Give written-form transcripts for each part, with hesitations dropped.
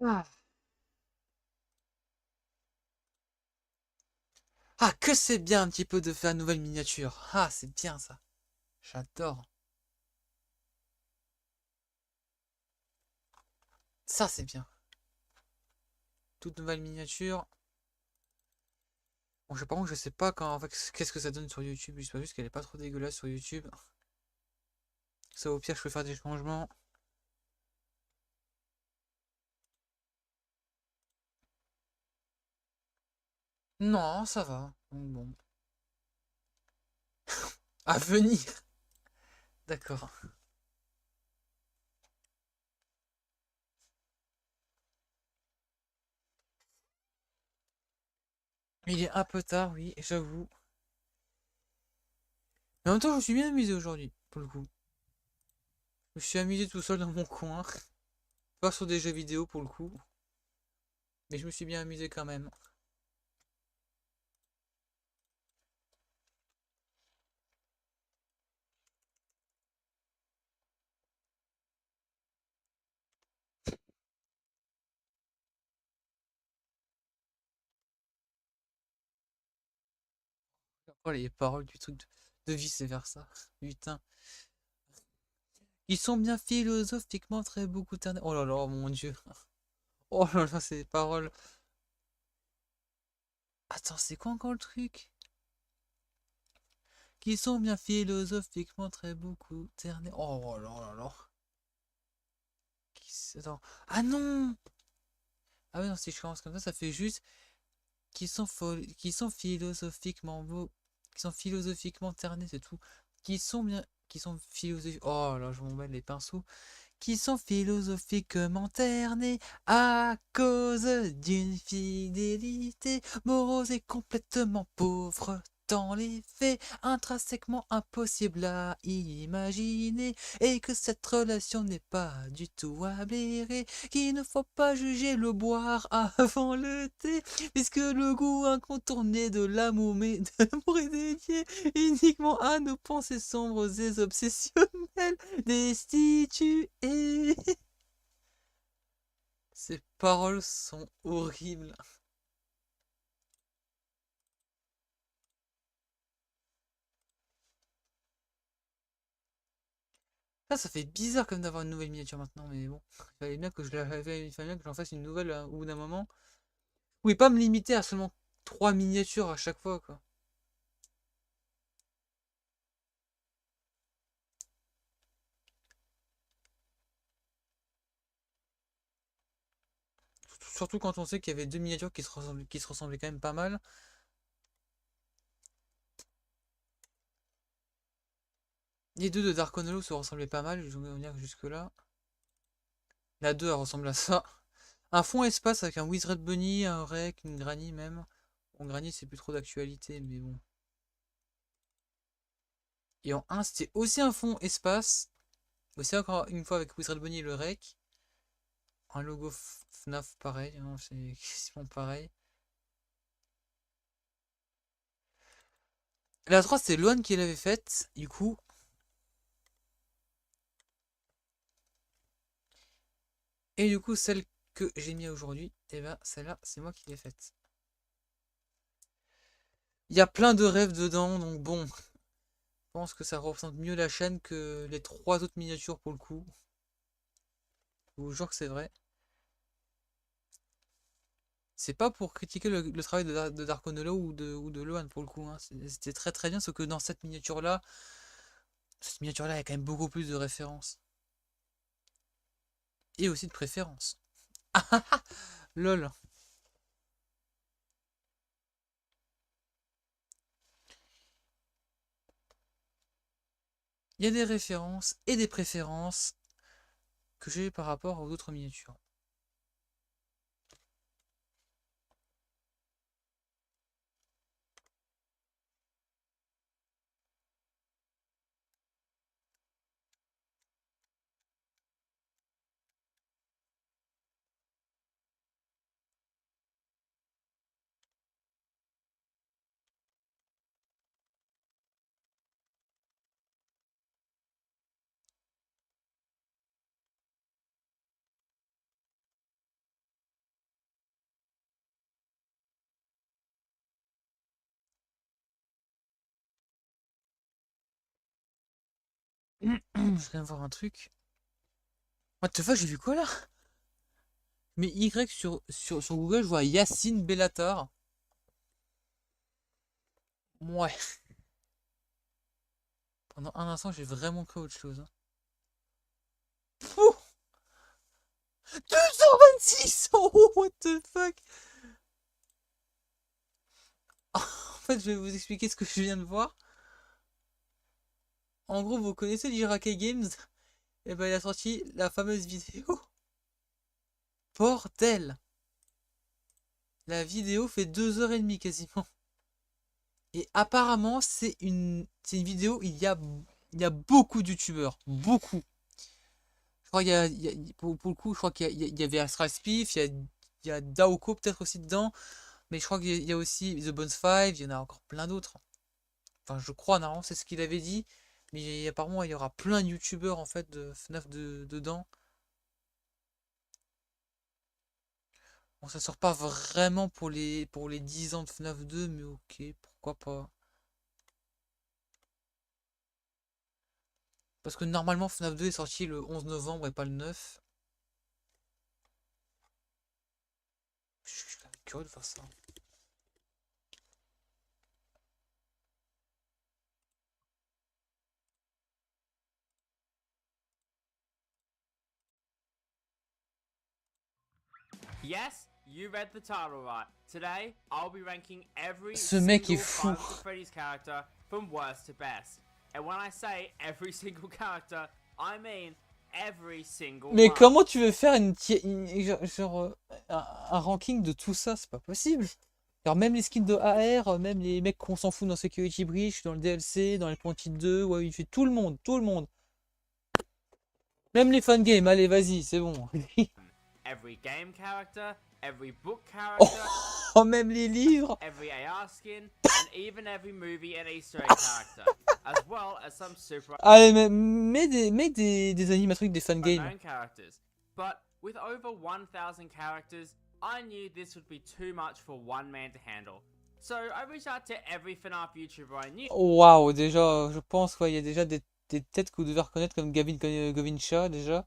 Ah, Ah, que c'est bien un petit peu de faire une nouvelle miniature. Ah, c'est bien ça. J'adore. Ça, c'est bien. Toute nouvelle miniature. Bon, par contre, je sais pas quand, en fait, qu'est-ce que ça donne sur YouTube. J'espère juste qu'elle est pas trop dégueulasse sur YouTube. Ça, au pire, je peux faire des changements. Non, ça va. Donc, bon. À venir. D'accord. Il est un peu tard, oui, j'avoue. Mais en même temps, je me suis bien amusé aujourd'hui, pour le coup. Je me suis amusé tout seul dans mon coin. Pas sur des jeux vidéo, pour le coup. Mais je me suis bien amusé quand même. Oh, les paroles du truc de vice versa. Putain. Ils sont bien philosophiquement très beaucoup ternés. Oh là là, mon dieu. Oh là là, ces paroles. Attends, c'est quoi encore le truc? Qui sont bien philosophiquement très beaucoup ternés. Oh là là là. Attends. Ah non! Ah oui, non, si je commence comme ça fait juste qui sont philosophiquement beaux. Qui sont philosophiquement ternés, c'est tout. Qui sont bien. Qui sont philosophiques. Oh là, je m'en mêle les pinceaux. Qui sont philosophiquement ternés à cause d'une fidélité morose et complètement pauvre dans les faits, intrinsèquement impossible à imaginer, et que cette relation n'est pas du tout à blairer, qu'il ne faut pas juger le boire avant le thé, puisque le goût incontourné de l'amour, mais de l'amour est dédié uniquement à nos pensées sombres et obsessionnelles destitué. Ces paroles sont horribles. Ça fait bizarre comme d'avoir une nouvelle miniature maintenant, mais bon. Il fallait bien que j'en fasse une nouvelle au bout d'un moment. Je pouvais pas me limiter à seulement 3 miniatures à chaque fois, quoi. Surtout quand on sait qu'il y avait deux miniatures qui se ressemblaient quand même pas mal. Les deux de Dark Hollow se ressemblaient pas mal, je veux dire jusque là. La 2 elle ressemble à ça. Un fond espace avec un Wizard Bunny, un Rec, une Granny même. Bon, Granny c'est plus trop d'actualité, mais bon. Et en un c'était aussi un fond espace. Aussi encore une fois avec Wizard Bunny et le Rec. Un logo FNAF pareil, hein, c'est quasiment pareil. La 3 c'est Loan qui l'avait faite, du coup. Et du coup celle que j'ai mis aujourd'hui, et ben celle-là c'est moi qui l'ai faite. Il y a plein de rêves dedans, donc bon, je pense que ça représente mieux la chaîne que les trois autres miniatures pour le coup. Je vous jure que c'est vrai. C'est pas pour critiquer le travail de Darkonolo ou de Loan pour le coup, hein. C'était très très bien, sauf que dans cette miniature-là, il y a quand même beaucoup plus de références. Et aussi de préférences. Lol. Il y a des références et des préférences que j'ai par rapport aux autres miniatures. Je viens de voir un truc. What the fuck, j'ai vu quoi là? Mais Y sur Google, je vois Yacine Bellatar. Ouais. Pendant un instant, j'ai vraiment cru autre chose. Pouh 226. Oh, what the fuck. En fait, je vais vous expliquer ce que je viens de voir. En gros, vous connaissez l'Iraqi Games? Et ben, il a sorti la fameuse vidéo. Bordel! La vidéo fait 2h30 quasiment. Et apparemment, c'est une vidéo, il y a beaucoup de youtubeurs. Beaucoup. Je crois pour le coup, je crois qu'il y avait Astral Spiff, il y a Daoko peut-être aussi dedans. Mais je crois qu'il y a aussi The Bones 5, il y en a encore plein d'autres. Enfin, je crois, normalement, c'est ce qu'il avait dit. Mais apparemment, il y aura plein de youtubeurs en fait de FNAF dedans. On ça sort pas vraiment pour les 10 ans de FNAF 2, mais ok, pourquoi pas. Parce que normalement FNAF 2 est sorti le 11 novembre et pas le 9. Je suis quand même curieux de voir ça. Yes, you read the title right. Today, I'll be ranking every Ce mec est single fou. Five Nights at Freddy's character from worst to best. And when I say every single character, I mean every single Mais one. comment tu veux faire un ranking de tout ça? C'est pas possible. Alors même les skins de AR, même les mecs qu'on s'en fout dans Security Breach, dans le DLC, dans les Quantic 2, ouais, il fait tout le monde, tout le monde. Même les fan games, allez, vas-y, c'est bon. Every game character, every book Oh, character, même les livres. every AR skin, and even every movie and Easter egg character, as well as some super Allez, mets des animatroniques des fan games. unknown characters. But with over 1,000 characters, I knew this would be too much for one man to handle. So I reached out to every FNAF YouTuber I knew. Waouh, déjà, je pense qu'il y a déjà des têtes que vous devez reconnaître comme Govincha, déjà.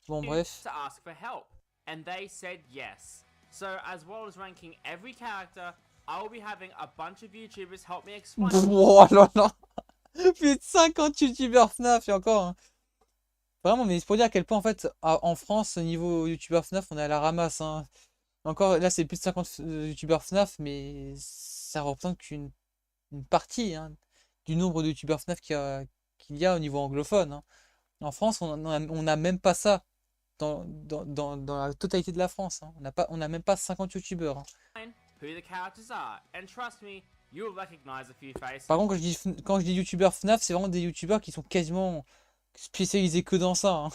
Bon, bref. To ask for help, and they said yes. So as well as ranking every character, I will be having a bunch of YouTubers help me explain. Oh là là. Plus de 50 youtubeurs FNAF, et encore. Hein. Vraiment, mais c'est pour dire à quel point, en fait, en France, au niveau youtubeur FNAF, on est à la ramasse. Hein. Encore, là, c'est plus de 50 youtubeurs FNAF, mais ça représente qu'une partie hein, du nombre de youtubeurs FNAF qu'il y a au niveau anglophone. Hein. En France, on n'a même pas ça dans la totalité de la France. Hein. On n'a même pas 50 youtubeurs. Hein. Who the characters are, and trust me, you'll recognize a few faces. Par contre, quand je dis youtubeurs FNAF, c'est vraiment des youtubeurs qui sont quasiment spécialisés que dans ça. Hein.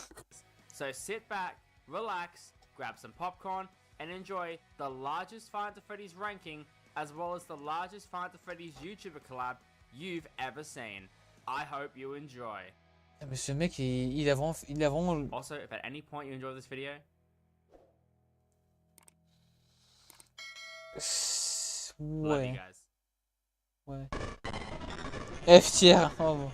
So sit back, relax, grab some popcorn, and enjoy the largest Five Nights at Freddy's ranking, as well as the largest Five Nights at Freddy's YouTuber collab you've ever seen. I hope you enjoy. Mais ce mec, il a vraiment... Also, if at any point you enjoy this video, love you Ouais. guys. Ouais. F tier. Oh, bon.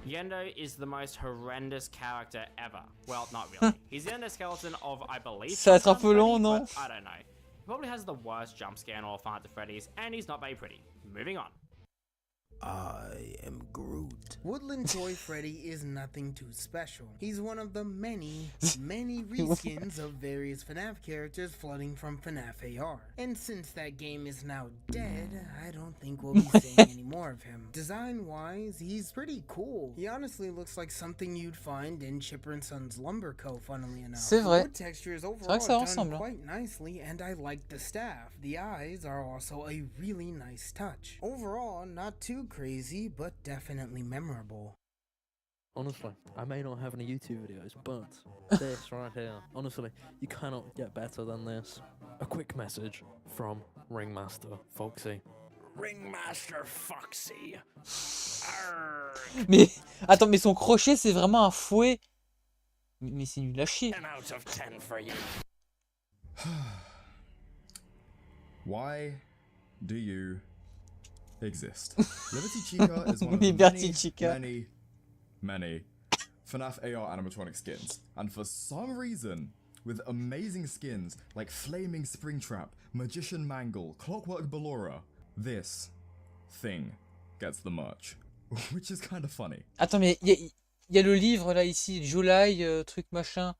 Yendo is the most horrendous character ever. Well, not really. He's the endoskeleton of, I believe, Ça va être un Five peu Nights at long, Freddy's, non? but I don't know. He probably has the worst jump scare in all Five Nights at Freddy's, and he's not very pretty. Moving on. I am Groot. Woodland Toy Freddy is nothing too special. He's one of the many reskins of various FNAF characters flooding from FNAF AR. And since that game is now dead, I don't think we'll be seeing any more of him. Design-wise, he's pretty cool. He honestly looks like something you'd find in Chipper & Son's Lumber Co., funnily enough. C'est The vrai. wood texture is C'est vrai overall que ça done ressemble. Hein. quite nicely, and I like the staff. The eyes are also a really nice touch. Overall, not too crazy, but definitely memorable. Honestly, I may not have any YouTube videos, but this right here, honestly, you cannot get better than this. A quick message from Ringmaster Foxy. Ringmaster Foxy. Mais attends, mais son crochet, c'est vraiment un fouet. Mais c'est nul à chier. 10 out of 10 for you. Why do you exist. Liberty Chica is one of the Liberty Chica. many FNAF AR animatronic skins, and for some reason, with amazing skins like Flaming Springtrap, Magician Mangle, Clockwork Ballora, this thing gets the merch, which is kind of funny. Attends, mais il y a le livre là ici, July, truc machin.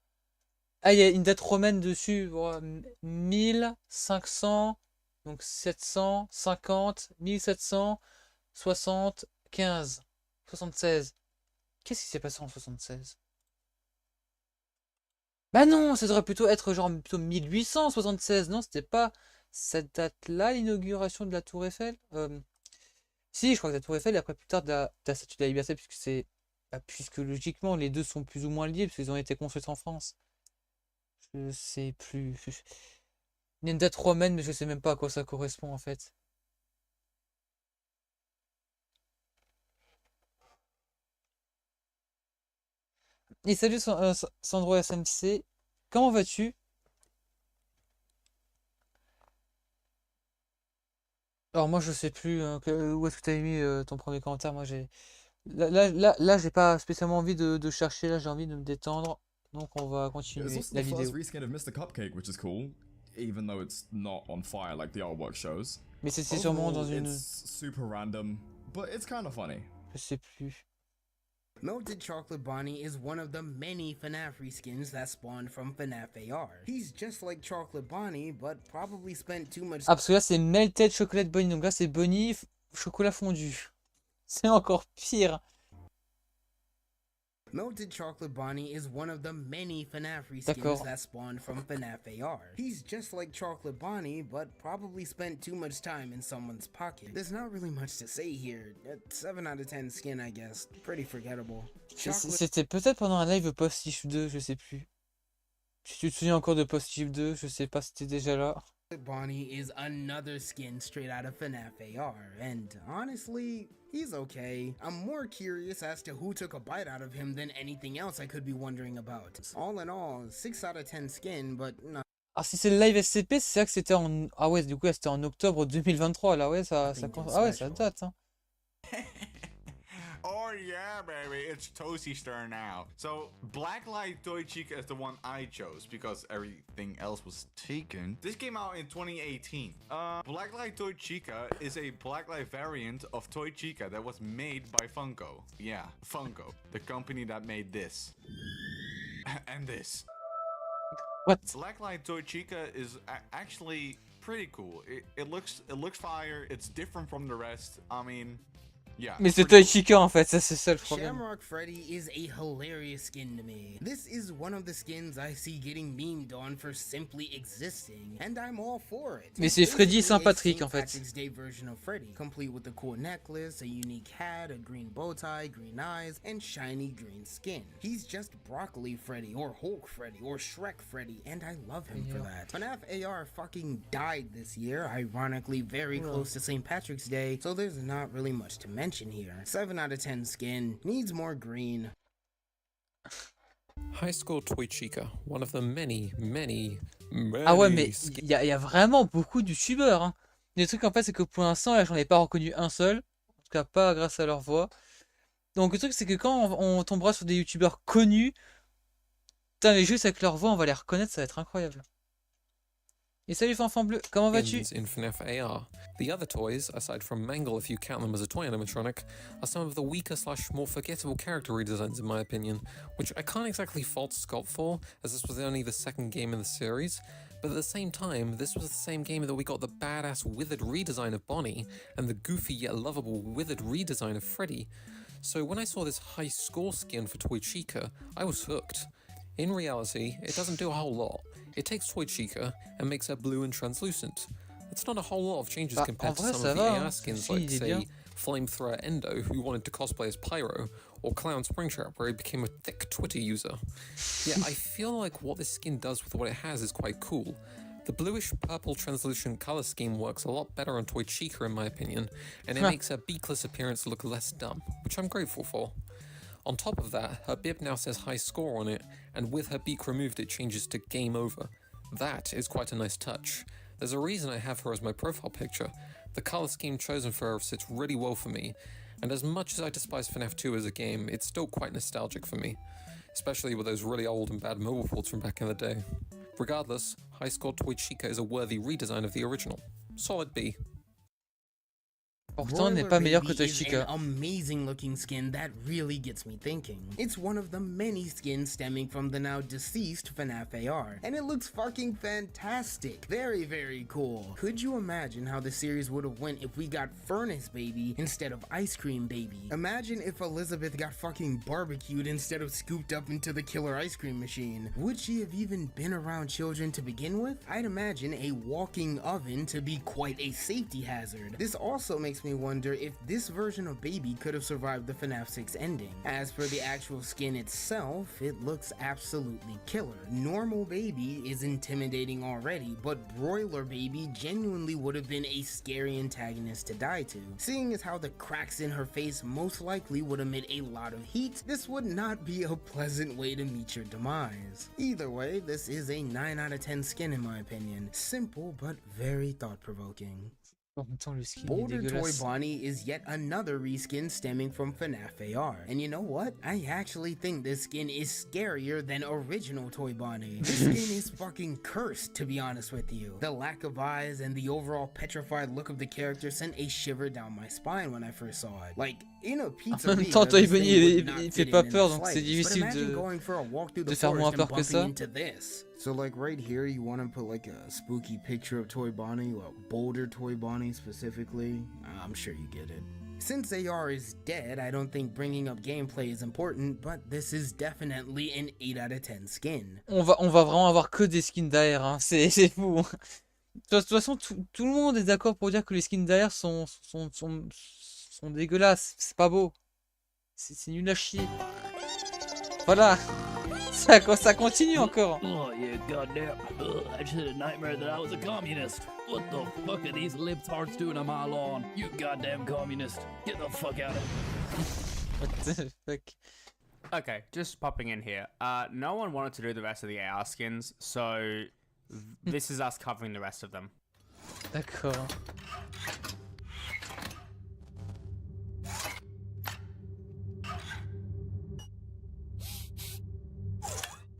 Ah, il y a une date romaine dessus. Voilà, 1500, donc 750, 1775, 76. Qu'est-ce qui s'est passé en 76? Bah non, ça devrait plutôt être genre plutôt 1876, non? C'était pas cette date-là, l'inauguration de la Tour Eiffel? Si, je crois que la Tour Eiffel, et après plus tard de la Statue de la Liberté, puisque c'est... bah, puisque logiquement, les deux sont plus ou moins liés, puisqu'ils ont été construits en France. Je sais plus. Il y a une date romaine, mais je sais même pas à quoi ça correspond en fait. Et salut Sandro SMC, comment vas-tu? Alors moi je sais plus où est-ce que tu as mis ton premier commentaire. Moi j'ai là, j'ai pas spécialement envie de chercher, là j'ai envie de me détendre. Donc on va It's continuer also la the vidéo. first reskin of Mr. Cupcake, which is cool, even though it's not on fire like the artwork shows. Mais c'est sûrement dans Overall, une... it's super random, but it's kind of funny. Je sais plus. Melted Chocolate Bonnie is one of the many FNAF reskins that spawned from FNAF AR. He's just like Chocolate Bonnie, but probably spent too much Ah parce que là c'est Melted Chocolate Bunny, donc là c'est Bunny chocolat fondu. C'est encore pire. Melted Chocolate Bonnie is one of the many FNAF D'accord. reskins that spawned from FNAF AR. He's just like Chocolate Bonnie, but probably spent too much time in someone's pocket. There's not really much to say here. A 7 out of 10 skin, I guess. Pretty forgettable. Chocolate C'était peut-être pendant un live Postiche 2, je sais plus. Si tu te souviens encore de Postiche 2, je sais pas si t'es déjà là. Bonnie is another skin straight out of FNAF AR, and honestly, he's okay. I'm more curious as to who took a bite out of him than anything else I could be wondering about. All in all, 6 out of 10 skin, but not Ah si c'est le live SCP, c'est ça que c'était en... Ah ouais, du coup c'était en octobre 2023, là ouais, ça Ah ouais, ça date, hein. Oh yeah, baby, it's Toasty turn now. So, Blacklight Toy Chica is the one I chose because everything else was taken. This came out in 2018. Blacklight Toy Chica is a Blacklight variant of Toy Chica that was made by Funko. Yeah, Funko, the company that made this. And this. What? Blacklight Toy Chica is actually pretty cool. It looks fire. It's different from the rest. I mean, yeah. Mais c'est Toy Chica en fait, ça c'est ça le problème. Shamrock Freddy is a hilarious skin to me. This is one of the skins I see getting memed on for simply existing, and I'm all for it. Mais c'est Freddy Basically, Saint-Patrick a en fait. St. Patrick's Day version of Freddy, complete with a cool necklace, a unique hat, a green bow tie, green eyes, and shiny green skin. He's just Broccoli Freddy, or Hulk Freddy, or Shrek Freddy, and I love him for that. FNAF AR fucking died this year, ironically very close to St. Patrick's Day, so there's not really much to mention here. 7 out of 10 skin, needs more green. High Score Toy Chica, one of the many Ah ouais, mais il y a vraiment beaucoup de youtubeurs, hein. Le truc en fait, c'est que pour l'instant, là, j'en ai pas reconnu un seul. En tout cas, pas grâce à leur voix. Donc le truc, c'est que quand on tombera sur des youtubeurs connus, putain, les jeux avec leur voix, on va les reconnaître, ça va être incroyable. Et salut Fanfan Bleu, comment vas-tu? in FNAF AR. The other toys, aside from Mangle if you count them as a toy animatronic, are some of the weaker / more forgettable character redesigns in my opinion, which I can't exactly fault Scott for, as this was only the second game in the series, but at the same time, this was the same game that we got the badass withered redesign of Bonnie, and the goofy yet lovable withered redesign of Freddy. So when I saw this high score skin for Toy Chica, I was hooked. In reality, it doesn't do a whole lot. It takes Toy Chica and makes her blue and translucent. That's not a whole lot of changes compared to some of the AR skins like, say, Flamethrower Endo, who wanted to cosplay as Pyro, or Clown Springtrap, where he became a thick Twitter user. Yeah, I feel like what this skin does with what it has is quite cool. The bluish-purple translucent color scheme works a lot better on Toy Chica in my opinion, and it makes her beakless appearance look less dumb, which I'm grateful for. On top of that, her bib now says high score on it, and with her beak removed it changes to game over. That is quite a nice touch. There's a reason I have her as my profile picture. The colour scheme chosen for her sits really well for me, and as much as I despise FNAF 2 as a game, it's still quite nostalgic for me, especially with those really old and bad mobile ports from back in the day. Regardless, High Score Toy Chica is a worthy redesign of the original. Solid B. Pourtant, n'est pas meilleur que Toy Is Chica. an amazing looking skin that really gets me thinking. It's one of the many skins stemming from the now deceased FNAF AR, and it looks fucking fantastic. Very, very cool. Could you imagine how the series would have went if we got Furnace Baby instead of Ice Cream Baby? Imagine if Elizabeth got fucking barbecued instead of scooped up into the killer ice cream machine. Would she have even been around children to begin with? I'd imagine a walking oven to be quite a safety hazard. This also makes me wonder if this version of Baby could have survived the FNAF 6 ending. As for the actual skin itself, it looks absolutely killer. Normal Baby is intimidating already, but Broiler Baby genuinely would have been a scary antagonist to die to. Seeing as how the cracks in her face most likely would emit a lot of heat, this would not be a pleasant way to meet your demise. Either way, this is a 9 out of 10 skin in my opinion. Simple but very thought-provoking. En même temps, le skin est Boulder Toy dégueulasse. Bonnie is yet another reskin stemming from FNAF AR. And you know what? I actually think this skin is scarier than original Toy Bonnie. This skin is fucking cursed, to be honest with you. The lack of eyes and the overall petrified look of the character sent a shiver down my spine when I first saw it. Like, in a pizzeria, En même temps, Toy this thing Bonnie, would not il fit fait pas in peur, the donc c'est slightest. difficile But imagine de going for a walk through the faire moins forest and peur que bumping ça. into this. So like right here, you want to put like a spooky picture of Toy Bonnie, or Boulder Toy Bonnie specifically. I'm sure you get it. Since AR is dead, I don't think bringing up gameplay is important, but this is definitely an 8 out of 10 skin. On va vraiment avoir que des skins d'AR, hein. C'est fou. De toute façon, tout le monde est d'accord pour dire que les skins d'AR sont dégueulasses. C'est pas beau. C'est nul à chier. Voilà. Ça continue encore. Oh, yeah, goddamn. Ugh, I just had a nightmare that I was a communist. What the fuck are these libtards doing on my lawn? You goddamn communist. Get the fuck out of here. What the fuck. Okay, just popping in here. No one wanted to do the rest of the AR skins, so this is us covering the rest of them. D'accord.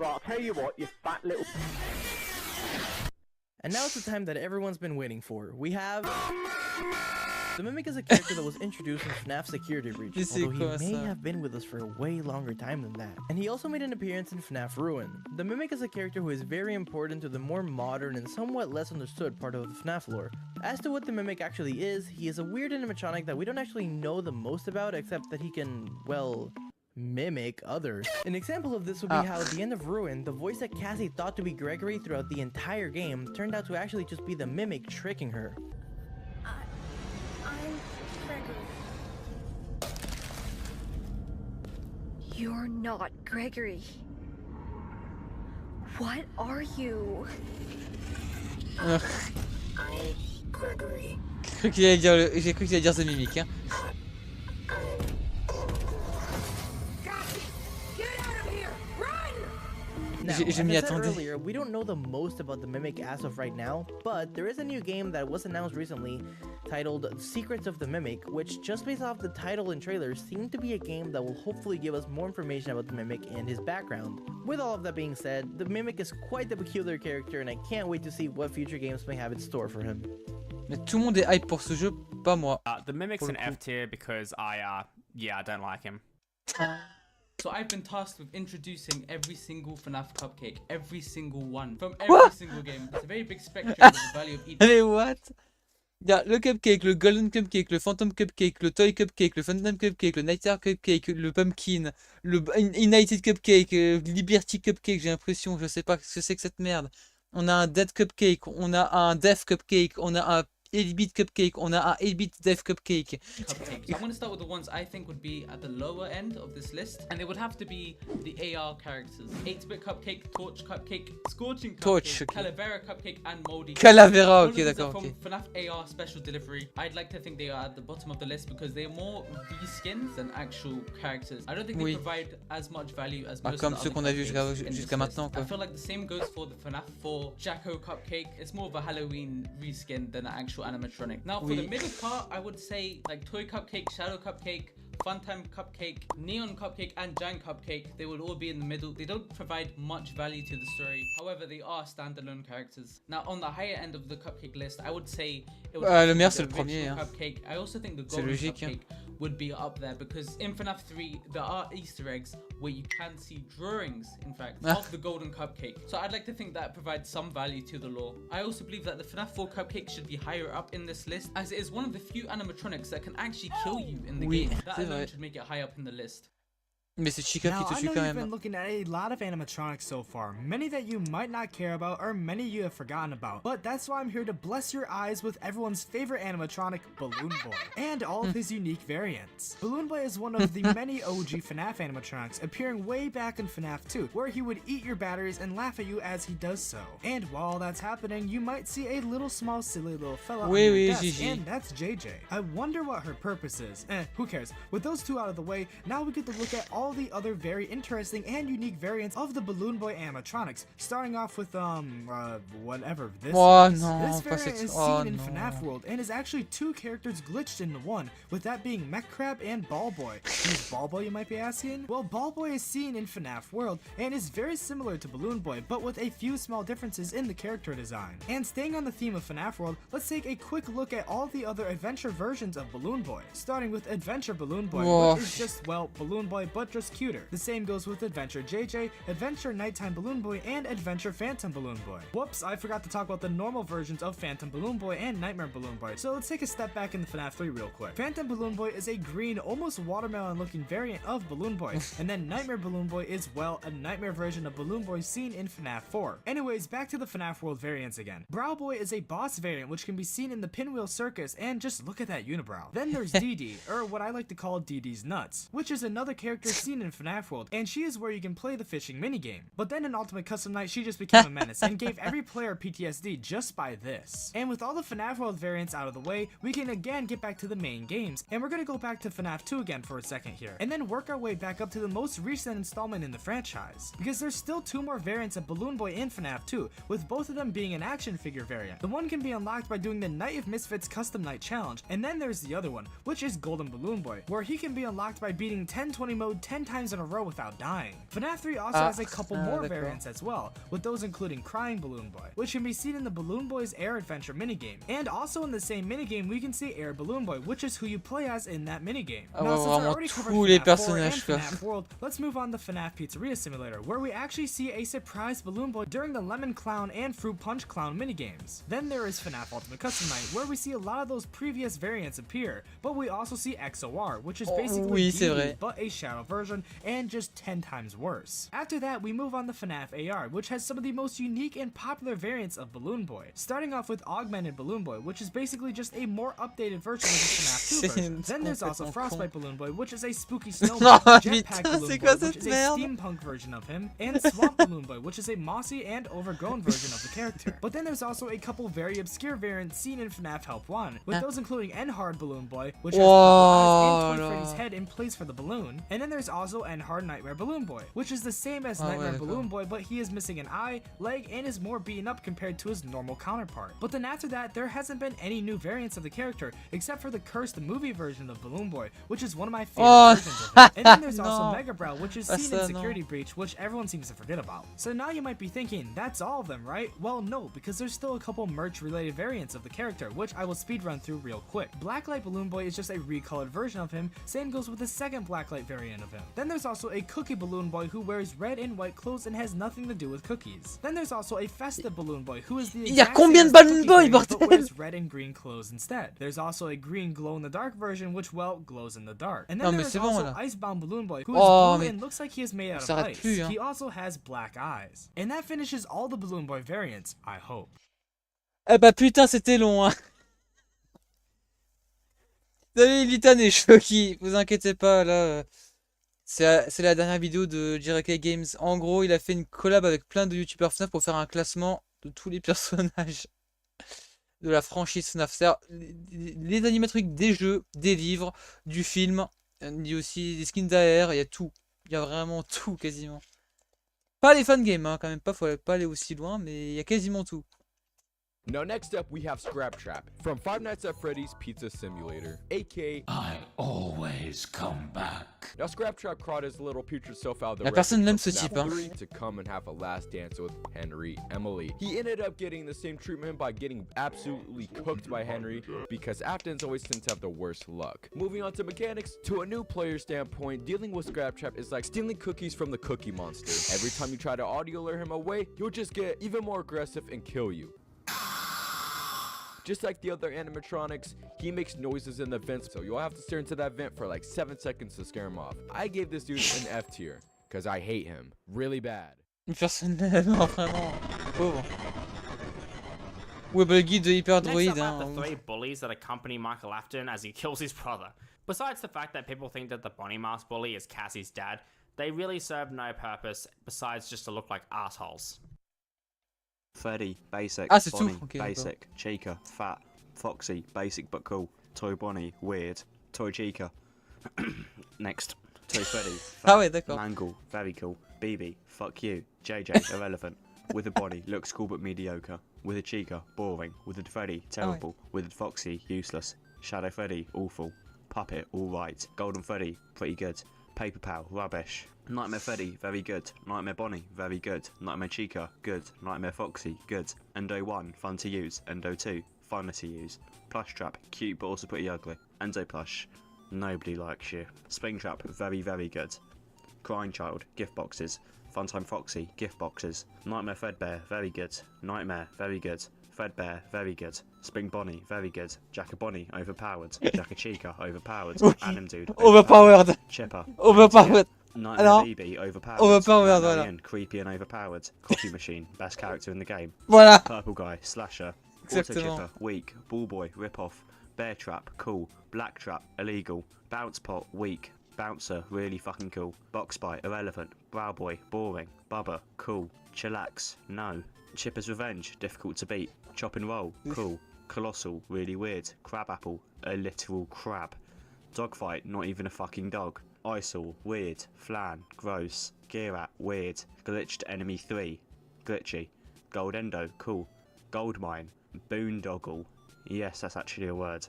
Right, I'll tell you what, you fat little... And now it's the time that everyone's been waiting for. We have... The Mimic is a character that was introduced in FNAF Security Breach, although he may have been with us for a way longer time than that. And he also made an appearance in FNAF Ruin. The Mimic is a character who is very important to the more modern and somewhat less understood part of the FNAF lore. As to what the Mimic actually is, he is a weird animatronic that we don't actually know the most about, except that he can, well... mimic others. An example of this would be how at the end of Ruin, the voice that Cassie thought to be Gregory throughout the entire game turned out to actually just be the Mimic tricking her. I'm Gregory. You're not Gregory. What are you? I'm Gregory. J'ai cru qu'il allait dire The Mimic, hein. Now, Je as I m'y said attendais. earlier, we don't know the most about the Mimic as of right now, but there is a new game that was announced recently titled Secrets of the Mimic, which just based off the title and trailer seemed to be a game that will hopefully give us more information about the Mimic and his background. With all of that being said, the Mimic is quite the peculiar character and I can't wait to see what future games may have in store for him. Mais tout le monde est hype pour ce jeu, pas moi. The Mimic's an F tier because I don't like him. So I've been tasked with introducing every single FNAF cupcake, every single one, from every single game. It's a very big spectrum of the value of each. Allez, what? Il y a le cupcake, le golden cupcake, le phantom cupcake, le toy cupcake, le phantom cupcake, le nightmare cupcake, le pumpkin, le united cupcake, liberty cupcake, j'ai l'impression, je sais pas ce que c'est que cette merde. On a un dead cupcake, on a un death cupcake, on a un 8-bit cupcake, on a un 8-bit death cupcake. Cupcakes. So I'm going to start with the ones I think would be at the lower end of this list, and they would have to be the AR characters. 8-bit cupcake, torch cupcake, scorching cupcake, Torch, okay. calavera cupcake, and moldy. Calavera, All of ok, these are d'accord, from ok. FNAF AR special delivery. I'd like to think they are at the bottom of the list because they are more reskins than actual characters. I don't think they Oui. provide as much value as Bah, most comme of the ceux other qu'on a vu cupcakes in this jusqu'à maintenant, list. I quoi. feel like the same goes for the FNAF 4 Jacko cupcake. It's more of a Halloween reskin than an actual actual animatronic. Now for the middle part, I would say like Toy Cupcake, Shadow Cupcake, Funtime Cupcake, Neon Cupcake, and Giant Cupcake. They would all be in the middle. They don't provide much value to the story. However, they are standalone characters. Now on the higher end of the cupcake list, I would say it would le meilleur c'est le premier. Cupcake. I also think the golden cupcake would be up there because in FNAF 3 there are Easter eggs where you can see drawings, in fact, of the golden cupcake. So I'd like to think that provides some value to the lore. I also believe that the FNAF 4 cupcake should be higher up in this list as it is one of the few animatronics that can actually kill you in the game. That alone should make it high up in the list. Mais c'est Chica qui te I tue know quand you've même. been looking at a lot of animatronics so far, many that you might not care about or many you have forgotten about, but that's why I'm here to bless your eyes with everyone's favorite animatronic, Balloon Boy, and all of his unique variants. Balloon Boy is one of the many OG FNAF animatronics appearing way back in FNAF 2, where he would eat your batteries and laugh at you as he does so. And while that's happening, you might see a little small silly little fella on your desk, and that's JJ. I wonder what her purpose is. Who cares? With those two out of the way, now we get to look at all the other very interesting and unique variants of the Balloon Boy animatronics, starting off with whatever this is. This variant is seen in FNAF World and is actually two characters glitched into one, with that being Mech Crab and Ball Boy. Who's Ball Boy, you might be asking? Well, Ball Boy is seen in FNAF World and is very similar to Balloon Boy, but with a few small differences in the character design. And staying on the theme of FNAF World, let's take a quick look at all the other adventure versions of Balloon Boy, starting with Adventure Balloon Boy, which is just, well, Balloon Boy, but just cuter. The same goes with Adventure JJ, Adventure Nighttime Balloon Boy, and Adventure Phantom Balloon Boy. Whoops, I forgot to talk about the normal versions of Phantom Balloon Boy and Nightmare Balloon Boy, so let's take a step back in the FNAF 3 real quick. Phantom Balloon Boy is a green, almost watermelon looking variant of Balloon Boy, and then Nightmare Balloon Boy is, well, a nightmare version of Balloon Boy seen in FNAF 4. Anyways, back to the FNAF World variants again. Brow Boy is a boss variant which can be seen in the Pinwheel Circus, and just look at that unibrow. Then there's Dee Dee, or what I like to call Dee Dee's Nuts, which is another character seen in FNAF World, and she is where you can play the fishing minigame. But then in Ultimate Custom Night, she just became a menace and gave every player PTSD just by this. And with all the FNAF World variants out of the way, we can again get back to the main games, and we're gonna go back to FNAF 2 again for a second here, and then work our way back up to the most recent installment in the franchise, because there's still two more variants of Balloon Boy in FNAF 2, with both of them being an action figure variant. The one can be unlocked by doing the Night of Misfits Custom Night Challenge, and then there's the other one, which is Golden Balloon Boy, where he can be unlocked by beating 10-20 mode 10 times in a row without dying. FNAF 3 also has a couple more variants as well, with those including Crying Balloon Boy, which can be seen in the Balloon Boy's Air Adventure minigame, and also in the same minigame we can see Air Balloon Boy, which is who you play as in that minigame. Now since I already covered FNAF 4 and FNAF World, let's move on to FNAF Pizzeria Simulator, where we actually see a surprise Balloon Boy during the Lemon Clown and Fruit Punch Clown minigames. Then there is FNAF Ultimate Custom Night, where we see a lot of those previous variants appear, but we also see XOR, which is basically DD, but a shadow version, and just 10 times worse. After that, we move on to FNAF AR, which has some of the most unique and popular variants of Balloon Boy, starting off with Augmented Balloon Boy, which is basically just a more updated version of the FNAF 2 version. Then there's also Frostbite Balloon Boy, which is a spooky snowman, Jetpack Balloon Boy, which is a steampunk version of him, and Swamp Balloon Boy, which is a mossy and overgrown version of the character. But then there's also a couple very obscure variants seen in FNAF Help 1, with those including N-Hard Balloon Boy, which has eyes and Toy Freddy's head in place for the balloon, and then there's also N-Hard Nightmare Balloon Boy, which is the same as Nightmare Balloon Boy, but he is missing an eye, leg, and is more beaten up compared to his normal counterpart. But then after that, there hasn't been any new variants of the character, except for the Cursed movie version of Balloon Boy, which is one of my favorite versions of him. And then there's also Mega Brow, which is seen in Security Breach, which everyone seems to forget about. So now you might be thinking, that's all of them, right? Well, no, because there's still a couple merch-related variants of the character, which I will speed run through real quick. Blacklight Balloon Boy is just a recolored version of him, same goes with the second Blacklight variant of him. Then there's also a Cookie Balloon Boy who wears red and white clothes and has nothing to do with cookies. Then there's also a Festive Balloon Boy who is the exact same as Cookie Boy, but wears red and green clothes instead. There's also a green glow-in-the-dark version which, well, glows in the dark. And then there's also Icebound Balloon Boy who is blue and looks like he is made out of ice. He also has black eyes. And that finishes all the Balloon Boy variants, I hope. Eh bah putain, c'était long, hein. Salut Litan et Shoki, vous inquiétez pas, là, c'est la dernière vidéo de JRK Games. En gros, il a fait une collab avec plein de youtubeurs FNAF pour faire un classement de tous les personnages de la franchise FNAF. C'est-à-dire les animatroniques des jeux, des livres, du film, il y a aussi des skins d'AR, il y a tout. Il y a vraiment tout, quasiment. Pas les fangames, hein, quand même pas, faut pas aller aussi loin, mais il y a quasiment tout. Now next up we have Scrap Trap from Five Nights at Freddy's Pizza Simulator, aka I always come back. Now Scrap Trap crawled his little putrid self out of the La personne wreckage l'aime from ce FNAF type, hein. 3 to come and have a last dance with Henry Emily. He ended up getting the same treatment by getting absolutely cooked by Henry because Aftons always tend to have the worst luck. Moving on to mechanics, to a new player standpoint, dealing with Scrap Trap is like stealing cookies from the Cookie Monster. Every time you try to audio lure him away, he'll just get even more aggressive and kill you. Just like the other animatronics, he makes noises in the vents, so you'll have to stare into that vent for like 7 seconds to scare him off. I gave this dude an F tier, cause I hate him. Really bad. Personne n'aime, non, vraiment. Pauvre. Ouais, bah le guide de Hyperdroid, Next up, hein. the 3 bullies that accompany Michael Afton as he kills his brother. Besides the fact that people think that the Bonnie Mask bully is Cassie's dad, they really serve no purpose besides just to look like assholes. Freddy, basic. Ah, c'est Bonnie, tout. Ok, basic. Chica, fat. Foxy, basic but cool. Toy Bonnie, weird. Toy Chica. Next. Toy Freddy, fat. Ah ouais, d'accord. Mangle, very cool. BB, fuck you. JJ, irrelevant. With a Bonnie, looks cool but mediocre. With a Chica, boring. With a Freddy, terrible. With a Foxy, useless. Shadow Freddy, awful. Puppet, alright. Golden Freddy, pretty good. Paper Pal, rubbish. Nightmare Freddy, very good. Nightmare Bonnie, very good. Nightmare Chica, good. Nightmare Foxy, good. Endo 1, fun to use. Endo 2, funner to use. Plush Trap, cute but also pretty ugly. Endo Plush, nobody likes you. Spring Trap, very, very good. Crying Child, gift boxes. Funtime Foxy, gift boxes. Nightmare Fredbear, very good. Nightmare, very good. Fredbear, very good. Spring Bonnie, very good. Jacka Bonnie, overpowered. Jacka Chica, overpowered. Adam Dude, Overpowered. Chipper, Overpowered. Nightmare Alors, BB, overpowered. overpowered, Nightmare voilà. Ian, creepy and overpowered. Coffee Machine, best character in the game. Voilà. Purple Guy, slasher. Exactement. Auto Chipper, weak. Ball Boy, rip-off. Bear Trap, cool. Black Trap, illegal. Bounce Pot, weak. Bouncer, really fucking cool. Box Bite, irrelevant. Brow Boy, boring. Bubba, cool. Chillax, no. Chipper's Revenge, difficult to beat. Chop and Roll, cool. Colossal, really weird. Crab Apple, a literal crab. Dogfight, not even a fucking dog. Eyesore, weird. Flan, gross. Gearat, weird. Glitched Enemy 3, glitchy. Gold Endo, cool. Goldmine, boondoggle. Yes, that's actually a word.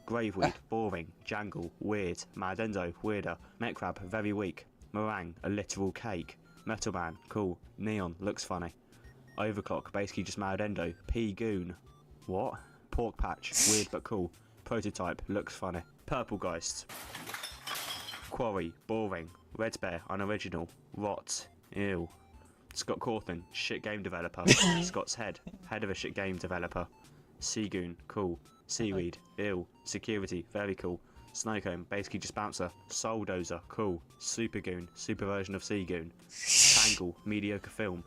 Graveweed, boring. Jangle, weird. Mad Endo, weirder. Metcrab, very weak. Meringue, a literal cake. Metal Man, cool. Neon, looks funny. Overclock, basically just Mad Endo. P-Goon. What? Pork Patch, weird but cool. Prototype, looks funny. Purple Geist. Quarry, boring. Red Bear, unoriginal. Rot, ew. Scott Cawthon, shit game developer. Scott's head of a shit game developer. Seagoon, cool. Seaweed, ew. Security, very cool. Snowcomb, basically just bouncer. Souldozer, cool. Supergoon, super version of Seagoon. Tangle, mediocre film.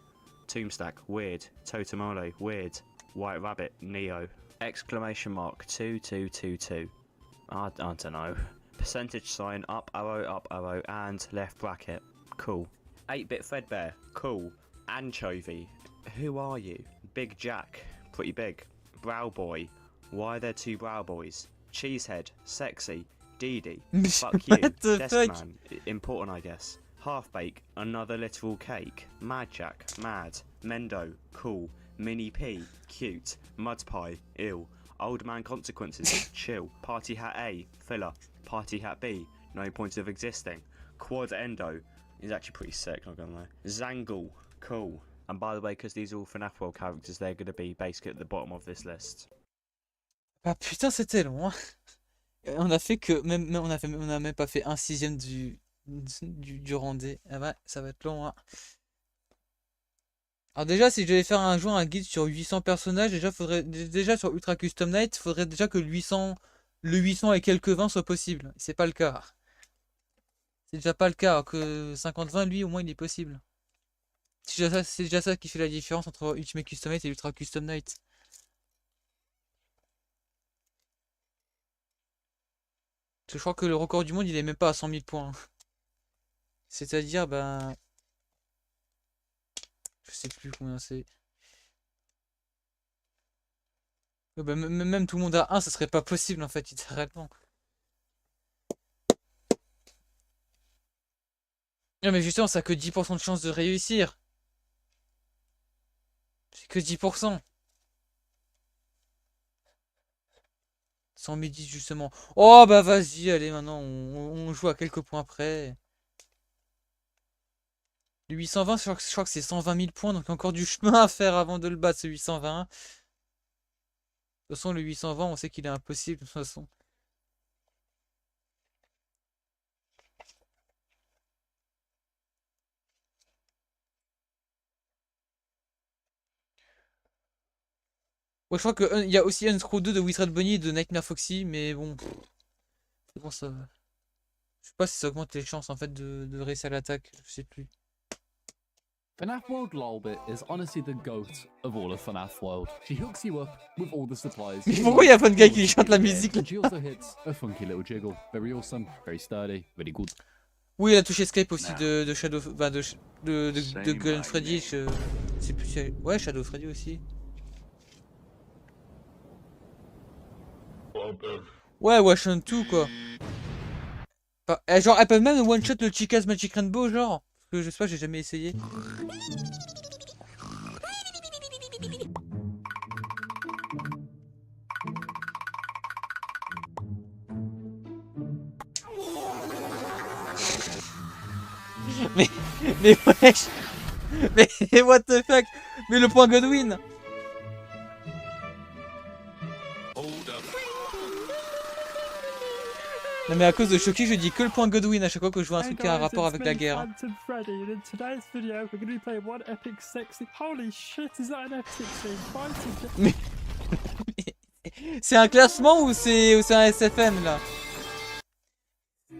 Tombstack, weird. Totemolo, weird. White Rabbit, Neo. Exclamation mark 2222. I don't know. Percentage sign, up arrow, and left bracket. Cool. 8-bit Fredbear, cool. Anchovy, who are you? Big Jack, pretty big. Brow Boy, why are there 2 Brow Boys? Cheesehead, sexy. Dee Dee, fuck you. What the fuck? Deskman, important I guess. Half-bake, another literal cake. Mad Jack, mad. Mendo, cool. Mini P, cute. Mud Pie, ill. Old Man Consequences, chill. Party Hat A, filler. Party Hat B, no point of existing. Quad Endo, is actually pretty sick, not gonna lie. Zangle, cool. And by the way, because these are all FNAF World characters, they're gonna be basically at the bottom of this list. Ah putain, c'était long. Hein. On a fait que on a même pas fait 1/6 du rondé. Ah ouais, ça va être long. Hein. Alors déjà, si je devais faire un jour un guide sur 800 personnages, déjà sur Ultra Custom Night, faudrait déjà que le 800 et quelques 20 soit possible. C'est pas le cas. C'est déjà pas le cas. Alors que 50-20, lui, au moins, il est possible. C'est déjà ça qui fait la différence entre Ultimate Custom Night et Ultra Custom Night. Je crois que le record du monde, il est même pas à 100 000 points. C'est-à-dire, ben... Je sais plus combien c'est. Ben, même tout le monde à 1, ça serait pas possible en fait, littéralement. Non mais justement, ça a que 10% de chance de réussir. C'est que 10%. Sans midi justement. Oh bah vas-y, allez maintenant on joue à quelques points près. Le 820, je crois que c'est 120 000 points, donc il y a encore du chemin à faire avant de le battre ce 820. De toute façon, le 820, on sait qu'il est impossible de toute façon. Ouais, je crois qu'il y a aussi Unscrew 2 de Wizard Bunny et de Nightmare Foxy, mais bon. C'est bon ça. Je sais pas si ça augmente les chances en fait de réussir l'attaque, je sais plus. FNAF World Lolbit is honestly the goat of all of FNAF World. She hooks you up with all the supplies. Mais pourquoi il y a pas de gars qui chante la musique là? She also hits a funky little jiggle. Very awesome, very sturdy, very good. Oui, il a touché Escape aussi de Shadow. Enfin, de Golden Freddy. Je sais plus si. Ouais, Shadow Freddy aussi. Ouais, Wash on 2 quoi. Genre, elles peuvent même one shot le Chica's Magic Rainbow, genre. Parce que je sais pas, j'ai jamais essayé. Mais wesh. Mais what the fuck. Mais le point Godwin. Non mais à cause de Shoki, je dis que le point Godwin à chaque fois que je vois un truc qui a un rapport avec la guerre. Mais... c'est un classement ou c'est un SFM là? Le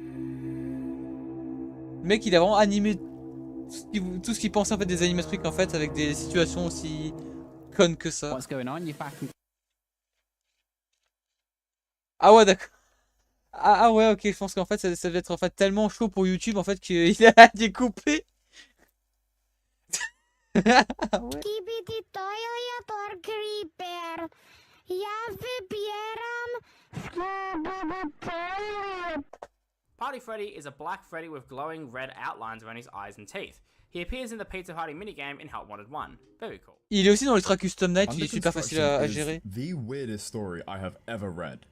mec il a vraiment animé tout ce qu'il pense en fait des animatroniques en fait avec des situations aussi connes que ça. Ah ouais d'accord. Ah ouais ok, je pense qu'en fait ça devait être en fait tellement chaud pour YouTube en fait qu'il a découpé. Ah ouais. Party Freddy is a black Freddy with glowing red outlines around his eyes and teeth. He appears in the Pizza Party minigame in Help Wanted 1. Very cool. Il est aussi dans l'Ultra Custom Night, il est super facile à gérer. The weirdest story I have ever read.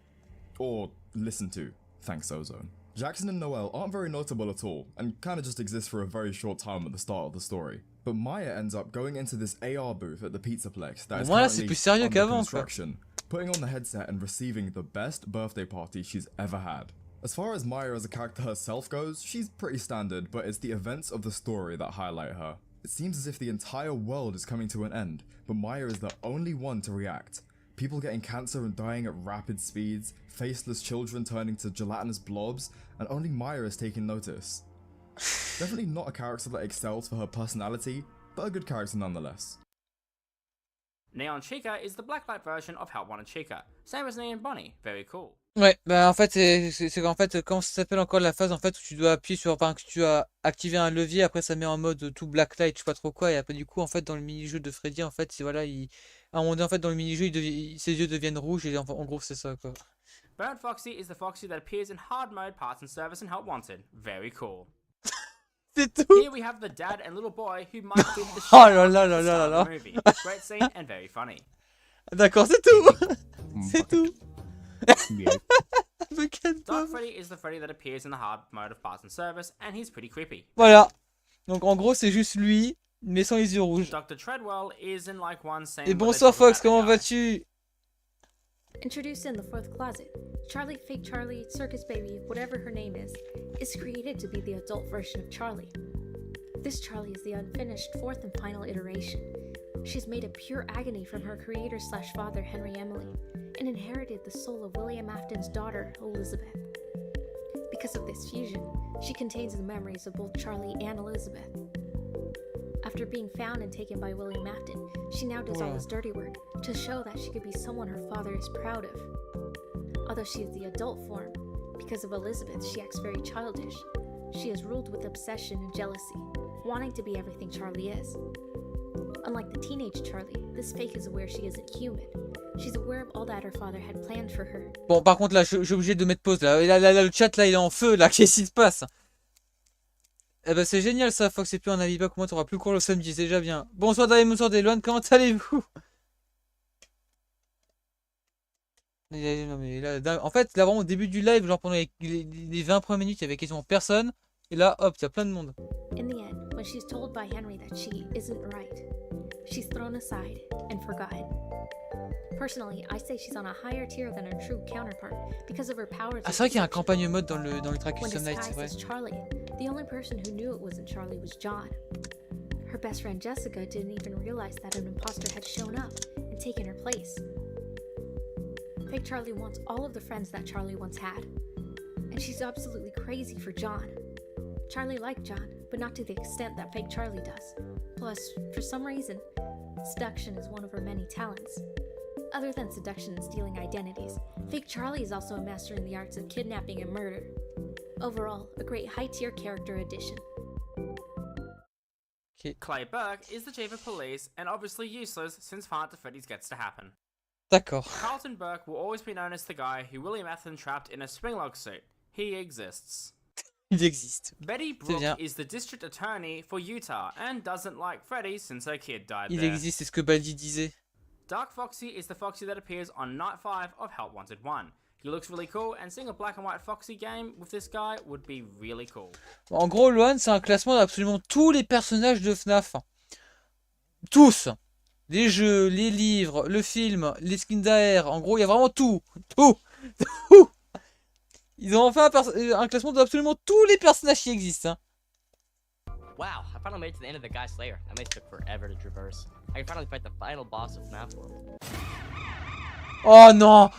Or listened to. Thanks, Ozone. Jackson and Noel aren't very notable at all, and kinda just exist for a very short time at the start of the story. But Maya ends up going into this AR booth at the Pizzaplex that is currently under construction, putting on the headset and receiving the best birthday party she's ever had. As far as Maya as a character herself goes, she's pretty standard, but it's the events of the story that highlight her. It seems as if the entire world is coming to an end, but Maya is the only one to react. People getting cancer and dying at rapid speeds, faceless children turning to gelatinous blobs, and only Maya is taking notice. Definitely not a character that excels for her personality, but a good character nonetheless. Neon Chica is the blacklight version of Help Wanted Chica. Same as Neon Bonnie. Very cool. Ouais, bah en fait, c'est qu'en fait, quand ça s'appelle encore la phase en fait où tu dois appuyer sur, enfin, que tu as activé un levier, après ça met en mode tout blacklight, je sais pas trop quoi, et après du coup, en fait, dans le mini-jeu de Freddy, en fait, c'est voilà, à un moment donné, en fait, dans le mini-jeu, ses yeux deviennent rouges, et en gros, c'est ça quoi. Bird Foxy is the Foxy that appears in hard mode, parts and service, and Help Wanted. Very cool. C'est tout. Here we have the dad and little boy who might beat the shit Oh out là of là the là star là of là. the movie. Great scene and very funny. D'accord, c'est tout. C'est tout. Dark Freddy is the Freddy that appears in the hard mode of parts and service, and he's pretty creepy. Voilà. Donc en gros, c'est juste lui, mais sans les yeux rouges. Dr. Treadwell is in like one scene. Et bonsoir Fox, comment vas-tu? Introduced in the fourth closet, Charlie, Fake Charlie, Circus Baby, whatever her name is created to be the adult version of Charlie. This Charlie is the unfinished fourth and final iteration. She's made of pure agony from her creator/father, Henry Emily, and inherited the soul of William Afton's daughter, Elizabeth. Because of this fusion, she contains the memories of both Charlie and Elizabeth. After being found and taken by William Afton, she now does all his dirty work to show that she could be someone her father is proud of. Although she is the adult form, because of Elizabeth, she acts very childish. She is ruled with obsession and jealousy, wanting to be everything Charlie is. Unlike the teenage Charlie, this fake is aware she isn't human. She's aware of all that her father had planned for her. Bon, par contre, là, je suis obligé de mettre pause. Là, le chat, là, il est en feu. Là, qu'est-ce qui se passe? Eh ben, c'est génial, ça, Fox. Et puis, on n'avait pas comment t'auras plus cours le samedi. C'est déjà bien. Bonsoir, David, bonsoir, Deloane. Comment allez-vous? Non, mais là, en fait, là, vraiment, au début du live, genre pendant les 20 premières minutes, il y avait quasiment personne. Et là, hop, il y a plein de monde. In the end, when she's told by Henry that she isn't right, she's thrown aside and forgotten. Personally, I say she's on a higher tier than her true counterpart because of her powers. Ah, c'est vrai qu'il y a un campagne mode dans le Track When Custom Night, c'est vrai. disguised as Charlie, the only person who knew it wasn't Charlie was John. Her best friend Jessica didn't even realize that an imposter had shown up and taken her place. Fake Charlie wants all of the friends that Charlie once had, and she's absolutely crazy for John. Charlie liked John, but not to the extent that Fake Charlie does. Plus, for some reason, seduction is one of her many talents. Other than seduction and stealing identities, Fake Charlie is also a master in the arts of kidnapping and murder. Overall, a great high-tier character addition. Clay Burke is the chief of police and obviously useless since Five Nights at Freddy's gets to happen. D'accord. Carlton Burke will always be known as the guy who William Athen trapped in a springlog suit. He exists. Il existe. Betty Brooke is the district attorney for Utah and doesn't like Freddy since her kid died Il there. existe, c'est ce que Baldi disait. Dark Foxy is the Foxy that appears on Night 5 of Help Wanted 1. He looks really cool, and seeing a black and white Foxy game with this guy would be really cool. En gros, Loan, c'est un classement d'absolument tous les personnages de FNAF. Tous. Les jeux, les livres, le film, les skins d'AR. En gros, il y a vraiment tout. Tout. Tout. Ils ont fait un classement d'absolument tous les personnages qui existent. Wow, I finally made it to the end of the Guy Slayer. That maze took forever to traverse. I can finally fight the final boss of FNAF World. Oh non.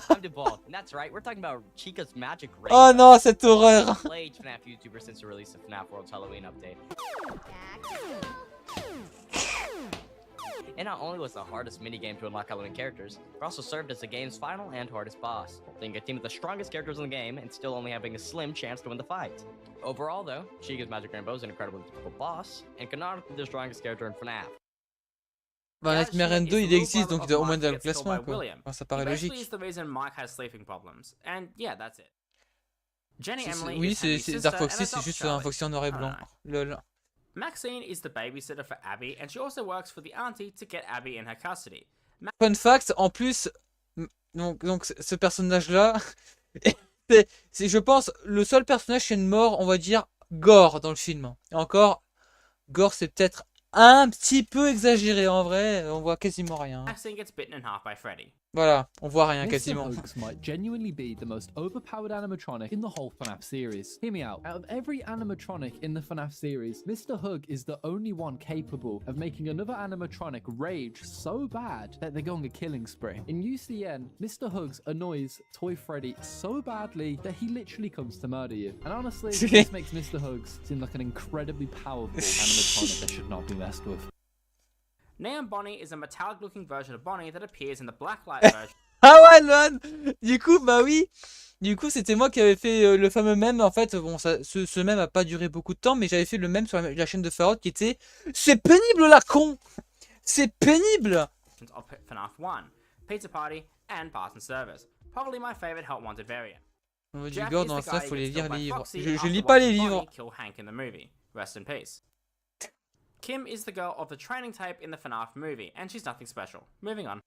I'm Duvall, and that's right, we're talking about Chica's Magic Ring. Oh non, cette horreur. Played FNAF YouTuber since the release of FNAF World's Halloween update. It not only was the hardest minigame to unlock Halloween characters, but also served as the game's final and hardest boss, being a team of the strongest characters in the game and still only having a slim chance to win the fight. Overall though, Chica's Magic Rainbow is an incredibly difficult boss, and canonically the strongest character in FNAF. Bah, Nightmare 2, il existe, donc il doit au moins dans le classement, quoi. Enfin, ça paraît logique. Is the reason Mike has sleeping problems, and yeah, that's it. Jenny Emily Oui, is Henry's c'est sister Dark Foxy, and c'est adopts juste Charlie. un Foxy en noir et blanc. Lol. Maxine is the babysitter for Abby, and she also works for the auntie to get Abby in her custody. Fun fact, en plus, donc ce personnage-là, c'est, je pense, le seul personnage qui est mort, on va dire, gore dans le film. Et encore, gore, c'est peut-être un petit peu exagéré en vrai, on voit quasiment rien. Maxine gets bitten in half by Freddy. Voilà, on voit rien Mr. quasiment. Hoax might genuinely be the most overpowered animatronic in the whole FNAF series. Hear me out. Out of every animatronic in the FNAF series, Mr. Hug is the only one capable of making another animatronic rage so bad that they're going a killing spree. In UCN, Mr. Hugs annoys Toy Freddy so badly that he literally comes to murder you. And honestly, this makes Mr. Hugs seem like an incredibly powerful animatronic that should not be messed with. Neon Bonnie is a metallic-looking version of Bonnie that appears in the blacklight version. Ah ouais, Loan. Du coup, bah oui. Du coup, c'était moi qui avais fait le fameux mème. En fait, bon, ce mème a pas duré beaucoup de temps, mais j'avais fait le mème sur la chaîne de Farod qui était « C'est pénible, la con. C'est pénible !» of FNAF 1, Pizza Party, and Parts and Service. Probably my favorite Help Wanted variant. On veut du Jack gore is dans the ça, guy faut who les gets lire killed by les livres. Foxy Je after lis pas les watching livres. Bonnie kill Hank in the movie. Rest in peace. Kim is the girl of the training tape in the FNAF movie, and she's nothing special. Moving on.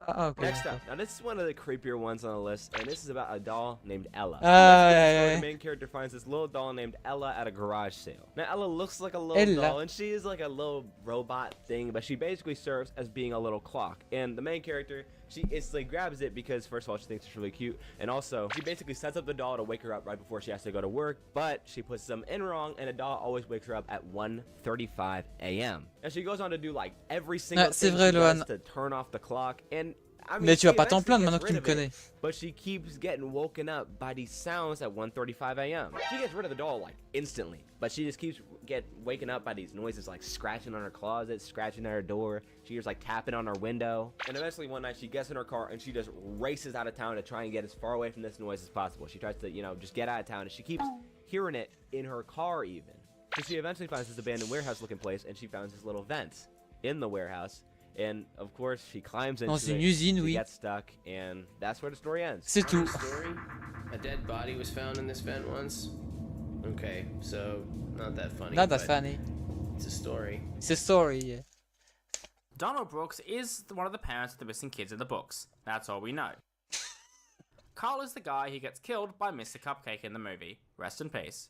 Okay. Next up, now this is one of the creepier ones on the list, and this is about a doll named Ella. The main character finds this little doll named Ella at a garage sale. Now Ella looks like a little doll, and she is like a little robot thing, but she basically serves as being a little clock. And the main character, she instantly grabs it because first of all she thinks it's really cute, and also she basically sets up the doll to wake her up right before she has to go to work, but she puts them in wrong, and the doll always wakes her up at 1:35 a.m. And she goes on to do like every single thing she does to turn off the clock, and I mean, mais tu vas pas t'en plaindre maintenant que tu me connais. But she keeps getting woken up by these sounds at 1:35 a.m. She gets rid of the doll like instantly, but she just keeps waking up by these noises like scratching on her closet, scratching at her door. She hears like tapping on her window, and eventually one night she gets in her car and she just races out of town to try and get as far away from this noise as possible. She tries to, just get out of town, and she keeps hearing it in her car even. So she eventually finds this abandoned warehouse-looking place, and she finds this little vents in the warehouse. And of course, she climbs into it, usine, she gets stuck, and that's where the story ends. C'est tout. Story? A dead body was found in this vent once? Okay, so not that funny. Not that funny. It's a story. It's a story, yeah. Donald Brooks is one of the parents of the missing kids in the books. That's all we know. Carl is the guy who gets killed by Mr. Cupcake in the movie. Rest in peace.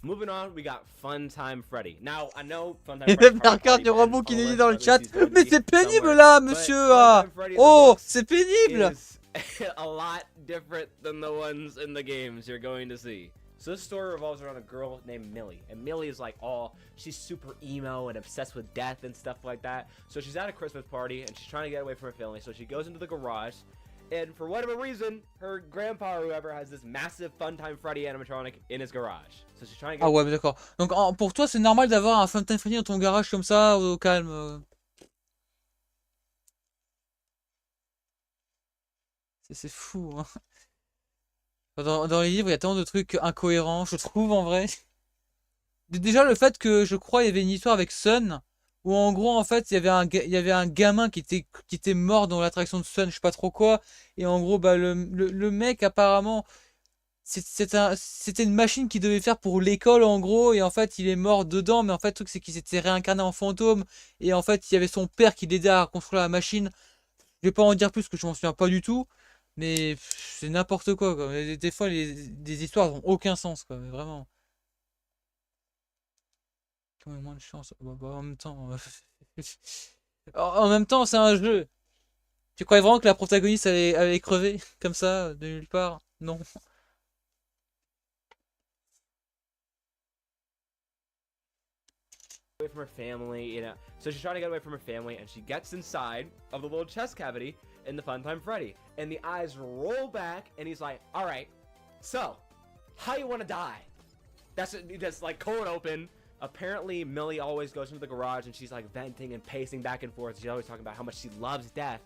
Moving on, we got Funtime Freddy. Now, I know Funtime Il y Freddy. a Berkard du robot qui nous dit dans le chat. Mais c'est pénible là, monsieur. Oh, c'est pénible. A lot different than the ones in the games you're going to see. So this story revolves around a girl named Millie, and Millie is like she's super emo and obsessed with death and stuff like that. So she's at a Christmas party and she's trying to get away from her family. So she goes into the garage, and for whatever reason, her grandpa or whoever has this massive Funtime Freddy animatronic in his garage. So she's trying to get. Ah ouais, mais d'accord. Donc pour toi, c'est normal d'avoir un Funtime Freddy dans ton garage comme ça, au calme. C'est fou, hein. Dans les livres, il y a tellement de trucs incohérents, je trouve, en vrai. Déjà, le fait que, je crois, il y avait une histoire avec Sun, où en gros, en fait, il y avait un gamin qui était mort dans l'attraction de Sun, je sais pas trop quoi, et en gros, bah, le mec, apparemment, c'était une machine qu'il devait faire pour l'école, en gros, et en fait, il est mort dedans, mais en fait, le truc, c'est qu'il s'était réincarné en fantôme, et en fait, il y avait son père qui l'aidait à construire la machine. Je vais pas en dire plus, parce que je m'en souviens pas du tout. Mais c'est n'importe quoi, quoi. Des fois, des histoires n'ont aucun sens, quoi. Mais vraiment. Quand même moins de chance. En même temps. En même temps, c'est un jeu. Tu croyais vraiment que la protagoniste allait crever comme ça, de nulle part? Non. Away from her family, you know. So she's trying to get away from her family, and she gets inside of the little chest cavity in the Funtime Freddy, and the eyes roll back, and he's like, "All right, so how you want to die?" That's like cold open. Apparently, Millie always goes into the garage, and she's like venting and pacing back and forth. She's always talking about how much she loves death.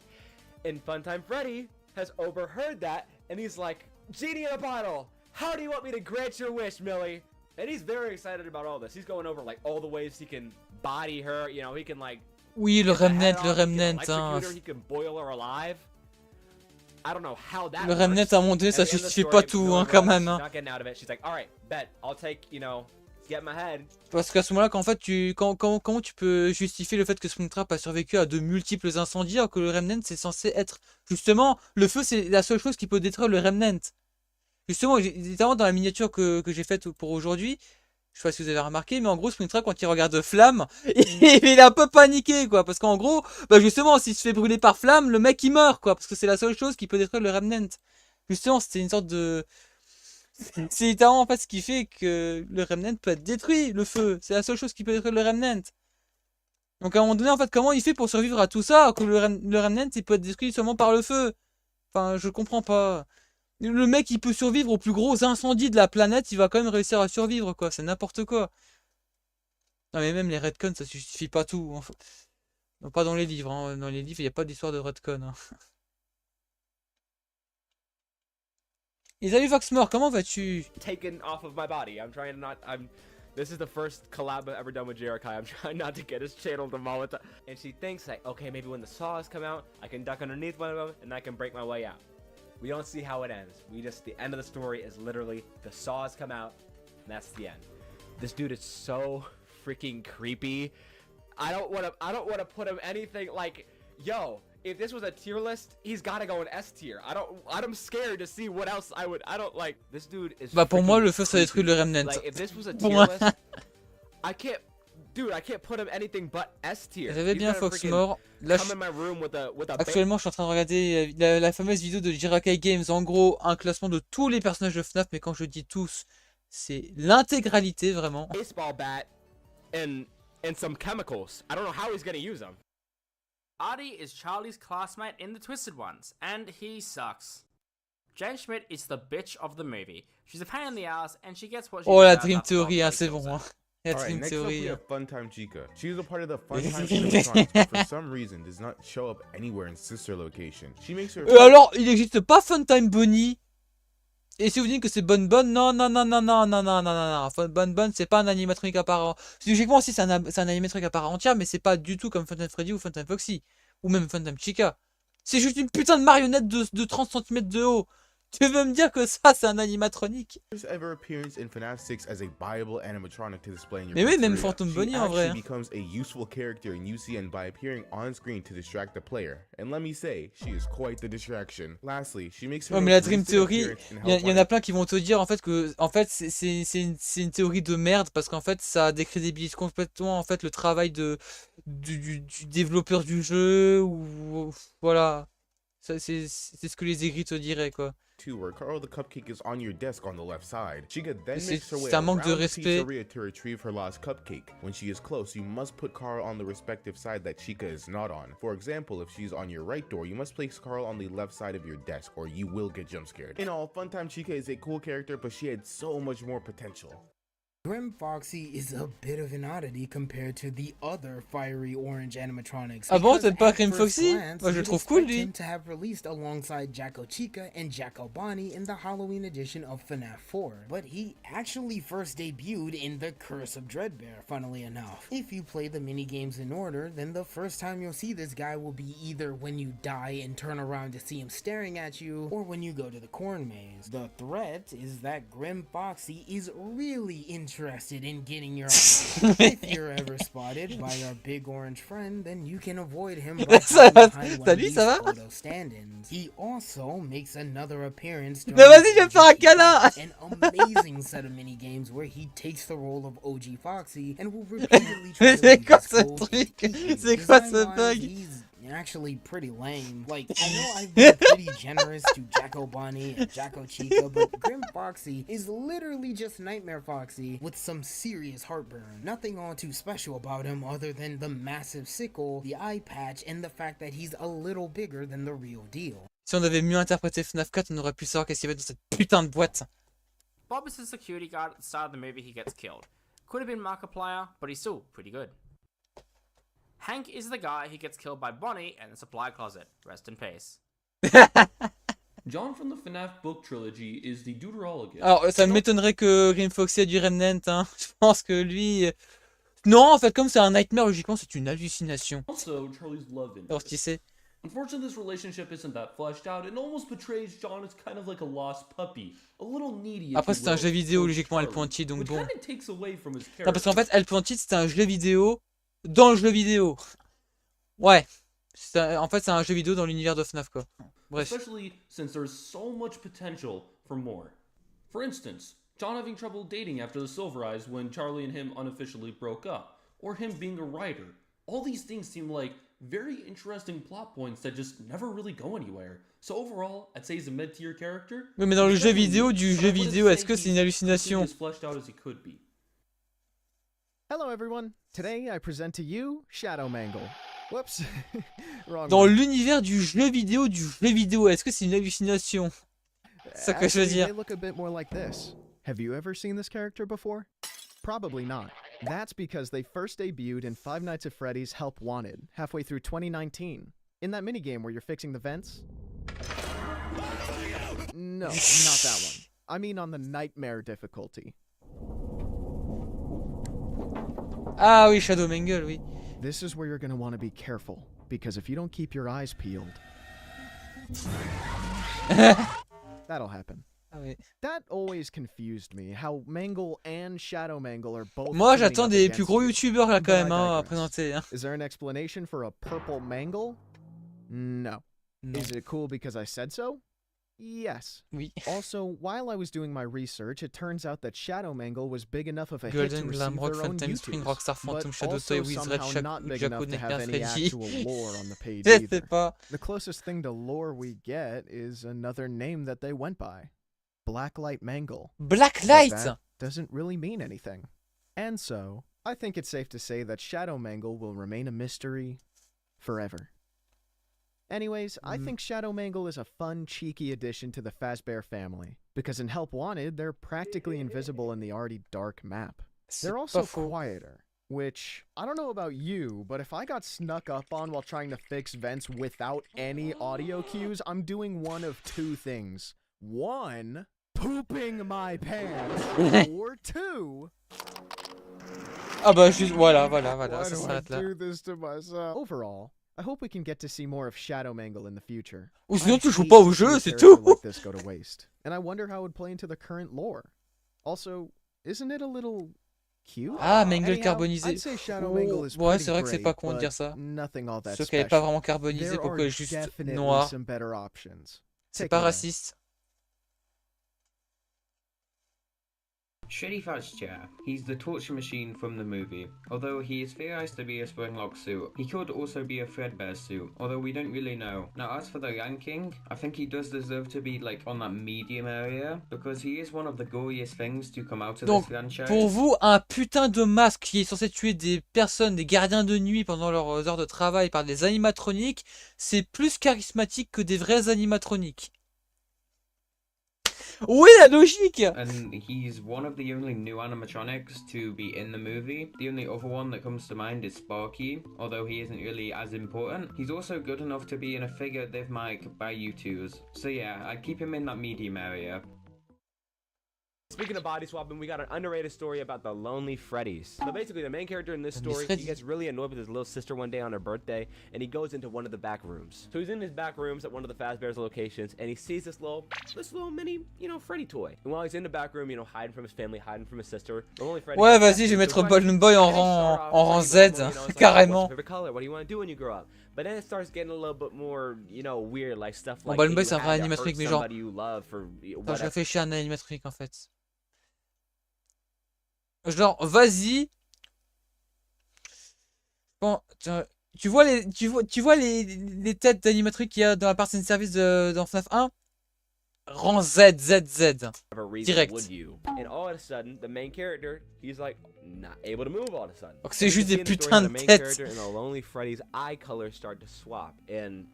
And Funtime Freddy has overheard that, and he's like, "Genie in a bottle, how do you want me to grant your wish, Millie?" And he's very excited about all this. He's going over like all the ways he can body her. You know, he can like. Oui, le Remnant, hein. He can boil her alive. I don't know how that. Le Remnant à monter, ça suffit pas tout, hein, quand même. Hein. Not getting out of it. She's like, all right, bet I'll take, you know, get my head. Parce qu'à ce moment-là, qu'en fait, comment tu peux justifier le fait que Springtrap a survécu à de multiples incendies, alors que le Remnant c'est censé être justement le feu, c'est la seule chose qui peut détruire le Remnant. Justement, notamment dans la miniature que j'ai faite pour aujourd'hui, je sais pas si vous avez remarqué, mais en gros, Springtrap, quand il regarde Flamme, il est un peu paniqué, quoi. Parce qu'en gros, bah justement, s'il se fait brûler par Flamme, le mec il meurt, quoi. Parce que c'est la seule chose qui peut détruire le Remnant. Justement, c'était une sorte de. C'est littéralement en fait ce qui fait que le Remnant peut être détruit, le feu. C'est la seule chose qui peut détruire le Remnant. Donc à un moment donné, en fait, comment il fait pour survivre à tout ça, alors que le Remnant, il peut être détruit seulement par le feu? Enfin, je comprends pas. Le mec, il peut survivre au plus gros incendie de la planète, il va quand même réussir à survivre, quoi. C'est n'importe quoi. Non, mais même les retcons, ça suffit pas tout. Enfin, non, pas dans les livres. Hein. Dans les livres, il n'y a pas d'histoire de retcon. Hein. Et salut Foxmore, comment vas-tu? Taken off of my body. I'm trying to not. This is the first collab I've ever done with Jerikai. I'm trying not to get his channel demolished. And she thinks like, okay, maybe when the saws come out, I can duck underneath one of them and I can break my way out. We don't see how it ends. The end of the story is literally the saws come out, and that's the end. This dude is so freaking creepy. I don't want to put him anything like, yo, if this was a tier list, he's got to go in S tier. I'm scared to see what else I don't like. This dude is. Bah pour moi, le feu ça détruit le Remnant. Like if this was a tier list, I can't. Dude, I can't put him anything but S tier. J'avais bien Foxmore. Là, actuellement, je suis en train de regarder la fameuse vidéo de Jirakai Games. En gros, un classement de tous les personnages de FNAF. Mais quand je dis tous, c'est l'intégralité vraiment. Baseball bat and some chemicals. I don't know how he's gonna use them. Artie is Charlie's classmate in The Twisted Ones, and he sucks. Jane Schmidt is the bitch of the movie. She's a pain in the ass, and she gets what she Oh la deserves Dream after Theory, all hein, c'est kills bon. her. Hein. Alright, next up we Theory. have Funtime Chica. She is a part of the Funtime animatronics, but for some reason does not show up anywhere in sister location. She makes her. Alors, il n'existe pas Funtime Bonnie. Et si vous dites que c'est Bonne Bonne, non. Bonne Bonne, c'est pas un animatronique à part. Logiquement, aussi, c'est un animatronique à part entière, mais c'est pas du tout comme Funtime Freddy ou Funtime Foxy. Ou même Funtime Chica. C'est juste une putain de marionnette de 30 cm de haut. Tu veux me dire que ça, c'est un animatronique? Ever appearance in FNAF 6 as a buyable animatronic to display in your Mais oui, même pizzeria. Phantom She Bunny en vrai. actually becomes a useful character in UCN by appearing on screen to distract the player. And let me say, she is quite the distraction. Lastly, she makes her Ouais, mais la most Dream recent Theory, appearance in il y en Hellfire. a plein qui vont te dire en fait que c'est une théorie de merde parce qu'en fait ça décrédibilise complètement en fait le travail du développeur du jeu ou voilà. Ça, c'est ce que les aigris te diraient quoi. Where Carl the Cupcake is on your desk on the left side. She could then C'est make her way un manque de around the respect. pizzeria to retrieve her lost cupcake. When she is close, you must put Carl on the respective side that Chica is not on. For example, if she's on your right door, you must place Carl on the left side of your desk, or you will get jump scared. In all, Funtime Chica is a cool character, but she had so much more potential. Grim Foxy is a bit of an oddity compared to the other fiery orange animatronics. Ah bon, because t'aimes pas at Grim first Foxy? glance, Moi je le you'd trouve cool expect lui. him to have released alongside Jacko Chica and Jacko Bonnie in the Halloween edition of FNAF 4, but he actually first debuted in The Curse of Dreadbear, funnily enough. If you play the mini games in order, then the first time you'll see this guy will be either when you die and turn around to see him staring at you, or when you go to the corn maze. The threat is that Grim Foxy is really interested in getting your eyes. If you're ever spotted by our big orange friend, then you can avoid him by hiding behind one of these photo stand-ins. He also makes another appearance during Mais vas-y, je vais me faire un câlin. an amazing set of mini games where he takes the role of OG Foxy and will repeatedly try to C'est leave quoi his ce code truc? easy. C'est quoi ce Design-wise, bug? he's actually pretty lame. Like, I know I've been pretty generous to Jacko Bonnie and Jacko Chica, but Grim Foxy is literally just Nightmare Foxy with some serious heartburn. Nothing all too special about him other than the massive sickle, the eye patch, and the fact that he's a little bigger than the real deal. Si on avait mieux interprété FNAF 4, on aurait pu savoir qu'est-ce qu'il y avait dans cette putain de boîte. Bob is the security guard at the start of the movie. He gets killed. Could have been Markiplier, but he's still pretty good. Hank is the guy who gets killed by Bonnie in the supply closet. Rest in peace. John from the FNAF book trilogy is the deuterologist. Alors, ça m'étonnerait que Grim Foxy ait du Remnant, hein. Je pense que lui... Non, en fait, comme c'est un nightmare, logiquement, c'est une hallucination. Also, Charlie's love interest. Alors, tu sais. Unfortunately, this relationship isn't that fleshed out and almost portrays John as kind of like a lost puppy, a little needy. Après, c'est un jeu vidéo, logiquement, El Pointy, donc bon. Takes away from his Non, parce qu'en fait, El Pointy, c'était un jeu vidéo dans le jeu vidéo. Ouais. En fait, c'est un jeu vidéo dans l'univers de FNAF, quoi. Bref. Especially since there's so much potential for more. For instance, John having trouble dating after the Silver Eyes when Charlie and him unofficially broke up, or him being a writer. All these things seem like very interesting plot points that just never really go anywhere. So overall, I'd say he's a mid-tier character. Oui, mais dans le jeu vidéo du jeu vidéo, est-ce que c'est une hallucination? As fleshed out as he could be. Hello everyone. Today I present to you Shadow Mangle. Whoops. Wrong Dans one. l'univers du jeu vidéo, est-ce que c'est une hallucination? C'est ça que je veux Actually, dire. they look a bit more like this. Have you ever seen this character before? Probably not. That's because they first debuted in Five Nights at Freddy's Help Wanted, halfway through 2019. In that minigame where you're fixing the vents? No, not that one. I mean on the Nightmare difficulty. Ah oui, Shadow Mangle, oui. This is where you're going to want to be careful, because if you don't keep your eyes peeled... that'll happen. Ah oui. That always confused me, how Mangle and Shadow Mangle are both... Moi, teaming j'attends up des against plus gros you. youtubeurs là quand But I même hein, à digress. présenter. Hein. Is there an explanation for a purple Mangle? No. Is it cool because I said so? Yes. Oui. Also, while I was doing my research, it turns out that Shadow Mangle was big enough of a hit to Golden receive Glam Rock, their own Phantom Spring, YouTubes, Rockstar Phantom, but Shadow also Toy, Wiz Red, somehow not big Jaco, enough to have Nightmare, any Freddy. actual lore on the page Je sais either. pas. The closest thing to lore we get is another name that they went by. Blacklight Mangle. Blacklight! But that doesn't really mean anything. And so, I think it's safe to say that Shadow Mangle will remain a mystery forever. Anyways, I think Shadow Mangle is a fun, cheeky addition to the Fazbear family, because in Help Wanted, they're practically invisible in the already dark map. They're also quieter, which, I don't know about you, but if I got snuck up on while trying to fix vents without any audio cues, I'm doing one of two things. One, pooping my pants, or two... Ah bah juste, voilà, ça Why do I s'arrête là. do this to myself? Overall, I hope we can get to see more of Shadow Mangle in the future. Ou sinon I'd tu joues hate pas au to see jeu, a c'est character tout. like this go to waste, and I wonder how it would play into the current lore. Also, isn't it a little cute? Ah, Mangle Anyhow, carbonisé. I'd say Shadow Mangle is Ouais, pretty c'est vrai que c'est great, pas con de but dire ça. nothing all that Sauf qu'elle est pas special. vraiment carbonisée There pour are qu'elle est juste definitely noire. some better options. C'est Take pas it away. raciste. Shreddy Fudge Chair. He's the torture machine from the movie. Although he is theorized to be a Springlock suit, he could also be a Threadbare suit, although we don't really know. Now as for the ranking, I think he does deserve to be like on that medium area, because he is one of the goriest things to come out of Donc, this franchise. pour vous, un putain de masque qui est censé tuer des personnes, des gardiens de nuit pendant leurs heures de travail par des animatroniques, c'est plus charismatique que des vrais animatroniques. Où est la logique? And he's one of the only new animatronics to be in the movie. The only other one that comes to mind is Sparky, although he isn't really as important. He's also good enough to be in a figure they might buy you twos. So yeah, I'd keep him in that medium area. Speaking of body swapping, we got an underrated story about the Lonely Freddies. So basically, the main character in this story, he gets really annoyed with his little sister one day on her birthday, and he goes into one of the back rooms. So he's in his back rooms at one of the Fazbear's locations, and he sees this little mini, Freddy toy. And while he's in the back room, hiding from his family, hiding from his sister, the Lonely Freddy... Ouais, vas-y, je vais mettre Balloon Boy en rang Z, carrément. What's your favorite color? What do you want to do when you grow up? But then it starts getting a little bit more, weird, like stuff Bon, like Balloon Boy, you c'est un vrai had to hurt animatronique, mais genre... somebody you love for Attends, je whatever. réfléchis à un animatronique en fait. Genre, vas-y. Bon, tu vois les têtes d'animatroniques qu'il y a dans la partie de service dans FNAF 1? Rang Z, Z, Z. Direct. And all of a sudden, the main character, he's like not able to move all of a sudden. Donc c'est juste des putains de têtes. The main character and the Lonely Freddy's eye color start to swap, and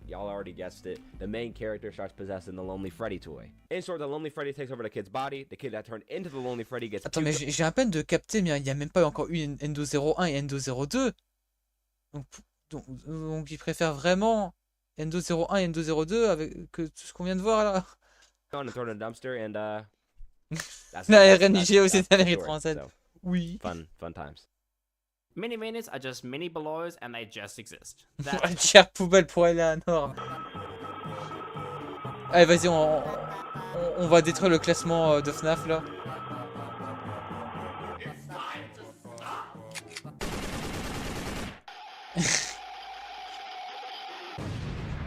y'all already guessed it. The main character starts possessing the Lonely Freddy toy. In short, the Lonely Freddy takes over the kid's body. The kid that turned into the Lonely Freddy gets. Attends, mais j'ai à peine de capter, mais il n'y a même pas encore eu Endo 01 et Endo 02. Donc ils préfèrent vraiment Endo 01 et Endo 02 avec que tout ce qu'on vient de voir là. On and thrown in a dumpster, and La RNG aussi c'est avec 37. Oui. Fun times. Mini minis are just mini belows and they just exist. Une chère poubelle pour Eleanor. Allez, vas-y, on va détruire le classement de FNAF là.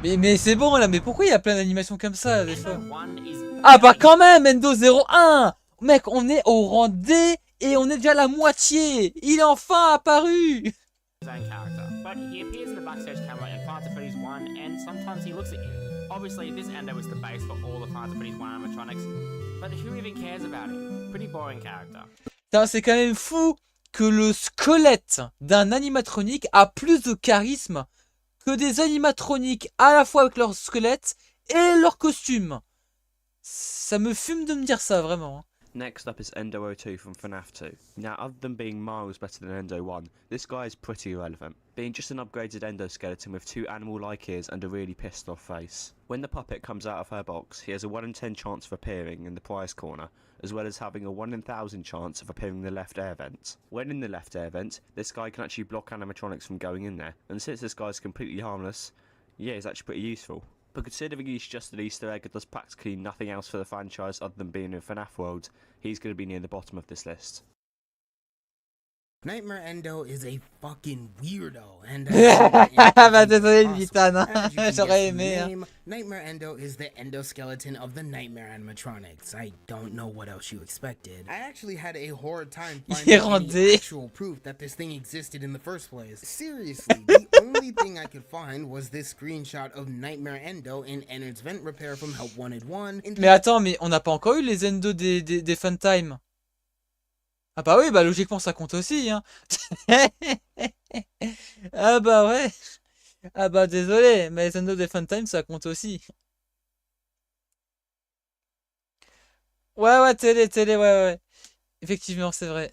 mais c'est bon là, mais pourquoi il y a plein d'animations comme ça des fois? Ah bah quand même, Endo 01! Mec, on est au rang D et on est déjà à la moitié! Il est enfin apparu! His own character, but he appears in the backstage camera in Five Nights at Freddy's 1, and sometimes he looks at you. Obviously, this Endo is the base for all the Five Nights at Freddy's 1 animatronics, but who even cares about him? Pretty boring character. C'est quand même fou que le squelette d'un animatronique a plus de charisme que des animatroniques à la fois avec leur squelette et leur costume. Ça me fume de me dire ça, vraiment. Next up is Endo 02 from FNAF 2. Now, other than being miles better than Endo 1, this guy is pretty irrelevant, being just an upgraded endoskeleton with two animal-like ears and a really pissed off face. When the puppet comes out of her box, he has a 1 in 10 chance of appearing in the prize corner, as well as having a 1 in 1,000 chance of appearing in the left air vent. When in the left air vent, this guy can actually block animatronics from going in there, and since this guy is completely harmless, yeah, he's actually pretty useful. But considering he's just an Easter egg and does practically nothing else for the franchise other than being in FNAF World, he's going to be near the bottom of this list. Nightmare Endo is a fucking weirdo, and bah désolé Vitane, j'aurais aimé. Nightmare Endo is the endoskeleton of the Nightmare animatronics. I don't know what else you expected. I actually had a hard time finding any actual proof that this thing existed in the first place. Seriously, the only thing I could find was this screenshot of Nightmare Endo in Ennard's vent repair from Help Wanted 1. Mais attends, mais on n'a pas encore eu les Endo des Funtime. Ah bah oui, bah logiquement ça compte aussi, hein. Ah bah ouais. Ah bah désolé, mais les Endo des Funtime ça compte aussi. Ouais, télé, ouais. Effectivement, c'est vrai.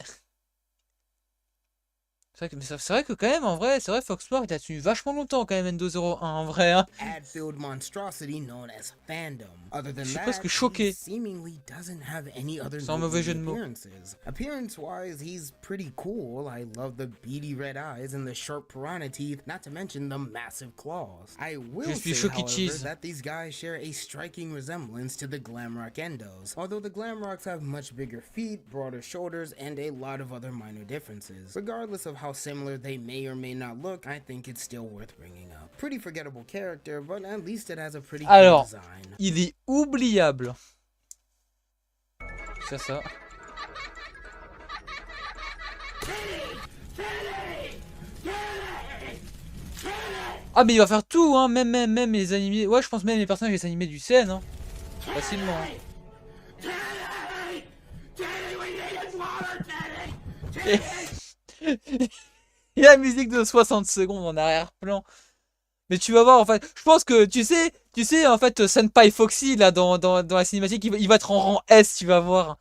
C'est vrai que quand même, en vrai, c'est vrai, Foxpark, il a tenu vachement longtemps quand même, Endo 01, en vrai. Hein. Ad-filled monstrosity known as Fandom. Other than Je suis that, presque he choqué. seemingly doesn't have any other Sans mauvais jeu de mots. appearances. Appearance-wise, he's pretty cool. I love the beady red eyes and the sharp piranha teeth, not to mention the massive claws. I will say, however, that these guys share a striking resemblance to the Glamrock Endos, although the Glamrocks have much bigger feet, broader shoulders, and a lot of other minor differences. Regardless of how similar they may or may not look, I think it's still worth bringing up. Pretty forgettable character, but at least it has a pretty cool design. Il est oubliable. C'est ça. Ah mais il va faire tout, hein, même les animés. Ouais, je pense même les personnages les animés du scène, hein. Facilement. Hein. Et la musique de 60 secondes en arrière-plan. Mais tu vas voir en fait, je pense que tu sais en fait Senpai Foxy là dans la cinématique, il va être en rang S, tu vas voir.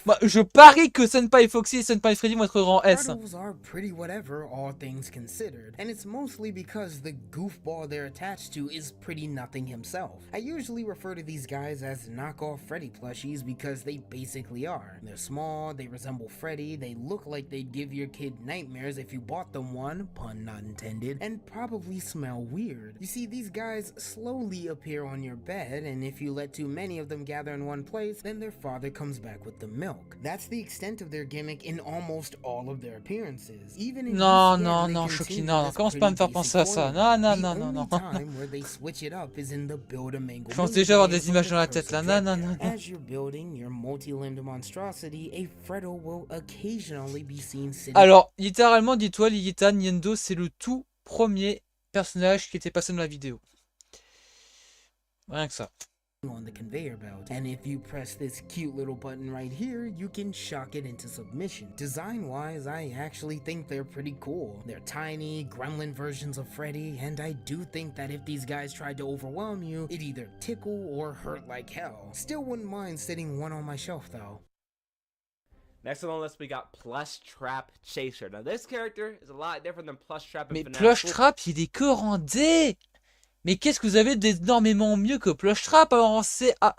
Bah, je parie que Senpai Foxy et Senpai Freddy vont être rang S. Turtles are pretty whatever, all things considered, and it's mostly because the goofball they're attached to is pretty nothing himself. I usually refer to these guys as knockoff Freddy plushies because they basically are. They're small, they resemble Freddy, they look like they'd give your kid nightmares if you bought them one, pun not intended, and probably smell weird. You see, these guys slowly appear on your bed, and if you let too many of them gather in one place, then their father comes back with the milk. That's the extent of their gimmick in almost all of their appearances. Even in non, Shoki, non, commence pas à me faire penser à ça. Non. Je pense déjà avoir des images dans la tête là. Non. As you're building your multi-limbed monstrosity, a Freddo will occasionally be seen sitting. Alors, littéralement, dis-toi, Ligita Niendo, c'est le tout premier personnage qui était passé dans la vidéo. Rien que ça. On the conveyor belt, and if you press this cute little button right here, you can shock it into submission. Design-wise, I actually think they're pretty cool. They're tiny, gremlin versions of Freddy, and I do think that if these guys tried to overwhelm you, it'd either tickle or hurt like hell. Still wouldn't mind sitting one on my shelf though. Next on the list, we got Plush Trap Chaser. Now this character is a lot different than Plush Trap. Mais Plush Trap, il est que en D. Mais qu'est-ce que vous avez d'énormément mieux que Plush Trap en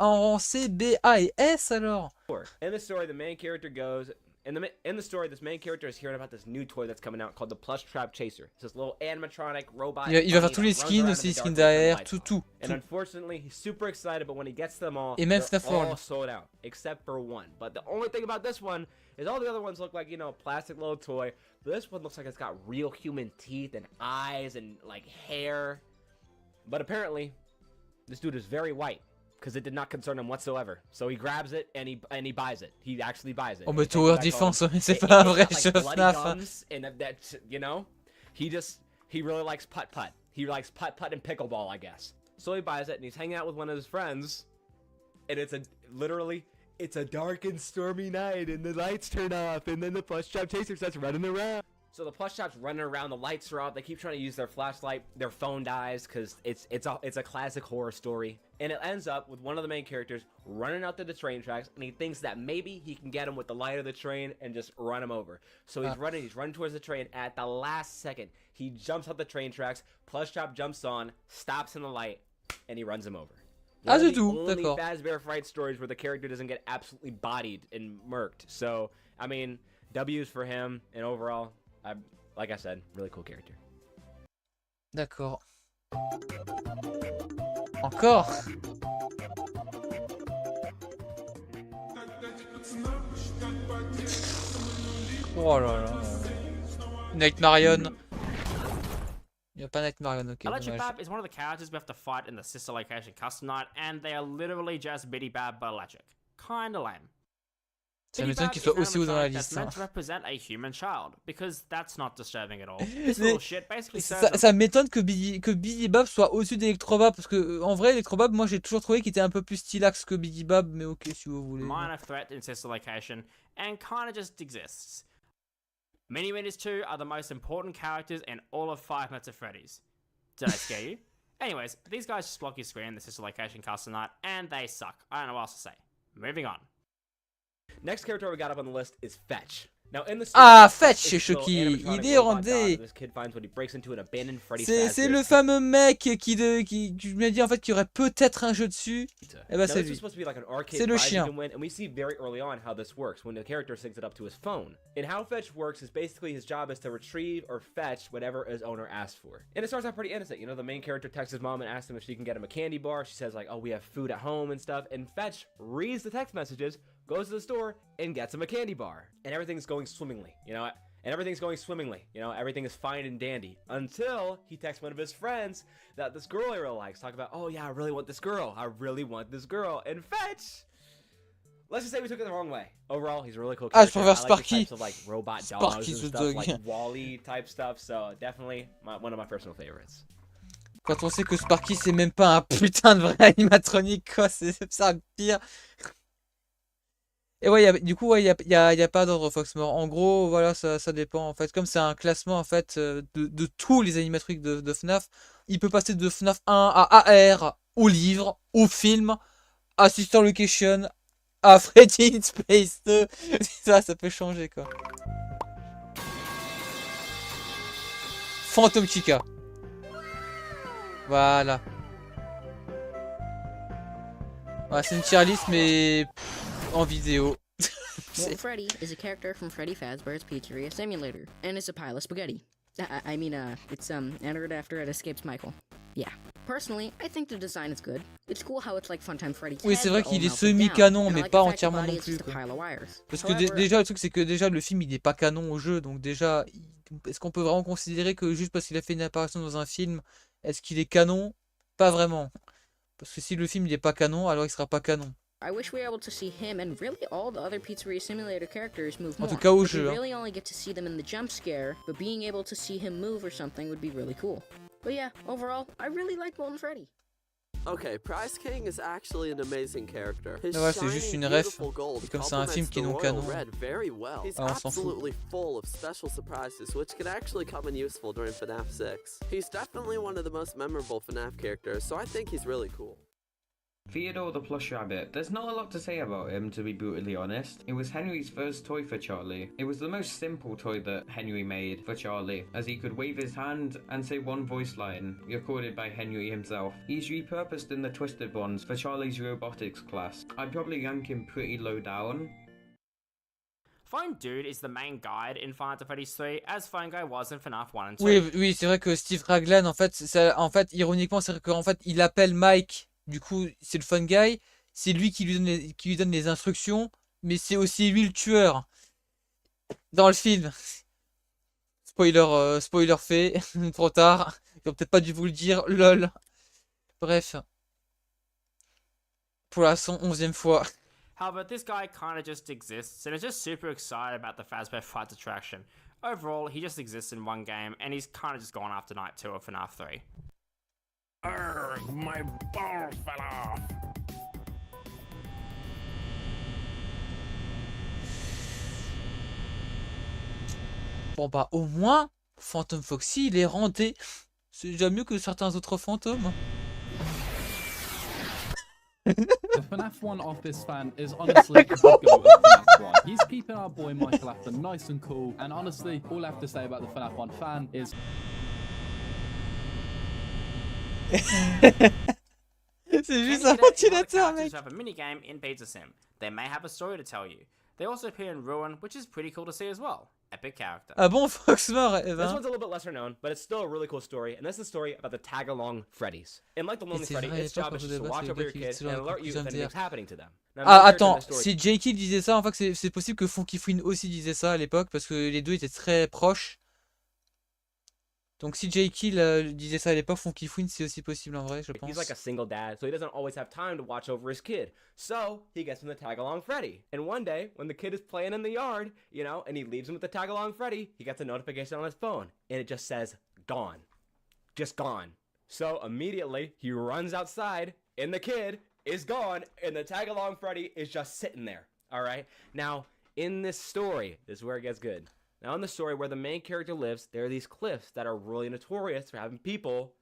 rang C, B, A et S alors? In the story, the main character goes. In the story, this main character is hearing about this new toy that's coming out called the Plush Trap Chaser. It's this little animatronic robot. Il va faire tous les skins aussi, skins derrière, tout. And unfortunately, he's super excited, but when he gets them all, et même they're all sold out, except for one. But the only thing about this one is all the other ones look like, you know, plastic little toy. But this one looks like it's got real human teeth and eyes and like hair. But apparently, this dude is very white, because it did not concern him whatsoever. So he grabs it and he buys it. He actually buys it. Oh, mais Tower Defense, c'est pas un vrai jeu FNAF. And that, you know, he really likes putt-putt. He likes putt-putt and pickleball, I guess. So he buys it and he's hanging out with one of his friends, and it's a dark and stormy night, and the lights turn off, and then the Plush Trap Chaser starts running around. So the plush trap's running around, the lights are off, they keep trying to use their flashlight, their phone dies, because it's a classic horror story. And it ends up with one of the main characters running out to the train tracks, and he thinks that maybe he can get him with the light of the train and just run him over. So he's running towards the train. At the last second, he jumps out the train tracks, plush trap jumps on, stops in the light, and he runs him over. One of the only Fazbear Fright stories where the character doesn't get absolutely bodied and murked. So, I mean, W's for him, and overall, like I said, really cool character. D'accord. Encore. Oh là là. Night Marion. Il n'y a pas Night Marion, ok. Electric Bab is one of the characters we have to fight in the sister location custom night, and they are literally just Biddy Bab but electric. Kinda lame. Ça m'étonne qu'il soit aussi haut dans la liste. Meant to represent a human child, because that's not disturbing at all. This little shit basically ça m'étonne que Biddy Bab soit au-dessus d'Electrobab, parce que en vrai Electrobab, moi j'ai toujours trouvé qu'il était un peu plus stylax que Biddy Bab, mais ok si vous voulez. Minor threat in sister location, and kinda just exists. Mini Minis 2 are the most important characters in all of 5 Nights at Freddy's. Did I scare you? Anyways, these guys just block your screen in the sister location custom night, and they suck. I don't know what else to say. Moving on. Next character we got up on the list is Fetch. Now, in the Ah, story, Fetch, is this little Chucky, animatronic il est robot dog rendé. that this kid finds when he breaks into an abandoned Freddy C'est Fazbear's le fameux mec qui je me dis en fait qu'il y aurait peut-être un jeu dessus. Eh ben Now, c'est this is lui. supposed to be like an C'est arcade le prize you chien. can win, and we see very early on how this works when the character syncs it up to his phone. And how Fetch works is basically his job is to retrieve or fetch whatever his owner asks for. And it starts out pretty innocent. You know, the main character texts his mom and asks him if she can get him a candy bar. She says like, oh, we have food at home and stuff. And Fetch reads the text messages, goes to the store, and gets him a candy bar. And everything's going swimmingly, you know? And everything's going swimmingly, you know, everything is fine and dandy until he texts one of his friends that this girl he really likes. Talk about, oh yeah, I really want this girl. I really want this girl. And Fetch, let's just say we took it the wrong way. Overall, he's a really cool Ah, je character. préfère I like Sparky. the types of like robot dogs Sparky, and ce stuff, dog. like Wall-E type stuff. So definitely one of my personal favorites. Quand on sait que Sparky c'est même pas un putain de vrai animatronique quoi, c'est ça le pire. Et ouais, du coup, ouais, y a pas d'ordre Foxmore. En gros, voilà, ça dépend en fait. Comme c'est un classement en fait de tous les animatroniques de FNAF, il peut passer de FNAF 1 à AR, au livre, au film, à Sister Location, à Freddy in Space 2. Ça peut changer quoi. Phantom Chica. Voilà. Ouais, c'est une tier list mais en vidéo. Well, Freddy is a character from Freddy Fazbear's Pizzeria Simulator, and it's a pile of spaghetti. I mean, it's entered after it escapes Michael. Yeah. Personally, I think the design is good. It's cool how it's like Funtime Freddy's Oui, head, c'est vrai but qu'il all est melted semi-canon, down, and I mais like pas the fact the entièrement body non is plus. just a Quoi. pile of wires. Parce que However, déjà, le truc, c'est que déjà, le film, il est pas canon au jeu. Donc déjà, est-ce qu'on peut vraiment considérer que juste parce qu'il a fait une apparition dans un film, est-ce qu'il est canon? Pas vraiment. Parce que si le film, il est pas canon, alors il sera pas canon. I wish we were able to see him and really all the other Pizzeria Simulator characters move En more. tout cas, au Like, jeu, we hein. really only get to see them in the jump scare, but being able to see him move or something would be really cool. But yeah, overall, I really like Golden Freddy. Okay, Prize King is actually an amazing character. His Ah ouais, c'est juste shiny, une ref. beautiful gold Et comme c'est un film complements qui est the non royal canon, red very well. He's ah, on s'en fout. absolutely full of special surprises, which can actually come in useful during FNAF 6. He's definitely one of the most memorable FNAF characters, so I think he's really cool. Theodore the plush rabbit. There's not a lot to say about him, to be brutally honest. It was Henry's first toy for Charlie. It was the most simple toy that Henry made for Charlie, as he could wave his hand and say one voice line, recorded by Henry himself. He's repurposed in the Twisted Ones for Charlie's robotics class. I'd probably rank him pretty low down. Phone Dude is the main guide in Final Fantasy 3, as Phone Guy was in FNAF 1 and 2. Oui, c'est vrai que Steve Raglan, en fait, ironiquement, c'est qu'en fait, il appelle Mike. Du coup, c'est le fun guy. C'est lui qui lui donne les instructions. Mais c'est aussi lui le tueur. Dans le film. Spoiler fait. Trop tard. Ils ont peut-être pas dû vous le dire. Lol. Bref. Pour la 111e fois. However, this guy kinda just exists, and is just super excited about the Fazbear Fight attraction. Overall, he just exists in one game, and he's kinda just gone after Night 2 of FNAF 3. Urgh, my balls fell off. Bon bah au moins, Phantom Foxy il est renté. C'est déjà mieux que certains autres fantômes. The FNAF 1 office fan is honestly the goat of FNAF 1. He's keeping our boy Michael Afton nice and cool, and honestly, all I have to say about the FNAF 1 fan is... C'est juste un ventilateur, mec. Have a minigame in Pizza Sim. They may have a story to tell you. They also appear in Ruin, which is pretty cool to see as well. Epic character. Ah bon, Foxmore, eh ben. This one's a little bit lesser known, but it's still a really cool story, and this is the story about the tag-along Freddies. And like the Lonely Freddy, its job is just to watch over your kids and alert you if anything's happening to them. Now, Ah attends, si J.K. disait ça, en fait c'est possible que Funky Fwin aussi disait ça à l'époque, parce que les deux étaient très proches. Donc si J.K. disait ça à l'époque, Funky Fwin c'est aussi possible en vrai, je pense. He's like a single dad, so he doesn't always have time to watch over his kid. So he gets him the tag-along Freddy. And one day, when the kid is playing in the yard, you know, and he leaves him with the tag-along Freddy, he gets a notification on his phone, and it just says, gone. Just gone. So immediately, he runs outside, and the kid is gone, and the tag-along Freddy is just sitting there. All right? Now, in this story, this is where it gets good. Now, in the story where the main character lives, there are these cliffs that are really notorious for having people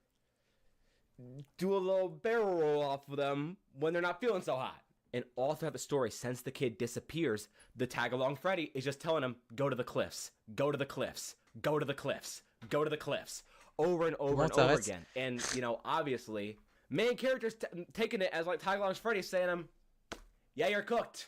do a little barrel roll off of them when they're not feeling so hot. And all throughout the story, since the kid disappears, the tag-along Freddy is just telling him, go to the cliffs, go to the cliffs, go to the cliffs, go to the cliffs, over and over and over again. And, you know, obviously, main character's taking it as like tag-along Freddy saying him, yeah, you're cooked.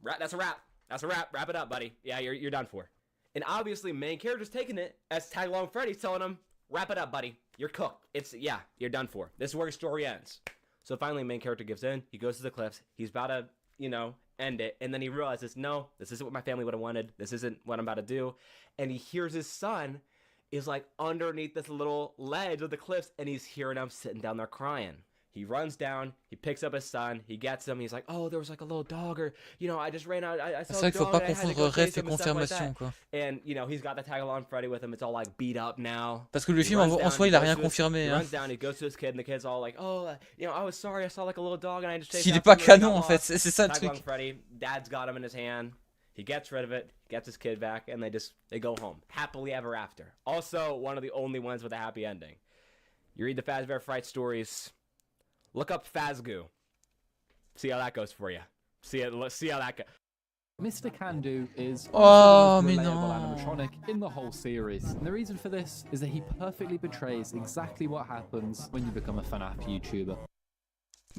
That's a wrap. That's a wrap. Wrap it up, buddy. Yeah, you're done for. And obviously, main character's taking it as tag-along Freddy's telling him, wrap it up, buddy. You're cooked. Yeah, you're done for. This is where your story ends. So finally, main character gives in. He goes to the cliffs. He's about to, you know, end it. And then he realizes, no, this isn't what my family would have wanted. This isn't what I'm about to do. And he hears his son is like underneath this little ledge of the cliffs. And he's hearing him sitting down there crying. He runs down, he picks up his son, he gets him, he's like, oh, there was like a little dog, or, you know, I just ran out, I saw a dog, and I had to go chase him and stuff like that. And, you know, he's got the tag-along Freddy with him, it's all like beat up now. Parce que le film, en soi, il a rien confirmé. He runs down, he goes to his kid, and the kid's all like, oh, you know, I was sorry, I saw like a little dog, and I just chased him. Il est pas pas canon, en fait, c'est ça le truc. Freddy, dad's got him in his hand. He gets rid of it, gets his kid back, and they go home. Happily ever after. Also, one of the only ones with a happy ending. You read the Fazbear Fright stories, look up Fazgoo. See how that goes for you. See how that goes. Mr. Candu is the most relatable animatronic in the whole series. And the reason for this is that he perfectly portrays exactly what happens when you become a FNAF YouTuber.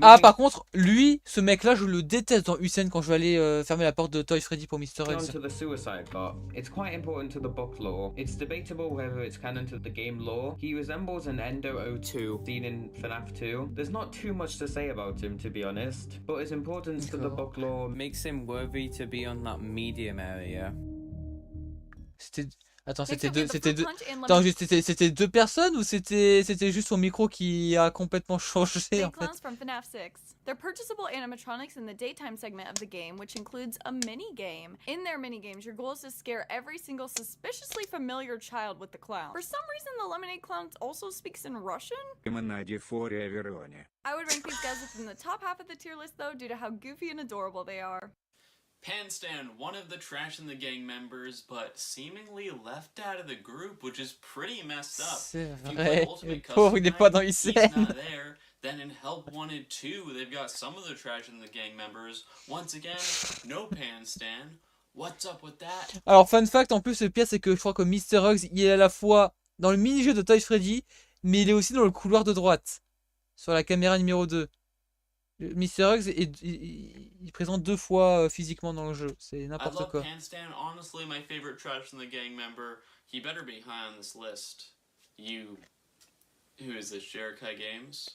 Ah, par contre, lui, ce mec-là, je le déteste dans Hussein quand je vais aller fermer la porte de Toy Freddy pour Mr. Eggs. To the suicide plot. It's quite important to the book lore. It's debatable whether it's canon to the game lore. He resembles an Endo 02 seen in FNAF 2. There's not too much to say about him, to be honest, but his importance to the book lore makes him worthy to be on that medium area. Attends, c'était deux personnes ou c'était juste son micro qui a complètement changé en fait? From FNAF 6. They're purchasable animatronics in the daytime segment of the game, which includes a mini-game. In their mini-games, your goal is to scare every single suspiciously familiar child with the clown. For some reason, the Lemonade Clown also speaks in Russian? I would rank these guys within the top half of the tier list though, due to how goofy and adorable they are. Panstan, one of the Trash in the Gang members, but seemingly left out of the group, which is pretty messed up. C'est vrai, le pauvre, il n'est pas dans Hussein. Then in Help Wanted 2, they've got some of the Trash in the Gang members. Once again, no Panstan. What's up with that? Alors, fun fact, en plus, le pire, c'est que je crois que Mr. Hugs, il est à la fois dans le mini-jeu de Toy Freddy, mais il est aussi dans le couloir de droite, sur la caméra numéro 2. Mr. Hugs il présente 2 fois physiquement dans le jeu, c'est n'importe quoi. Panstan, honestly, my favorite Trash in the Gang member. He better be high on this list. Who is this, Jerikai Games?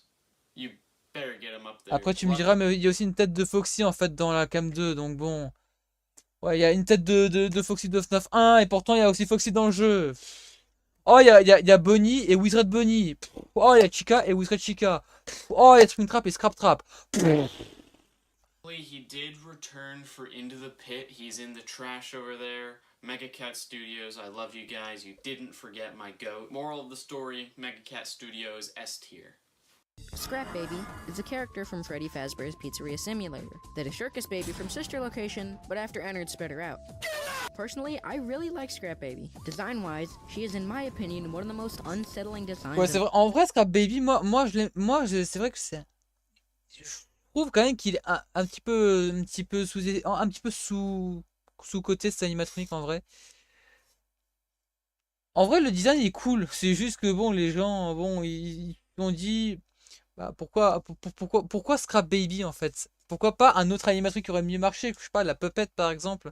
You better get him up there. Après tu me diras, mais il y a aussi une tête de Foxy en fait dans la cam 2, donc bon. Ouais, il y a une tête de Foxy de FNAF 1 et pourtant il y a aussi Foxy dans le jeu. Oh, il y a Bonnie et Wizard Bonnie. Oh, il y a Chica et Wizard Chica. Oh, il y a Springtrap et Scraptrap. He did return for Into the Pit. He's in the trash over there. Mega Cat Studios, I love you guys. You didn't forget my goat. Moral of the story, Mega Cat Studios S tier. Scrap Baby is a character from Freddy Fazbear's Pizzeria Simulator that is Circus Baby from Sister Location, but after Ennard sped her out. Personally, I really like Scrap Baby. Design-wise, she is in my opinion one of the most unsettling designs. Ouais, c'est vrai. En vrai, Scrap Baby, c'est vrai que c'est. Je trouve quand même qu'il est un petit peu sous-côté cette animatronique en vrai. En vrai, le design est cool. C'est juste que bon, les gens, bon, ils ont dit. Bah, pourquoi Scrap Baby en fait? Pourquoi pas un autre animatronique qui aurait mieux marché? Je sais pas, la Puppet par exemple.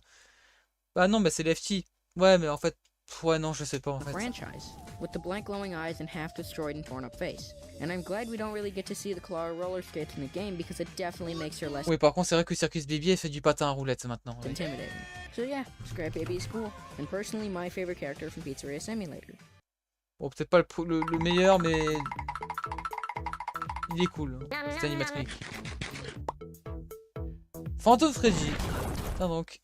Bah non, bah c'est Lefty. Ouais, mais en fait, ouais, non, je sais pas en fait. Franchise, with the blank glowing eyes and half destroyed and torn up face. And I'm glad we don't really get to see the claw or roller skates in the game because it definitely makes her less. Oui, par contre, c'est vrai que Circus Baby elle fait du patin à roulettes maintenant. Ouais. Intimidating. So yeah, Scrap Baby is cool. And personally, my favorite character from Pizzeria Simulator. Bon, peut-être pas le meilleur, mais. Il est cool, cette animatronique. Phantom Freddy. Tiens donc.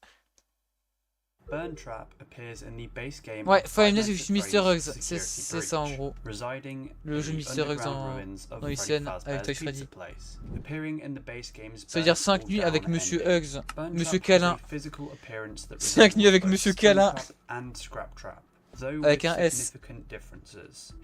Burn Trap appears in the base game. Ouais, Five Nights at Mr. Hugs, c'est ça en gros. Le jeu Mr. Hugs dans Hussein avec Toy Freddy. Ça veut dire 5 nuits avec Monsieur Hugs, Monsieur Câlin. 5 nuits avec Monsieur Câlin. Avec un S.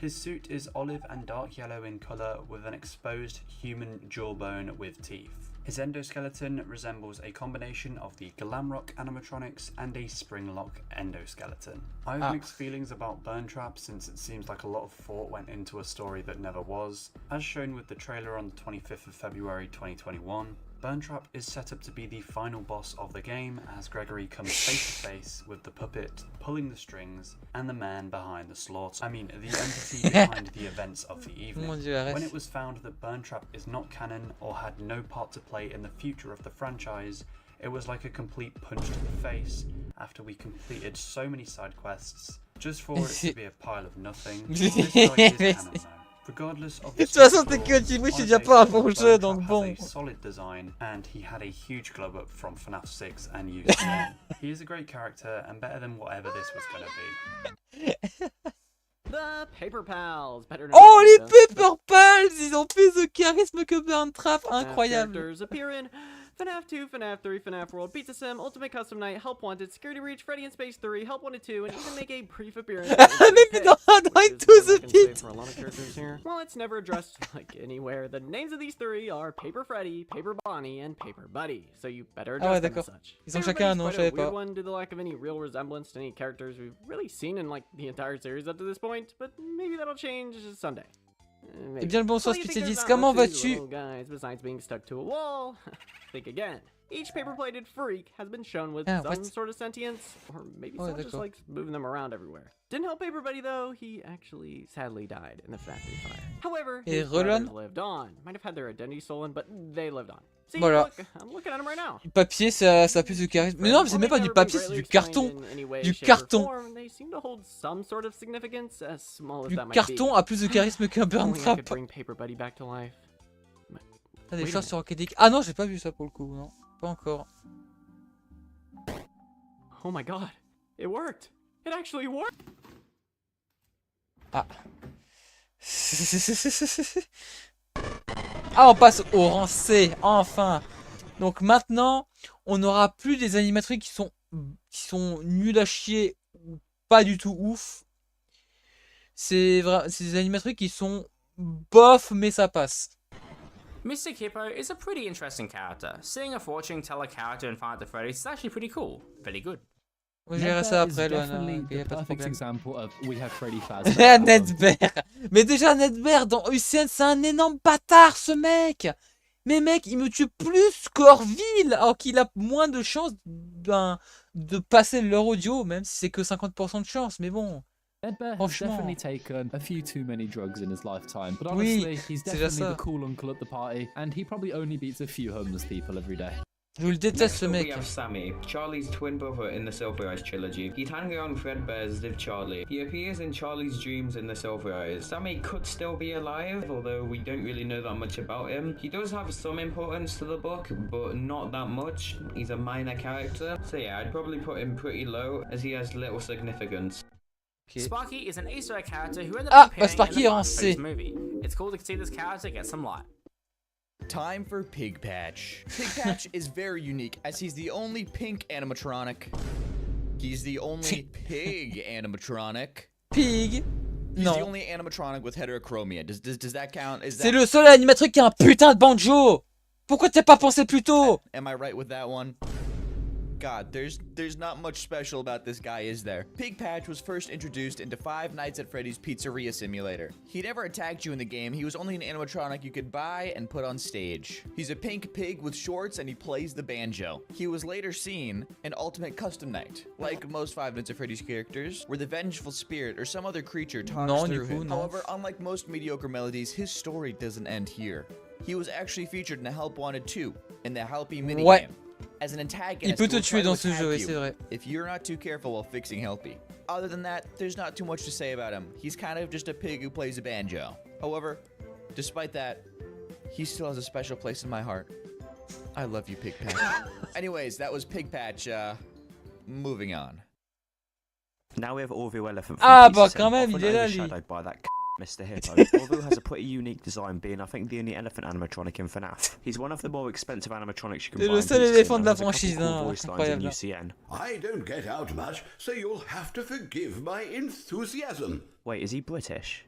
His suit is olive and dark yellow in color with an exposed human jawbone with teeth. His endoskeleton resembles a combination of the Glamrock animatronics and a Springlock endoskeleton. I have mixed feelings about Burn Trap since it seems like a lot of thought went into a story that never was. As shown with the trailer on the 25th of February 2021, Burn Trap is set up to be the final boss of the game as Gregory comes face to face with the puppet pulling the strings and the man behind the slaughter. I mean, the entity behind the events of the evening. When it was found that Burn Trap is not canon or had no part to play in the future of the franchise, it was like a complete punch to the face after we completed so many side quests just for it to be a pile of nothing. This guy is canon now. Regardless of De toute façon, t'es que Jimmy, c'est déjà pas un bon jeu, donc bon. Solid design, and he had a huge glow up from FNAF 6 and used it. He is a great character and better than whatever this was gonna be. The Paper Pals, better known Oh, as les Paper Pals, ils ont plus de charisme que Burn Trap, incroyable. Characters appear in FNAF 2, FNAF 3, FNAF World, Pizza Sim, Ultimate Custom Night, Help Wanted, Security Breach, Freddy in Space 3, Help Wanted 2, and even make a brief appearance in Même dans Into the Pit. for a lot of characters here. While it's never addressed like anywhere, the names of these three are Paper Freddy, Paper Bonnie, and Paper Buddy, so you better address them as such. Ils ont chacun un nom, je savais pas. Weird one due to the lack of any real resemblance to any characters we've really seen in like the entire series up to this point, but maybe that'll change someday. Eh bien le bonsoir spécialiste, comment vas-tu? Guys, besides being stuck to a wall, think again. Each paper-plated freak has been shown with some sort of sentience, or maybe someone just likes moving them around everywhere. Didn't help Paper Buddy though, he actually sadly died in the FNAF 3 fire. However, his brothers lived on. Might have had their identity stolen, but they lived on. See, look, I'm looking at him right now. Du papier, ça a plus de charisme. Mais non, c'est même pas du papier, c'est du carton. Du carton. They seem to hold some sort of significance, as small as Du that might carton a plus de charisme qu'un Burn Only I Trap. could bring Paper Buddy back to life. T'as des choses sur Rocket League. Ah non, j'ai pas vu ça pour le coup, non. Pas encore. Oh my god, it worked. It actually worked. Ah. Ah, on passe au rang C, enfin. Donc maintenant, on n'aura plus des animatroniques qui sont nuls à chier ou pas du tout ouf. C'est des animatroniques qui sont bof, mais ça passe. Mystic Hippo is a pretty interesting character. Seeing a fortune teller character in Fight the Freddy's is actually pretty cool. Very good. On verra ça après, definitely the perfect example of we have Freddy Fazbear. Nedbear. Mais déjà Nedbear dans UCN, c'est un énorme bâtard ce mec. Mais mec, il me tue plus qu'Orville, alors qu'il a moins de chances de passer leur audio, même si c'est que 50% de chance, mais bon. Nedbear has definitely taken a few too many drugs in his lifetime, but honestly, he's definitely the cool uncle at the party, and he probably only beats a few homeless people every day. Je le déteste ce mec. We have Sammy, Charlie's twin brother in the Silver Eyes trilogy. He'd hang around Fredbear's Live Charlie. He appears in Charlie's dreams in the Silver Eyes. Sammy could still be alive, although we don't really know that much about him. He does have some importance to the book, but not that much. He's a minor character. So yeah, I'd probably put him pretty low, as he has little significance. Okay. Sparky is an Easter egg character who ended up appearing Sparky in the en Freddy's C. movie. It's cool to see this character get some light. Time for Pig Patch. Pig Patch is very unique as he's the only pink animatronic. He's the only pig animatronic. Pig? He's Non. the only animatronic with heterochromia. Does that count? C'est le seul animatronique qui a un putain de banjo. Pourquoi t'as pas pensé plus tôt? Am I right with that one? God, there's not much special about this guy, is there? Pig Patch was first introduced into Five Nights at Freddy's Pizzeria Simulator. He never attacked you in the game, he was only an animatronic you could buy and put on stage. He's a pink pig with shorts and he plays the banjo. He was later seen in Ultimate Custom Night. Like most Five Nights at Freddy's characters, where the vengeful spirit or some other creature talks through him. However, unlike most mediocre melodies, his story doesn't end here. He was actually featured in the Help Wanted 2, in the Helpy minigame. As an antagonist, Il peut te tuer dans ce jeu, c'est vrai. If you're not too careful while fixing Helpy. Other than that, there's not too much to say about him. He's kind of just a pig who plays a banjo. However, despite that, he still has a special place in my heart. I love you, Pig Patch. Anyways, that was Pig Patch. Moving on. Now we have Orville Elephant. Ah bah quand même, il est là, lui. Shadowed by that Mr. Hippo. Orville has a pretty unique design, being I think the only elephant animatronic in FNAF. He's one of the more expensive animatronics you can buy. C'est le seul éléphant de la franchise, incroyable. UCN. I don't get out much, so you'll have to forgive my enthusiasm. Wait, is he British?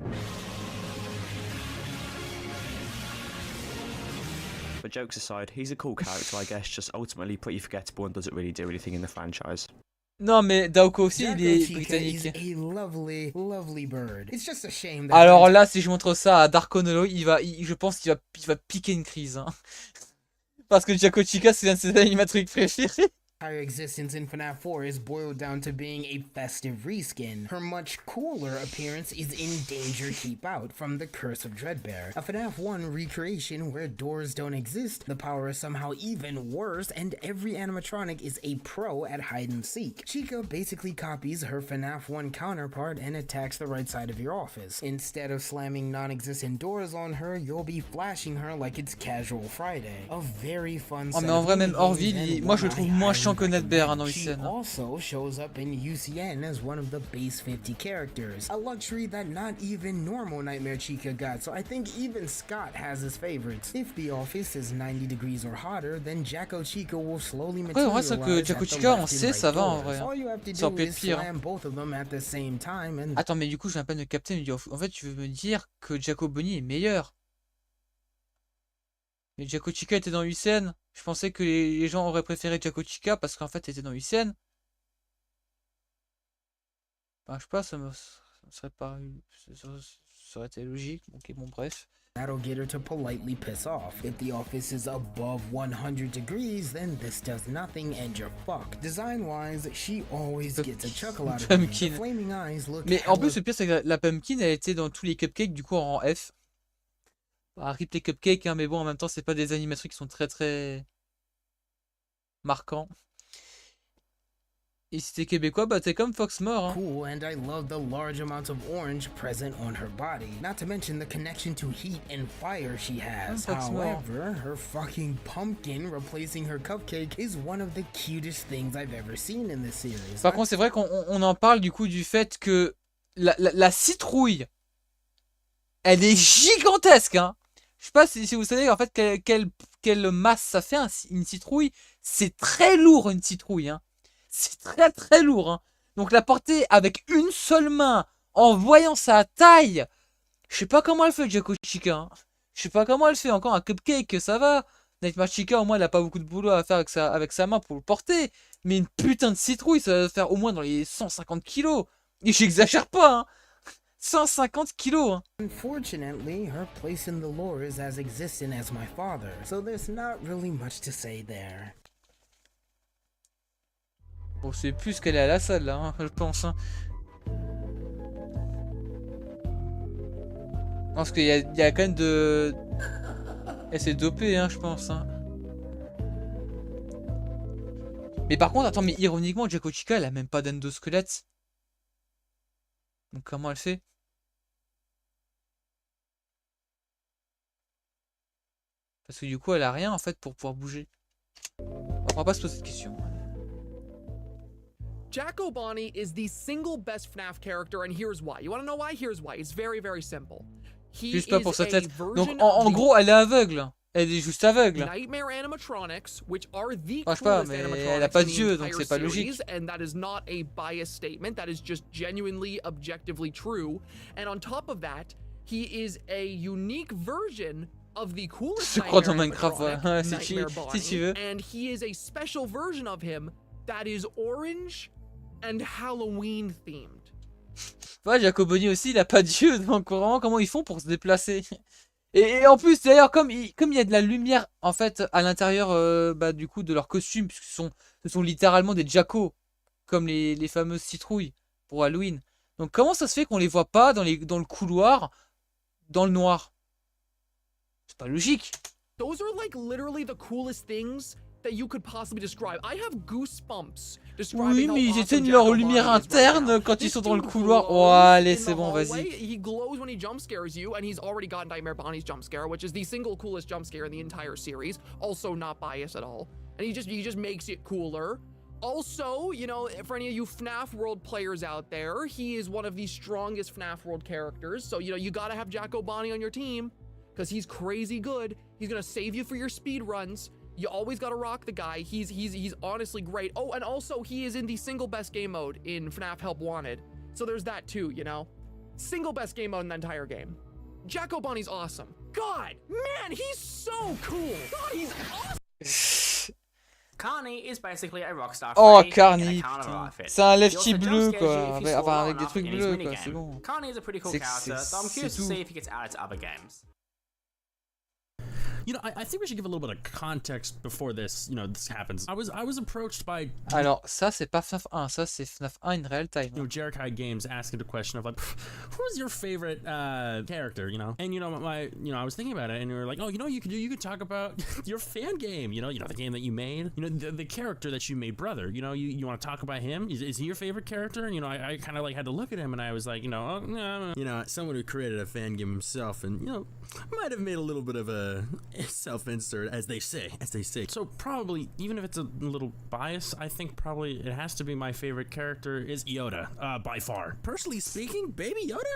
But jokes aside, he's a cool character, I guess, just ultimately pretty forgettable and doesn't really do anything in the franchise. Non mais Daoko aussi il est Chica is britannique. a lovely, lovely bird. It's just a shame that Alors là si je montre ça à Darkonolo, je pense qu'il va piquer une crise. Hein. Parce que Jaco Chica c'est un de ses animatroniques préférés. Her existence in FNAF 4 is boiled down to being a festive reskin. Her much cooler appearance is in danger keep out from the Curse of Dreadbear. A FNAF 1 recreation where doors don't exist, the power is somehow even worse, and every animatronic is a pro at hide and seek. Chica basically copies her FNAF 1 counterpart and attacks the right side of your office. Instead of slamming non-existent doors on her, you'll be flashing her like it's Casual Friday. A very fun Oh mais en vrai même Orville, moi je le trouve moins chiant que Netbear dans She UCN. also shows up in UCN as one of the base 50 characters, a luxury that not even normal Nightmare Chica got, so I think even Scott has his favorites. If the office is 90 degrees or hotter, then Jacko Chica will slowly Ouais, en vrai, c'est que materialize Jaco at the Chica, on left and sait, right ça va en doors. vrai. All you have to Ça aurait do pu is être pire. slam both of them at the same time and Attends, mais du coup, j'ai un peine de capter, mais en fait, tu veux me dire que Jaco Bonnie est meilleur. Mais Jaco Chica était dans UCN. Je pensais que les gens auraient préféré Jaco Chica parce qu'en fait, elle était dans UCN. Enfin, je sais pas, ça serait pas... Ça aurait été logique. Ok, bon, bref. that'll get her to politely piss off. If the office is above 100 degrees, then this does nothing and you're fucked. Design-wise, she always gets a chuckle out of me. The flaming eyes look Mais en plus, le pire, c'est que la Pumpkin, elle était dans tous les cupcakes, du coup, en rang F. Bah, rip les cupcakes, hein, mais bon, en même temps, c'est pas des animatroniques qui sont très très marquants. Et si t'es québécois, bah t'es comme Foxmore. Hein. Cool, and I love the large amounts of orange present on her body. Not to mention the connection to heat and fire she has. However, her fucking pumpkin replacing her cupcake is one of the cutest things I've ever seen in this series. Par contre, c'est vrai qu'on en parle du coup du fait que la citrouille, elle est gigantesque. Hein. Je sais pas si vous savez en fait quelle masse ça fait une citrouille. C'est très lourd une citrouille. Hein. C'est très très lourd. Hein. Donc la porter avec une seule main, en voyant sa taille, je sais pas comment elle fait Jaco Chica. Hein. Je sais pas comment elle fait. Encore un cupcake, ça va. Nightmare Chica, au moins, elle a pas beaucoup de boulot à faire avec sa main pour le porter. Mais une putain de citrouille, ça va faire au moins dans les 150 kilos. Et j'exagère pas, hein. 150 kilos. Hein. Unfortunately, her place in the lore is as existent as my father, so there's not really much to say there. Bon, c'est plus qu'elle est à la salle, là, hein, je pense. Hein. Parce qu'il y a quand même de... Elle s'est dopée, hein, je pense. Hein. Mais par contre, attends, mais ironiquement, Jaco Chica, elle a même pas d'endosquelette. Donc comment elle fait? Parce que du coup, elle a rien, en fait, pour pouvoir bouger. On va pas se poser cette question. Jacko Bonnie is the single best FNAF character, and here's why. You want to know why? Here's why. It's very, very simple. Juste pas pour sa tête. Donc en gros, elle est aveugle. Elle est juste aveugle. Nightmare animatronics, which are the je sais pas, coolest mais animatronics elle a pas in de the yeux, donc entire c'est pas logique. series, and that is not a biased statement. That is just genuinely, objectively true. And on top of that, he is a unique version of the coolest Nightmare animatronic, si tu veux. And he is a special version of him that is orange and Halloween themed. Ouais, Jacoboni aussi, il a pas de yeux, donc vraiment comment ils font pour se déplacer. Et en plus, d'ailleurs, comme il y a de la lumière en fait à l'intérieur du coup de leur costume, puisque ce sont littéralement des Jacko, comme les fameuses citrouilles pour Halloween. Donc comment ça se fait qu'on les voit pas dans le couloir, dans le noir? C'est pas logique. Those are like literally the coolest things that you could possibly describe. I have goosebumps describing Oui, mais ils how éteignent awesome leur Jacko lumière Bonnie is interne right now. quand ils This sont dans le dude couloir. glows Oh, allez, in c'est the bon, hallway. vas-y. He glows when he jump scares you, and he's already got Nightmare Bonnie's jump scare, which is the single coolest jump scare in the entire series. Also not biased at all. And he just makes it cooler. Also, you know, for any of you FNAF World players out there, he is one of the strongest FNAF World characters. So, you know, you gotta have Jacko Bonnie on your team, because he's crazy good. He's gonna save you for your speed runs. You always gotta rock the guy. He's honestly great. Oh, and also he is in the single best game mode in FNAF Help Wanted. So there's that too, you know? Single best game mode in the entire game. Jacko Bonnie's awesome. God, man, he's so cool. God, he's awesome. Carney is basically a rockstar Oh, Freddy in a Carney, carnival putain. outfit. C'est un He lefty also bleu, jump scares you quoi. if you score Enfin, well avec des enough trucs in his bleus, quoi, minigame. c'est bon. Carney is a pretty cool character, so I'm curious to see if he gets added to other games. You know, I think we should give a little bit of context before this, this happens. I was approached by... Alors, ça, c'est pas FNAF 1, ça, c'est FNAF 1 in real time. Jerikai Games asking the question of like, who's your favorite character, And I was thinking about it, and you were like, oh, you could talk about your fan game, the game that you made, the character that you made, brother. You want to talk about him? Is he your favorite character? And I kind of like had to look at him, and I was like, someone who created a fan game himself, and might have made a little bit of a self-insert, as they say. So probably, even if it's a little biased, I think probably it has to be my favorite character is Yoda, by far. Personally speaking, Baby Yoda?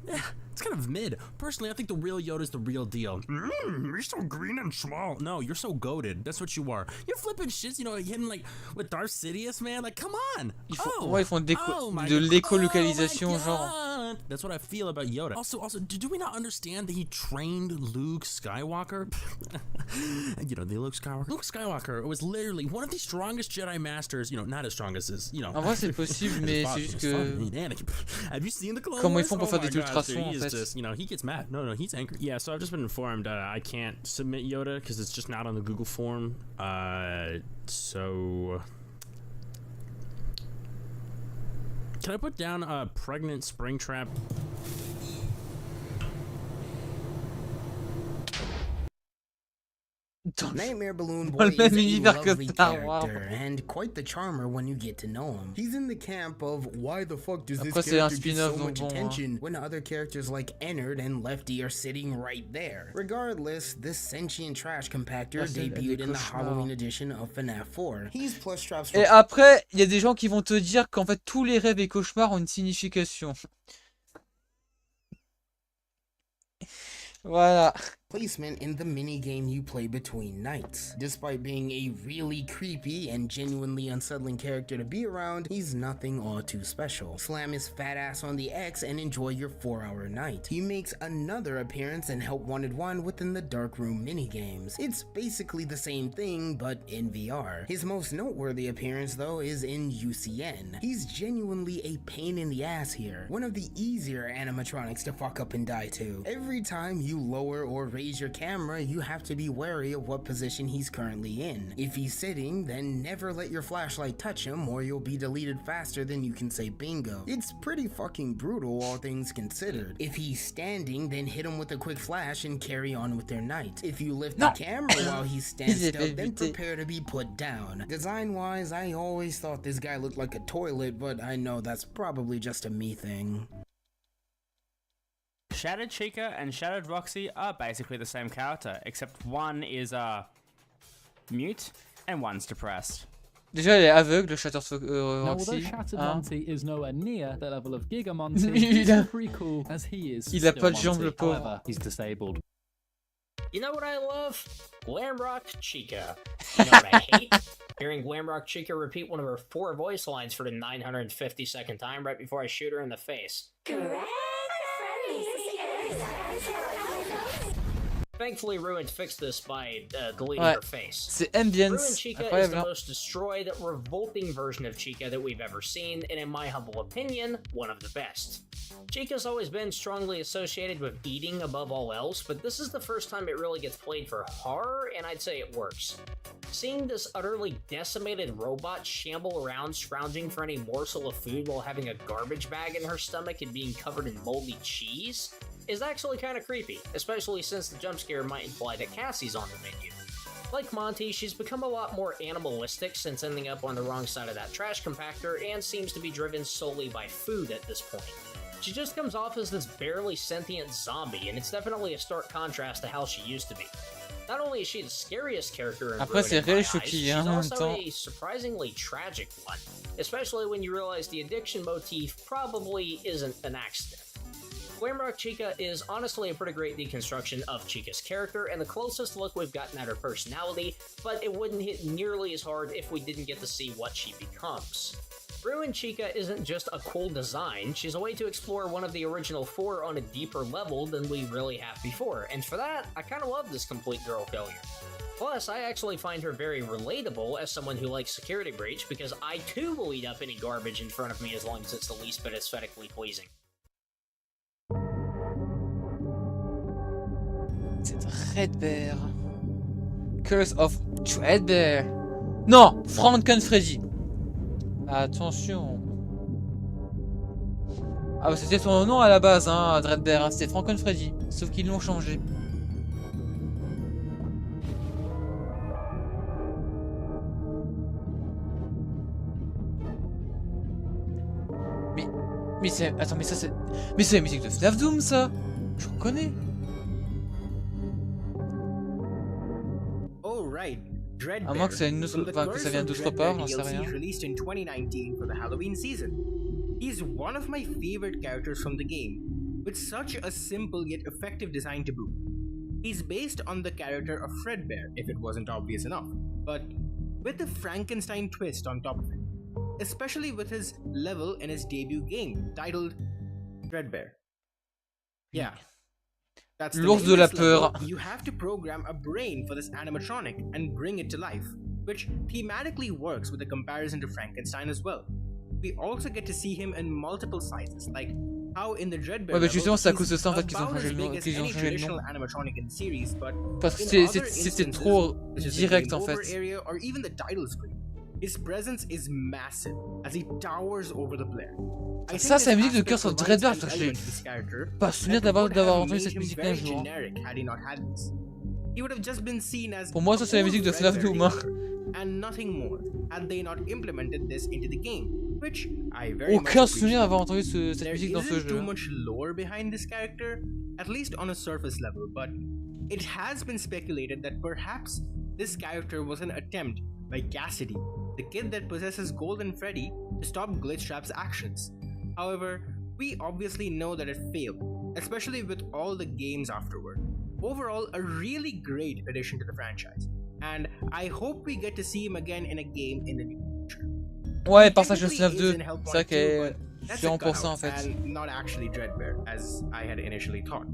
Yeah, it's kind of mid. Personally, I think the real Yoda's the real deal. You're so green and small. No, you're so goated. That's what you are. You're flipping shits, hitting like with Darth Sidious, man. Like, come on. Ils font de l'écolocalisation, genre. That's what I feel about Yoda. Also, do we not understand that he trained Luke Skywalker? The Luke Skywalker. Luke Skywalker was literally one of the strongest Jedi Masters. Not as strong as his. En vrai, c'est possible, mais c'est juste que. Have you seen the Clone Comment Wars? ils font pour faire des ultrasons, en He fait? is just, he gets mad. No, he's angry. Yeah, so I've just been informed I can't submit Yoda because it's just not on the Google form. So can I put down a pregnant Springtrap? Nightmare Balloon Boy is a lovely character and quite the charmer when you get to know him. He's in the camp of why the fuck does this character get so much attention when other characters like Ennard and Lefty are sitting right there. Regardless, this sentient trash compactor debuted in the Halloween edition of FNAF 4. He's plush straps for... Et après, il y a des gens qui vont te dire qu'en fait tous les rêves et cauchemars ont une signification. Voilà. Placement in the minigame you play between nights. Despite being a really creepy and genuinely unsettling character to be around, he's nothing all too special. Slam his fat ass on the X and enjoy your 4-hour night. He makes another appearance in Help Wanted 1 within the Dark Room minigames. It's basically the same thing, but in VR. His most noteworthy appearance, though, is in UCN. He's genuinely a pain in the ass here. One of the easier animatronics to fuck up and die to. Every time you lower or raise your camera, you have to be wary of what position he's currently in. If he's sitting, then never let your flashlight touch him or you'll be deleted faster than you can say bingo. It's pretty fucking brutal, all things considered. If he's standing, then hit him with a quick flash and carry on with their night. If you lift the camera while he stands still, then prepare to be put down. Design-wise, I always thought this guy looked like a toilet, but I know that's probably just a me thing. Shattered Chica and Shattered Roxy are basically the same character, except one is mute and one's depressed. Déjà, elle est aveugle, Shattered Now, although Roxy. Shattered Monty is nowhere near the level of Giga Monty, he's pretty cool as he is. Il a still pas de jambes, Monty. le pauvre. However, he's disabled. You know what I love? Glamrock Chica. You know what I hate? Hearing Glamrock Chica repeat one of her 4 voice lines for the 952nd time right before I shoot her in the face. Thankfully, Ruined fixed this by deleting her face. C'est ambience. Ruined Chica is the most destroyed, revolting version of Chica that we've ever seen, and in my humble opinion, one of the best. Chica's always been strongly associated with eating above all else, but this is the first time it really gets played for horror, and I'd say it works. Seeing this utterly decimated robot shamble around scrounging for any morsel of food while having a garbage bag in her stomach and being covered in moldy cheese is actually kind of creepy, especially since the jump scare might imply that Cassie's on the menu. Like Monty, she's become a lot more animalistic since ending up on the wrong side of that trash compactor and seems to be driven solely by food at this point. She just comes off as this barely sentient zombie, and it's definitely a stark contrast to how she used to be. Not only is she the scariest character in Après, c'est Ruined in my réel eyes, choqué, she's en même also temps. a surprisingly tragic one, especially when you realize the addiction motif probably isn't an accident. Glamrock Chica is honestly a pretty great deconstruction of Chica's character and the closest look we've gotten at her personality, but it wouldn't hit nearly as hard if we didn't get to see what she becomes. Ruined Chica isn't just a cool design, she's a way to explore one of the original 4 on a deeper level than we really have before, and for that, I kinda love this complete girl failure. Plus, I actually find her very relatable as someone who likes Security Breach, because I too will eat up any garbage in front of me as long as it's the least bit aesthetically pleasing. C'est Threadbare. Curse of Threadbare. Non, Frankenfreddy. Attention. Ah bah c'était son nom à la base, hein, Threadbare, hein, c'était Frankenfreddy. Sauf qu'ils l'ont changé. Mais c'est... Attends, mais ça c'est... Mais c'est la musique de FNAF Doom, ça. Je reconnais. Oh right, Dreadbear. À moins que ça, que ça vienne d'autre part, j'en sais rien. Released in 2019 for the Halloween season. He's one of my favorite characters from the game, with such a simple yet effective design to boot. He's based on the character of Fredbear, if it wasn't obvious enough, but with a Frankenstein twist on top of it, especially with his level in his debut game, titled Dreadbear. Yeah. That's L'ours de la peur. You have to program a brain for this animatronic and bring it to life, which thematically works with a comparison to Frankenstein as well. We also get to see him in multiple sizes, like how in the Dreadbear Ouais, bah justement, c'est à cause de ça en fait level, qu'ils ont changé le nom. he's about as big as any traditional animatronic in the series, but Parce que in c'était other trop instances, such as the direct game en over fait. area or even the title screen, his presence is massive as he towers over the player. Ça, c'est la musique de Curse of Dreadbear, parce que j'ai pas souvenir d'avoir entendu cette musique un jour. Pour moi, ça c'est la musique de FNAF Doom. And nothing more had they not implemented this into the game, which I very Aucun souvenir d'avoir entendu cette musique dans ce jeu. Too much lore behind this character, at least on a surface level, but it has been speculated that perhaps this character was an attempt by Cassidy, the kid that possesses Golden Freddy, to stop Glitchtrap's actions. However, we obviously know that it failed, especially with all the games afterward. Overall, a really great addition to the franchise, and I hope we get to see him again in a game in the near future. Ouais, passage de FNAF 2, c'est vrai qu'elle est sûrement pour ça en fait. And not actually Dreadbear, as I had initially thought.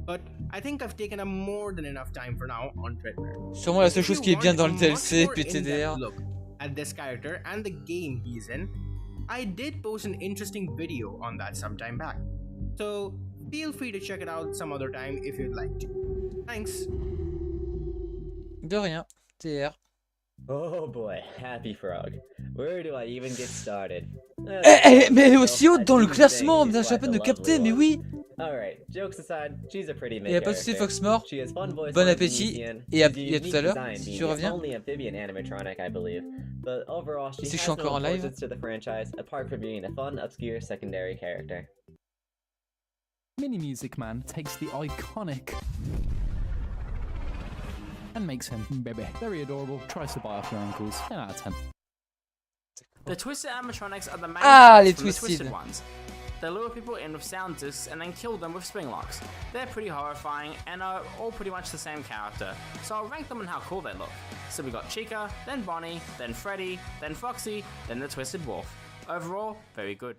But I think I've taken up more than enough time for now on Dreadbear. Sûrement la seule chose qui est bien dans le DLC, PTDR. Look at this character and the game he's in, I did post an interesting video on that some time back, so feel free to check it out some other time if you'd like to. Thanks. De rien, TR. Oh boy, Happy Frog. Where do I even get started? Mais elle est aussi haute dans le classement, mais j'ai à peine de capter, mais oui. Alright, jokes aside, she's a pretty main Et pas de soucis, Foxmore. Bon appétit, et à tout à l'heure, si tu reviens. Si je suis encore en live. Mini Music Man takes the iconic and makes him baby. Very adorable. Tries to bite off your ankles. 10 out of 10. The twisted animatronics are the main les from the twisted. twisted ones. They lure people in with sound discs and then kill them with spring locks. They're pretty horrifying and are all pretty much the same character, so I'll rank them on how cool they look. So we got Chica, then Bonnie, then Freddy, then Foxy, then the Twisted Wolf. Overall, very good.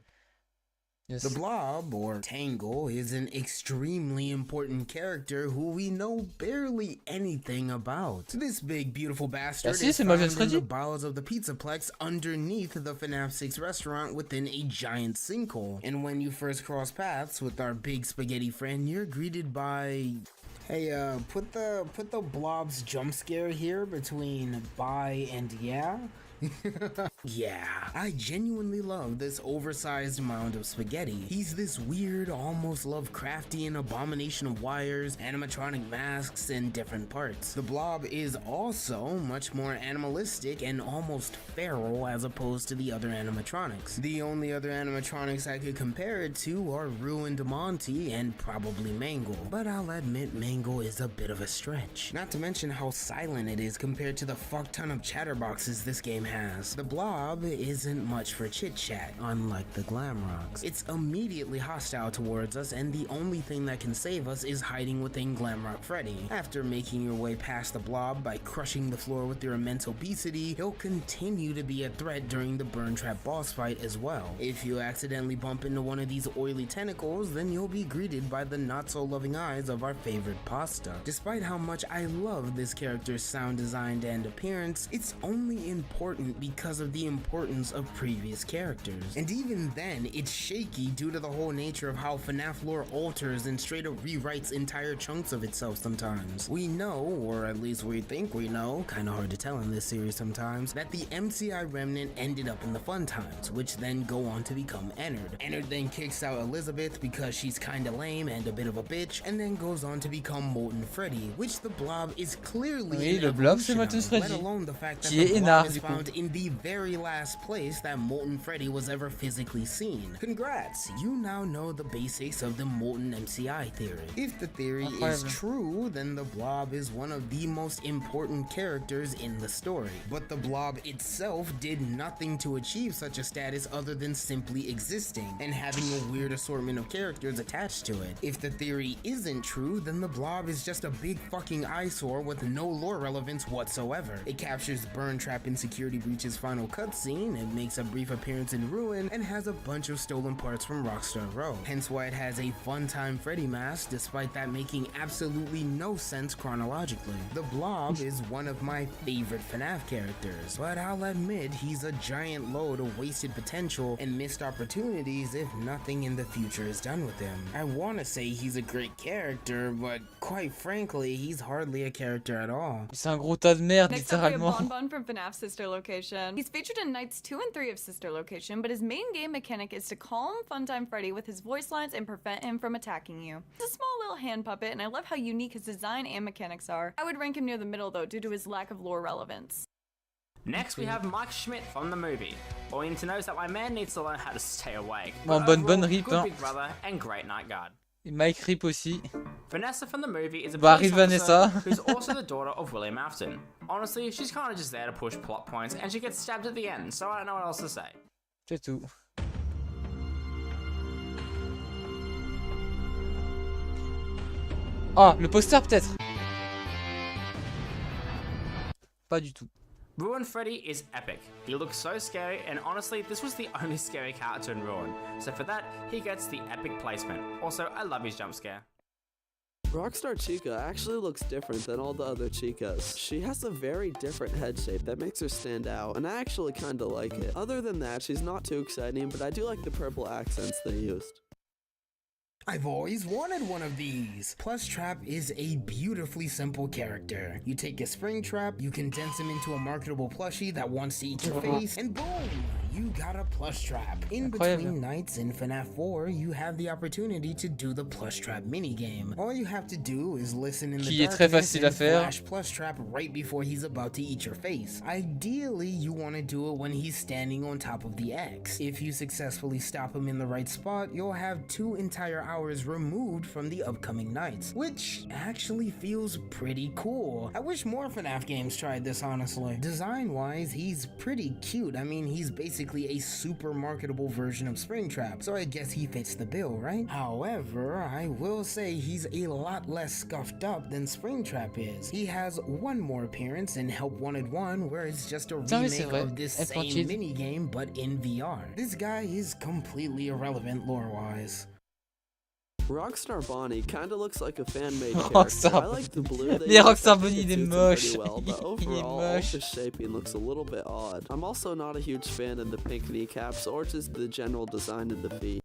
Yes. The Blob, or Tangle, is an extremely important character who we know barely anything about. This big, beautiful bastard is found in the bowels of the Pizzaplex underneath the FNAF 6 restaurant within a giant sinkhole. And when you first cross paths with our big spaghetti friend, you're greeted by... Hey, put the Blob's jump scare here between bye and yeah. Yeah, I genuinely love this oversized mound of spaghetti. He's this weird, almost Lovecraftian abomination of wires, animatronic masks, and different parts. The Blob is also much more animalistic and almost feral as opposed to the other animatronics. The only other animatronics I could compare it to are Ruined Monty and probably Mangle, but I'll admit Mangle is a bit of a stretch. Not to mention how silent it is compared to the fuck ton of chatterboxes this game has. The Blob blob isn't much for chit-chat, unlike the Glamrocks. It's immediately hostile towards us, and the only thing that can save us is hiding within Glamrock Freddy. After making your way past the blob by crushing the floor with your immense obesity, he'll continue to be a threat during the Burn Trap boss fight as well. If you accidentally bump into one of these oily tentacles, then you'll be greeted by the not-so-loving eyes of our favorite pasta. Despite how much I love this character's sound design and appearance, it's only important because of the importance of previous characters. And even then, it's shaky due to the whole nature of how FNAF lore alters and straight up rewrites entire chunks of itself sometimes. We know, or at least we think we know, kinda hard to tell in this series sometimes, that the MCI remnant ended up in the Fun Times, which then go on to become Ennard. Ennard then kicks out Elizabeth because she's kinda lame and a bit of a bitch, and then goes on to become Molten Freddy, which the Blob is clearly Oui, le blob c'est Molten Freddy, let alone the fact that qui est the blob Ennard is du coup. found in the very last place that Molten Freddy was ever physically seen. Congrats, you now know the basics of the Molten MCI theory. If the theory is true, then the Blob is one of the most important characters in the story. But the Blob itself did nothing to achieve such a status other than simply existing and having a weird assortment of characters attached to it. If the theory isn't true, then the Blob is just a big fucking eyesore with no lore relevance whatsoever. It captures Burn Trap in Security Breach's final cutscene, it makes a brief appearance in Ruin, and has a bunch of stolen parts from Rockstar Row. Hence why it has a Funtime Freddy mask, despite that making absolutely no sense chronologically. The Blob is one of my favorite FNAF characters, but I'll admit he's a giant load of wasted potential and missed opportunities if nothing in the future is done with him. I wanna say he's a great character, but quite frankly, he's hardly a character at all. C'est un gros tas de merde, Next up, we have littéralement. Bonbon from FNAF Sister Location. He's featured in Nights 2 and 3 of Sister Location, but his main game mechanic is to calm Funtime Freddy with his voice lines and prevent him from attacking you. He's a small little hand puppet, and I love how unique his design and mechanics are. I would rank him near the middle, though, due to his lack of lore relevance. Next, we have Mike Schmidt from the movie. All you need to know is that my man needs to learn how to stay awake. Bon, But bonne overall, rip, good hein. big brother and great night guard. Et Mike Rip aussi. Vanessa from the movie is a Bah, police arrive officer Vanessa. who's also the daughter of William Afton. Honestly, she's kind of just there to push plot points, and she gets stabbed at the end, so I don't know what else to say. C'est tout. Ah, le poster peut-être. Pas du tout. Ruin Freddy is epic. He looks so scary, and honestly, this was the only scary character in Ruin. So for that, he gets the epic placement. Also, I love his jump scare. Rockstar Chica actually looks different than all the other Chicas. She has a very different head shape that makes her stand out, and I actually kinda like it. Other than that, she's not too exciting, but I do like the purple accents they used. I've always wanted one of these! Plush Trap is a beautifully simple character. You take a spring trap, you condense him into a marketable plushie that wants to eat your face, and boom! You got a Plush Trap. In between nights in FNAF 4, you have the opportunity to do the Plush Trap minigame. All you have to do is listen in the Qui est très darkness facile à and faire. flash Plush Trap right before he's about to eat your face. Ideally, you want to do it when he's standing on top of the X. If you successfully stop him in the right spot, you'll have 2 entire hours removed from the upcoming nights, which actually feels pretty cool. I wish more FNAF games tried this, honestly. Design-wise, he's pretty cute. I mean, he's basically a super marketable version of Springtrap, so I guess he fits the bill, right? However, I will say he's a lot less scuffed up than Springtrap is. He has one more appearance in Help Wanted 1, where it's just a remake of this same minigame, but in VR. This guy is completely irrelevant lore-wise. Rockstar Bonnie kinda looks like a fan-made character. Rockstar I like the blue they Mais use. Rockstar I think Bonnie, it il est suits him moche. pretty well, but Il est overall, all moche. the shaping looks a little bit odd. I'm also not a huge fan of the pink kneecaps or just the general design of the feet.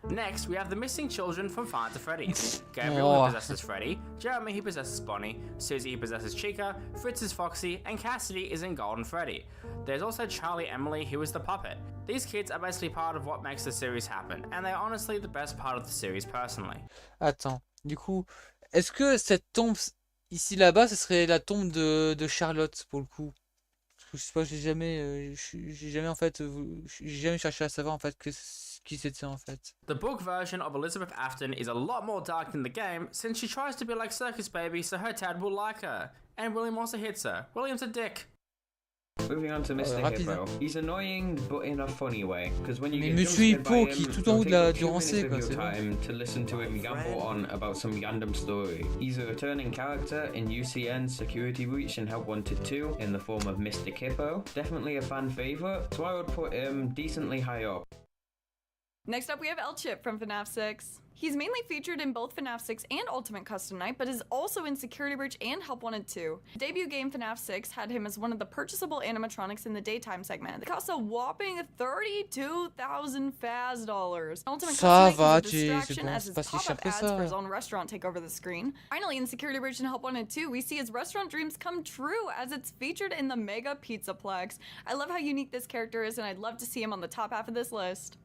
Next, we have the missing children from Five Nights at Freddy's. Gabriel, Oh. who possesses Freddy, Jeremy, who possesses Bonnie, Susie, who possesses Chica, Fritz is Foxy, and Cassidy is in Golden Freddy. There's also Charlie Emily, who is the puppet. These kids are basically part of what makes the series happen, and they're honestly the best part of the series personally. Attends, du coup, est-ce que cette tombe ici là-bas, ce serait la tombe de Charlotte pour le coup? Parce que je sais pas, j'ai jamais en fait, j'ai jamais cherché à savoir en fait qui c'était en fait. The book version of Elizabeth Afton is a lot more dark than the game, since she tries to be like Circus Baby so her dad will like her. And William also hits her. William's a dick. Moving on to Mr. rapide, Hippo. He's annoying, but in a funny way. Because when you Mais get Monsieur jump scared Hippo by qui est him, tout en it'll haut take de la, a du few minutes rancé, of quoi, your c'est bon. time to listen to him gamble on about some random story. He's a returning character in UCN Security Breach and Help Wanted 2 in the form of Mr. Hippo. Definitely a fan favorite, so I would put him decently high up. Next up, we have El-Chip from FNAF 6. He's mainly featured in both FNAF 6 and Ultimate Custom Night, but is also in Security Breach and Help Wanted 2. Debut game FNAF 6 had him as one of the purchasable animatronics in the daytime segment. It cost a whopping 32,000 Faz dollars. Ultimate Custom Night was a distraction as his pop-up ads for his own restaurant take over the screen. Finally, in Security Breach and Help Wanted 2, we see his restaurant dreams come true as it's featured in the Mega Pizzaplex. I love how unique this character is, and I'd love to see him on the top half of this list.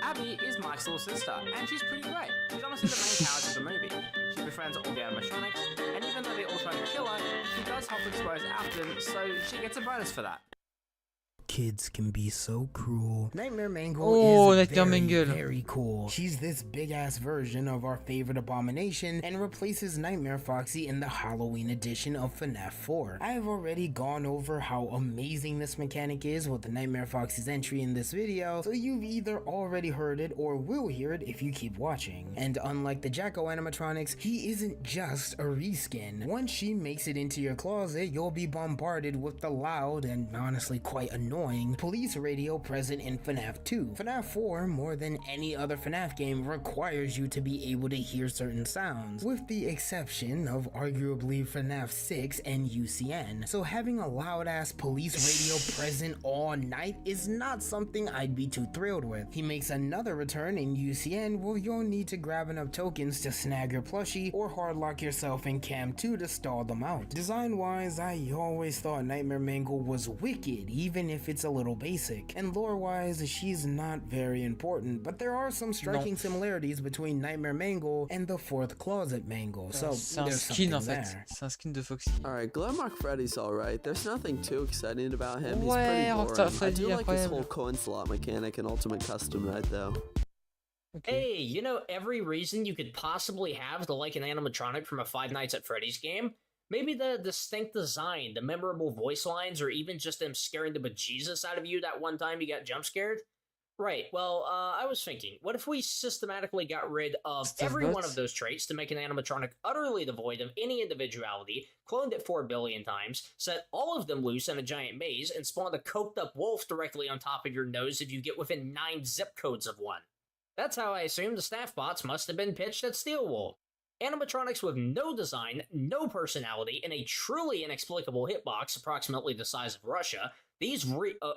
Abby is Mike's little sister, and she's pretty great. She's honestly the main character of the movie. She befriends all the animatronics, and even though they all try to kill her, she does help expose Afton, so she gets a bonus for that. Kids can be so cruel. Nightmare Mangle is Nightmare Mangle. very cool. She's this big-ass version of our favorite Abomination and replaces Nightmare Foxy in the Halloween edition of FNAF 4. I've already gone over how amazing this mechanic is with the Nightmare Foxy's entry in this video, so you've either already heard it or will hear it if you keep watching. And unlike the Jacko animatronics, he isn't just a reskin. Once she makes it into your closet, you'll be bombarded with the loud and honestly quite annoying police radio present in FNAF 2. FNAF 4, more than any other FNAF game, requires you to be able to hear certain sounds, with the exception of arguably FNAF 6 and UCN. So having a loud-ass police radio present all night is not something I'd be too thrilled with. He makes another return in UCN where you'll need to grab enough tokens to snag your plushie or hardlock yourself in Cam 2 to stall them out. Design-wise, I always thought Nightmare Mangle was wicked, even if it's a little basic, and lore-wise, she's not very important, but there are some striking similarities between Nightmare Mangle and the fourth Closet Mangle, so there's something there. C'est un skin de Foxy. Alright, Glamrock Freddy's alright. There's nothing too exciting about him. He's Ouais, pretty Rockstar boring. I Freddy, do like his incroyable. whole coin slot mechanic in Ultimate Custom Night though. Hey, you know every reason you could possibly have to like an animatronic from a Five Nights at Freddy's game? Maybe the distinct design, the memorable voice lines, or even just them scaring the bejesus out of you that one time you got jump scared? Right, well, I was thinking, what if we systematically got rid of every one of those traits to make an animatronic utterly devoid of any individuality, cloned it 4 billion times, set all of them loose in a giant maze, and spawned a coked up wolf directly on top of your nose if you get within 9 zip codes of one? That's how I assume the staff bots must have been pitched at Steelwool. Animatronics with no design, no personality, and a truly inexplicable hitbox approximately the size of Russia, these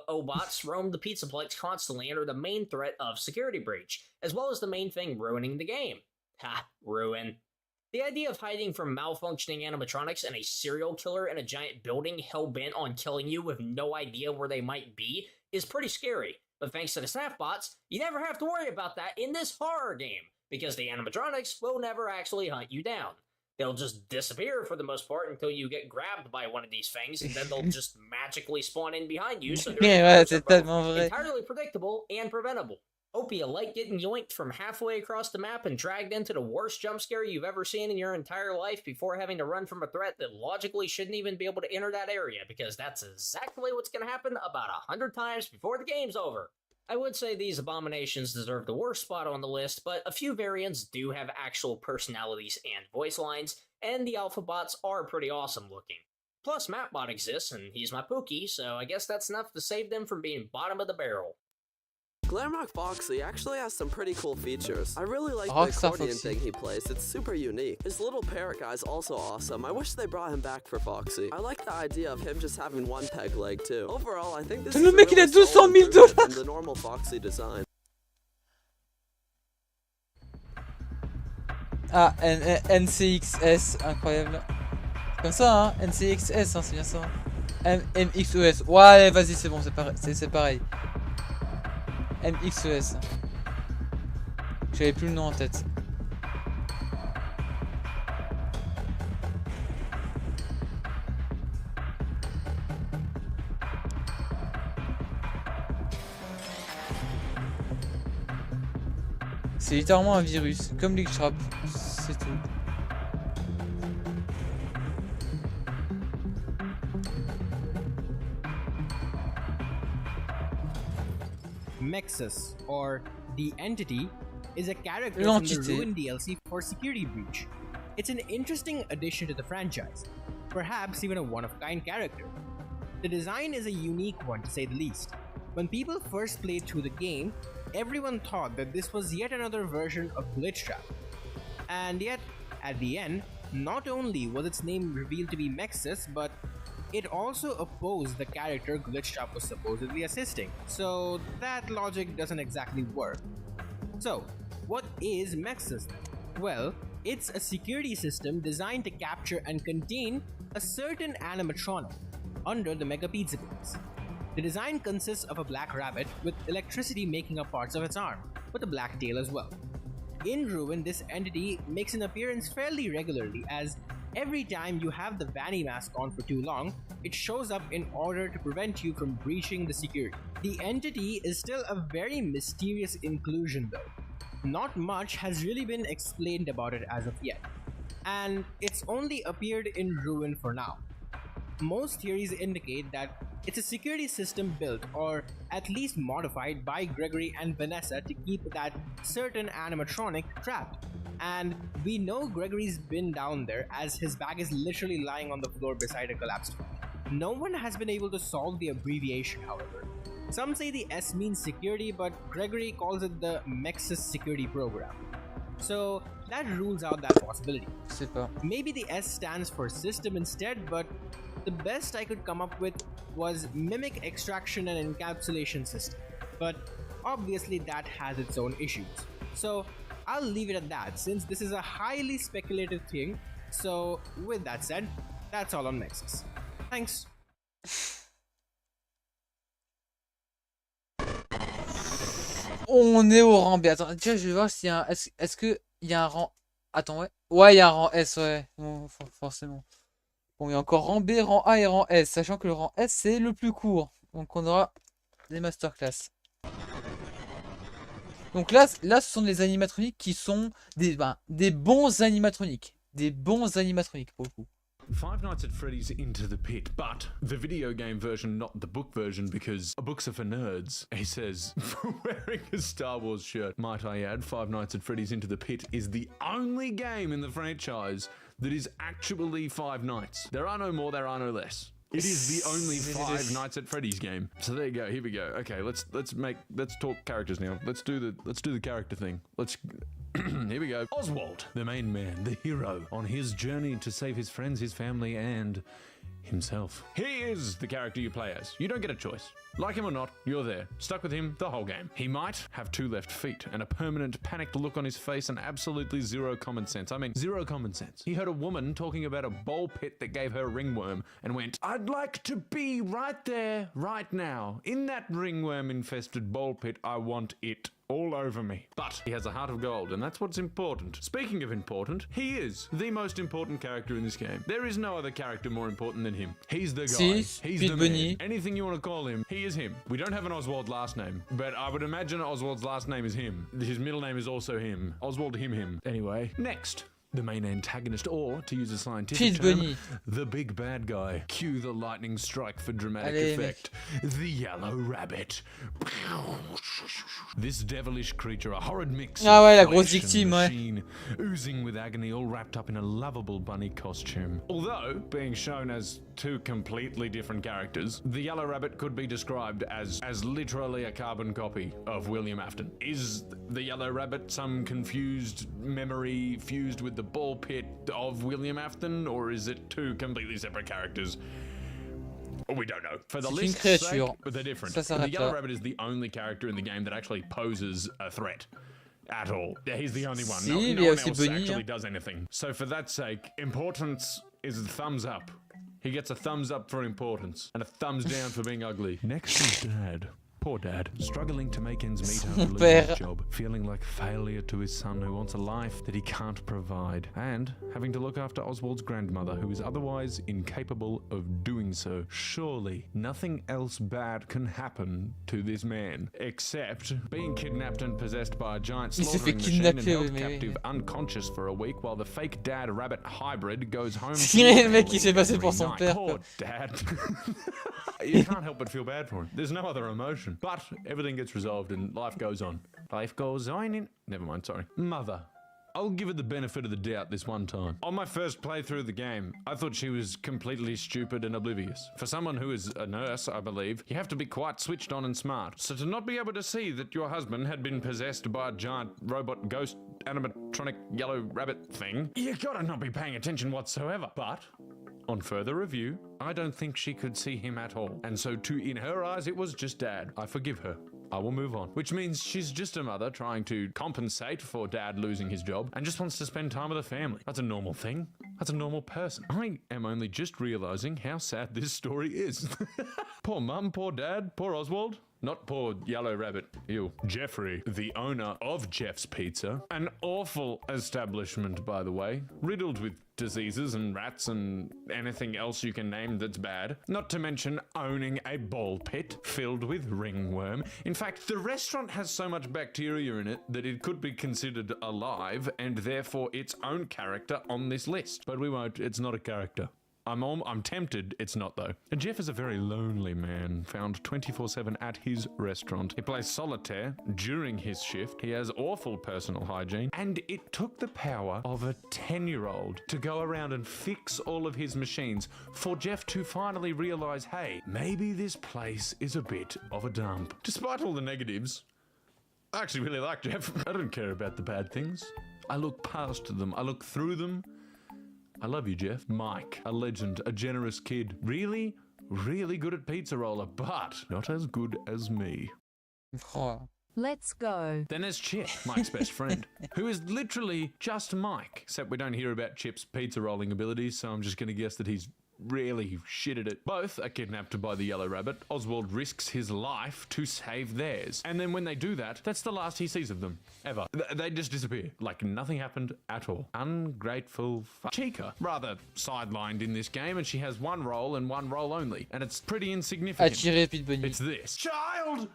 O-bots roam the Pizzaplex constantly and are the main threat of Security Breach, as well as the main thing ruining the game. Ha, ruin. The idea of hiding from malfunctioning animatronics and a serial killer in a giant building hell-bent on killing you with no idea where they might be is pretty scary, but thanks to the staff bots, you never have to worry about that in this horror game, because the animatronics will never actually hunt you down. They'll just disappear for the most part until you get grabbed by one of these things, and then they'll just magically spawn in behind you, so they're entirely predictable and preventable. Hope you like getting yoinked from halfway across the map and dragged into the worst jump scare you've ever seen in your entire life before having to run from a threat that logically shouldn't even be able to enter that area, because that's exactly what's going to happen about 100 times before the game's over. I would say these abominations deserve the worst spot on the list, but a few variants do have actual personalities and voice lines, and the alpha bots are pretty awesome looking. Plus, Mapbot exists, and he's my Pookie, so I guess that's enough to save them from being bottom of the barrel. Glamrock Foxy actually has some pretty cool features. I really like the Rockstar accordion Foxy. thing he plays, it's super unique. His little parrot guy's also awesome. I wish they brought him back for Foxy. I like the idea of him just having one peg leg too. Overall, I think this is Le a mec, il a really 200 solid 000 improvement dollars. from the normal Foxy design. Ah, NCXS, incroyable. Comme ça, hein, NCXS, hein, c'est bien ça. MXES. Ouais, vas-y, c'est bon, c'est pareil. MXES. J'avais plus le nom en tête. C'est littéralement un virus, comme l'X-Trap, c'est tout. Mexus, or the Entity, is a character from the Ruin DLC for Security Breach. It's an interesting addition to the franchise, perhaps even a one-of-kind character. The design is a unique one, to say the least. When people first played through the game, everyone thought that this was yet another version of Glitchtrap. And yet, at the end, not only was its name revealed to be Mexus, but it also opposed the character Glitchtrap was supposedly assisting. So that logic doesn't exactly work. So, what is Mexus then? Well, it's a security system designed to capture and contain a certain animatronic under the Mega Pizza Base. The design consists of a black rabbit with electricity making up parts of its arm, with a black tail as well. In Ruin, this entity makes an appearance fairly regularly, as every time you have the Vanny mask on for too long, it shows up in order to prevent you from breaching the security. The entity is still a very mysterious inclusion though. Not much has really been explained about it as of yet, and it's only appeared in Ruin for now. Most theories indicate that it's a security system built, or at least modified, by Gregory and Vanessa to keep that certain animatronic trapped. And we know Gregory's been down there, as his bag is literally lying on the floor beside a collapsed one. No one has been able to solve the abbreviation, however. Some say the S means security, but Gregory calls it the Mexus Security Program. So that rules out that possibility. Maybe the S stands for system instead, but the best I could come up with was Mimic Extraction and Encapsulation System. But obviously that has its own issues. So I'll leave it at that, since this is a highly speculative thing. So with that said, that's all on Mexus. Thanks. On est au rang B. Attends, déjà je vais voir s'il y a un... Est-ce que il y a un rang... Attends, ouais. Ouais, il y a un rang S, ouais. Bon, forcément. Bon, il y a encore rang B, rang A et rang S. Sachant que le rang S, c'est le plus court. Donc on aura des masterclass. Donc là, ce sont des animatroniques qui sont des bons animatroniques. Des bons animatroniques, pour le coup. Five Nights at Freddy's Into the Pit, but the video game version, not the book version, because books are for nerds. He says, for wearing a Star Wars shirt, might I add, Five Nights at Freddy's Into the Pit is the only game in the franchise that is actually Five Nights. There are no more, there are no less. It is the only Five Nights at Freddy's game. So there you go. Here we go. Okay, let's talk characters now. Let's do the character thing. Here we go. Oswald, the main man, the hero, on his journey to save his friends, his family, and himself. He is the character you play as. You don't get a choice. Like him or not, you're there, stuck with him the whole game. He might have 2 left feet and a permanent panicked look on his face and absolutely zero common sense. I mean, zero common sense. He heard a woman talking about a ball pit that gave her ringworm and went, I'd like to be right there, right now. In that ringworm-infested ball pit, I want it all over me. But he has a heart of gold, and that's what's important. Speaking of important, he is the most important character in this game. There is no other character more important than him. He's the guy. He's the man. Anything you want to call him, he is him. We don't have an Oswald last name, but I would imagine Oswald's last name is him. His middle name is also him. Oswald him. Anyway, next. The main antagonist, or, to use a scientific term, the big bad guy. Cue the lightning strike for dramatic effect. The Yellow Rabbit. This devilish creature, a horrid mix of la grosse victime, machine, oozing with agony, all wrapped up in a lovable bunny costume. Although, being shown as 2 completely different characters, the Yellow Rabbit could be described as literally a carbon copy of William Afton. Is the Yellow Rabbit some confused memory fused with the ball pit of William Afton, or is it 2 completely separate characters? We don't know. For the list's sake, they're different. The Yellow Rabbit is the only character in the game that actually poses a threat at all. He's the only one. No one else actually does anything. So for that sake, importance is a thumbs up. He gets a thumbs up for importance, and a thumbs down for being ugly. Next is Dad. Poor Dad, struggling to make ends meet after losing his job, feeling like failure to his son who wants a life that he can't provide, and having to look after Oswald's grandmother who is otherwise incapable of doing so. Surely nothing else bad can happen to this man, except being kidnapped and possessed by a giant slaughtering machine and held captive unconscious for a week while the fake dad rabbit hybrid goes home. Le mec qui s'est passé pour son père. Poor Dad. You can't help but feel bad for him. There's no other emotion. discussion. But everything gets resolved and life goes on. Life goes on in... Never mind, sorry. Mother. I'll give her the benefit of the doubt this one time. On my first playthrough of the game, I thought she was completely stupid and oblivious. For someone who is a nurse, I believe, you have to be quite switched on and smart. So to not be able to see that your husband had been possessed by a giant robot ghost animatronic yellow rabbit thing, you gotta not be paying attention whatsoever. But on further review, I don't think she could see him at all. And so in her eyes, it was just Dad. I forgive her. I will move on. Which means she's just a mother trying to compensate for Dad losing his job and just wants to spend time with her family. That's a normal thing. That's a normal person. I am only just realizing how sad this story is. Poor Mum, poor Dad, poor Oswald. Not poor Yellow Rabbit. Ew. Jeffrey, the owner of Jeff's Pizza. An awful establishment, by the way. Riddled with diseases and rats and anything else you can name that's bad. Not to mention owning a ball pit filled with ringworm. In fact, the restaurant has so much bacteria in it that it could be considered alive and therefore its own character on this list. But we won't. It's not a character. I'm tempted, it's not though. Jeff is a very lonely man, found 24/7 at his restaurant. He plays solitaire during his shift. He has awful personal hygiene. And it took the power of a 10-year-old to go around and fix all of his machines for Jeff to finally realize, hey, maybe this place is a bit of a dump. Despite all the negatives, I actually really like Jeff. I don't care about the bad things. I look past them. I look through them. I love you, Jeff. Mike, a legend, a generous kid. Really, really good at pizza roller, but not as good as me. Let's go. Then there's Chip, Mike's best friend, who is literally just Mike, except we don't hear about Chip's pizza rolling abilities, so I'm just going to guess that he's really shit at it. Both are kidnapped by the Yellow Rabbit. Oswald risks his life to save theirs. And then when they do that, that's the last he sees of them. Ever. They just disappear. Like nothing happened at all. Ungrateful Chica, rather sidelined in this game, and she has one role and one role only. And it's pretty insignificant. It's this. Child!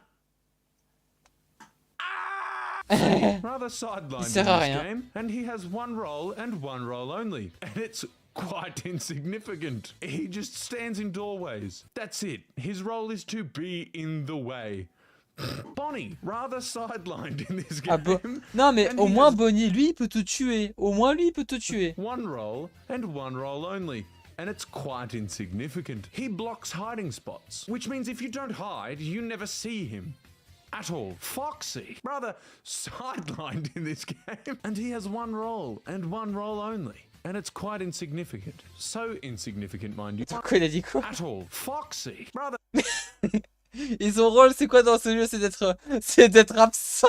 Rather sidelined in this game, and he has one role and one role only. And it's quite insignificant. He just stands in doorways. That's it. His role is to be in the way. Bonnie, rather sidelined in this game. Non mais au moins Bonnie, lui, il peut te tuer. Au moins lui, il peut te tuer. One role and one role only. And it's quite insignificant. He blocks hiding spots, which means if you don't hide, you never see him. At all. Foxy, rather sidelined in this game. And he has one role and one role only. And it's quite insignificant. So insignificant, mind you. Pourquoi il a dit quoi? At all. Foxy, rather... Et son rôle, c'est quoi dans ce jeu? C'est d'être absent.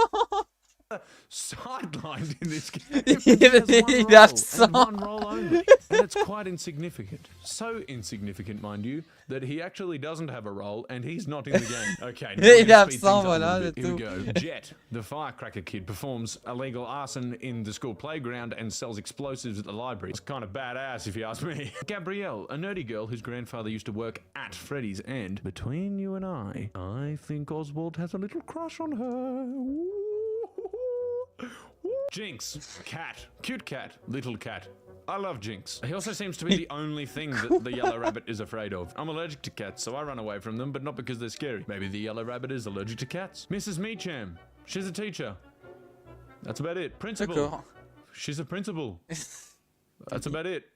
Sidelined in this game. Il est absent. One role only. And it's quite insignificant. So insignificant, mind you, that he actually doesn't have a role and he's not in the game. Okay, now Il est absent, voilà, c'est Here we tout. go. Jet, the firecracker kid, performs illegal arson in the school playground and sells explosives at the library. It's kind of badass if you ask me. Gabrielle, a nerdy girl whose grandfather used to work at Freddy's, and between you and I think Oswald has a little crush on her. Jinx, cat, cute cat, little cat. I love Jinx. He also seems to be the only thing that the Yellow Rabbit is afraid of. I'm allergic to cats, so I run away from them, but not because they're scary. Maybe the Yellow Rabbit is allergic to cats. Mrs. Meacham, she's a teacher. That's about it. Principal. She's a principal. That's about it.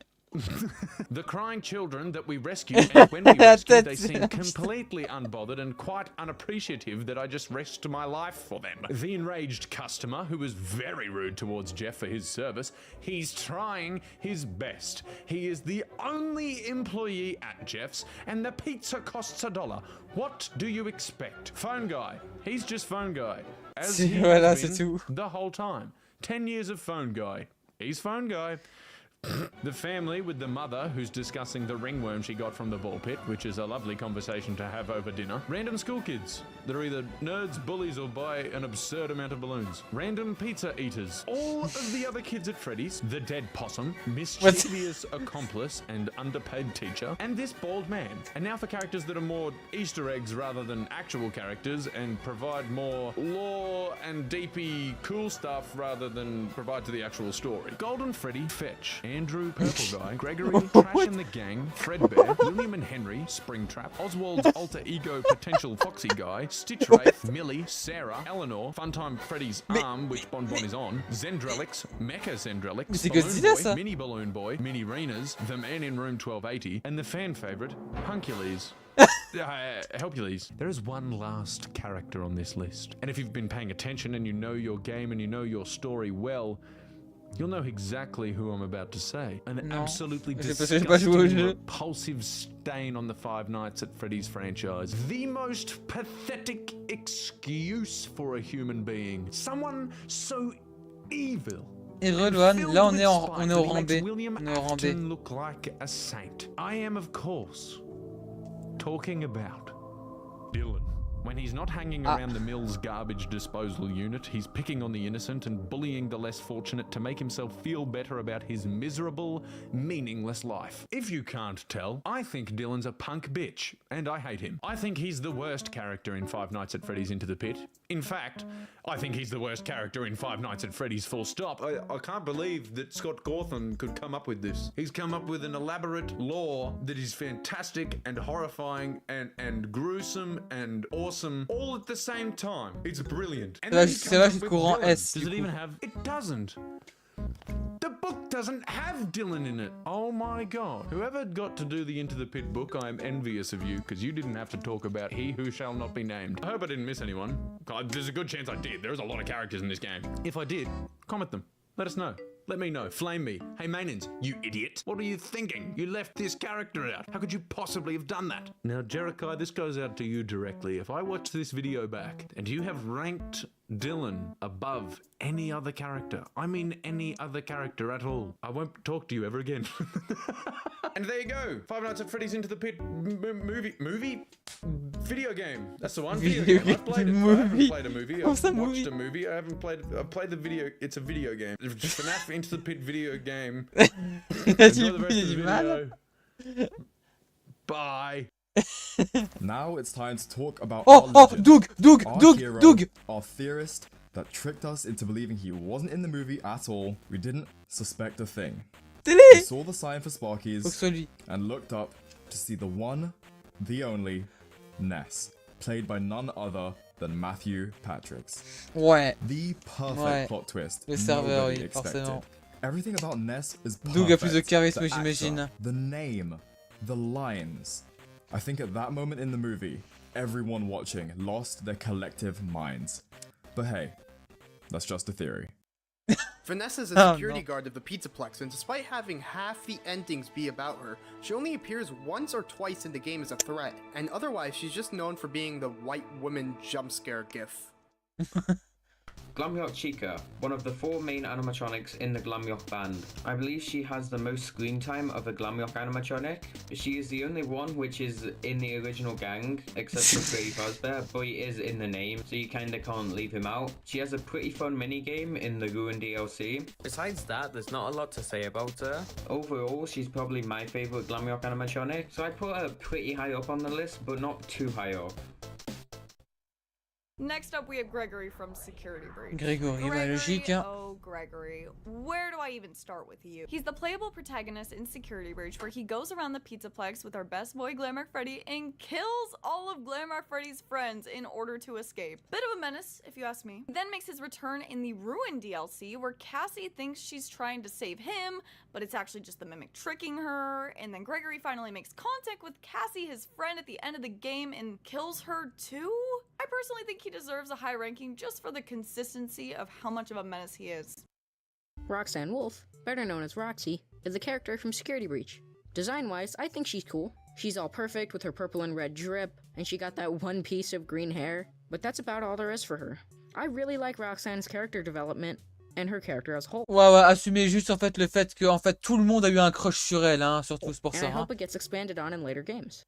The crying children that we rescued, and when we rescued, they seem completely unbothered and quite unappreciative that I just risked my life for them. The enraged customer, who was very rude towards Jeff for his service, he's trying his best. He is the only employee at Jeff's, and the pizza costs $1. What do you expect? Phone guy. He's just phone guy. As he has been the whole time. 10 years of phone guy. He's phone guy. The family with the mother who's discussing the ringworm she got from the ball pit, which is a lovely conversation to have over dinner. Random school kids that are either nerds, bullies, or buy an absurd amount of balloons. Random pizza eaters. All of the other kids at Freddy's. The dead possum, mischievous accomplice and underpaid teacher, and this bald man. And now for characters that are more Easter eggs rather than actual characters and provide more lore and deepy cool stuff rather than provide to the actual story. Golden Freddy Fetch. Andrew, Purple Guy, Gregory, Trash and the Gang, Fredbear, William and Henry, Springtrap, Oswald's alter ego potential Foxy Guy, Stitch Wraith, Millie, Sarah, Eleanor, Funtime Freddy's arm, which Bonbon is on, Zendrelix, Mecha Zendrelix, Balloon Boy, Mini Balloon Boy, Mini Renas, The Man in Room 1280, and the fan favorite, Huncules. Helpules. There is one last character on this list, and if you've been paying attention and you know your game and you know your story well, you'll know exactly who I'm about to say. An absolutely disgusting, repulsive stain on the Five Nights at Freddy's franchise. The most pathetic excuse for a human being. Someone so evil. Et Redouane, là on est au rang B. William Afton look like a saint. I am, of course, talking about Dylan. When he's not hanging around the mill's garbage disposal unit, he's picking on the innocent and bullying the less fortunate to make himself feel better about his miserable, meaningless life. If you can't tell, I think Dylan's a punk bitch, and I hate him. I think he's the worst character in Five Nights at Freddy's Into the Pit. In fact, I think he's the worst character in Five Nights at Freddy's full stop. I can't believe that Scott Cawthon could come up with this. He's come up with an elaborate lore that is fantastic and horrifying and gruesome and awesome all at the same time. It's brilliant. And C'est vrai, c'est courant S. Does it even have? It doesn't. The book doesn't have Dylan in it. Oh my god. Whoever got to do the Into the Pit book, I am envious of you, because you didn't have to talk about He Who Shall Not Be Named. I hope I didn't miss anyone. God, there's a good chance I did. There's a lot of characters in this game. If I did, comment them. Let us know. Let me know. Flame me. Hey, Mainans, you idiot. What are you thinking? You left this character out. How could you possibly have done that? Now, Jerikai, this goes out to you directly. If I watch this video back and you have ranked Dylan above any other character, I mean any other character at all, I won't talk to you ever again. And there you go. Five Nights at Freddy's Into the Pit movie? Video game. That's the one. Video game. I've played it. I haven't played a movie. I've watched a movie. I haven't played it. I've played the video. It's a video game. FNAF Into the Pit video game. Enjoy the rest of the video. Bye. Now it's time to talk about Doug, our theorist that tricked us into believing he wasn't in the movie at all. We didn't suspect a thing. We saw the sign for Sparkies and looked up to see the one, the only, Ness, played by none other than Matthew Patricks. Ouais. The perfect plot twist. Le serveur, nobody oui, expected. forcément. Everything about Ness is perfect. Doug a plus de charisme, The j'imagine. actor, the name, the lines. I think at that moment in the movie, everyone watching lost their collective minds. But hey, that's just a theory. Vanessa is a security guard of the Pizzaplex, and despite having half the endings be about her, she only appears once or twice in the game as a threat, and otherwise she's just known for being the white woman jump scare gif. Glamrock Chica, one of the 4 main animatronics in the Glamrock band. I believe she has the most screen time of a Glamrock animatronic. She is the only one which is in the original gang, except for Freddy Fazbear, but he is in the name, so you kinda can't leave him out. She has a pretty fun minigame in the Ruin DLC. Besides that, there's not a lot to say about her. Overall, she's probably my favourite Glamrock animatronic, so I put her pretty high up on the list, but not too high up. Next up, we have Gregory from Security Breach. Gregory, logique, hein. Oh, Gregory. Where do I even start with you? He's the playable protagonist in Security Breach, where he goes around the Pizzaplex with our best boy Glamrock Freddy and kills all of Glamrock Freddy's friends in order to escape. Bit of a menace, if you ask me. He then makes his return in the Ruin DLC, where Cassie thinks she's trying to save him, but it's actually just the Mimic tricking her, and then Gregory finally makes contact with Cassie, his friend, at the end of the game and kills her too? I personally think he deserves a high ranking just for the consistency of how much of a menace he is. Roxanne Wolf, better known as Roxy, is the character from Security Breach. Design-wise, I think she's cool. She's all perfect with her purple and red drip, and she got that one piece of green hair, but that's about all there is for her. I really like Roxanne's character development, and her character as a whole. Ouais, assumez juste en fait le fait que en fait tout le monde a eu un crush sur elle, hein, surtout c'est pour And ça. I hope it gets expanded on in later games.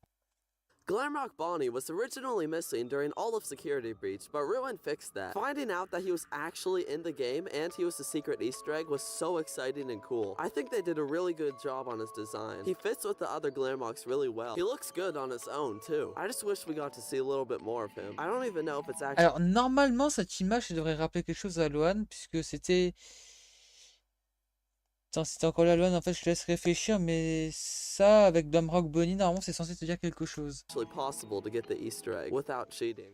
Glamrock Bonnie was originally missing during all of Security Breach, but Ruin fixed that. Finding out that he was actually in the game and he was a secret Easter egg was so exciting and cool. I think they did a really good job on his design. He fits with the other Glamrocks really well. He looks good on his own too. I just wish we got to see a little bit more of him. I don't even know if it's actually... Alors normalement cette image devrait rappeler quelque chose à Loan puisque c'était Attends, si t'es encore là, Loan, en fait, je te laisse réfléchir, mais ça, avec Blamrock Bonnie, normalement, c'est censé te dire quelque chose. Possible to get the Easter egg without cheating.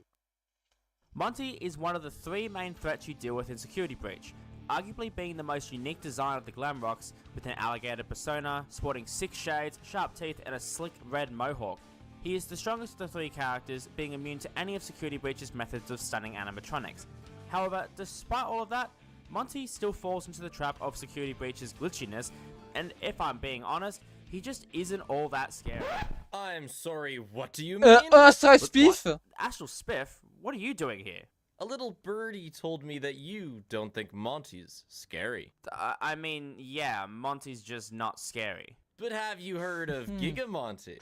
Monty is one of the three main threats you deal with in Security Breach, arguably being the most unique design of the Glamrocks, with an alligator persona, sporting 6 shades, sharp teeth, and a slick red mohawk. He is the strongest of the three characters, being immune to any of Security Breach's methods of stunning animatronics. However, despite all of that, Monty still falls into the trap of Security Breach's glitchiness, and if I'm being honest, he just isn't all that scary. I'm sorry, what do you mean? Astral Spiff? Astral Spiff? What are you doing here? A little birdie told me that you don't think Monty's scary. I mean, yeah, Monty's just not scary. But have you heard of Giga Monty?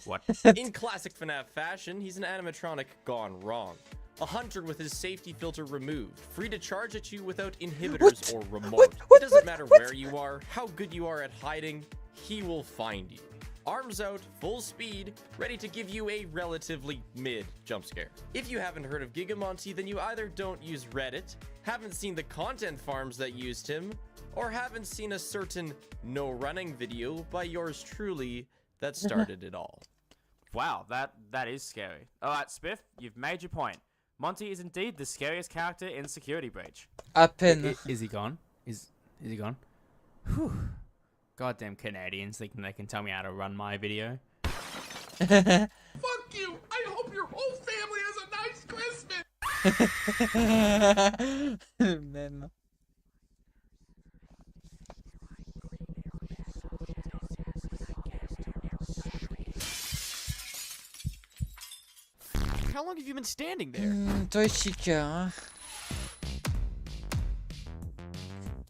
What? In classic FNAF fashion, he's an animatronic gone wrong. A hunter with his safety filter removed, free to charge at you without inhibitors or remorse. It doesn't matter where you are, how good you are at hiding, he will find you. Arms out, full speed, ready to give you a relatively mid jump scare. If you haven't heard of Gigamonty, then you either don't use Reddit, haven't seen the content farms that used him, or haven't seen a certain no running video by yours truly that started it all. Wow, that is scary. Alright, Spiff, you've made your point. Monty is indeed the scariest character in Security Breach. À peine. Is he gone? Is he gone? Whew. Goddamn Canadians thinking they can tell me how to run my video. Fuck you! I hope your whole family has a nice Christmas! Même. How long have you been standing there? Toi, Chica, hein.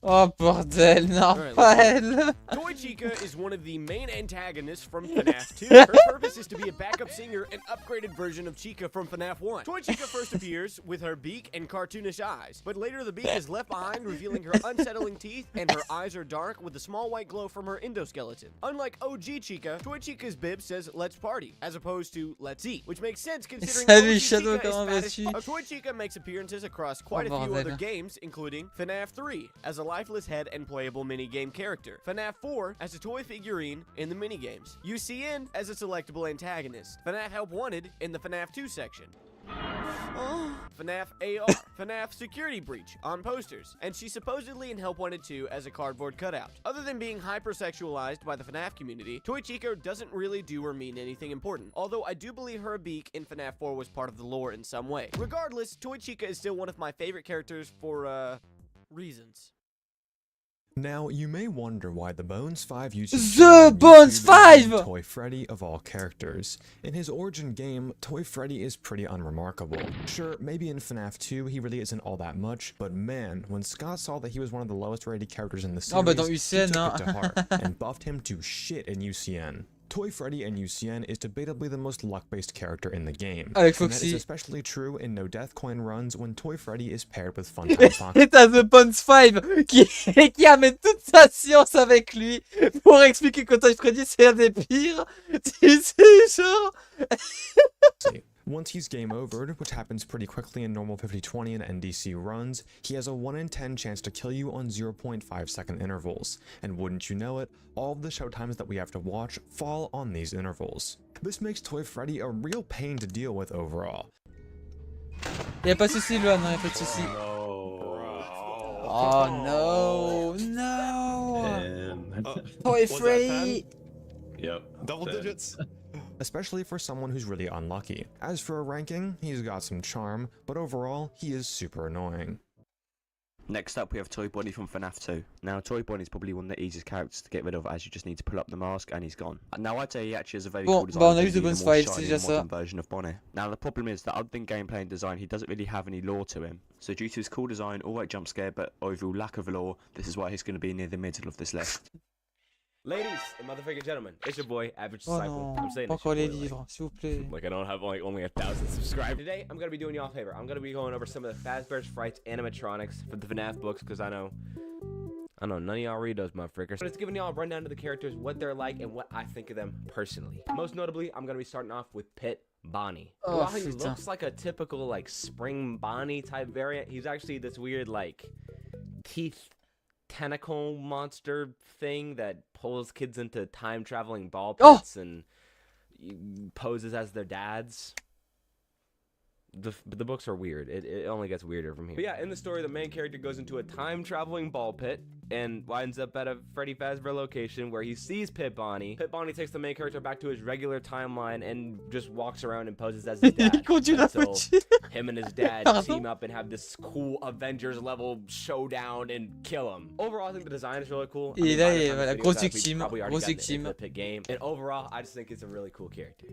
Oh bordel, non, pas elle. Toy Chica is one of the main antagonists from FNAF 2. Her purpose is to be a backup singer and upgraded version of Chica from FNAF 1. Toy Chica first appears with her beak and cartoonish eyes, but later the beak is left behind, revealing her unsettling teeth, and her eyes are dark with a small white glow from her endoskeleton. Unlike OG Chica, Toy Chica's bib says "Let's party" as opposed to "Let's eat," which makes sense considering Salut, OG Shadow, Chica comment is vas-tu? Toy Chica makes appearances across quite Oh, a few bordel. other games, including FNAF 3 as a lifeless head and playable minigame character, FNAF 4 as a toy figurine in the minigames, UCN as a selectable antagonist, FNAF Help Wanted in the FNAF 2 section, FNAF AR, FNAF Security Breach on posters, and she's supposedly in Help Wanted 2 as a cardboard cutout. Other than being hypersexualized by the FNAF community, Toy Chica doesn't really do or mean anything important, although I do believe her beak in FNAF 4 was part of the lore in some way. Regardless, Toy Chica is still one of my favorite characters for, reasons. Now, you may wonder why the Bones 5 YouTube The Bones 5! Toy Freddy of all characters. In his origin game, Toy Freddy is pretty unremarkable. Sure, maybe in FNAF 2 he really isn't all that much, but man, when Scott saw that he was one of the lowest rated characters in the series, bah dans he UCN, took it to hein. heart and buffed him to shit in UCN. Toy Freddy in UCN is debatably the most luck-based character in the game. Avec And that Foxy. is especially true in No Death Coin runs when Toy Freddy is paired with Funtime Fox. Et t'as The Bones 5 qui amène toute sa science avec lui pour expliquer que Toy Freddy c'est un des pires. Tu sais, genre. Once he's game overed, which happens pretty quickly in normal 50-20 and NDC runs, he has a 1 in 10 chance to kill you on 0.5 second intervals. And wouldn't you know it, all of the showtimes that we have to watch fall on these intervals. This makes Toy Freddy a real pain to deal with overall. Y'a pas de soucis, Luan, y'a pas de soucis. Oh no, no. Toy Freddy. Yep, double digits. Especially for someone who's really unlucky. As for a ranking, he's got some charm, but overall, he is super annoying. Next up, we have Toy Bonnie from FNAF 2. Now, Toy Bonnie is probably one of the easiest characters to get rid of, as you just need to pull up the mask and he's gone. Now, I'd say he actually has a very cool design. Bon, on a eu because The he's Bones a more 5, shiny c'est déjà and modern ça. version of Bonnie. Now, the problem is that other than gameplay and design, he doesn't really have any lore to him. So due to his cool design, alright jump scare, but overall lack of lore, this is why he's going to be near the middle of this list. Ladies and motherfucking gentlemen, it's your boy, Average Oh Disciple. non, I'm saying pas it's your encore les boy, like- livres, s'il vous plaît. Like I don't have only 1,000 subscribers. Today, I'm gonna be doing y'all a favor. I'm gonna be going over some of the Fazbear's Frights animatronics for the FNAF books, because I know none of y'all read those motherfuckers. But it's giving y'all a rundown of the characters, what they're like, and what I think of them personally. Most notably, I'm gonna be starting off with Pit Bonnie. Oh, While he putain. looks like a typical like spring Bonnie type variant, he's actually this weird like teeth tentacle monster thing that pulls kids into time traveling ball Oh! pits and poses as their dads. The books are weird. It only gets weirder from here. But yeah, in the story, the main character goes into a time-traveling ball pit and winds up at a Freddy Fazbear location where he sees Pit Bonnie. Pit Bonnie takes the main character back to his regular timeline and just walks around and poses as his dad. Until him and his dad team up and have this cool Avengers-level showdown and kill him. Overall, I think the design is really cool. Et là, voilà, grosse Grosse victime. Pit game. And overall, I just think it's a really cool character.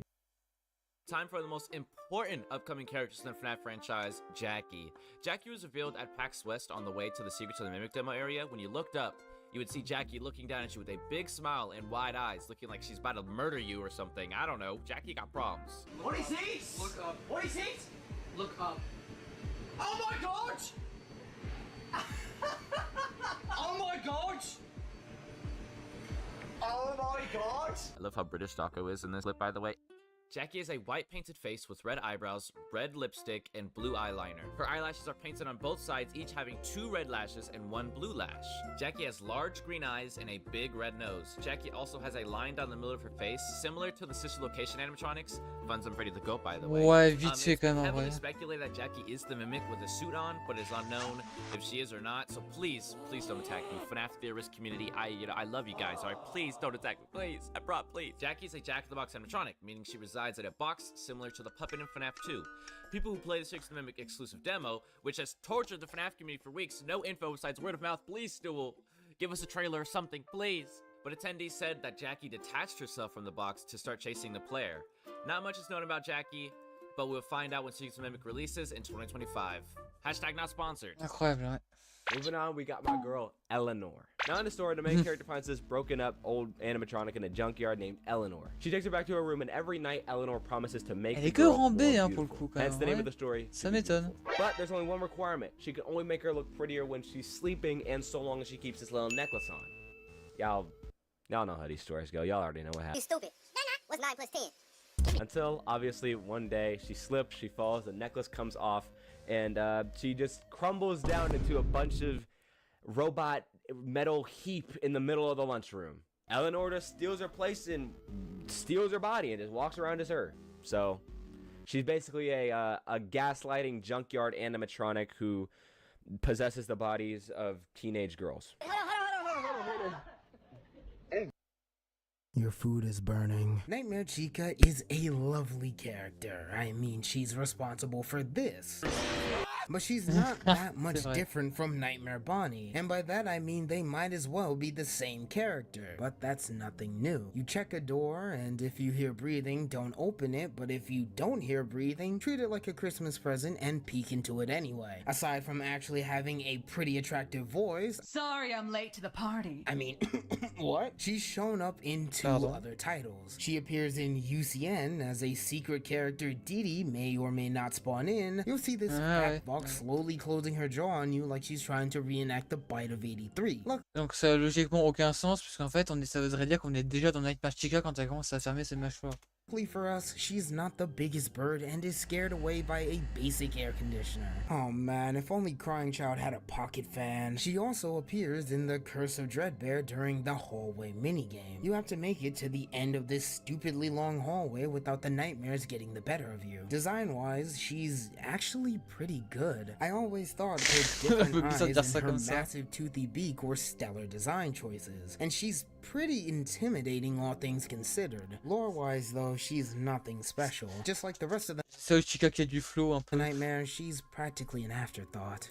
Time for the most important upcoming characters in the FNAF franchise, Jackie. Jackie was revealed at PAX West on the way to the Secrets of the Mimic demo area. When you looked up, you would see Jackie looking down at you with a big smile and wide eyes, looking like she's about to murder you or something. I don't know. Jackie got problems. What he sees? Look up. What he sees? Look up. Oh my god! Oh my god! Oh my god! I love how British Taco is in this clip, by the way. Jackie has a white painted face with red eyebrows, red lipstick, and blue eyeliner. Her eyelashes are painted on both sides, each having 2 red lashes and 1 blue lash. Jackie has large green eyes and a big red nose. Jackie also has a line down the middle of her face, similar to the sister location animatronics. Fun's I'm Freddy the Goat, by the way. Ouais, vite fait quand même en Heavily vrai. speculated that Jackie is the Mimic with a suit on, but it's unknown if she is or not. So please don't attack me, FNAF theorist community. I love you guys. Alright, please don't attack me, please. Please. Jackie is a Jack-in-the-Box animatronic, meaning she resides in a box similar to the puppet in FNAF 2. People who play the Secrets of the Mimic exclusive demo, which has tortured the FNAF community for weeks, no info besides word of mouth. Please, Stool, give us a trailer or something, please. But attendees said that Jackie detached herself from the box to start chasing the player. Not much is known about Jackie, but we'll find out when Secrets of the Mimic releases in 2025. Hashtag not sponsored. Incroyable, ouais. Moving on, we got my girl, Eleanor. Now in the story, the main character finds this broken up old animatronic in a junkyard named Eleanor. She takes her back to her room, and every night, Eleanor promises to make Elle the est que girl rang B, more hein, pour le beautiful. coup, quand That's même, the name ouais. of the story. Ça m'étonne. But there's only one requirement. She can only make her look prettier when she's sleeping, and so long as she keeps this little necklace on. Y'all know how these stories go. Y'all already know what happens. You stupid. What's 9 plus 10? Until, obviously, one day, she slips, she falls, the necklace comes off, and she just crumbles down into a bunch of robot metal heap in the middle of the lunchroom. Eleanor just steals her place and steals her body and just walks around as her. So she's basically a gaslighting junkyard animatronic who possesses the bodies of teenage girls. Your food is burning. Nightmare Chica is a lovely character. I mean, she's responsible for this. But she's not that much different from Nightmare Bonnie. And by that I mean they might as well be the same character. But that's nothing new. You check a door, and if you hear breathing, don't open it. But if you don't hear breathing, treat it like a Christmas present and peek into it anyway. Aside from actually having a pretty attractive voice. Sorry I'm late to the party. I mean, what? She's shown up in 2 other titles. She appears in UCN as a secret character Dee Dee may or may not spawn in. You'll see this fat box slowly closing her jaw on you like she's trying to reenact the bite of 83. Look. Donc ça a logiquement aucun sens puisqu'en fait ça voudrait dire qu'on est déjà dans Nightmare Chica quand elle commence à fermer ses mâchoires. For us, she's not the biggest bird and is scared away by a basic air conditioner. Oh man, if only Crying Child had a pocket fan. She also appears in the Curse of Dreadbear during the hallway minigame. You have to make it to the end of this stupidly long hallway without the nightmares getting the better of you. Design-wise, she's actually pretty good. I always thought her different eyes and her massive toothy beak were stellar design choices, and she's pretty intimidating all things considered. Lore-wise though, she's nothing special. Just like the rest of the Chica qui a du flow un peu. Nightmare, she's practically an afterthought.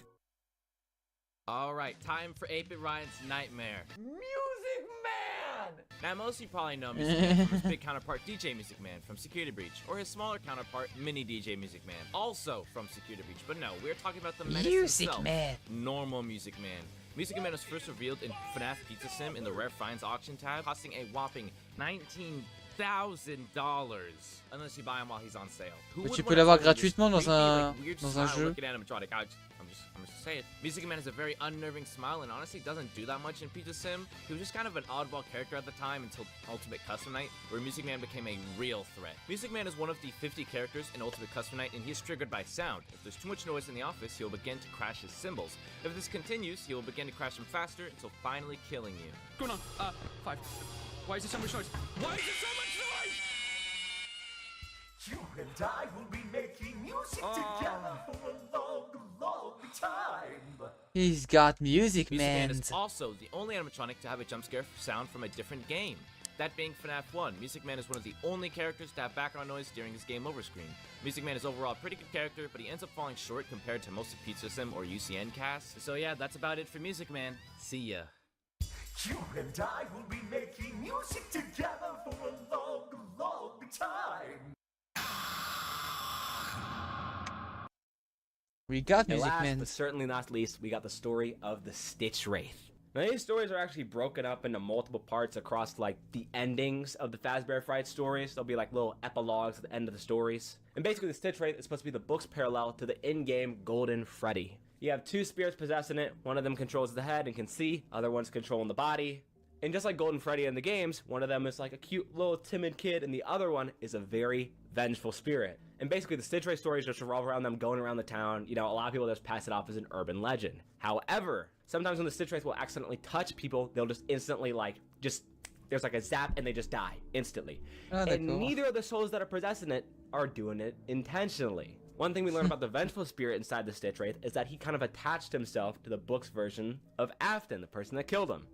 Alright, time for 8-Bit Ryan's Nightmare. Music Man! Now most of you probably know Music Man from his big counterpart DJ Music Man from Security Breach, or his smaller counterpart Mini DJ Music Man, also from Security Breach. But no, we're talking about the menace himself, Normal Music Man. Music Man was first revealed in FNAF Pizza Sim in the Rare Finds auction tab, costing a whopping $19,000 unless you buy him while he's on sale. Mais tu peux l'avoir gratuitement dans un jeu. I'm I'm just say it. Music Man has a very unnerving smile and honestly doesn't do that much in Pizza Sim. He was just kind of an oddball character at the time until Ultimate Custom Night, where Music Man became a real threat. Music Man is one of the 50 characters in Ultimate Custom Night, and he is triggered by sound. If there's too much noise in the office, he will begin to crash his cymbals. If this continues, he will begin to crash them faster until finally killing you. What's going on? 5. Why is there so much noise? Why is there so much noise? You and I will be making music together for a long, long time. He's got Music Music Man. Man is also the only animatronic to have a jump scare sound from a different game. That being FNAF 1, Music Man is one of the only characters to have background noise during his game over screen. Music Man is overall a pretty good character, but he ends up falling short compared to most of Pizza Sim or UCN casts. So yeah, that's about it for Music Man. See ya. You and I will be making music together for a long, long time. We got And Music last, Man. but certainly not least, we got the story of the Stitch Wraith. Now, these stories are actually broken up into multiple parts across, like, the endings of the Fazbear Fright stories. There'll be, like, little epilogues at the end of the stories. And basically, the Stitch Wraith is supposed to be the book's parallel to the in-game Golden Freddy. You have two spirits possessing it. One of them controls the head and can see. Other one's controlling the body. And just like Golden Freddy in the games, one of them is like a cute little timid kid, and the other one is a very vengeful spirit. And basically, the Stitch Wraith stories just revolve around them going around the town. You know, a lot of people just pass it off as an urban legend. However, sometimes when the Stitch Wraith will accidentally touch people, they'll just instantly, like, there's like a zap and they just die instantly. And neither of the souls that are possessing it are doing it intentionally. One thing we learn about the vengeful spirit inside the Stitch Wraith is that he kind of attached himself to the book's version of Afton, the person that killed him.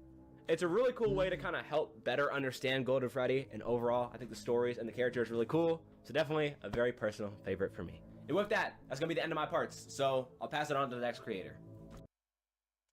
It's a really cool way to kind of help better understand Golden Freddy, and overall, I think the stories and the characters are really cool. So definitely a very personal favorite for me. And with that, that's gonna be the end of my parts. So I'll pass it on to the next creator.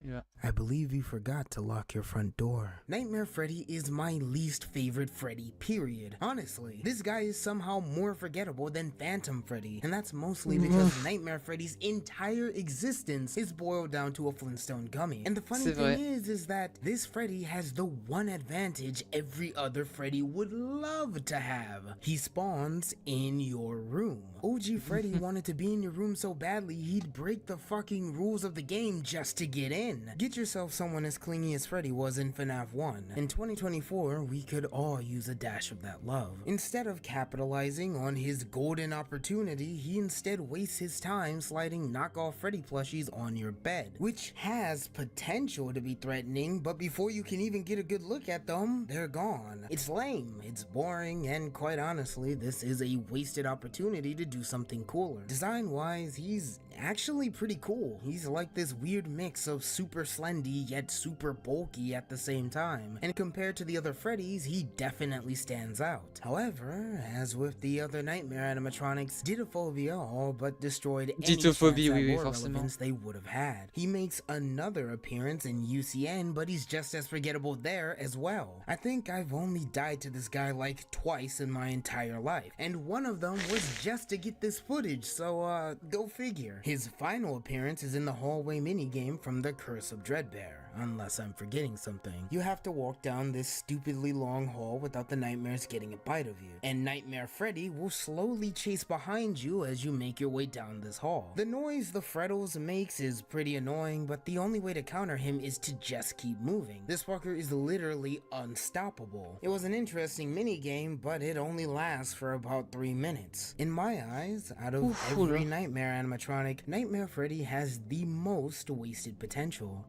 Yeah. I believe you forgot to lock your front door. Nightmare Freddy is my least favorite Freddy, period. Honestly, this guy is somehow more forgettable than Phantom Freddy, and that's mostly because Nightmare Freddy's entire existence is boiled down to a Flintstone gummy. And the funny thing is that this Freddy has the one advantage every other Freddy would love to have. He spawns in your room. OG Freddy wanted to be in your room so badly he'd break the fucking rules of the game just to get in. Get yourself someone as clingy as Freddy was in FNAF 1. In 2024, we could all use a dash of that love. Instead of capitalizing on his golden opportunity, he instead wastes his time sliding knockoff Freddy plushies on your bed, which has potential to be threatening, but before you can even get a good look at them, they're gone. It's lame, it's boring, and quite honestly, this is a wasted opportunity to do something cooler. Design-wise, he's actually pretty cool. He's like this weird mix of super slendy yet super bulky at the same time, and compared to the other Freddys, he definitely stands out. However, as with the other Nightmare animatronics, Ditophobia all but destroyed any chance at lore relevance they would have had. He makes another appearance in UCN, but he's just as forgettable there as well. I think I've only died to this guy like twice in my entire life, and one of them was just to get this footage, so go figure. His final appearance is in the hallway minigame from The Curse of Dreadbear, unless I'm forgetting something. You have to walk down this stupidly long hall without the nightmares getting a bite of you, and Nightmare Freddy will slowly chase behind you as you make your way down this hall. The noise the Freddles makes is pretty annoying, but the only way to counter him is to just keep moving. This fucker is literally unstoppable. It was an interesting minigame, but it only lasts for about 3 minutes. In my eyes, out of every Nightmare animatronic, Nightmare Freddy has the most wasted potential.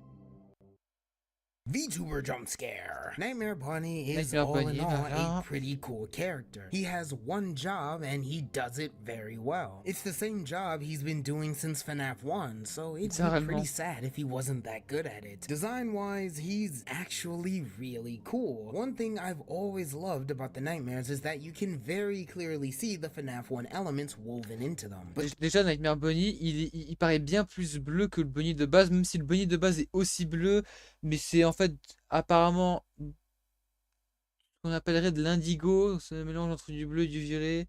VTuber jump scare. Nightmare Bunny is all in all a pretty cool character. He has one job and he does it very well. It's the same job he's been doing since FNAF 1, so it'd be pretty sad if he wasn't that good at it. Design wise, he's actually really cool. One thing I've always loved about the Nightmares is that you can very clearly see the FNAF 1 elements woven into them. Déjà, Nightmare Bunny, il paraît bien plus bleu que le Bunny de base, même si le Bunny de base est aussi bleu, mais c'est en fait apparemment ce qu'on appellerait de l'indigo, c'est un mélange entre du bleu et du violet.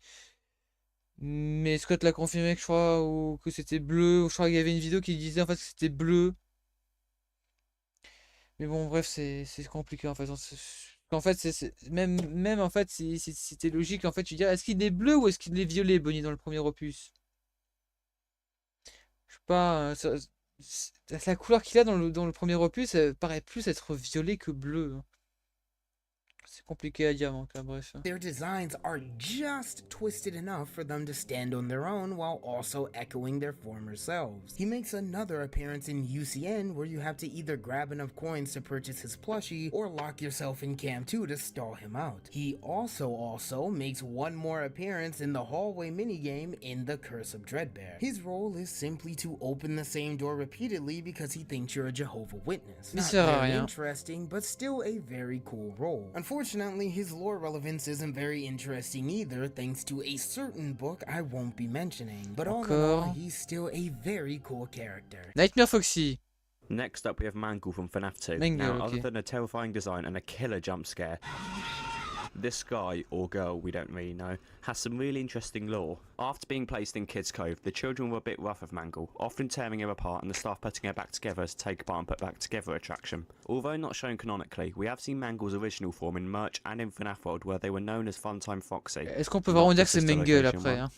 Mais Scott l'a confirmé, que je crois, ou que c'était bleu, ou je crois qu'il y avait une vidéo qui disait en fait que c'était bleu. Mais bon, bref, c'est compliqué en fait. En fait, même en fait, c'était logique. En fait, tu dirais, est-ce qu'il est bleu ou est-ce qu'il est violet, Bonnie, dans le premier opus? Je sais pas. La couleur qu'il a dans le premier opus, elle paraît plus être violet que bleu. C'est compliqué à dire, donc là, bref. Their designs are just twisted enough for them to stand on their own while also echoing their former selves. He makes another appearance in UCN where you have to either grab enough coins to purchase his plushie or lock yourself in Cam 2 to stall him out. He also makes one more appearance in the hallway minigame in The Curse of Dreadbear. His role is simply to open the same door repeatedly because he thinks you're a Jehovah Witness. Not very interesting, but still a very cool role. Unfortunately, his lore relevance isn't very interesting either, thanks to a certain book I won't be mentioning. But all in all, he's still a very cool character. Nightmare Foxy. Next up, we have Mangle from FNAF 2. Mangle, now, okay. other than a terrifying design and a killer jump scare, this guy, or girl, we don't really know, has some really interesting lore. After being placed in Kids Cove, the children were a bit rough of Mangle, often tearing her apart and the staff putting her back together as Take Apart and Put Back Together attraction. Although not shown canonically, we have seen Mangle's original form in merch and in FNAF World where they were known as Funtime Foxy. Est-ce qu'on peut vraiment dire que c'est Mangle après, hein?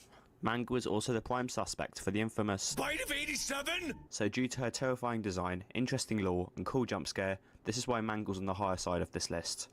Mangle is also the prime suspect for the infamous Bite of 87! So due to her terrifying design, interesting lore, and cool jump scare, this is why Mangle's on the higher side of this list.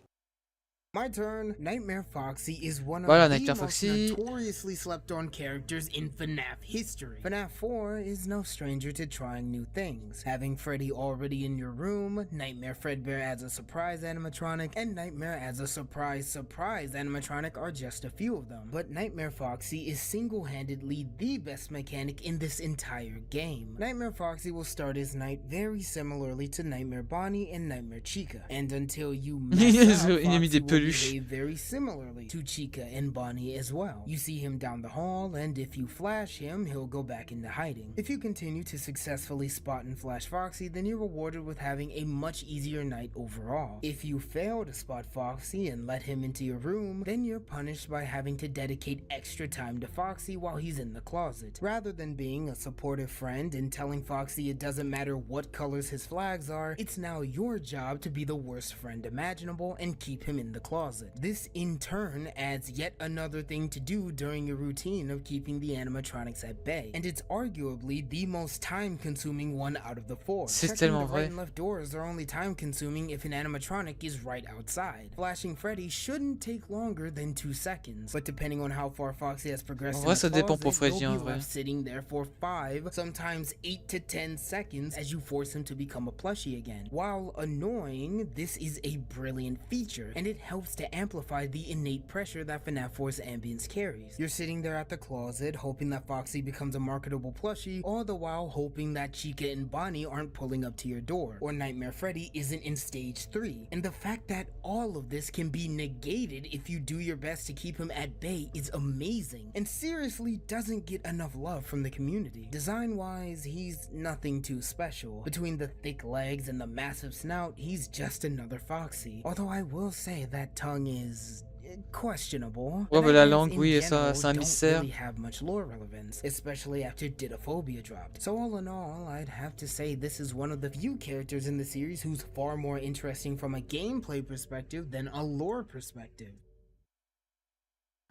My turn. Nightmare Foxy is one of Voilà, the Nightmare most Foxy. notoriously slept-on characters in FNAF history. FNAF 4 is no stranger to trying new things. Having Freddy already in your room, Nightmare Fredbear as a surprise animatronic, and Nightmare as a surprise animatronic are just a few of them. But Nightmare Foxy is single-handedly the best mechanic in this entire game. Nightmare Foxy will start his night very similarly to Nightmare Bonnie and Nightmare Chica, and until you mess up, Foxy will behave very similarly to Chica and Bonnie as well. You see him down the hall, and if you flash him, he'll go back into hiding. If you continue to successfully spot and flash Foxy, then you're rewarded with having a much easier night overall. If you fail to spot Foxy and let him into your room, then you're punished by having to dedicate extra time to Foxy while he's in the closet. Rather than being a supportive friend and telling Foxy it doesn't matter what colors his flags are, it's now your job to be the worst friend imaginable and keep him in the closet. This in turn adds yet another thing to do during your routine of keeping the animatronics at bay, and it's arguably the most time consuming one out of the four. Checking the right and left doors are only time consuming if an animatronic is right outside. Flashing Freddy shouldn't take longer than 2 seconds, but depending on how far Foxy has progressed in the closet, you'll be left sitting there for 5, sometimes 8 to 10 seconds as you force him to become a plushie again. While annoying, this is a brilliant feature, and it helps to amplify the innate pressure that FNAF 4's ambience carries. You're sitting there at the closet, hoping that Foxy becomes a marketable plushie, all the while hoping that Chica and Bonnie aren't pulling up to your door, or Nightmare Freddy isn't in stage 3. And the fact that all of this can be negated if you do your best to keep him at bay is amazing, and seriously doesn't get enough love from the community. Design-wise, he's nothing too special. Between the thick legs and the massive snout, he's just another Foxy. Although I will say that tongue is questionable. Ouais, bah la langue, oui, et ça, c'est un don't mystère. really have much lore relevance, especially after Didophobia dropped. So all in all, I'd have to say this is one of the few characters in the series who's far more interesting from a gameplay perspective than a lore perspective.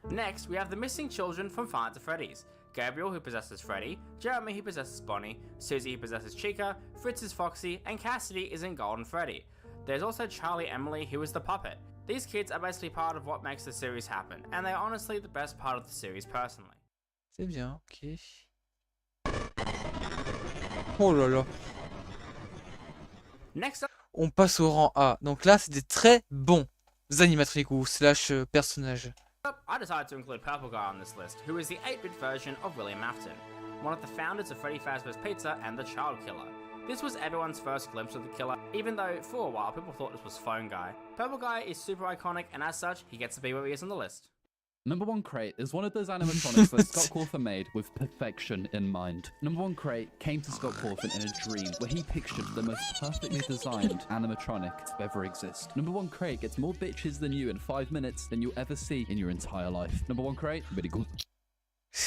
Next, we have the missing children from Five Nights at Freddy's. Gabriel, who possesses Freddy, Jeremy, who possesses Bonnie, Susie, who possesses Chica, Fritz is Foxy, and Cassidy is in Golden Freddy. There's also Charlie Emily, who is the puppet. These kids are basically part of what makes the series happen, and they're honestly the best part of the series personally. C'est bien, ok. Oh là là. Next up, on passe au rang A. Donc là, c'est des très bons animatroniques ou slash personnages. I decided to include Purple Guy on this list, who is the 8-bit version of William Afton, one of the founders of Freddy Fazbear's Pizza and the Child Killer. This was everyone's first glimpse of the killer, even though for a while people thought this was Phone Guy. Purple Guy is super iconic, and as such, he gets to be where he is on the list. Number 1 Crate is one of those animatronics that Scott Cawthon made with perfection in mind. Number 1 Crate came to Scott Cawthon in a dream where he pictured the most perfectly designed animatronic to ever exist. Number 1 Crate gets more bitches than you in 5 minutes than you'll ever see in your entire life. Number 1 Crate, really good.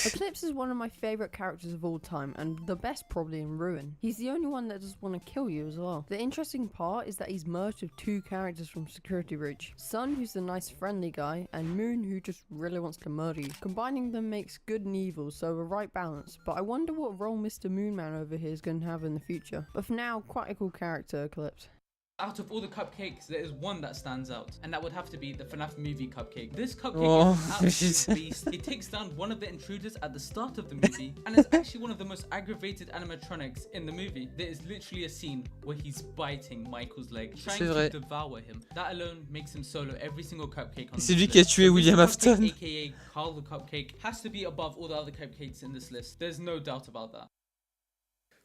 Eclipse is one of my favourite characters of all time, and the best probably in Ruin. He's the only one that doesn't want to kill you as well. The interesting part is that he's merged with two characters from Security Breach. Sun, who's the nice friendly guy, and Moon, who just really wants to murder you. Combining them makes good and evil, so a right balance. But I wonder what role Mr. Moonman over here is going to have in the future. But for now, quite a cool character, Eclipse. Out of all the cupcakes, there is one that stands out, and that would have to be the FNAF movie cupcake. This cupcake is an absolute beast. It takes down one of the intruders at the start of the movie, and is actually one of the most aggravated animatronics in the movie. There is literally a scene where he's biting Michael's leg, trying to devour him. That alone makes him solo every single cupcake on this list. C'est lui qui a tué William Afton. AKA Carl the Cupcake has to be above all the other cupcakes in this list. There's no doubt about that.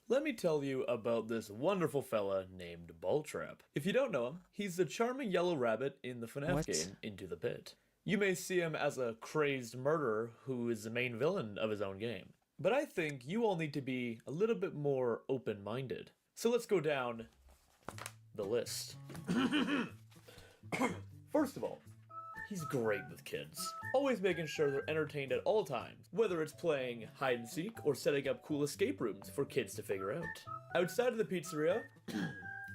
Let me tell you about this wonderful fella named Balltrap. If you don't know him, he's the charming yellow rabbit in the FNAF game Into the Pit. You may see him as a crazed murderer who is the main villain of his own game. But I think you all need to be a little bit more open-minded. So let's go down the list. First of all, he's great with kids, always making sure they're entertained at all times, whether it's playing hide and seek or setting up cool escape rooms for kids to figure out. Outside of the pizzeria,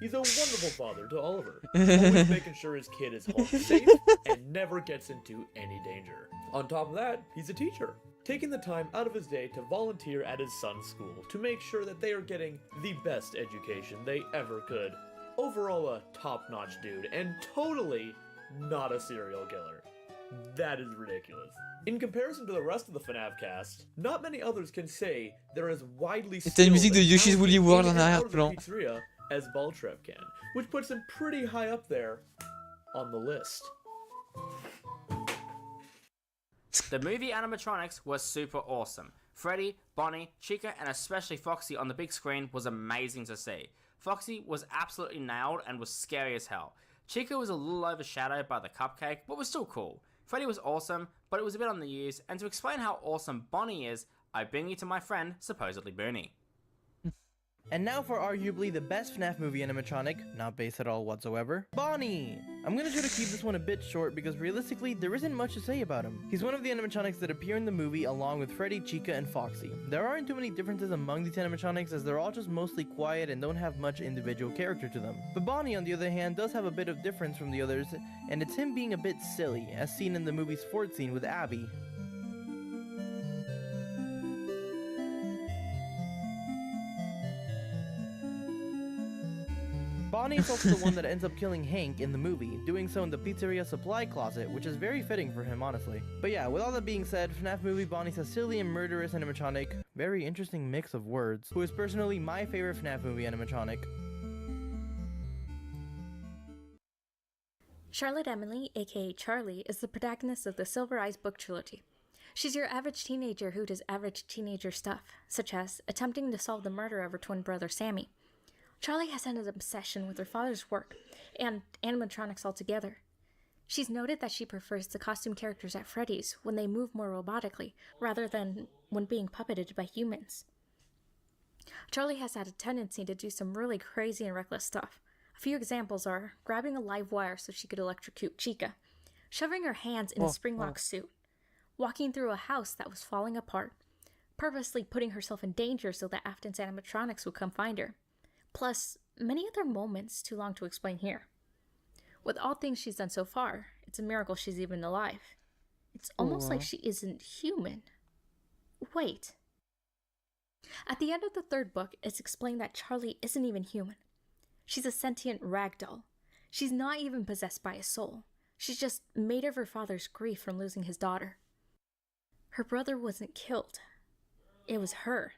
he's a wonderful father to Oliver, always making sure his kid is home safe and never gets into any danger. On top of that, he's a teacher, taking the time out of his day to volunteer at his son's school to make sure that they are getting the best education they ever could. Overall, a top-notch dude, and totally not a serial killer. That is ridiculous. In comparison to the rest of the FNAF cast, not many others can say they're as widely Et t'as une musique de skilled Yoshi's and Woolly World en talented out of the arrière-plan. pizzeria as Balltrap can, which puts him pretty high up there on the list. The movie animatronics was super awesome. Freddy, Bonnie, Chica, and especially Foxy on the big screen was amazing to see. Foxy was absolutely nailed and was scary as hell. Chica was a little overshadowed by the cupcake, but was still cool. Freddy was awesome, but it was a bit on the years, and to explain how awesome Bonnie is, I bring you to my friend, supposedly Bernie. And now for arguably the best FNAF movie animatronic, not based at all whatsoever, Bonnie! I'm gonna try to keep this one a bit short because realistically, there isn't much to say about him. He's one of the animatronics that appear in the movie along with Freddy, Chica, and Foxy. There aren't too many differences among these animatronics as they're all just mostly quiet and don't have much individual character to them. But Bonnie, on the other hand, does have a bit of difference from the others, and it's him being a bit silly, as seen in the movie's fort scene with Abby. Bonnie is also the one that ends up killing Hank in the movie, doing so in the pizzeria supply closet, which is very fitting for him, honestly. But yeah, with all that being said, FNAF movie Bonnie's a silly and murderous animatronic, very interesting mix of words, who is personally my favorite FNAF movie animatronic. Charlotte Emily, aka Charlie, is the protagonist of the Silver Eyes book trilogy. She's your average teenager who does average teenager stuff, such as attempting to solve the murder of her twin brother Sammy. Charlie has had an obsession with her father's work, and animatronics altogether. She's noted that she prefers the costume characters at Freddy's when they move more robotically, rather than when being puppeted by humans. Charlie has had a tendency to do some really crazy and reckless stuff. A few examples are grabbing a live wire so she could electrocute Chica, shoving her hands in a spring-lock suit, walking through a house that was falling apart, purposely putting herself in danger so that Afton's animatronics would come find her. Plus, many other moments too long to explain here. With all things she's done so far, it's a miracle she's even alive. It's almost like she isn't human. Wait. At the end of the third book, it's explained that Charlie isn't even human. She's a sentient ragdoll. She's not even possessed by a soul. She's just made of her father's grief from losing his daughter. Her brother wasn't killed. It was her.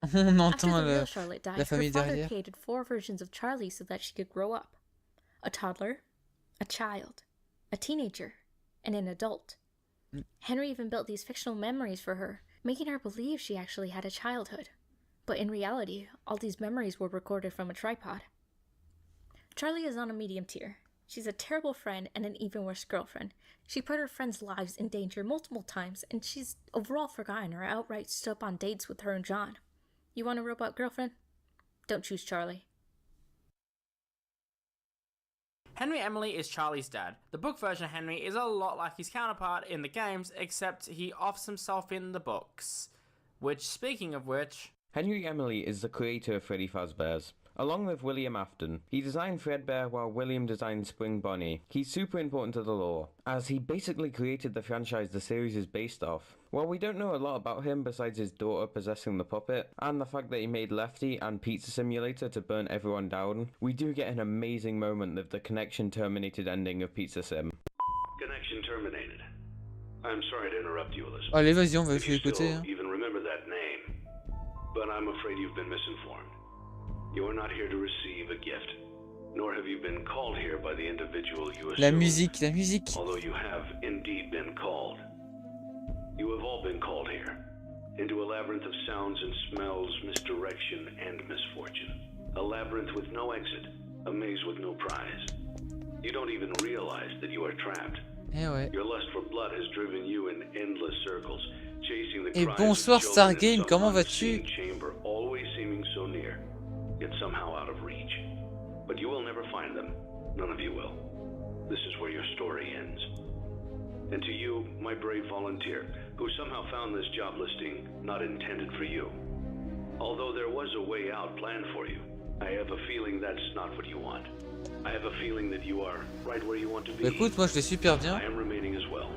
On After entend the real Charlotte died, la famille her father derrière. created 4 versions of Charlie so that she could grow up. A toddler, a child, a teenager, and an adult. Henry even built these fictional memories for her, making her believe she actually had a childhood. But in reality, all these memories were recorded from a tripod. Charlie is on a medium tier. She's a terrible friend and an even worse girlfriend. She put her friends' lives in danger multiple times, and she's overall forgotten or outright stood up on dates with her and John. You want a robot girlfriend? Don't choose Charlie. Henry Emily is Charlie's dad. The book version of Henry is a lot like his counterpart in the games, except he offs himself in the books. Which, speaking of which... Henry Emily is the creator of Freddy Fazbear's. Along with William Afton, he designed Fredbear while William designed Spring Bonnie. He's super important to the lore, as he basically created the franchise the series is based off. While we don't know a lot about him besides his daughter possessing the puppet, and the fact that he made Lefty and Pizza Simulator to burn everyone down, we do get an amazing moment of the connection terminated ending of Pizza Sim. Connection terminated. I'm sorry to interrupt you, Elizabeth. Allez, vas-y, on va If you écouter. still Hein. even remember that name, but I'm afraid you've been misinformed. You are not here to receive a gift, nor have you been called here by the individual you assume. La musique. Although you have indeed been called. You have all been called here, into a labyrinth of sounds and smells, misdirection and misfortune. A labyrinth with no exit, a maze with no prize. You don't even realize that you are trapped. Eh ouais. Your lust for blood has driven you in endless circles, chasing the Et cries bonsoir of children in Stargame, some comment unseen vas-tu? chamber, always seeming so near, yet somehow out of reach. But you will never find them. None of you will. This is where your story ends. And to you, my brave volunteer, who somehow found this job listing not intended for you. Although there was a way out planned for you, I have a feeling that's not what you want. I have a feeling that you are right where you want to be. Bah, écoute, moi je l'ai super bien. I am remaining as well.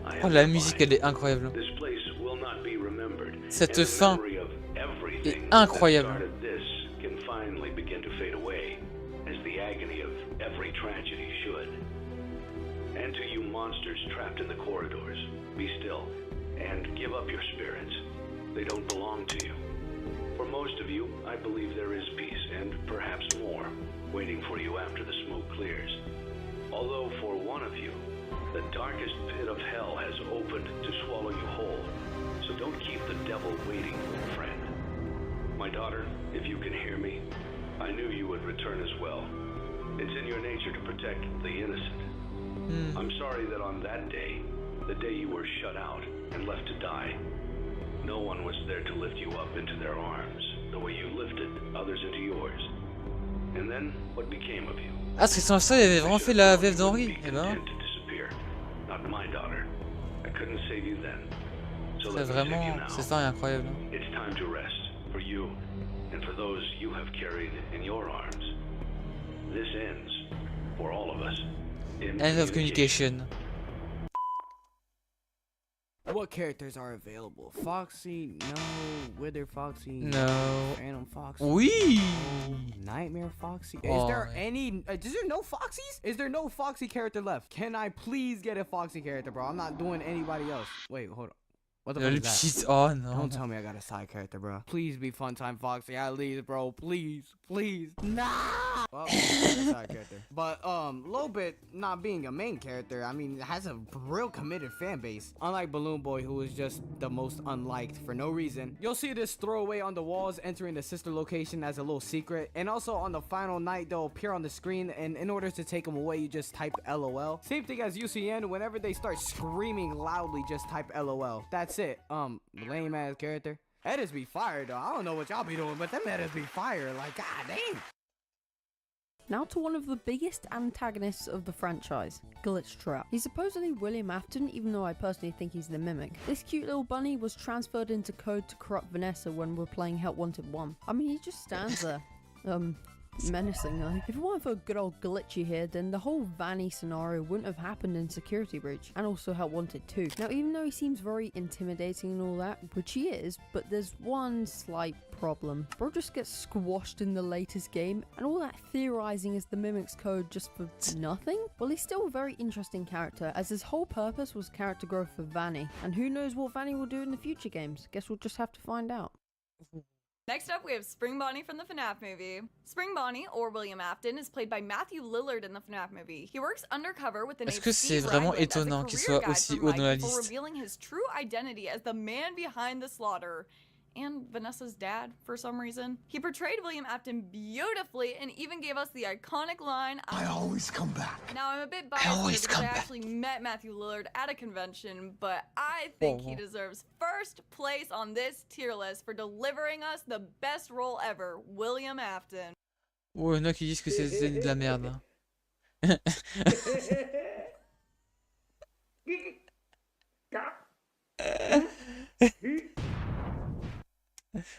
I Oh, am la fine. musique, elle est incroyable. This place will not be remembered. Cette And the fin memory of est everything incroyable. that started this can finally begin to fade away, as the agony of every tragedy should. And to you monsters trapped in the corridors, be still and give up your spirits. They don't belong to you. For most of you, I believe there is peace and perhaps more waiting for you after the smoke clears. Although for one of you, the darkest pit of hell has opened to swallow you whole. So don't keep the devil waiting, friend. My daughter, if you can hear me, I knew you would return as well. It's in your nature to protect the innocent. I'm sorry that on that day, the day you were shut out and left to die, no one was there to lift you up into their arms the way you lifted others into yours. And then, what became of you? Ah, c'est sans ça, il avait vraiment fait la VF d'Henri. Eh ben. Content to disappear. Not my daughter. I couldn't save you then. So C'est let me save you vraiment. now. Cette fin est incroyable. It's time to rest for you and for those you have carried in your arms. This ends for all of us. In End of communication. What characters are available? Foxy? No. Wither Foxy? No. Phantom Foxy? Oui. No. Nightmare Foxy? Oh, Is there man. any... is there no Foxies? Is there no Foxy character left? Can I please get a Foxy character, bro? I'm not doing anybody else. Wait, hold on. What the fuck Le is that? petit. Oh non. Don't tell me I got a side character, bro. Please be Funtime Foxy at least, bro. Please, please. Nah. Well, side character. But Lobit not being a main character, I mean, has a real committed fan base. Unlike Balloon Boy, who is just the most unliked for no reason. You'll see this throwaway on the walls entering the sister location as a little secret. And also on the final night, they'll appear on the screen, and in order to take them away, you just type LOL. Same thing as UCN. Whenever they start screaming loudly, just type LOL. That's it. Lame ass character. Edits be fire though. I don't know what y'all be doing, but them edits be fire. Like, god dang. Now to one of the biggest antagonists of the franchise, Glitch Trap. He's supposedly William Afton, even though I personally think he's the Mimic. This cute little bunny was transferred into code to corrupt Vanessa when we're playing Help Wanted 1. I mean, he just stands there. Menacingly. If it weren't for good old Glitchy here, then the whole Vanny scenario wouldn't have happened in Security Breach, and also Help Wanted 2. Now, even though he seems very intimidating and all that, which he is, but there's one slight problem. Bro just gets squashed in the latest game, and all that theorizing is the Mimic's code just for nothing? Well, he's still a very interesting character, as his whole purpose was character growth for Vanny, and who knows what Vanny will do in the future games. Guess we'll just have to find out. Next up, we have Spring Bonnie from the FNAF movie. Spring Bonnie, or William Afton, is played by Matthew Lillard in the FNAF movie. He works undercover with the name Est-ce que c'est Steve vraiment Ragland as a étonnant qu'il career soit guide aussi for haut Mike dans la before liste? revealing his true identity as the man behind the slaughter and Vanessa's dad for some reason. He portrayed William Afton beautifully and even gave us the iconic line, I always come back. Now, I'm a bit biased here because I actually met Matthew Lillard at a convention, but I think he deserves first place on this tier list for delivering us the best role ever, William Afton. Oh, il y en a qui disent que c'est de la merde. Hein.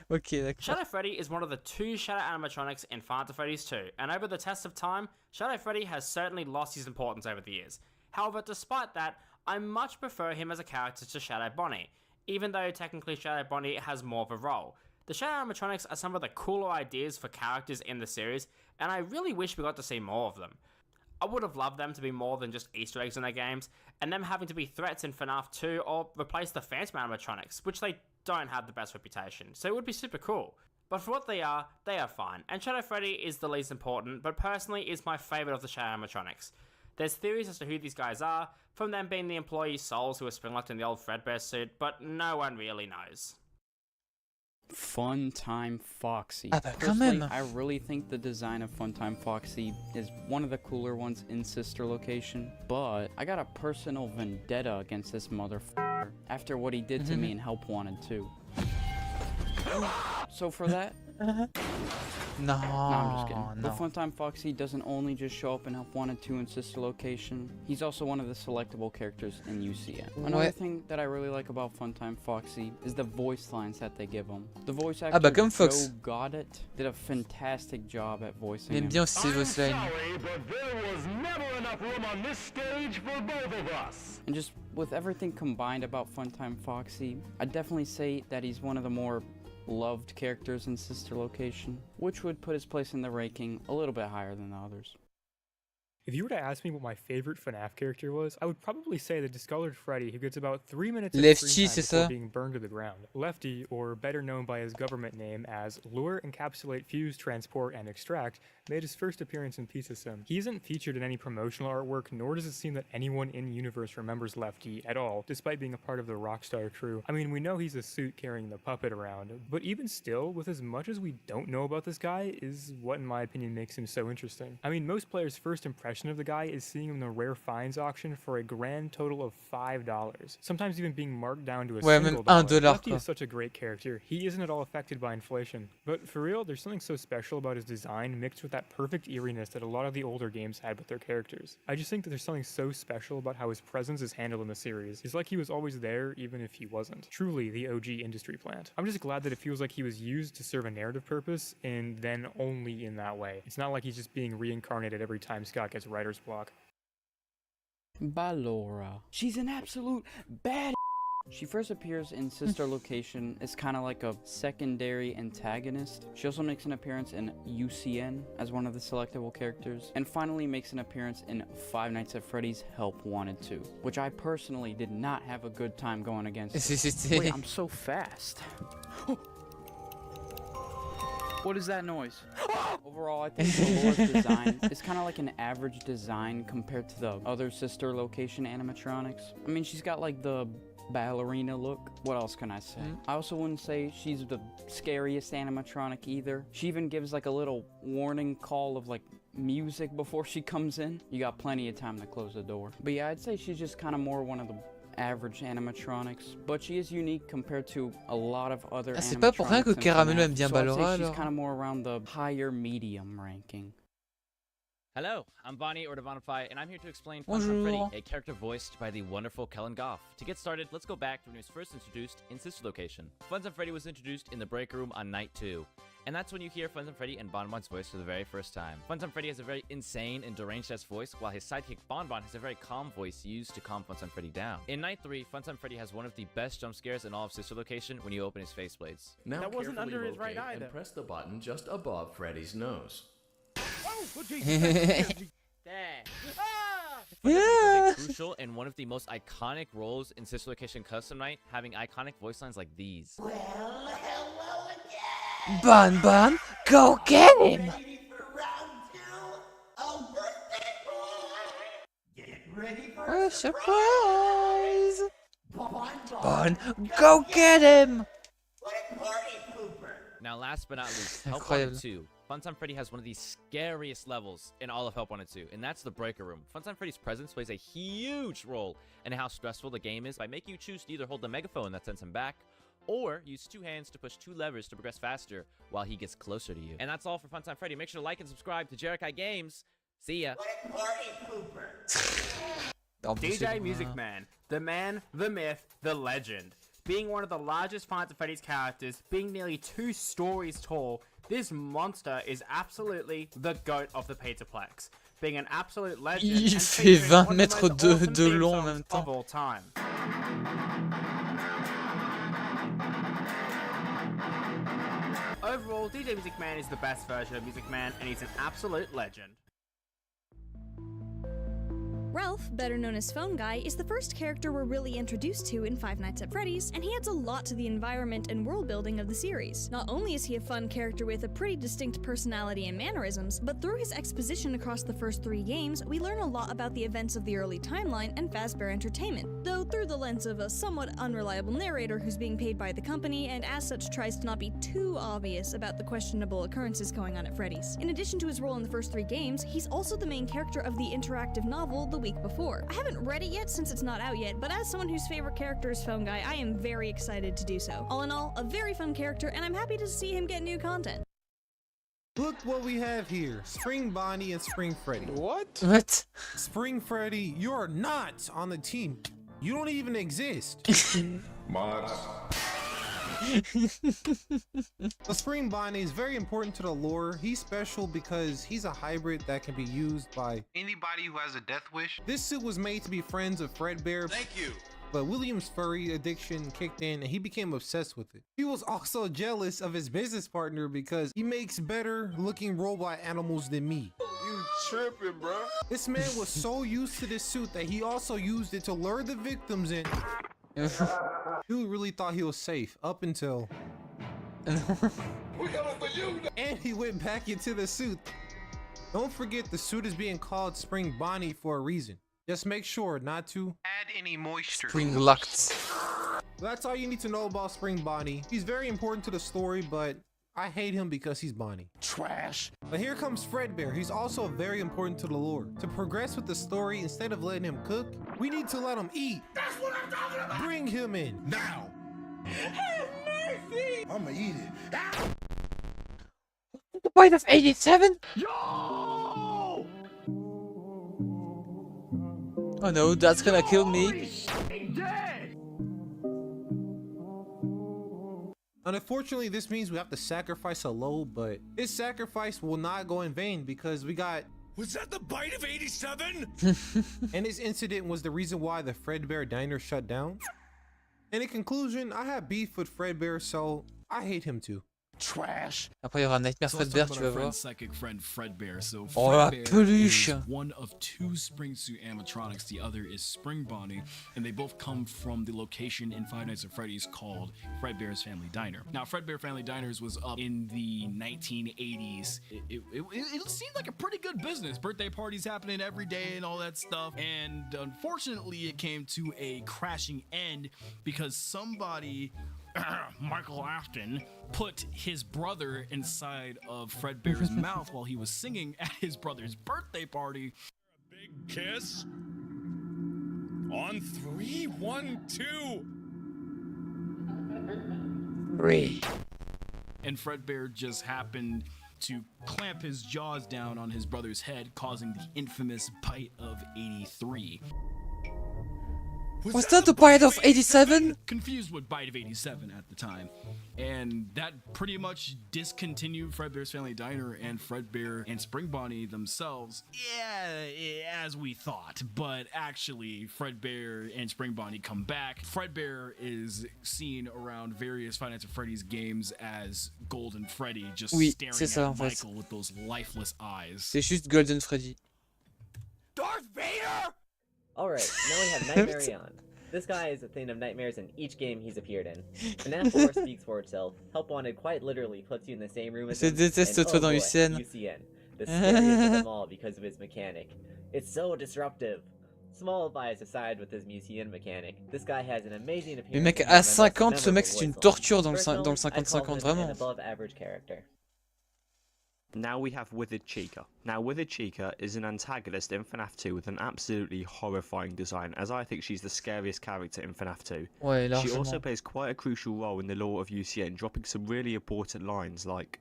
Ok, d'accord. Shadow Freddy is one of the two Shadow animatronics in Final Fantasy Freddy's 2, and over the test of time, Shadow Freddy has certainly lost his importance over the years. However, despite that, I much prefer him as a character to Shadow Bonnie, even though technically Shadow Bonnie has more of a role. The Shadow animatronics are some of the cooler ideas for characters in the series, and I really wish we got to see more of them. I would have loved them to be more than just Easter eggs in their games, and them having to be threats in FNAF 2 or replace the Phantom animatronics, which they don't have the best reputation, so it would be super cool. But for what they are fine, and Shadow Freddy is the least important, but personally is my favourite of the Shadow animatronics. There's theories as to who these guys are, from them being the employee souls who are springlocked in the old Fredbear suit, but no one really knows. Funtime Foxy. Ah bah quand Personally, même. I really think the design of Funtime Foxy is one of the cooler ones in Sister Location, but I got a personal vendetta against this motherfucker after what he did to me in Help Wanted 2. So for that, No, I'm just kidding. no. But Funtime Foxy doesn't only just show up in Help Wanted 2 and Sister Location, he's also one of the selectable characters in UCN. Another Ouais. thing that I really like about Funtime Foxy is the voice lines that they give him. The voice Ah actor bah comme Fox. Joe Goddard did a fantastic job at voicing Il aime him. bien aussi ses voice lines. but there was never enough room on this stage for both of us. And just with everything combined about Funtime Foxy, I'd definitely say that he's one of the more loved characters in Sister Location, which would put his place in the ranking a little bit higher than the others. If you were to ask me what my favorite FNAF character was, I would probably say the discolored Freddy who gets about 3 minutes of Lefty, screen time c'est before ça? being burned to the ground. Lefty, or better known by his government name as Lure, Encapsulate, Fuse, Transport, and Extract, made his first appearance in Pizza Sim. He isn't featured in any promotional artwork, nor does it seem that anyone in-universe remembers Lefty at all, despite being a part of the Rockstar crew. I mean, we know he's a suit carrying the puppet around, but even still, with as much as we don't know about this guy, is what in my opinion makes him so interesting. I mean, most players' first impression of the guy is seeing him in the rare finds auction for a grand total of $5, sometimes even being marked down to a Ouais, single même $1 dollar. Lefty quoi. is such a great character. He isn't at all affected by inflation. But for real, there's something so special about his design mixed with that perfect eeriness that a lot of the older games had with their characters. I just think that there's something so special about how his presence is handled in the series. It's like he was always there even if he wasn't. Truly the OG industry plant. I'm just glad that it feels like he was used to serve a narrative purpose and then only in that way. It's not like he's just being reincarnated every time Scott gets writer's block. Ballora. She's an absolute bad. She first appears in Sister Location as kind of like a secondary antagonist. She also makes an appearance in UCN as one of the selectable characters, and finally makes an appearance in Five Nights at Freddy's Help Wanted 2, which I personally did not have a good time going against. Wait, I'm so fast. What is that noise? Overall, I think Ballora's design is kind of like an average design compared to the other Sister Location animatronics. I mean, she's got like the ballerina look. What else can I say? I also wouldn't say she's the scariest animatronic either. She even gives like a little warning call of like music before she comes in. You got plenty of time to close the door. But yeah, I'd say she's just kind of more one of the average animatronics, but she is unique compared to a lot of other Ah, c'est pas pour rien que animatronics in Caramelo FNAF, aime bien so I'd say Ballora she's alors. kind of more around the higher medium ranking. Hello, I'm Bonnie or Devonify, and I'm here to explain Funtime Freddy, Bonjour. a character voiced by the wonderful Kellen Goff. To get started, let's go back to when he was first introduced in Sister Location. Funtime Freddy was introduced in the break room on night 2, and that's when you hear Funtime Freddy and Bonbon's voice for the very first time. Funtime Freddy has a very insane and deranged-ass voice, while his sidekick Bonbon has a very calm voice used to calm Funtime Freddy down. In night 3, Funtime Freddy has one of the best jump scares in all of Sister Location when you open his faceplates. Now that wasn't under his right eye, and though. press the button just above Freddy's nose. Funtime Freddy plays a crucial and one of the most iconic roles in Sister Location Custom Night, having iconic voice lines like these. Bon Bon, go get him! Oh, surprise! Bon, go get him! Now, last but not least, Help Incroyable. Wanted 2. Funtime Freddy has one of the scariest levels in all of Help Wanted 2, and that's the Breaker Room. Funtime Freddy's presence plays a huge role in how stressful the game is by making you choose to either hold the megaphone that sends him back, or use 2 hands to push 2 levers to progress faster while he gets closer to you. And that's all for Funtime Freddy. Make sure to like and subscribe to Jerikai Games. See ya. DJ Music Man, the man, the myth, the legend. Being one of the largest Five Nights at Freddy's characters, being nearly 2 stories tall, this monster is absolutely the goat of the Pizzaplex. Being an absolute legend Il and fait featuring 20 one of the mètres most awesome de theme long en songs même temps. of all time. Overall, DJ Music Man is the best version of Music Man, and he's an absolute legend. Ralph, better known as Phone Guy, is the first character we're really introduced to in Five Nights at Freddy's, and he adds a lot to the environment and world building of the series. Not only is he a fun character with a pretty distinct personality and mannerisms, but through his exposition across the first 3 games, we learn a lot about the events of the early timeline and Fazbear Entertainment, though through the lens of a somewhat unreliable narrator who's being paid by the company and as such tries to not be too obvious about the questionable occurrences going on at Freddy's. In addition to his role in the first 3 games, he's also the main character of the interactive novel The Week Before. I haven't read it yet since it's not out yet, but as someone whose favorite character is Phone Guy, I am very excited to do so. All in all, a very fun character, and I'm happy to see him get new content. Look what we have here. Spring Bonnie and Spring Freddy. What? Spring Freddy, you're not on the team. You don't even exist. Mods. The Spring Bonnie is very important to the lore. He's special because he's a hybrid that can be used by anybody who has a death wish. This suit was made to be friends of Fredbear. Thank you. But William's furry addiction kicked in and he became obsessed with it. He was also jealous of his business partner because he makes better looking robot animals than me. You tripping, bro. This man was so used to this suit that he also used it to lure the victims in. He really thought he was safe up until and he went back into the suit. Don't forget the suit is being called Spring Bonnie for a reason. Just make sure not to add any moisture. Spring locked. That's all you need to know about Spring Bonnie. He's very important to the story, but I hate him because he's Bonnie. Trash. But here comes Fredbear. He's also very important to the lore. To progress with the story, instead of letting him cook, we need to let him eat. That's what I'm talking about. Bring him in now. Have mercy. I'ma eat it. The bite of 87? Yo! Oh no, that's gonna kill me. Unfortunately, this means we have to sacrifice a low, but this sacrifice will not go in vain because we got... Was that the bite of 87? And this incident was the reason why the Fredbear Diner shut down. And in conclusion, I have beef with Fredbear, so I hate him too. Trash. Après, il y aura Nightmare Fredbear, tu vas voir. Psychic friend Fredbear. So Oh, la peluche. is one of 2 Spring Suit animatronics. The other is Spring Bonnie, and they both come from the location in Five Nights at Freddy's called Fredbear's Family Diner. Now, Fredbear Family Diners was up in the 1980s. It seemed like a pretty good business. Birthday parties happening every day and all that stuff. And unfortunately, it came to a crashing end because somebody, Michael Afton, put his brother inside of Fredbear's mouth while he was singing at his brother's birthday party. A big kiss on 3, 1, 2. 3. And Fredbear just happened to clamp his jaws down on his brother's head, causing the infamous bite of 83. Was that the bite of 87? Confused with Bite of 87 at the time. And that pretty much discontinued Fredbear's Family Diner and Fredbear and Spring Bonnie themselves. Yeah, as we thought. But actually, Fredbear and Spring Bonnie come back. Fredbear is seen around various Five Nights at Freddy's games as Golden Freddy, just staring at Michael with those lifeless eyes. C'est juste Golden Freddy. Darth Vader! Alright, now we have Nightmare on. This guy is a thing of nightmares in each game he's appeared in. FNAF 4 speaks for itself. Help Wanted quite literally puts you in the same room as him. Je déteste toi dans UCN. UCN, the scariest of them all because of its mechanic. It's so disruptive. Small bias aside with his museum mechanic, this guy has an amazing appearance. Mais mec, à 50, ce mec c'est une torture dans le 50-50, vraiment. An above average character. Now we have Withered Chica. Now Withered Chica is an antagonist in FNAF 2 with an absolutely horrifying design, as I think she's the scariest character in FNAF 2. Ouais, She largement. also plays quite a crucial role in the lore of UCN, dropping some really important lines like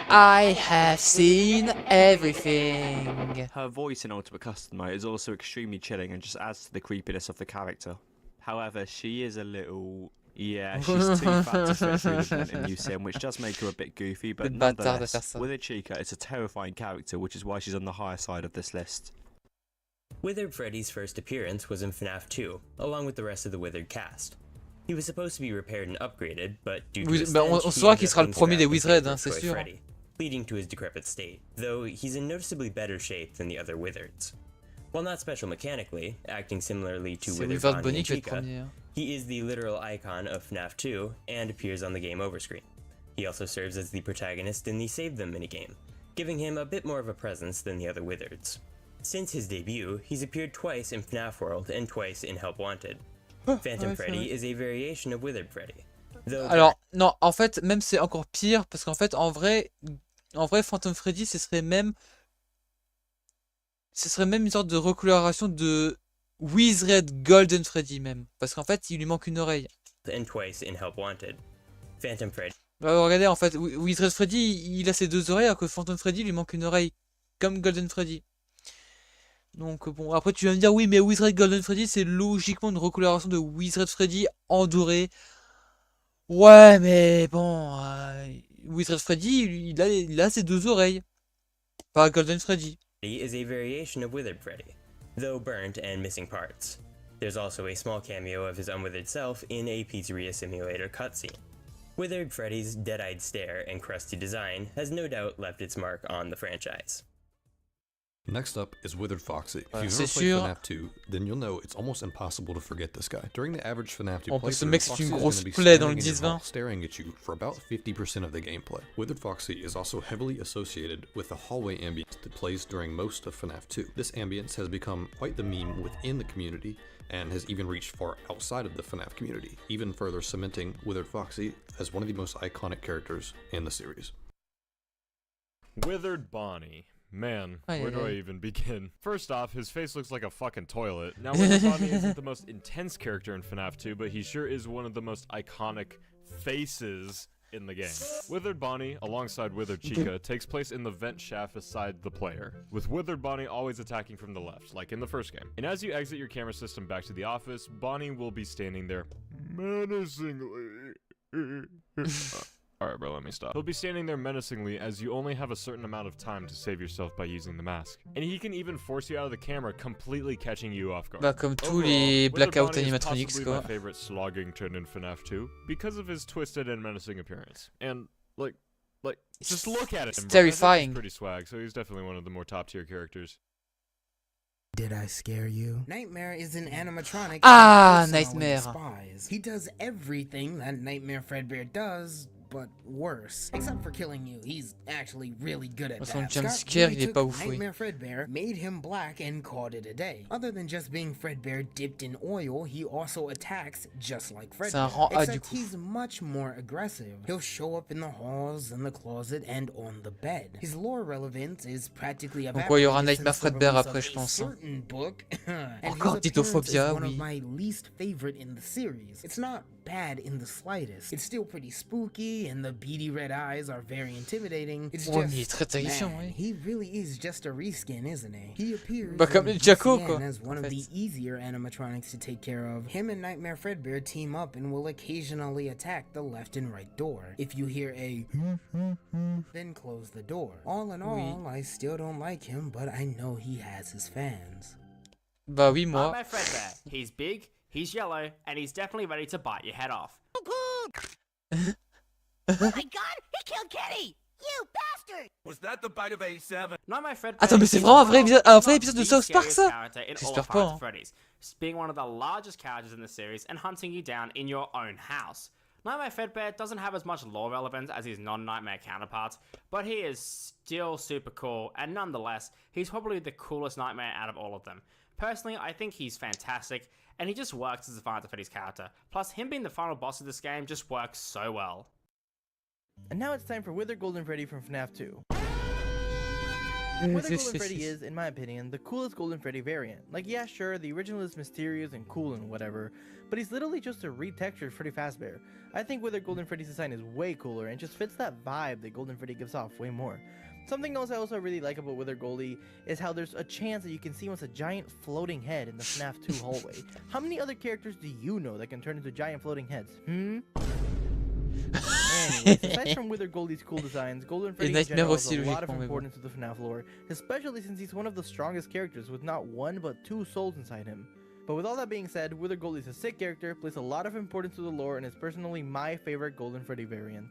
I have seen everything. Her voice in Ultimate Custom Mode is also extremely chilling and just adds to the creepiness of the character. However, she is a little... Yeah, she's too fat to fit through the vent in UCM, which does make her a bit goofy, but Bit bâtard de faire nonetheless, ça. Withered Chica is a terrifying character, which is why she's on the higher side of this list. Withered Freddy's first appearance was in FNAF 2, along with the rest of the Withered cast. He was supposed to be repaired and upgraded, but due to his on stench, he saura ended qu'il up sera le being premier des scrapped in Withered, favor hein, of c'est Toy sûr. Freddy, leading to his decrepit state, though he's in noticeably better shape than the other Withereds. While not special mechanically, acting similarly to C'est Withered Withered Bonnie Bonnie and qui va être Chica, premier. Hein. he is the literal icon of FNAF 2 and appears on the game over screen. He also serves as the protagonist in the Save Them minigame, giving him a bit more of a presence than the other Withereds. Since his debut, he's appeared twice in FNAF World and twice in Help Wanted. Phantom ouais, Freddy is a variation of Withered Freddy. Though Alors, non, en fait, même c'est encore pire, parce qu'en fait, en vrai, Phantom Freddy, ce serait même une sorte de recoloration de Withered Golden Freddy même, parce qu'en fait, il lui manque une oreille. and twice in Help Wanted. Phantom Freddy Bah, regardez, en fait, Withered Freddy, il a ses deux oreilles, alors que Phantom Freddy lui manque une oreille, comme Golden Freddy. Donc bon, après tu vas me dire, oui, mais Withered Golden Freddy, c'est logiquement une recoloration de Withered Freddy en doré. Ouais, mais bon, Withered Freddy, il a ses deux oreilles, pas Golden Freddy. is a variation of Withered Freddy, though burnt and missing parts. There's also a small cameo of his unwithered self in a Pizzeria Simulator cutscene. Withered Freddy's dead-eyed stare and crusty design has no doubt left its mark on the franchise. Next up is Withered Foxy. If Ouais, you've c'est ever played sûr. FNAF 2, then you'll know it's almost impossible to forget this guy. During the average FNAF 2 En plus, ce playthrough, mec, c'est Foxy une is grosse gonna be plaie dans le standing in your hall 10-20. staring at you for about 50% of the gameplay. Withered Foxy is also heavily associated with the hallway ambience that plays during most of FNAF 2. This ambience has become quite the meme within the community and has even reached far outside of the FNAF community, even further cementing Withered Foxy as one of the most iconic characters in the series. Withered Bonnie. Man, Aye, where do aye. I even begin? First off, his face looks like a fucking toilet. Now, Withered Bonnie isn't the most intense character in FNAF 2, but he sure is one of the most iconic faces in the game. Withered Bonnie, alongside Withered Chica, takes place in the vent shaft beside the player, with Withered Bonnie always attacking from the left, like in the first game. And as you exit your camera system back to the office, Bonnie will be standing there menacingly. Alright, bro, let me stop. He'll be standing there menacingly as you only have a certain amount of time to save yourself by using the mask. And he can even force you out of the camera, completely catching you off guard. Bah, comme tous Overall, les Withered Blackout Bonnie is animatronics, possibly quoi. my favorite Sloggington in FNAF 2 because of his twisted and menacing appearance. And, like, just look at him. It's bro. I think terrifying. He's pretty swag, so he's definitely one of the more top tier characters. Did I scare you? Nightmare is an animatronic. Ah, I personally Nightmare. despise. He does everything that Nightmare Fredbear does, but worse. Except for killing you, he's actually really good at Son that. jump Scott scare, really il est pas took ouf, oui. Nightmare Fredbear, made him black, and called it a day. Other than just being Fredbear dipped in oil, he also attacks just like C'est un Fredbear. rang A, du Except coup. he's much more aggressive. He'll show up in the halls, in the closet, and on the bed. His lore relevance is practically Donc ouais, il y aura evaporated Nightmare since the Fredbear release après, of je a pense. Hein. certain book, and his Encore appearance Titophobia, is one oui. of my least favorite in the series. It's not bad in the slightest. It's still pretty spooky, and the beady red eyes are very intimidating. It's Ouais, just, mais il est très terrifiant, man, oui. he really is just a reskin, isn't he? He appears Bah, comme in Jaco, GCN quoi, as one en of fait. the easier animatronics to take care of. Him and Nightmare Fredbear team up and will occasionally attack the left and right door. If you hear a then close the door. All in all, I still don't like him, but I know he has his fans. Bah oui, moi. Nightmare Fredbear. He's big, he's yellow, and he's definitely ready to bite your head off. Oh my god, he killed Kitty! You bastard! Was that the bite of A7? Nightmare Fredbear. Attends, mais c'est is vraiment un vrai one of épisode de the South Park, scariest ça? character in all J'espère of pas, Five hein. Nights at Freddy's, being one of the largest characters in the series and hunting you down in your own house. Nightmare Fredbear doesn't have as much lore relevance as his non-Nightmare counterparts, but he is still super cool, and nonetheless, he's probably the coolest Nightmare out of all of them. Personally, I think he's fantastic, and he just works as a Five Nights at Freddy's character. Plus, him being the final boss of this game just works so well. And now it's time for Wither Golden Freddy from FNAF 2. Wither Golden Freddy is, in my opinion, the coolest Golden Freddy variant. Like, yeah, sure, the original is mysterious and cool and whatever, but he's literally just a retextured Freddy Fazbear. I think Wither Golden Freddy's design is way cooler and just fits that vibe that Golden Freddy gives off way more. Something else I also really like about Wither Goldie is how there's a chance that you can see once a giant floating head in the FNAF 2 hallway. How many other characters do you know that can turn into giant floating heads? Anyways, aside from Wither Goldie's cool designs, Golden Freddy in general has a lot of importance to the FNAF lore, especially since he's one of the strongest characters with not one but two souls inside him. But with all that being said, Wither Goldie is a sick character, plays a lot of importance to the lore, and is personally my favorite Golden Freddy variant.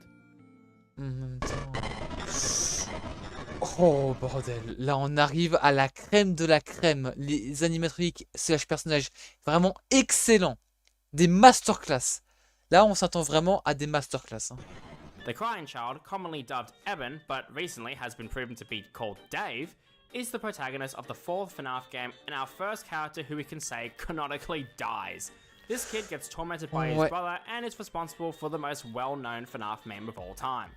Oh bordel, là on arrive à la crème de la crème, les animatroniques slash personnages vraiment excellents, des masterclass. Là on s'attend vraiment à des masterclass. Hein. The Crying Child, commonly dubbed Eben, but recently has been proven to be called Dave, is the protagonist of the 4th FNAF game and our first character who we can say canonically dies. This kid gets tormented by his brother and is responsible for the most well-known FNAF meme of all time.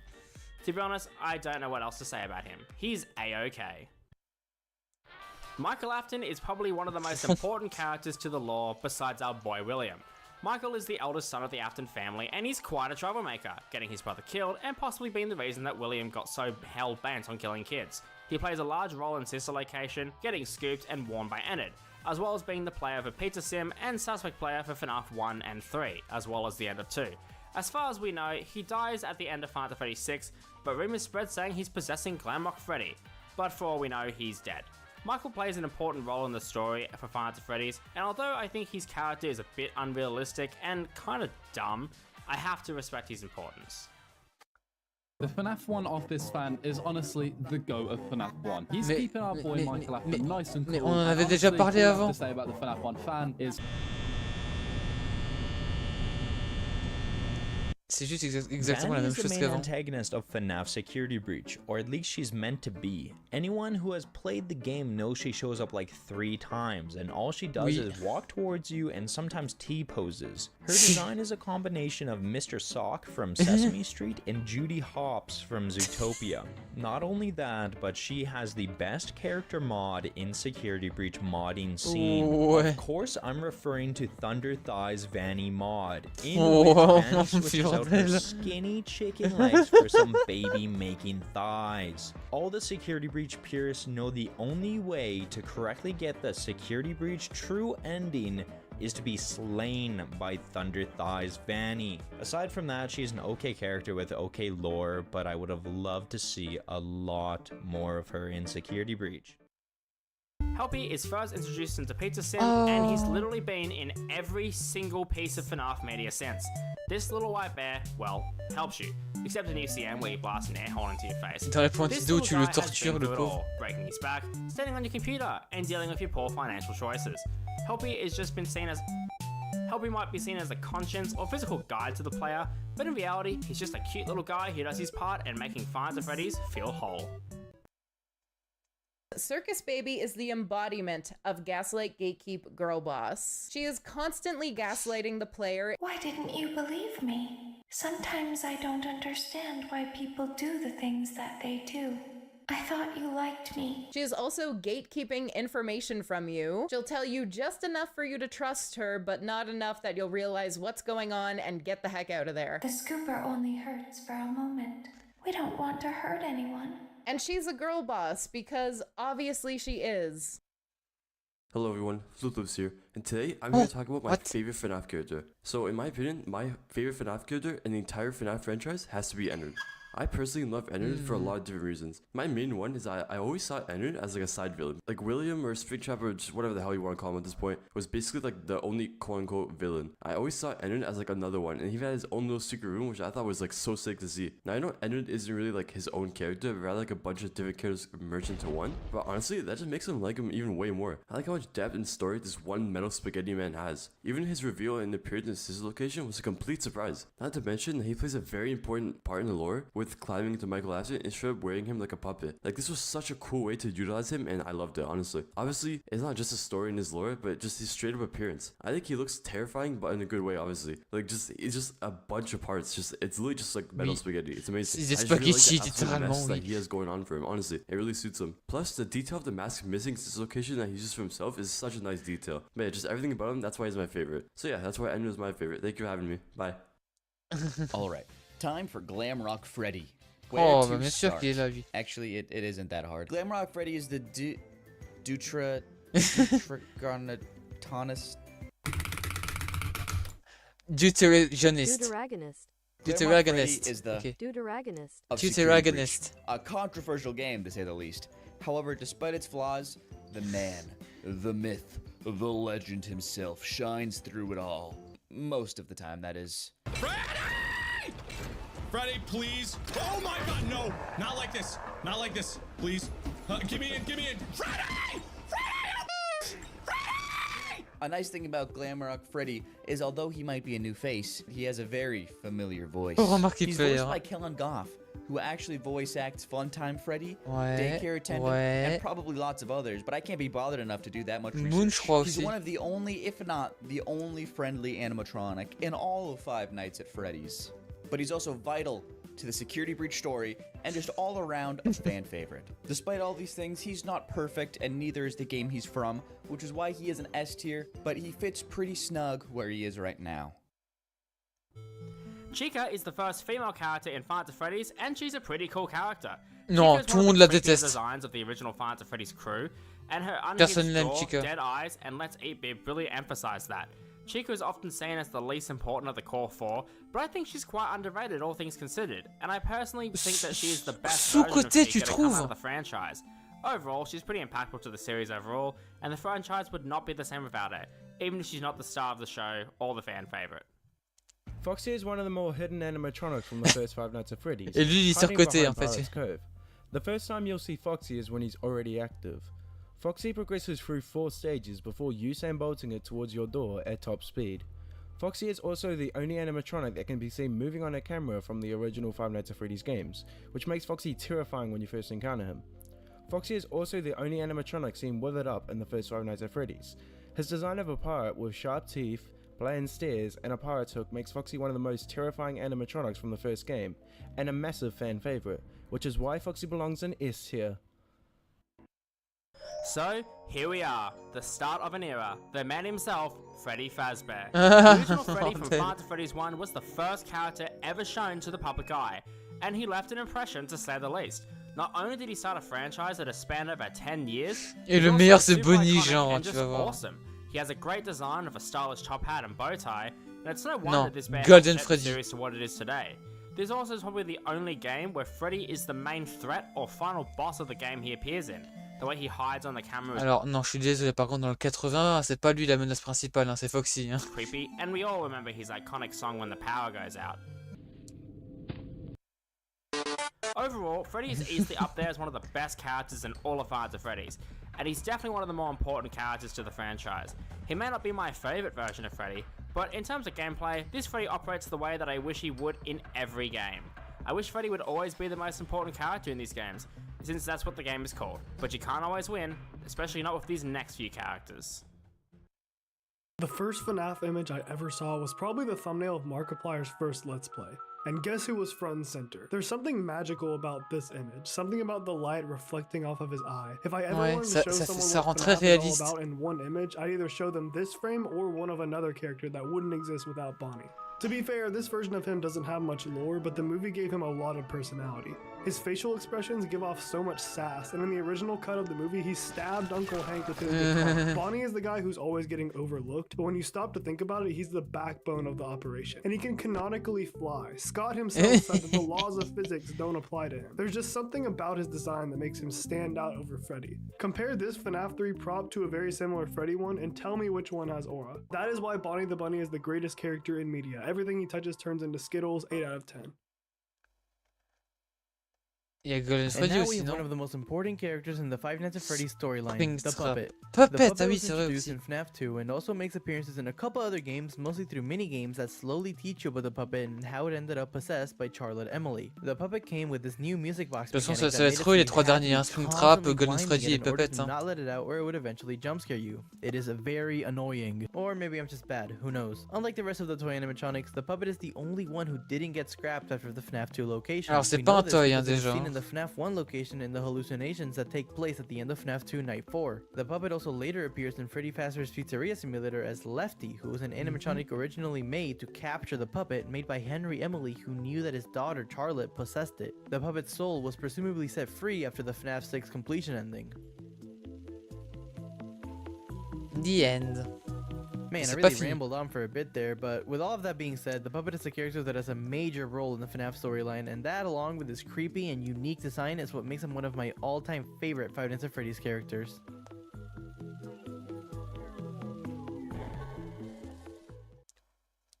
To be honest, I don't know what else to say about him. He's A-OK. Michael Afton is probably one of the most important characters to the lore besides our boy William. Michael is the eldest son of the Afton family and he's quite a troublemaker, getting his brother killed and possibly being the reason that William got so hell-bent on killing kids. He plays a large role in Sister Location, getting scooped and warned by Enid, as well as being the player for Pizza Sim and suspect player for FNAF 1 and 3, as well as the end of 2. As far as we know, he dies at the end of Final Fantasy 6, but rumors spread saying he's possessing Glamrock Freddy, but for all we know, he's dead. Michael plays an important role in the story for Final Freddy's, and although I think his character is a bit unrealistic and kinda dumb, I have to respect his importance. The FNAF 1 Office fan is honestly the GOAT of FNAF 1. He's keeping our boy Michael Afton nice and cool. Mais on en avait déjà parlé avant. All I have to say about the FNAF 1 fan is... C'est juste exactement la même chose Vanny is the qu'avant. main antagonist of FNAF Security Breach, or at least she's meant to be. Anyone who has played the game knows she shows up like 3 times, and all she does is walk towards you and sometimes T-poses. Her design is a combination of Mr. Sock from Sesame Street and Judy Hopps from Zootopia. Not only that, but she has the best character mod in Security Breach modding scene. Of course, I'm referring to Thunder Thighs Vanny mod, in which Vanny switches out her skinny chicken legs for some baby making thighs. All the Security Breach purists know the only way to correctly get the Security Breach true ending is to be slain by Thunder Thighs Vanny. Aside from that, she's an okay character with okay lore, but I would have loved to see a lot more of her in Security Breach. Helpy is first introduced into Pizza Sim, and he's literally been in every single piece of FNAF media since. This little white bear, well, helps you. Except in UCM where you blast an air horn into your face. Dans les points This d'eau, little tu le guy has tortures, been le through it pauvre. all, breaking his back, standing on your computer, and dealing with your poor financial choices. Helpy might be seen as a conscience or physical guide to the player, but in reality, he's just a cute little guy who does his part in making Five Freddy's feel whole. Circus Baby is the embodiment of Gaslight Gatekeep Girl Boss. She is constantly gaslighting the player. Why didn't you believe me? Sometimes I don't understand why people do the things that they do. I thought you liked me. She is also gatekeeping information from you. She'll tell you just enough for you to trust her, but not enough that you'll realize what's going on and get the heck out of there. The scooper only hurts for a moment. We don't want to hurt anyone. And she's a girl boss, because obviously she is. Hello everyone, Flute Lives here, and today I'm here to talk about my favorite FNAF character. So in my opinion, my favorite FNAF character in the entire FNAF franchise has to be Ennard. I personally love Ennard for a lot of different reasons. My main one is I always saw Ennard as like a side villain. Like William or Springtrap or just whatever the hell you want to call him at this point was basically like the only quote unquote villain. I always saw Ennard as like another one, and he had his own little secret room, which I thought was like so sick to see. Now I know Ennard isn't really like his own character, but rather like a bunch of different characters merged into one. But honestly, that just makes him like him even way more. I like how much depth and story this one metal spaghetti man has. Even his reveal and appearance in Sister Location was a complete surprise. Not to mention that he plays a very important part in the lore, with climbing into Michael Aston instead of wearing him like a puppet. Like, this was such a cool way to utilize him, and I loved it, honestly. Obviously, it's not just a story in his lore, but just his straight up appearance. I think he looks terrifying, but in a good way, obviously. Like, it's just a bunch of parts. It's literally just like metal spaghetti. It's amazing. C'est des I just really like spaghetti, the absolute littéralement, mess oui. that he has going on for him, honestly. It really suits him. Plus, the detail of the mask missing its dislocation that he uses for himself is such a nice detail. Man, just everything about him, that's why he's my favorite. So yeah, that's why Ender is my favorite. Thank you for having me. Bye. Alright, time for Glamrock Freddy. Oh, bah bien sûr qu'il est là, lui. Actually, it isn't that hard. Glamrock Freddy is the Dutragonist. Deuteragonist. Deuteragonist is the Deuteragonist. of Deuteragonist. Security Breach, a controversial game to say the least. However, despite its flaws, the man, the myth, the legend himself shines through it all. Most of the time, that is. Freddy! Freddy, please. Oh my god, no! Not like this. Not like this. Please. Give me in, give me in. Freddy! A nice thing about Glamrock Freddy is although he might be a new face, he has a very familiar voice. Oh, remarque qu'il He's peut, voiced hein. by Kellen Goff, who actually voice acts Funtime Freddy, Ouais, Daycare Attendant, ouais. and probably lots of others, but I can't be bothered enough to do that much Moon, research. je crois He's aussi. one of the only, if not the only friendly animatronic in all of Five Nights at Freddy's. But he's also vital to the Security Breach story, and just all around a fan favorite. Despite all these things, he's not perfect, and neither is the game he's from, which is why he is an S tier, but he fits pretty snug where he is right now. Chica is the first female character in Five Nights at Freddy's, and she's a pretty cool character. Non, Chica is tout one le of monde the la creepiest déteste. designs of the original Five Nights at Freddy's crew, and her Personne unhinged n'aime jaw, Chica. dead eyes, and Let's Eat Beef really emphasize that. Chica is often seen as the least important of the core four, but I think she's quite underrated all things considered, and I personally think that she is the best version of Sous-côté, tu Chica to come out trouves? of the franchise. Overall, she's pretty impactful to the series overall, and the franchise would not be the same without her, even if she's not the star of the show or the fan favorite. Foxy is one of the more hidden animatronics from the first Five Nights at Freddy's. Et lui, il est hiding surcoté, behind en fait. Violet's Cove. The first time you'll see Foxy is when he's already active. Foxy progresses through 4 stages before Usain bolting it towards your door at top speed. Foxy is also the only animatronic that can be seen moving on a camera from the original Five Nights at Freddy's games, which makes Foxy terrifying when you first encounter him. Foxy is also the only animatronic seen withered up in the first Five Nights at Freddy's. His design of a pirate with sharp teeth, bland stares, and a pirate's hook makes Foxy one of the most terrifying animatronics from the first game, and a massive fan favorite, which is why Foxy belongs in S tier. So, here we are, the start of an era. The man himself, Freddy Fazbear. The original Freddy from Five Nights at Freddy's 1 was the first character ever shown to the public eye, and he left an impression to say the least. Not only did he start a franchise that has spanned over 10 years, Et he's le also meilleur, c'est super Bonnie, iconic genre, and tu just vas voir. awesome. He has a great design of a stylish top hat and bow tie, and it's no wonder No, this band Golden has set the Freddy. series to what it is today. This also is probably the only game where Freddy is the main threat or final boss of the game he appears in. The way he hides on the camera is Alors, non, je suis désolé, par contre, dans le 80, c'est pas lui la menace principale, hein, c'est Foxy. Hein. creepy, and we all remember his iconic song When the Power Goes Out. Overall, Freddy is easily up there as one of the best characters in all of Five Nights at Freddy's, and he's definitely one of the more important characters to the franchise. He may not be my favourite version of Freddy, but in terms of gameplay, this Freddy operates the way that I wish he would in every game. I wish Freddy would always be the most important character in these games, since that's what the game is called, but you can't always win, especially not with these next few characters. The first FNAF image I ever saw was probably the thumbnail of Markiplier's first Let's Play. And guess who was front and center? There's something magical about this image, something about the light reflecting off of his eye. If I ever Ouais, wanted ça- to show ça- someone ça what rend très FNAF is réaliste. all about in one image, I'd either show them this frame or one of another character that wouldn't exist without Bonnie. To be fair, this version of him doesn't have much lore, but the movie gave him a lot of personality. His facial expressions give off so much sass, and in the original cut of the movie, he stabbed Uncle Hank with his guitar. Bonnie is the guy who's always getting overlooked, but when you stop to think about it, he's the backbone of the operation. And he can canonically fly. Scott himself said that the laws of physics don't apply to him. There's just something about his design that makes him stand out over Freddy. Compare this FNAF 3 prop to a very similar Freddy one, and tell me which one has aura. That is why Bonnie the Bunny is the greatest character in media. Everything he touches turns into Skittles, 8 out of 10. Il y a Golden And Freddy now we aussi, have non? one of the most important characters in the Five Nights at Freddy's storyline, the Springtrap. Puppet. Puppet, The Puppet ah oui, was c'est vrai introduced aussi. in FNAF 2 and also makes appearances in a couple other games, mostly through mini-games that slowly teach you about the Puppet and how it ended up possessed by Charlotte Emily. The Puppet came with this new music box De toute façon, mechanic ça that va made être it eux so les you trois had to derniers, be hein. Springtrap, constantly Golden winding Freddy it et in order Puppet. to Hein. not let it out or it would eventually jump scare you. It is very annoying. Or maybe I'm just bad, who knows. Unlike the rest of the toy animatronics, the Puppet is the only one who didn't get scrapped after the FNAF 2 location. Alors c'est We pas know un this toy, hein, because it is déjà. seen Hein. in the FNAF 1 location in the hallucinations that take place at the end of FNAF 2 Night 4. The Puppet also later appears in Freddy Fazbear's Pizzeria Simulator as Lefty, who was an animatronic originally made to capture the Puppet, made by Henry Emily, who knew that his daughter Charlotte possessed it. The Puppet's soul was presumably set free after the FNAF 6 completion ending. The end. Man, I C'est pas really fini. rambled on for a bit there, but with all of that being said, the Puppet is a character that has a major role in the FNAF storyline, and that, along with his creepy and unique design, is what makes him one of my all-time favorite Five Nights at Freddy's characters.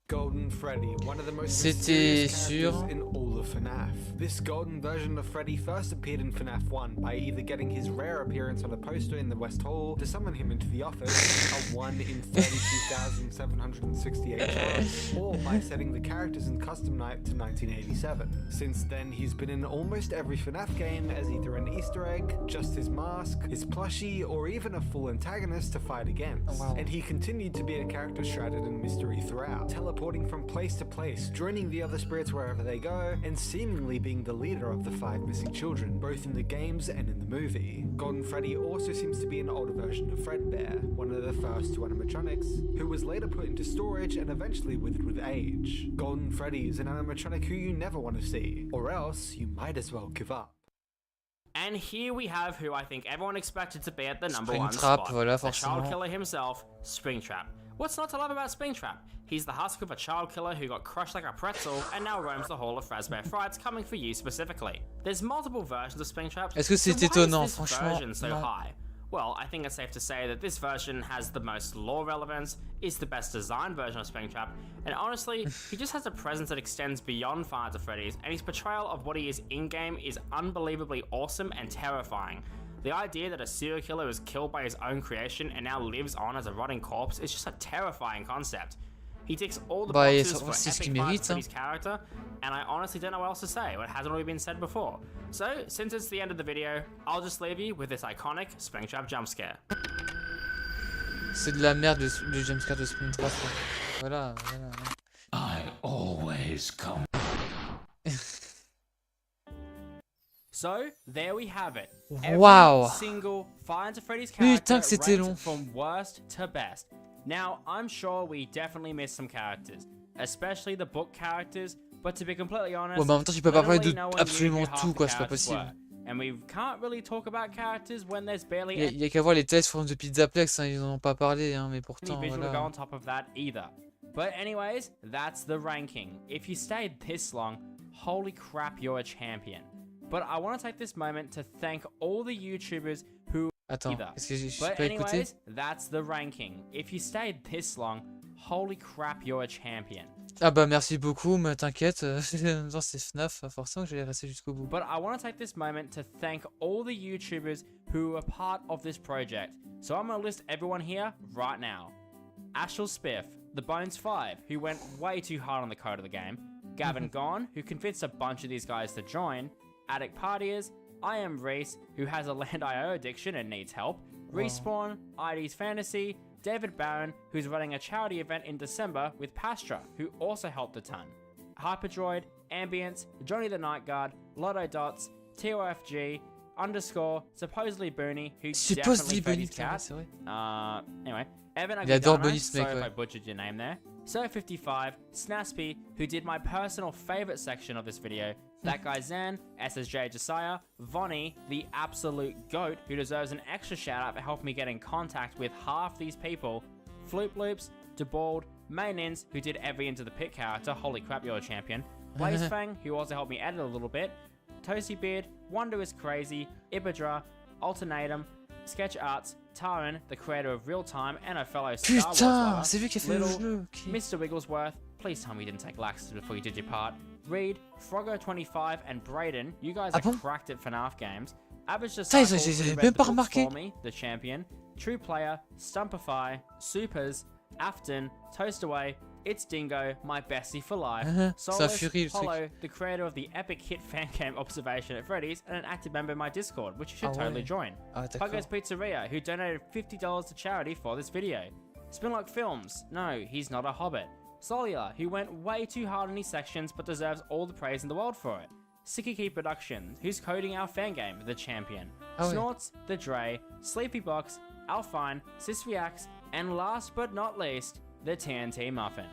Golden Freddy, one of the most C'était mysterious characters sûr. in all of FNAF. This golden version of Freddy first appeared in FNAF 1 by either getting his rare appearance on a poster in the West Hall to summon him into the office, a 1 in 32,768 chance, or by setting the characters in Custom Night to 1987. Since then, he's been in almost every FNAF game as either an Easter egg, just his mask, his plushie, or even a full antagonist to fight against. Oh, wow. And he continued to be a character shrouded in mystery throughout, teleporting from place to place, joining the other spirits wherever they go, and seemingly being the leader of the 5 missing children, both in the games and in the movie. Golden Freddy also seems to be an older version of Fredbear, one of the first 2 animatronics, who was later put into storage and eventually withered with age. Golden Freddy is an animatronic who you never want to see, or else you might as well give up. And here we have who I think everyone expected to be at the number 1 Springtrap, spot. voilà, The child forcément. killer himself, Springtrap. What's not to love about Springtrap? He's the husk of a child killer who got crushed like a pretzel and now roams the hall of Fazbear Frights, coming for you specifically. There's multiple versions of Springtrap. Est-ce que so c'est why étonnant, is this franchement, version so non. high? Well, I think it's safe to say that this version has the most lore relevance, is the best designed version of Springtrap, and honestly, he just has a presence that extends beyond Five Nights at Freddy's, and his portrayal of what he is in-game is unbelievably awesome and terrifying. The idea that a serial killer was killed by his own creation and now lives on as a rotting corpse is just a terrifying concept. He ticks all the Bah, boxes for c'est ce qu'il epic mérite, fights for his character, and I honestly don't know what else to say, what hasn't already been said before. So, since it's the end of the video, I'll just leave you with this iconic Springtrap jump scare. C'est de la merde le jumpscare de Springtrap. Voilà, voilà. I always come. So, there we have it. Wow. Every single Five Nights at Freddy's Putain character que c'était long. ranked from worst to best. Now, I'm sure we definitely missed some characters, especially the book characters, but to be completely honest, Ouais, mais en même temps, tu peux pas parler literally de no one knew absolument who half tout, the quoi, c'est pas characters possible. were. And we can't really talk about characters when there's barely Il y a qu'à voir les tests forums de Pizzaplex, hein, ils en ont pas parlé, hein, mais any pourtant, visual to go voilà. on top of that either. But anyways, that's the ranking. If you stayed this long, holy crap, you're a champion. But I want to take this moment to thank all the YouTubers who Attends, either. est-ce que j'ai But pas écouté? anyways, that's the ranking. If you stayed this long, holy crap, you're a champion. Ah bah merci beaucoup, mais t'inquiète, dans c'est FNAF, forcément que je vais rester jusqu'au bout. But I want to take this moment to thank all the YouTubers who were part of this project. So I'm going to list everyone here right now. Ashel Spiff, The Bones 5, who went way too hard on the code of the game. Gavin Gone, who convinced a bunch of these guys to join. Addict Partiers, I Am Reese, who has a Land.io addiction and needs help. Respawn, ID's Fantasy, David Barron, who's running a charity event in December with Pastra, who also helped a ton. Hyperdroid, Ambience, Johnny the Night Guard, Lotto Dots, TOFG, _ supposedly Booney, who Supposedly definitely fed Booney, his cat. c'est vrai. Anyway, Evan Il adore Agudano, Booney ce mec, sorry if ouais. I butchered your name there. Sir55, Snaspy, who did my personal favorite section of this video. That guy Zan, SSJ Josiah, Vonnie, the absolute GOAT, who deserves an extra shout out for helping me get in contact with half these people. Floop Loops, DeBald, Mainins, who did every Into the Pit character, holy crap, you're a champion. Blazefang, who also helped me edit a little bit. Toasty Beard, Wonder is Crazy, Ibadra, Alternatum, Sketch Arts, Taran, the creator of Real Time and a fellow Star Wars Putain, lover, c'est lui qui a fait le Little, jeu, ok. Mr. Wigglesworth, Please tell me you didn't take laxatives before you did your part. Reed, Froggo25, and Brayden, you guys Ah are bon? cracked at FNAF games. Average Ça, Disciple, j'ai who read même the pas books remarqué. for me, the champion. True Player, Stumpify, Supers, Afton, Toastaway, It's Dingo, my bestie for life, C'est un Solus, furie, le truc. Hollow, the creator of the epic hit fan game Observation at Freddy's, and an active member in my Discord, which you should Ah totally ouais. join. Ah, d'accord. Puggo's Pizzeria, who donated $50 to charity for this video. Spinlock Films, no, he's not a hobbit. Solia, who went way too hard on his sections but deserves all the praise in the world for it. Sikiki Productions, who's coding our fan game, The Champion. Ah ouais. Snorts, The Dre, Sleepybox, Alfine, Sisviax, and last but not least, the TNT Muffin.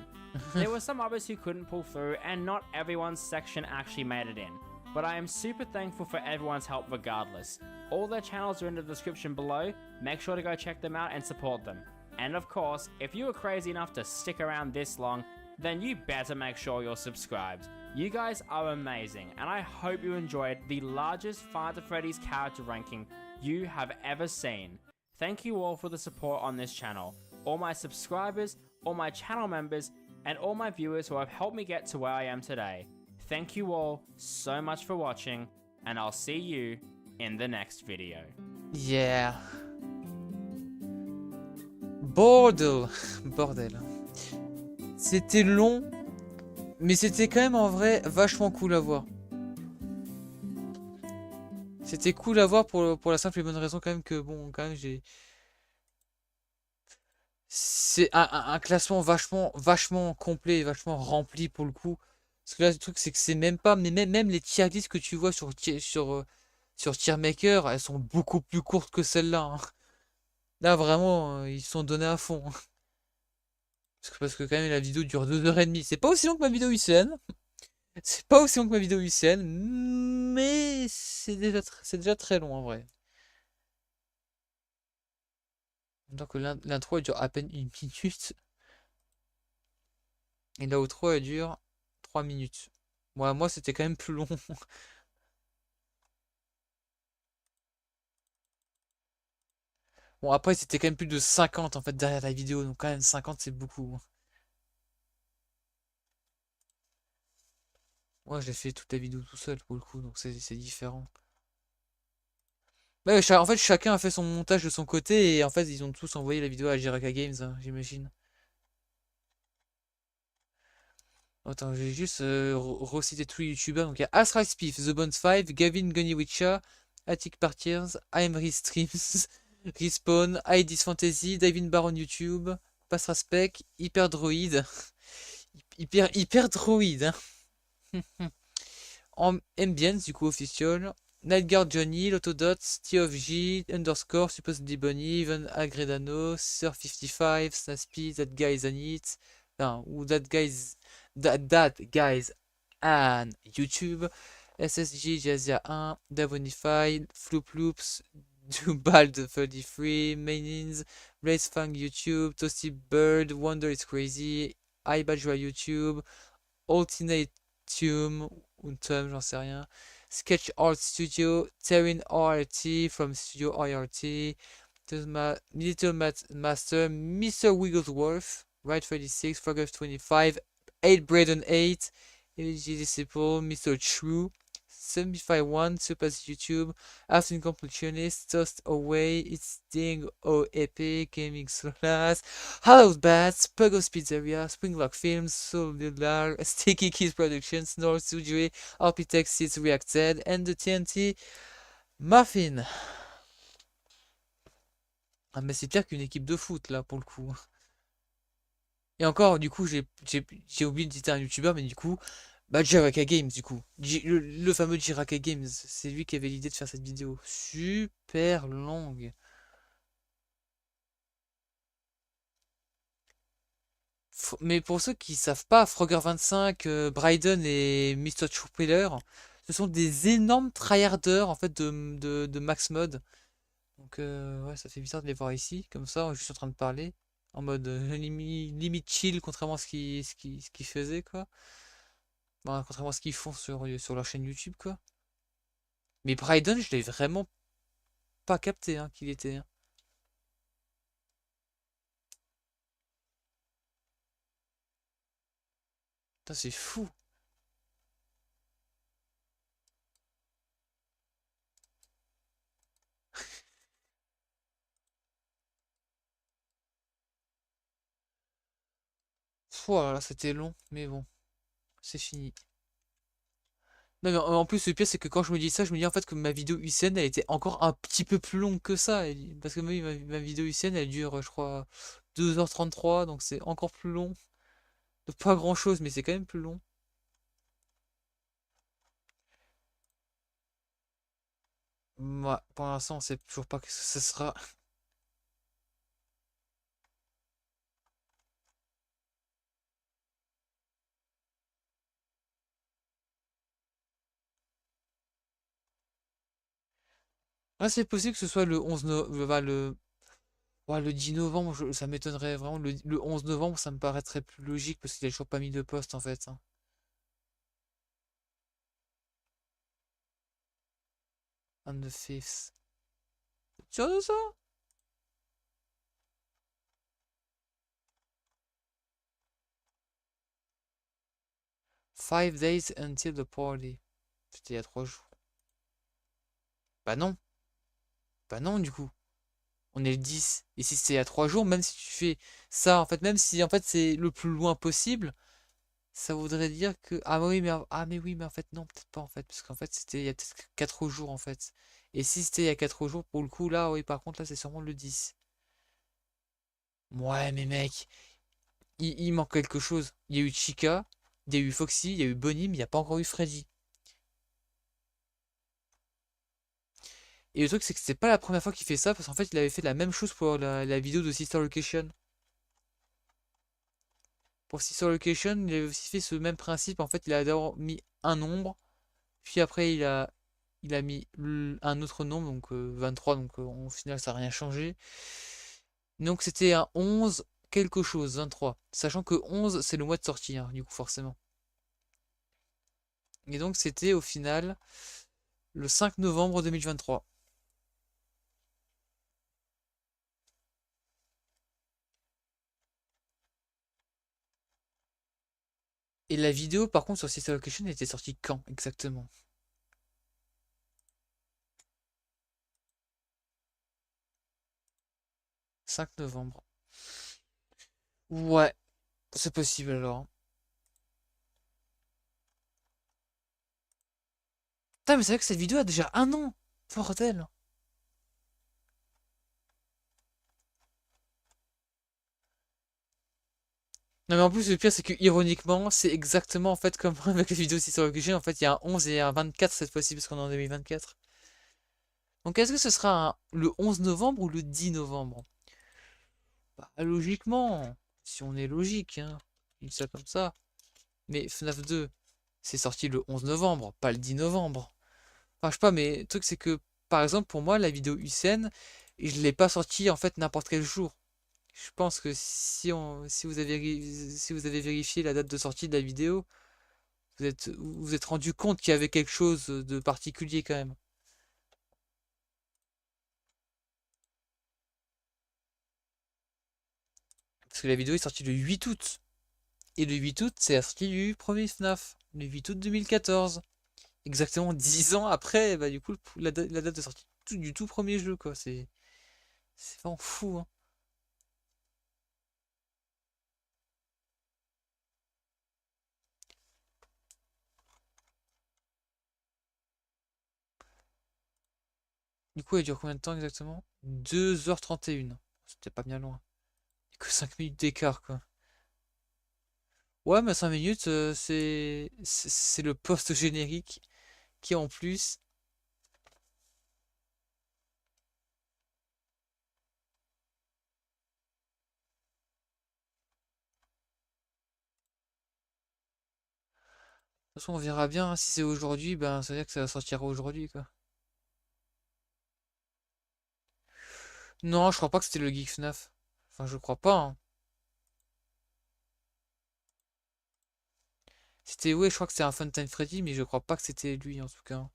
There were some others who couldn't pull through, and not everyone's section actually made it in. But I am super thankful for everyone's help regardless. All their channels are in the description below, make sure to go check them out and support them. And of course, if you were crazy enough to stick around this long, then you better make sure you're subscribed. You guys are amazing, and I hope you enjoyed the largest Five Nights at Freddy's character ranking you have ever seen. Thank you all for the support on this channel. All my subscribers, all my channel members, and all my viewers who have helped me get to where I am today. Thank you all so much for watching, and I'll see you in the next video. Yeah. Bordel. Bordel. C'était long, mais c'était quand même en vrai vachement cool à voir. C'était cool à voir pour la simple et bonne raison quand même que bon, quand même j'ai... C'est un classement vachement complet, vachement rempli pour le coup. Parce que là, le truc c'est que c'est même pas, mais même les tier lists que tu vois sur Tier Maker, elles sont beaucoup plus courtes que celle-là. Hein. Là vraiment, ils se sont donnés à fond. Hein. Parce que quand même la vidéo dure 2h30. C'est pas aussi long que ma vidéo UCN. C'est pas aussi long que ma vidéo UCN. Mais c'est déjà très long en vrai. Donc l'intro elle dure à peine 1 minute. Et l'outro elle dure 3 minutes. Moi c'était quand même plus long. Bon après c'était quand même plus de 50 en fait derrière la vidéo. Donc quand même 50 c'est beaucoup. Moi j'ai fait toute la vidéo tout seul pour le coup. Donc c'est différent. Ouais, en fait chacun a fait son montage de son côté. Et en fait ils ont tous envoyé la vidéo à Jiraka Games hein, j'imagine. Attends, je vais juste reciter tous les youtubeurs. Donc il y a Astral Spiff, The Bones 5, Gavin Goniwicha, Attic Partiers, Aimri Streams, Respawn, Heidi's Fantasy, Davin Baron YouTube, Pastra Spec, Hyper Droid. Hyper Droid, hein. Ambience, du coup, official. Nightguard Johnny, Lotodots, T of G, Underscore, Supposedly Bunny, Even Agredano, Sir55, Snaspy, That Guy is an It. Non, ou That Guys and YouTube, SSG Jazia 1, Davonify, Floop Loops, Dubald 33, Mainins, Blaze Fang YouTube, Toasty Bird, Wonder is Crazy, iBadgera YouTube, Ultinatium, Untum, j'en sais rien, Sketch Art Studio, Terran RT from Studio IRT, Little Master, Mr. Wigglesworth, Right 36, Frogger 25, 8 Braden 8, LG Disciple, Mr. True, 751, Surpass YouTube, Afternoon Completionist, Tossed Away, It's Ding O Epic, Gaming Solas, Hallowed Bats, Pugos Pizzeria, Springlock Films, Solar, Sticky Keys Productions, North Studio, Architect Seeds Reacted, and the TNT Muffin. Ah mais c'est pire qu'une équipe de foot là pour le coup. Et encore, du coup, j'ai oublié de citer un youtubeur, mais du coup, bah Jiraka Games, du coup. Le fameux Jiraka Games, c'est lui qui avait l'idée de faire cette vidéo. Super longue. Mais pour ceux qui savent pas, Frogger25, Bryden et Mr. Trupiller, ce sont des énormes tryharders en fait de Max Mod. Donc ouais, ça fait bizarre de les voir ici, comme ça, je suis en train de parler. En mode limite chill, contrairement à ce qu'ils faisaient, quoi. Bon, contrairement à ce qu'ils font sur leur chaîne YouTube, quoi. Mais Bryden, je l'ai vraiment pas capté, hein, qu'il était. Hein. Putain, c'est fou. Voilà, c'était long, mais bon, c'est fini. Non, mais en plus, le pire, c'est que quand je me dis ça, je me dis en fait que ma vidéo UCN, elle était encore un petit peu plus longue que ça. Parce que ma vidéo UCN, elle dure, je crois, 2h33, donc c'est encore plus long. De pas grand-chose, mais c'est quand même plus long. Moi, pour l'instant, on sait toujours pas ce que ce sera. Ah, c'est possible que ce soit le 11 novembre, ouais, le 10 novembre, ça m'étonnerait vraiment. Le 11 novembre, ça me paraîtrait plus logique parce qu'il a toujours pas mis de poste en fait, hein. On the 5th. T'es sûr de ça? 5 days until the party. C'était il y a 3 jours. Bah non. Bah non, du coup. On est le 10. Et si c'est il y a 3 jours, même si tu fais ça, en fait, même si en fait c'est le plus loin possible, ça voudrait dire que. Ah oui, mais oui, mais en fait, non, peut-être pas en fait. Parce qu'en fait, c'était il y a peut-être 4 jours en fait. Et si c'était il y a 4 jours, pour le coup, là, oui, par contre, là, c'est sûrement le 10. Ouais, mais mec, il manque quelque chose. Il y a eu Chica, il y a eu Foxy, il y a eu Bonnie, mais il n'y a pas encore eu Freddy. Et le truc, c'est que c'est pas la première fois qu'il fait ça, parce qu'en fait, il avait fait la même chose pour la vidéo de Sister Location. Pour Sister Location, il avait aussi fait ce même principe. En fait, il a d'abord mis un nombre, puis après, il a mis un autre nombre, donc 23, donc au final, ça n'a rien changé. Donc, c'était un 11 quelque chose, 23. Sachant que 11, c'est le mois de sortie, hein, du coup, forcément. Et donc, c'était au final le 5 novembre 2023. Et la vidéo, par contre, sur Sister Location, elle était sortie quand exactement? 5 novembre. Ouais, c'est possible alors. Putain, mais c'est vrai que cette vidéo a déjà un an. Bordel. Non mais en plus le pire c'est que ironiquement c'est exactement en fait comme avec les vidéos Sister Location. En fait il y a un 11 et un 24 cette fois-ci parce qu'on est en 2024. Donc est-ce que ce sera le 11 novembre ou le 10 novembre? Bah logiquement, si on est logique, hein. Je dis ça comme ça. Mais FNAF 2, c'est sorti le 11 novembre, pas le 10 novembre. Enfin, je sais pas, mais le truc, c'est que, par exemple, pour moi, la vidéo UCN, je l'ai pas sortie en fait n'importe quel jour. Je pense que si vous avez vérifié la date de sortie de la vidéo, vous êtes rendu compte qu'il y avait quelque chose de particulier quand même. Parce que la vidéo est sortie le 8 août. Et le 8 août, c'est la sortie du premier FNAF. Le 8 août 2014. Exactement 10 ans après, bah du coup, la date de sortie du tout premier jeu, quoi. C'est vraiment fou, hein. Du coup, elle dure combien de temps exactement? 2h31. C'était pas bien loin. Que 5 minutes d'écart, quoi. Ouais, mais 5 minutes, c'est le post-générique qui, en plus. De toute façon, on verra bien, hein. Si c'est aujourd'hui, ben, ça veut dire que ça sortira aujourd'hui, quoi. Non, je crois pas que c'était le Geek FNAF. Enfin, je crois pas, hein. C'était, ouais, je crois que c'était un Funtime Freddy, mais je crois pas que c'était lui, en tout cas.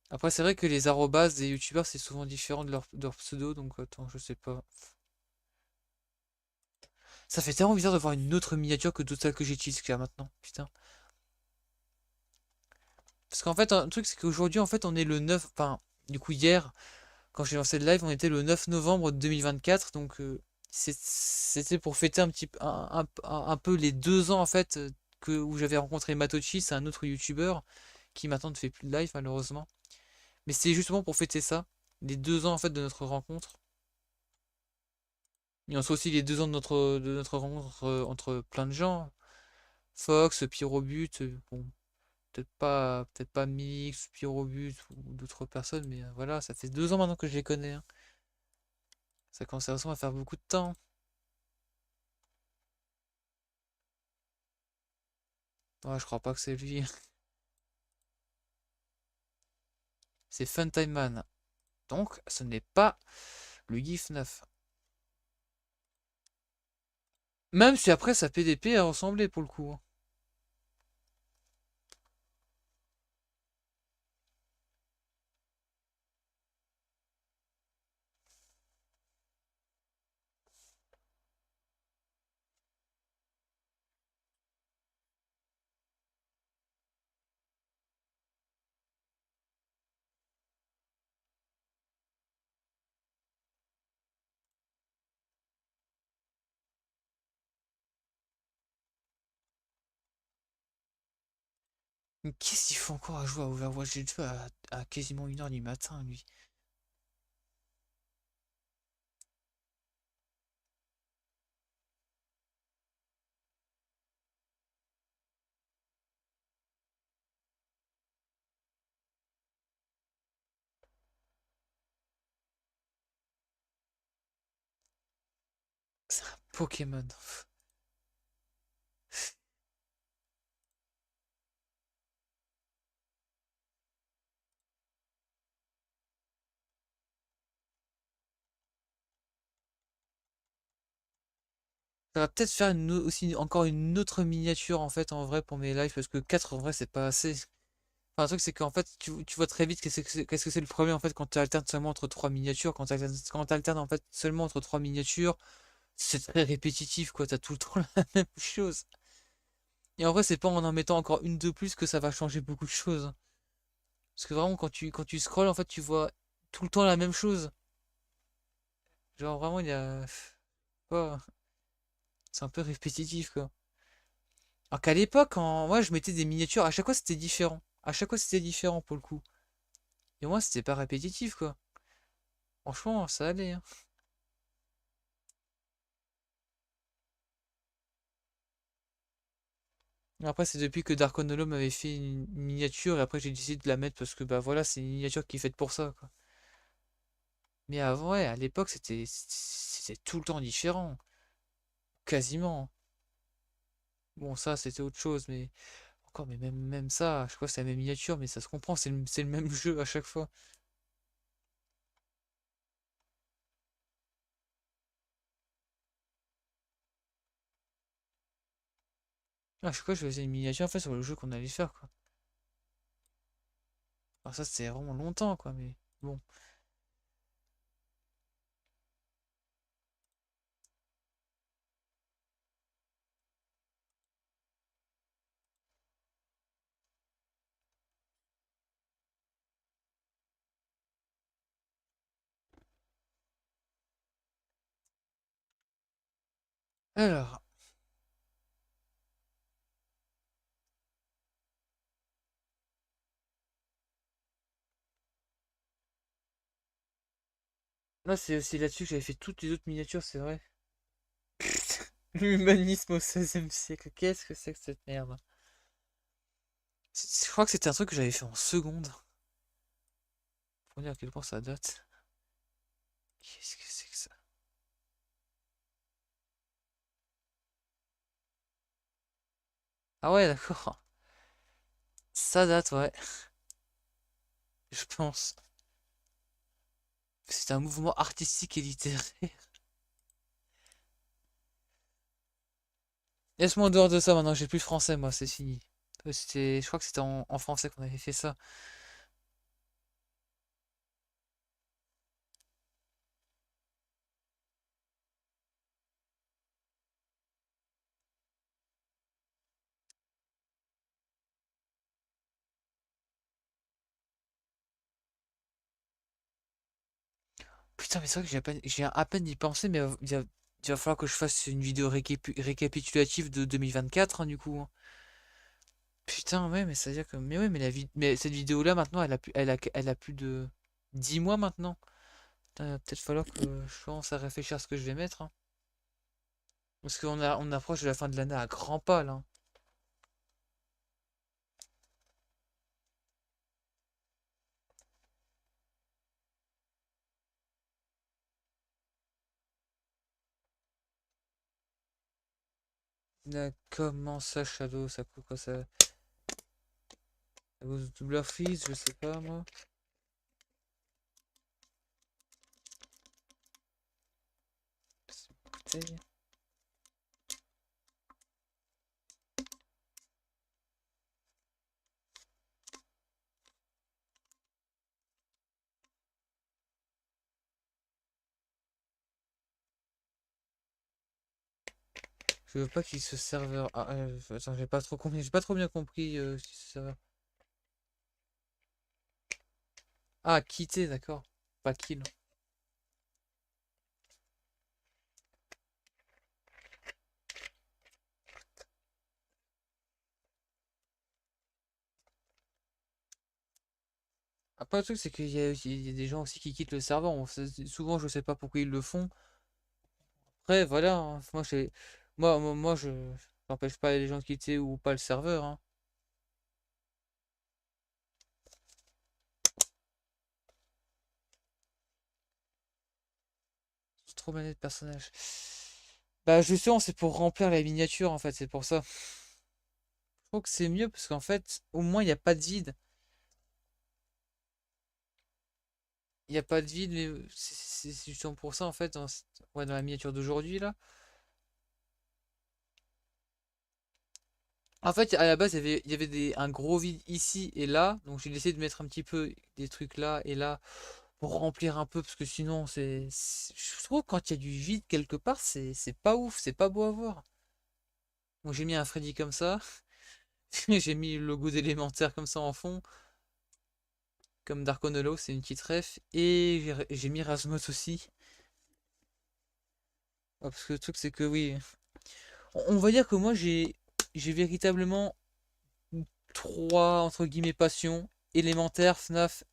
Après, c'est vrai que les arrobas des youtubeurs, c'est souvent différent de leur pseudo, donc attends, je sais pas. Ça fait tellement bizarre de voir une autre miniature que d'autres celles que j'utilise jusqu'à maintenant. Putain. Parce qu'en fait, un truc, c'est qu'aujourd'hui, en fait, on est le 9. Enfin, du coup, hier, quand j'ai lancé le live, on était le 9 novembre 2024. Donc, c'était pour fêter un petit un peu les 2 ans, en fait, où j'avais rencontré Matochi. C'est un autre youtubeur qui maintenant ne fait plus de live, malheureusement. Mais c'est justement pour fêter ça. Les 2 ans, en fait, de notre rencontre. Et on sait aussi les 2 ans de notre rencontre entre plein de gens. Fox, Pyrobut, bon, peut-être pas Mix, Pyrobut ou d'autres personnes, mais voilà, ça fait 2 ans maintenant que je les connais, hein. Ça commence vraiment à faire beaucoup de temps. Ouais, je crois pas que c'est lui. C'est Funtime Man. Donc, ce n'est pas le GIF 9. Même si après sa PDP a ressemblé pour le coup, hein. Mais qu'est-ce qu'il faut encore à jouer à Overwatch 2 à quasiment 1h du matin, lui? C'est un Pokémon. Ça va peut-être faire aussi encore une autre miniature en fait en vrai pour mes lives parce que 4 en vrai c'est pas assez. Enfin, un truc c'est qu'en fait tu vois très vite qu'est-ce que c'est le problème en fait quand tu alternes seulement entre 3 miniatures. Quand tu alternes en fait seulement entre 3 miniatures, c'est très répétitif quoi, t'as tout le temps la même chose. Et en vrai c'est pas en mettant encore une de plus que ça va changer beaucoup de choses. Parce que vraiment quand tu scrolls en fait tu vois tout le temps la même chose. Genre vraiment il y a. Oh, c'est un peu répétitif quoi. Alors qu'à l'époque, quand moi je mettais des miniatures, à chaque fois c'était différent. À chaque fois c'était différent pour le coup. Et moi c'était pas répétitif quoi. Franchement, ça allait, hein. Après, c'est depuis que Darkonolo m'avait fait une miniature et après j'ai décidé de la mettre parce que bah voilà, c'est une miniature qui est faite pour ça quoi. Mais avant, ouais, à l'époque c'était tout le temps différent. Quasiment. Bon, ça c'était autre chose, mais encore, mais même ça, je crois que c'est la même miniature, mais ça se comprend, c'est le même jeu à chaque fois. À chaque fois, je faisais une miniature en fait sur le jeu qu'on allait faire quoi. Alors ça, c'était vraiment longtemps, quoi, mais bon. Alors, là, c'est aussi là-dessus que j'avais fait toutes les autres miniatures, c'est vrai. L'humanisme au 16e siècle, qu'est-ce que c'est que cette merde? Je crois que c'était un truc que j'avais fait en seconde. Pour dire à quel point ça date. Qu'est-ce que c'est que ça? Ah ouais, d'accord. Ça date, ouais. Je pense. C'est un mouvement artistique et littéraire. Laisse-moi en dehors de ça maintenant, j'ai plus français, moi, c'est fini. Je crois que c'était en français qu'on avait fait ça. Putain, mais c'est vrai que j'ai à peine y pensé, mais il va falloir que je fasse une vidéo récapitulative de 2024, hein, du coup, hein. Putain, ouais, mais ça veut dire que. Mais ouais, mais cette vidéo-là, maintenant, elle a plus de 10 mois maintenant. Putain, il va peut-être falloir que je commence à réfléchir à ce que je vais mettre, hein. Parce on approche de la fin de l'année à grands pas, là. Là, comment ça, Shadow? Ça coûte quoi ça? À cause de double freeze, je sais pas, moi. Bouteille. Je veux pas qu'il se serveur. Ah, attends, j'ai pas trop bien compris ce serveur. Ah, quitter, d'accord. Pas kill. Après, le truc, c'est qu'il y a des gens aussi qui quittent le serveur. Souvent, je sais pas pourquoi ils le font. Après, voilà, hein. Moi, je n'empêche pas les gens de quitter ou pas le serveur, hein. C'est trop bien de personnage. Bah, justement, c'est pour remplir la miniature, en fait, c'est pour ça. Je trouve que c'est mieux parce qu'en fait, au moins, il n'y a pas de vide. Il n'y a pas de vide, mais c'est justement pour ça, en fait, ouais, dans la miniature d'aujourd'hui, là. En fait, à la base, il y avait un gros vide ici et là. Donc, j'ai essayé de mettre un petit peu des trucs là et là pour remplir un peu. Parce que sinon, je trouve que quand il y a du vide quelque part, c'est pas ouf, c'est pas beau à voir. Donc, j'ai mis un Freddy comme ça. J'ai mis le logo d'élémentaire comme ça en fond. Comme Dark Hollow, c'est une petite ref. Et j'ai mis Rasmus aussi. Ouais, parce que le truc, c'est que oui. On va dire que moi, j'ai véritablement trois, entre guillemets, passions. Élémentaire, FNAF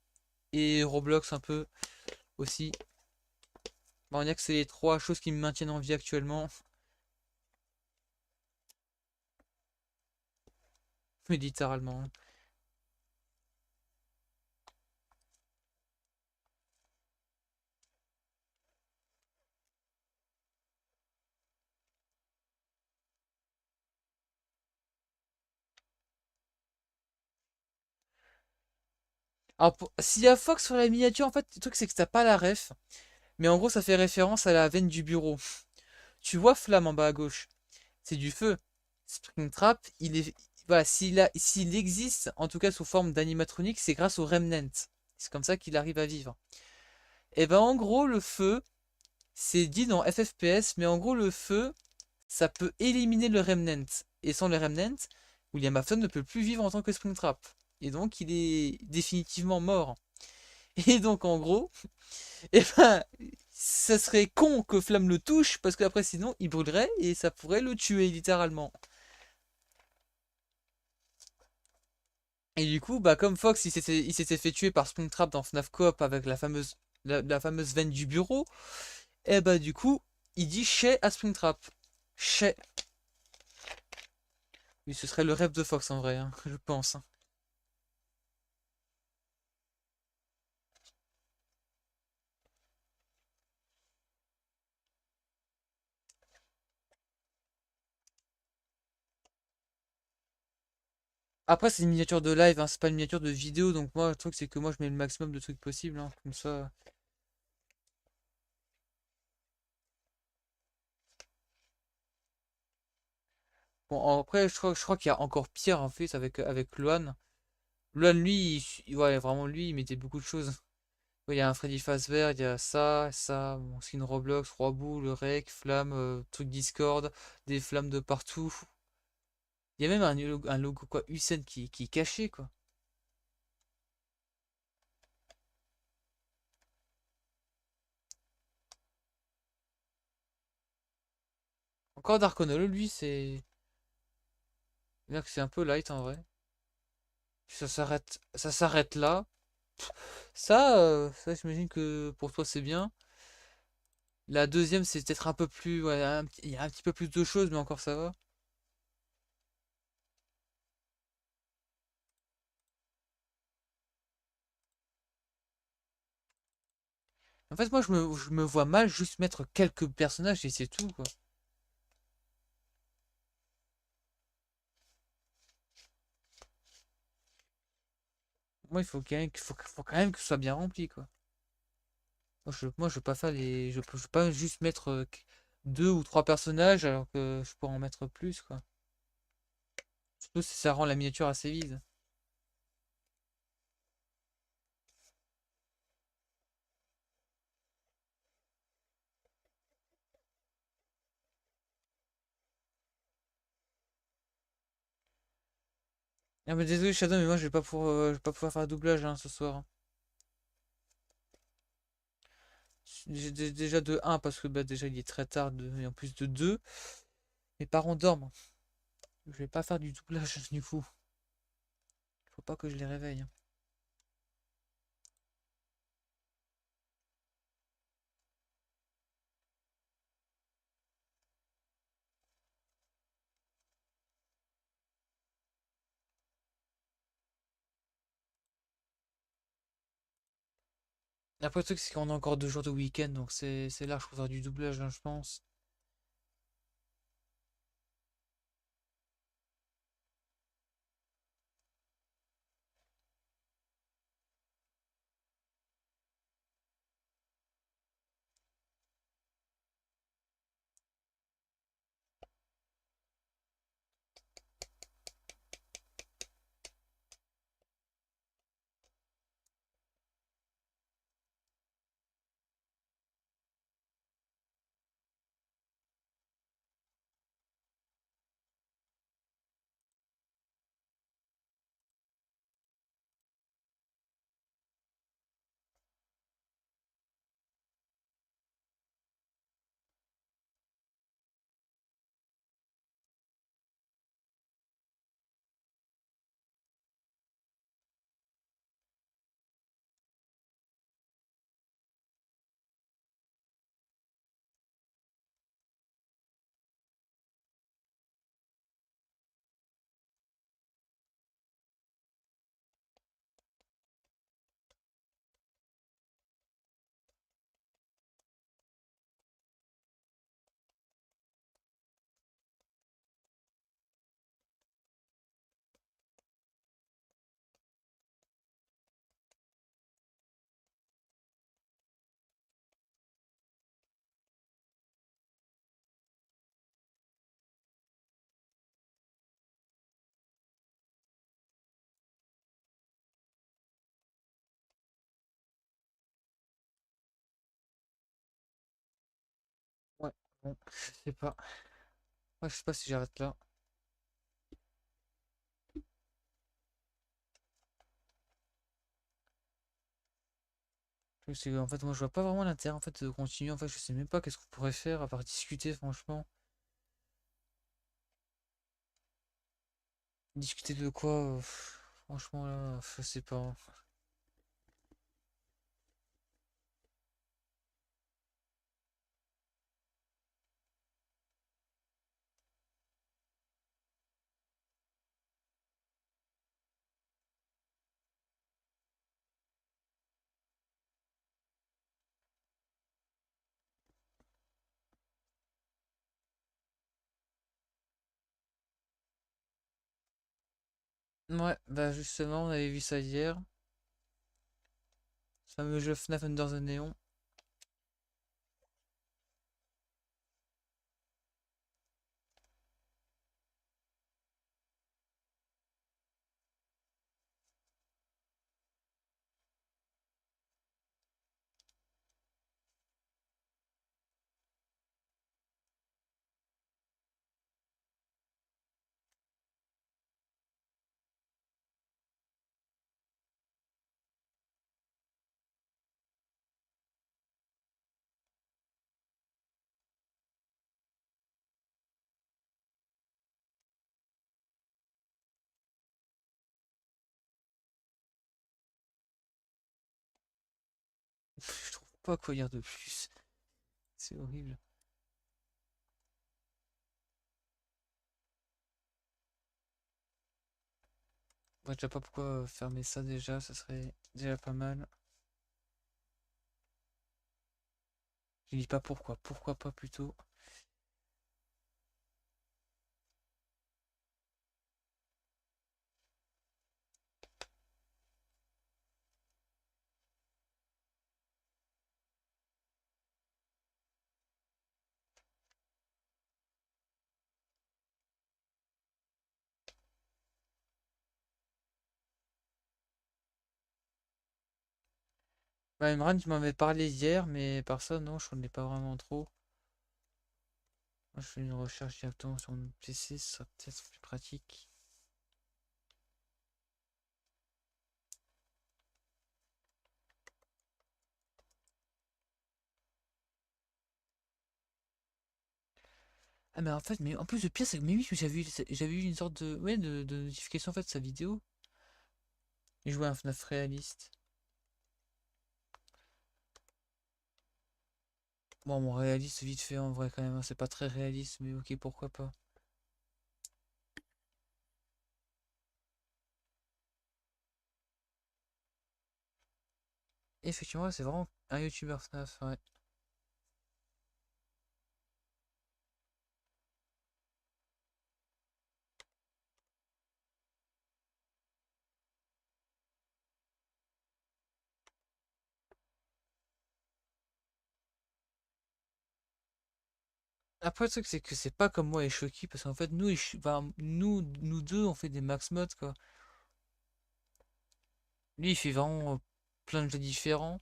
et Roblox un peu aussi. Bon, on va dire que c'est les trois choses qui me maintiennent en vie actuellement. Mais littéralement. Alors, s'il y a Fox sur la miniature, en fait, le truc c'est que t'as pas la ref. Mais en gros, ça fait référence à la veine du bureau. Tu vois Flamme en bas à gauche. C'est du feu. Springtrap, voilà, s'il existe, en tout cas sous forme d'animatronique, c'est grâce au Remnant. C'est comme ça qu'il arrive à vivre. Et ben en gros, le feu, c'est dit dans FFPS, mais en gros, le feu, ça peut éliminer le Remnant. Et sans le Remnant, William Afton ne peut plus vivre en tant que Springtrap. Et donc, il est définitivement mort. Et donc, en gros, eh ben, ça serait con que Flamme le touche, parce qu'après, sinon, il brûlerait et ça pourrait le tuer, littéralement. Et du coup, bah, comme Fox, il s'était fait tuer par Springtrap dans FNAF Coop avec la fameuse veine du bureau, et bah, du coup, il dit chez à Springtrap. Chez. Oui, ce serait le rêve de Fox en vrai, hein, je pense, hein. Après, c'est une miniature de live, hein, c'est pas une miniature de vidéo, donc moi, le truc, c'est que moi, je mets le maximum de trucs possible, hein, comme ça. Bon, après, je crois qu'il y a encore pire, en fait, avec Luan. Luan, lui, ouais, vraiment, lui, il mettait beaucoup de choses. Ouais, il y a un Freddy Fazbear, il y a ça, bon, skin Roblox, Roi Boule, le Rec, Flamme, truc Discord, des flammes de partout. Il y a même un logo, quoi, Hussein qui est caché, quoi. Encore Dark Hollow, lui, c'est. Là que c'est un peu light en vrai. Ça s'arrête là. Ça j'imagine que pour toi c'est bien. La deuxième, c'est peut-être un peu plus. Ouais, il y a un petit peu plus de choses, mais encore ça va. En fait, moi, je me vois mal juste mettre quelques personnages et c'est tout, quoi. Moi, il faut faut quand même que ce soit bien rempli, quoi. Moi, je veux pas faire les. Je veux pas juste mettre deux ou trois personnages alors que je pourrais en mettre plus, quoi. Surtout si ça rend la miniature assez vide. Ah, mais désolé, Shadow, mais moi, je vais pas pouvoir faire doublage hein, ce soir, hein. Déjà de un parce que bah, déjà il est très tard, et en plus de 2 mes parents dorment. Je vais pas faire du doublage du coup. Faut pas que je les réveille, hein. Après, le truc, c'est qu'on a encore 2 jours de week-end, donc c'est large pour faire du doublage, hein, je pense. Ouais, bon, je sais pas. Ouais, je sais pas si j'arrête là. En fait, moi, je vois pas vraiment l'intérêt en fait, de continuer. En fait, je sais même pas qu'est-ce qu'on pourrait faire à part discuter, franchement. Discuter de quoi franchement, là, je sais pas. Ouais, bah justement, on avait vu ça hier. Ce fameux jeu FNAF Under the Neon. pas quoi dire de plus. C'est horrible. Je vois déjà pas pourquoi fermer ça déjà, ça serait déjà pas mal. Je dis pas pourquoi pas plutôt. Bah, Imran, tu m'avais parlé hier, mais par ça, non, je connais pas vraiment trop. Moi, je fais une recherche directement sur mon PC, ça sera peut-être plus pratique. Ah, mais en fait, mais en plus, le pire, c'est que mais oui, j'avais eu une sorte de, ouais, de notification en fait de sa vidéo. Il jouait un FNAF réaliste. Bon, mon réaliste, vite fait en vrai, quand même, hein, c'est pas très réaliste, mais ok, pourquoi pas. Effectivement, c'est vraiment un youtubeur FNAF, ouais. Après, le truc, c'est que c'est pas comme moi et Shoki, parce qu'en fait, nous, enfin, nous deux, on fait des max mods, quoi. Lui, il fait vraiment plein de jeux différents.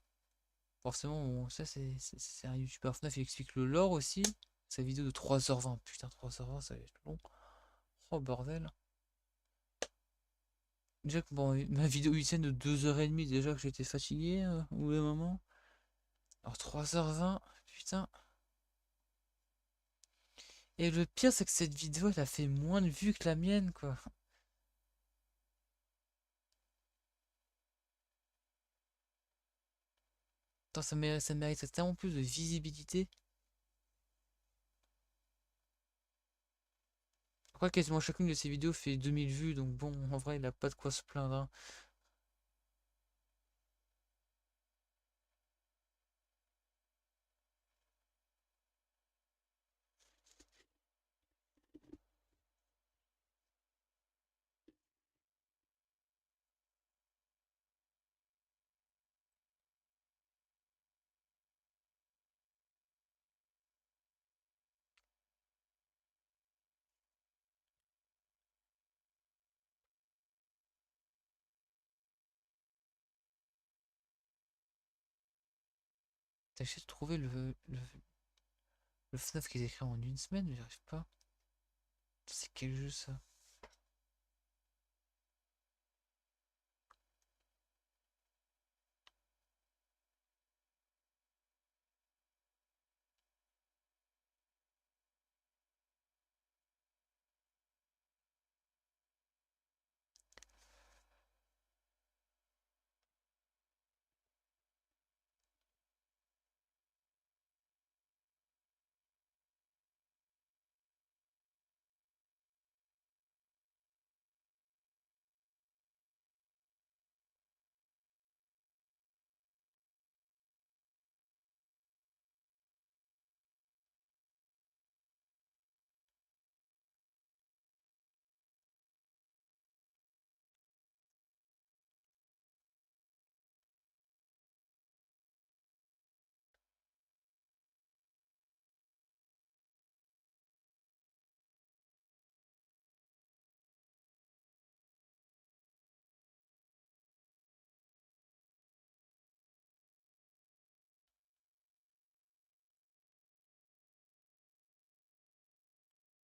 Forcément, ça, c'est un youtubeur FNAF, il explique le lore aussi. Sa vidéo de 3h20, putain, 3h20, ça va être long. Oh, bordel. Déjà que bon, ma vidéo huitième de 2h30, déjà que j'étais fatigué au bout d'un moment. Alors 3h20, putain. Et le pire, c'est que cette vidéo, elle a fait moins de vues que la mienne, quoi. Attends, ça mérite tellement plus de visibilité. Après, quasiment chacune de ces vidéos fait 2000 vues, donc bon, en vrai, il a pas de quoi se plaindre, hein. T'as essayé de trouver le FNAF qu'ils écrit en une semaine, mais j'arrive pas. C'est quel jeu ça?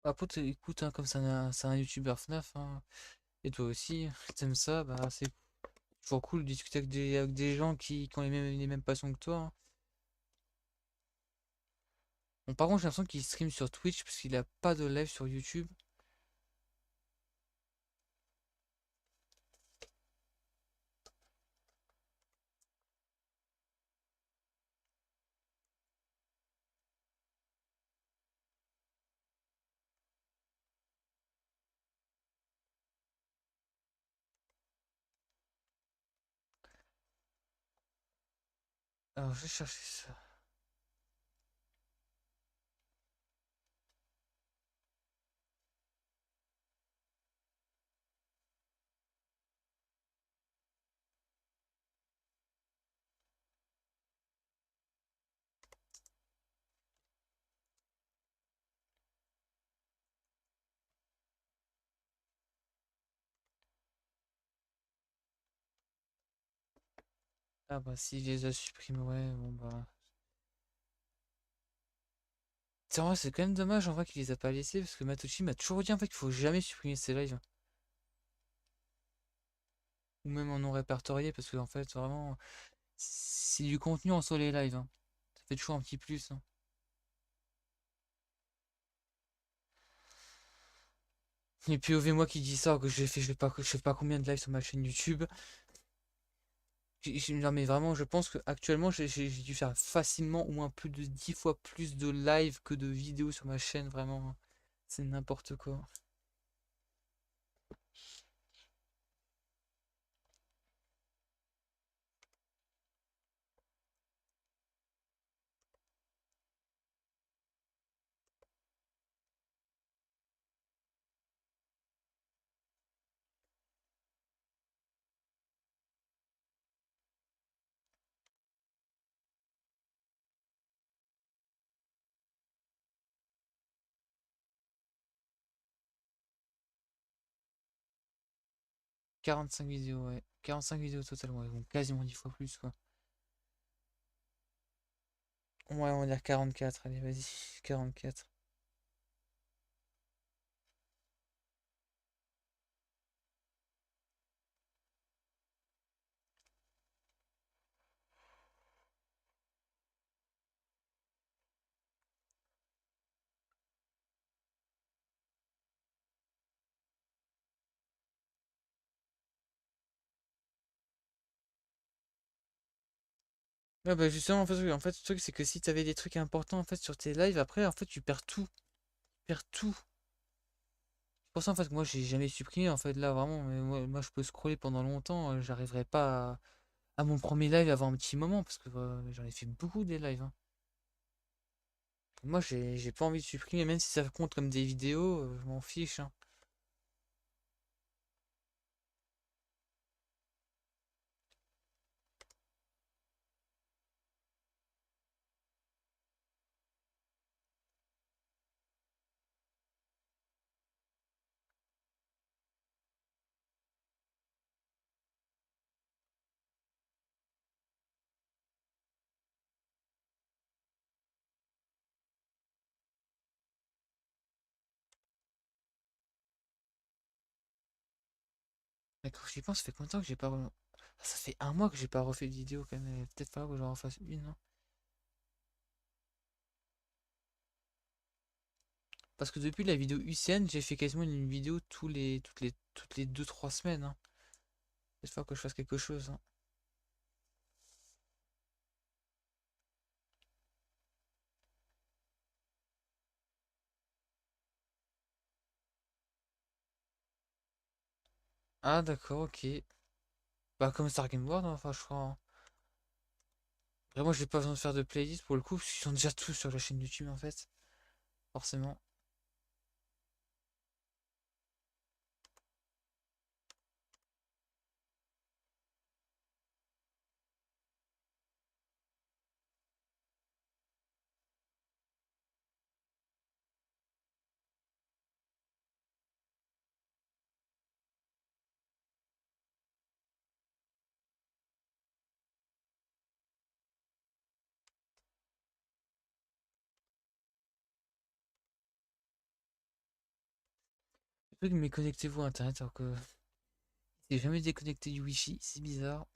Après, écoute, hein, comme c'est un youtubeur FNAF, hein, et toi aussi, t'aimes ça, bah c'est toujours cool de discuter avec des gens qui ont les mêmes passions que toi, hein. Bon, par contre, j'ai l'impression qu'il stream sur Twitch parce qu'il a pas de live sur YouTube. Alors, je vais chercher ça. Ah bah s'il les a supprimés, ouais, bon bah. C'est en vrai, c'est quand même dommage en vrai qu'il les a pas laissés parce que Matoshi m'a toujours dit en fait qu'il faut jamais supprimer ses lives. Ou même en non répertorié parce que en fait vraiment c'est du contenu en solo les lives, hein. Ça fait toujours un petit plus, hein. Et puis moi qui dis ça, que j'ai fait je sais pas combien de lives sur ma chaîne YouTube. Non mais vraiment je pense que actuellement j'ai dû faire facilement au moins plus de 10 fois plus de lives que de vidéos sur ma chaîne, vraiment. C'est n'importe quoi. 45 vidéos, ouais. 45 vidéos totalement, ouais. Donc quasiment 10 fois plus, quoi. Ouais, on va dire 44, allez, vas-y, 44. Ouais, bah justement, en fait, le truc, c'est que si t'avais des trucs importants en fait sur tes lives, après, en fait, tu perds tout. Tu perds tout. C'est pour ça, en fait, que moi, j'ai jamais supprimé, en fait, là, vraiment. Mais moi, je peux scroller pendant longtemps, j'arriverai pas à mon premier live avant un petit moment, parce que j'en ai fait beaucoup des lives, hein. Moi, j'ai pas envie de supprimer, même si ça compte comme des vidéos, je m'en fiche, hein. Mais quand j'y pense, ça fait combien de temps que j'ai pas Ah, ça fait un mois que j'ai pas refait de vidéo, quand même. Peut-être pas que j'en refasse une, hein. Parce que depuis la vidéo UCN, j'ai fait quasiment une vidéo toutes les 2 3 semaines, hein. Cette fois que je fasse quelque chose, hein. Ah d'accord, ok. Bah comme Star Game World, hein, enfin je crois, hein. Après moi j'ai pas besoin de faire de playlist pour le coup, parce qu'ils sont déjà tous sur la chaîne YouTube en fait. Forcément. Le truc mais connectez-vous à internet alors que c'est jamais déconnecté du wifi, c'est bizarre.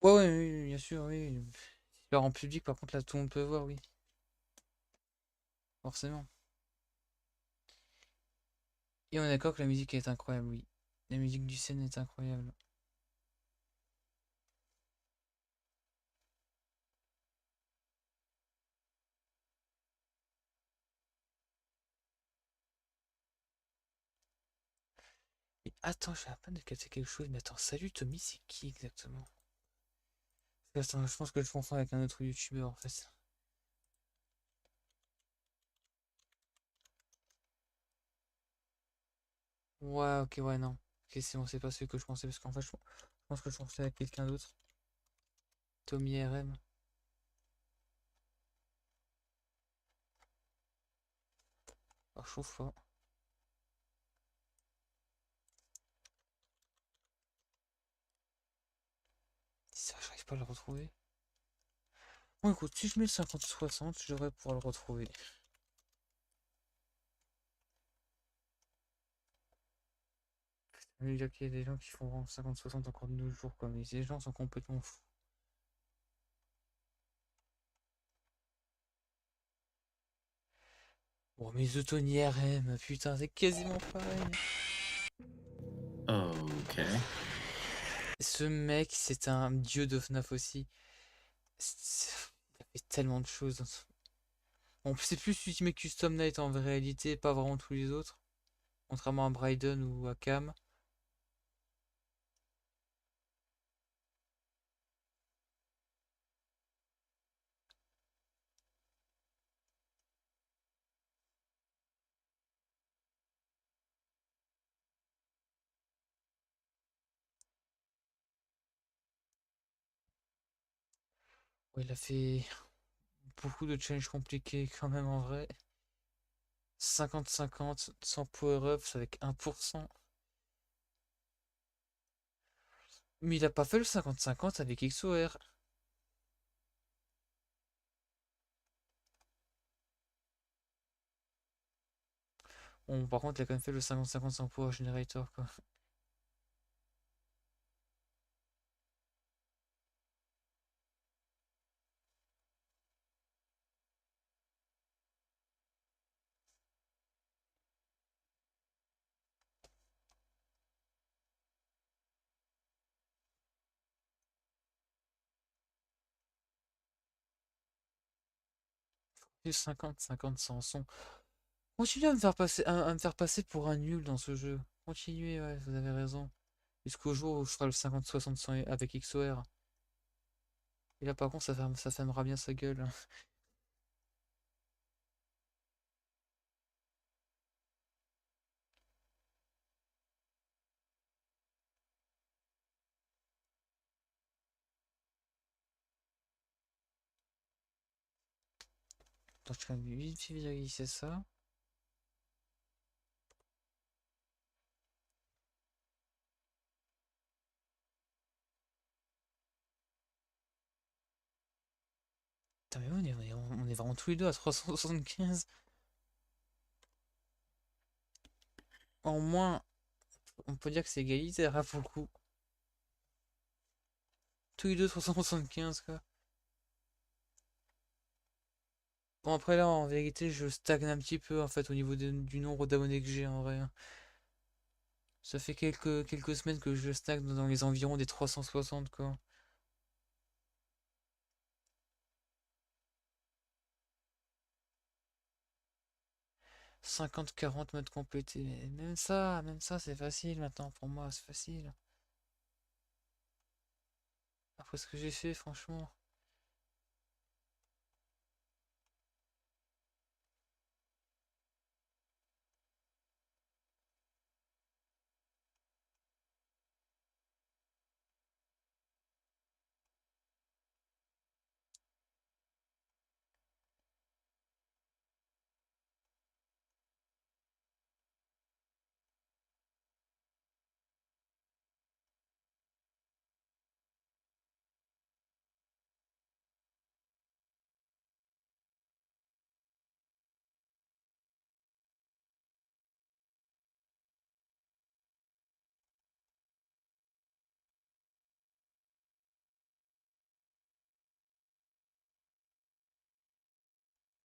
Ouais, ouais, oui, oui, bien sûr, oui. Alors en public, par contre, là, tout le monde peut voir, oui. Forcément. Et on est d'accord que la musique est incroyable, oui. La musique du scène est incroyable. Et attends, j'ai à peine de capter quelque chose, mais attends, salut Tommy, c'est qui exactement? Attends, je pense que je confonds avec un autre youtubeur en fait. Ouais, ok, ouais, non. Ok, c'est bon, c'est pas celui que je pensais, parce qu'en fait, je pense que je pensais avec quelqu'un d'autre. Tommy RM. Ah, je trouve pas. Ça, j'arrive pas à le retrouver. Bon, écoute, si je mets le 50-60, je devrais pouvoir le retrouver. Il y a des gens qui font 50-60 encore de nos jours, quoi, mais ces gens sont complètement fous. Bon, mais The Tony RM, putain, c'est quasiment pareil. Ok. Ce mec, c'est un dieu de FNAF aussi. Il a fait tellement de choses. Bon, c'est plus Ultimate Custom Night en réalité, pas vraiment tous les autres. Contrairement à Bryden ou à Cam. Ouais, il a fait beaucoup de challenges compliqués quand même en vrai. 50-50 sans power-ups avec 1%. Mais il a pas fait le 50-50 avec XOR. Bon, par contre, il a quand même fait le 50-50 sans power generator, quoi. Et 50-50 sans son. Continuez à me faire passer, à me faire passer pour un nul dans ce jeu. Continuez, ouais, vous avez raison. Jusqu'au jour où je ferai le 50-60 avec XOR. Et là, par contre, ça fermera bien sa gueule. Donc, je vais vite vérifier ça. Putain, mais on est vraiment tous les deux à 375. En moins, on peut dire que c'est égalitaire, hein, pour le coup. Tous les deux 375, quoi. Bon, après là, en vérité, je stagne un petit peu, en fait, au niveau du nombre d'abonnés que j'ai, en vrai, hein. Ça fait quelques semaines que je stagne dans les environs des 360, quoi. 50-40 mètres complétés. Mais même ça, c'est facile maintenant. Pour moi, c'est facile. Après ce que j'ai fait, franchement.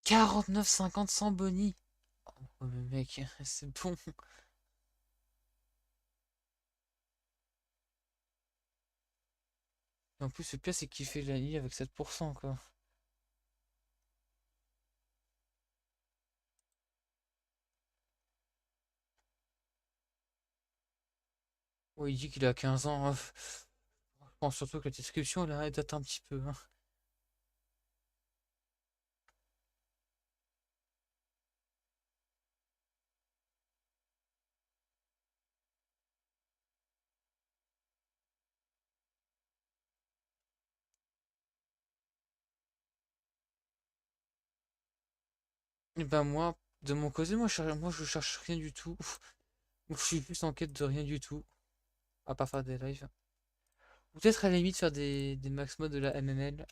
49,50 sans boni. Oh, mais mec, c'est bon. En plus, le pire, c'est qu'il fait la nuit avec 7%, quoi. Ouais, il dit qu'il a 15 ans. Je pense surtout que la description, elle date un petit peu, hein. Et ben moi, de mon côté, moi je cherche rien du tout. Moi, je suis juste en quête de rien du tout. À part faire des lives. Ou peut-être à la limite faire des max mods de la MML.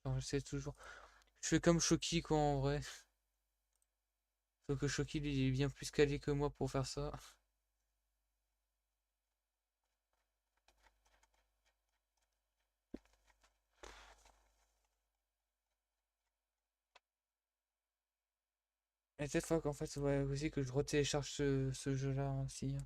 Genre, je sais toujours. Je fais comme Shoki quoi en vrai. Sauf que Shoki lui, il est bien plus calé que moi pour faire ça. Et peut-être fois qu'en fait, ouais, aussi que je retélécharge ce jeu-là aussi, hein.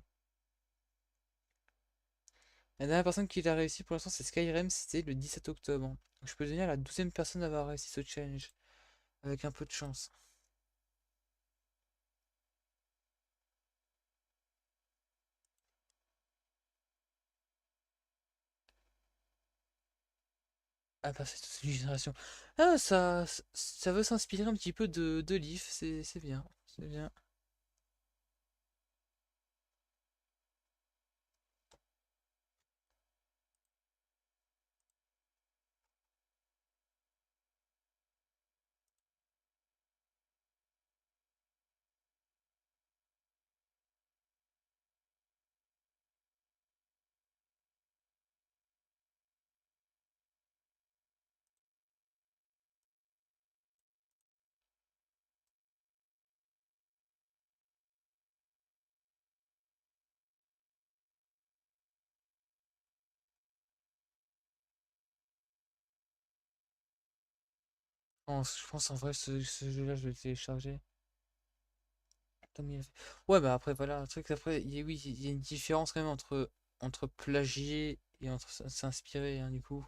La dernière personne qui l'a réussi pour l'instant, c'est Skyrim, c'était le 17 octobre. Donc, je peux devenir la 12e personne à avoir réussi ce challenge. Avec un peu de chance. Ah bah c'est toute une génération. Ah ça veut s'inspirer un petit peu de Leaf, c'est bien. C'est bien. Je pense en vrai ce jeu-là je vais le télécharger. Comme il a fait. Ouais bah après voilà, un truc après, oui, il y a une différence quand même entre plagier et entre s'inspirer, hein, du coup.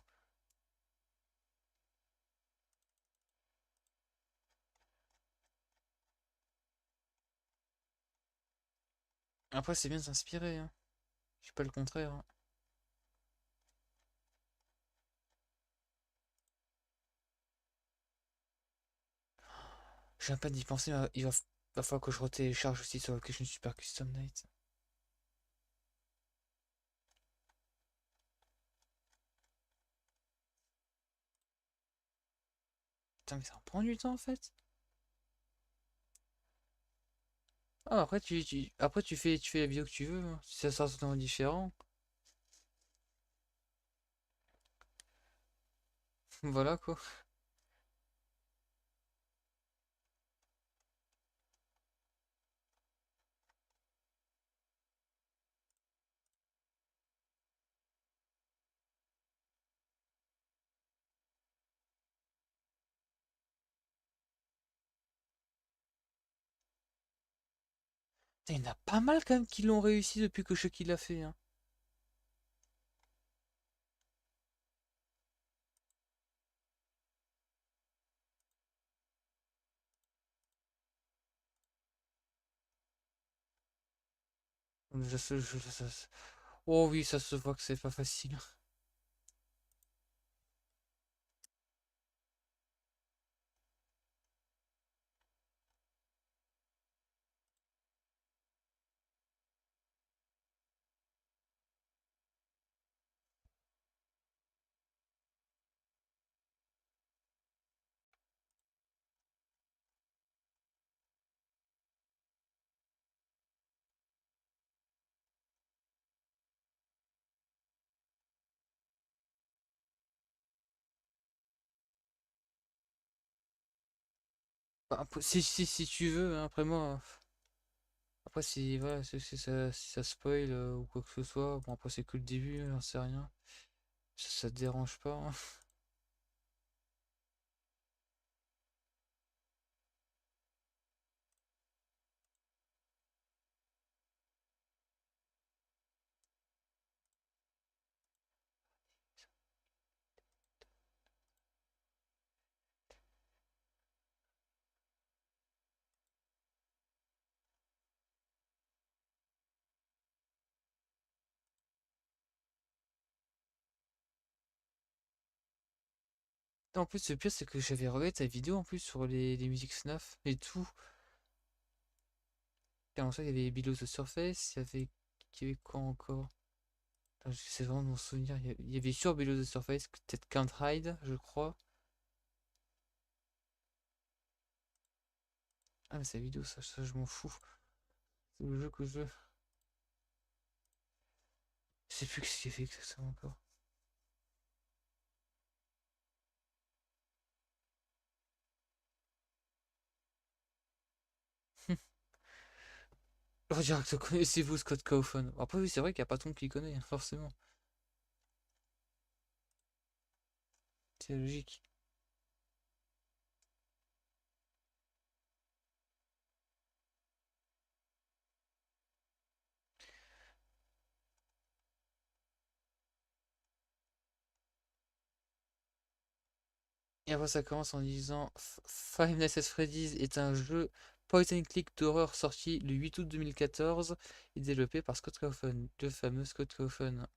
Après c'est bien de s'inspirer, hein. Je suis pas le contraire, hein. J'ai pas d'y penser, mais va falloir que je retélécharge aussi sur Location Super Custom Night. Putain mais ça en prend du temps en fait. Ah après après tu fais la vidéo que tu veux, hein. Si ça sort totalement différent. Voilà quoi. Il y en a pas mal quand même qui l'ont réussi depuis que Chucky l'a fait, hein. Oh oui, ça se voit que c'est pas facile. Bah, si tu veux, hein, après moi. Après si voilà, si ça spoil ou quoi que ce soit, bon après c'est que le début, j'en sais rien. Ça te dérange pas, hein. En plus, le pire, c'est que j'avais regardé ta vidéo en plus sur les musiques FNAF et tout. Car en ça, il y avait Below the Surface, il y avait quoi encore? Attends, j'essaie vraiment de m'en souvenir. Il y avait sur Below the Surface, peut-être Can't Hide, je crois. Ah, mais c'est la vidéo, ça je m'en fous. C'est le jeu que je veux. Je sais plus ce qu'il fait exactement encore. On dirait que connaissez-vous Scott Cawthon. Après, oui, c'est vrai qu'il n'y a pas tout le monde qui connaît, hein, forcément. C'est logique. Et après, ça commence en disant Five Nights at Freddy's est un jeu point and click d'horreur sorti le 8 août 2014 et développé par Scott Cawthon, le fameux Scott Cawthon.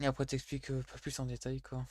Et après, t'expliques pas plus en détail, quoi.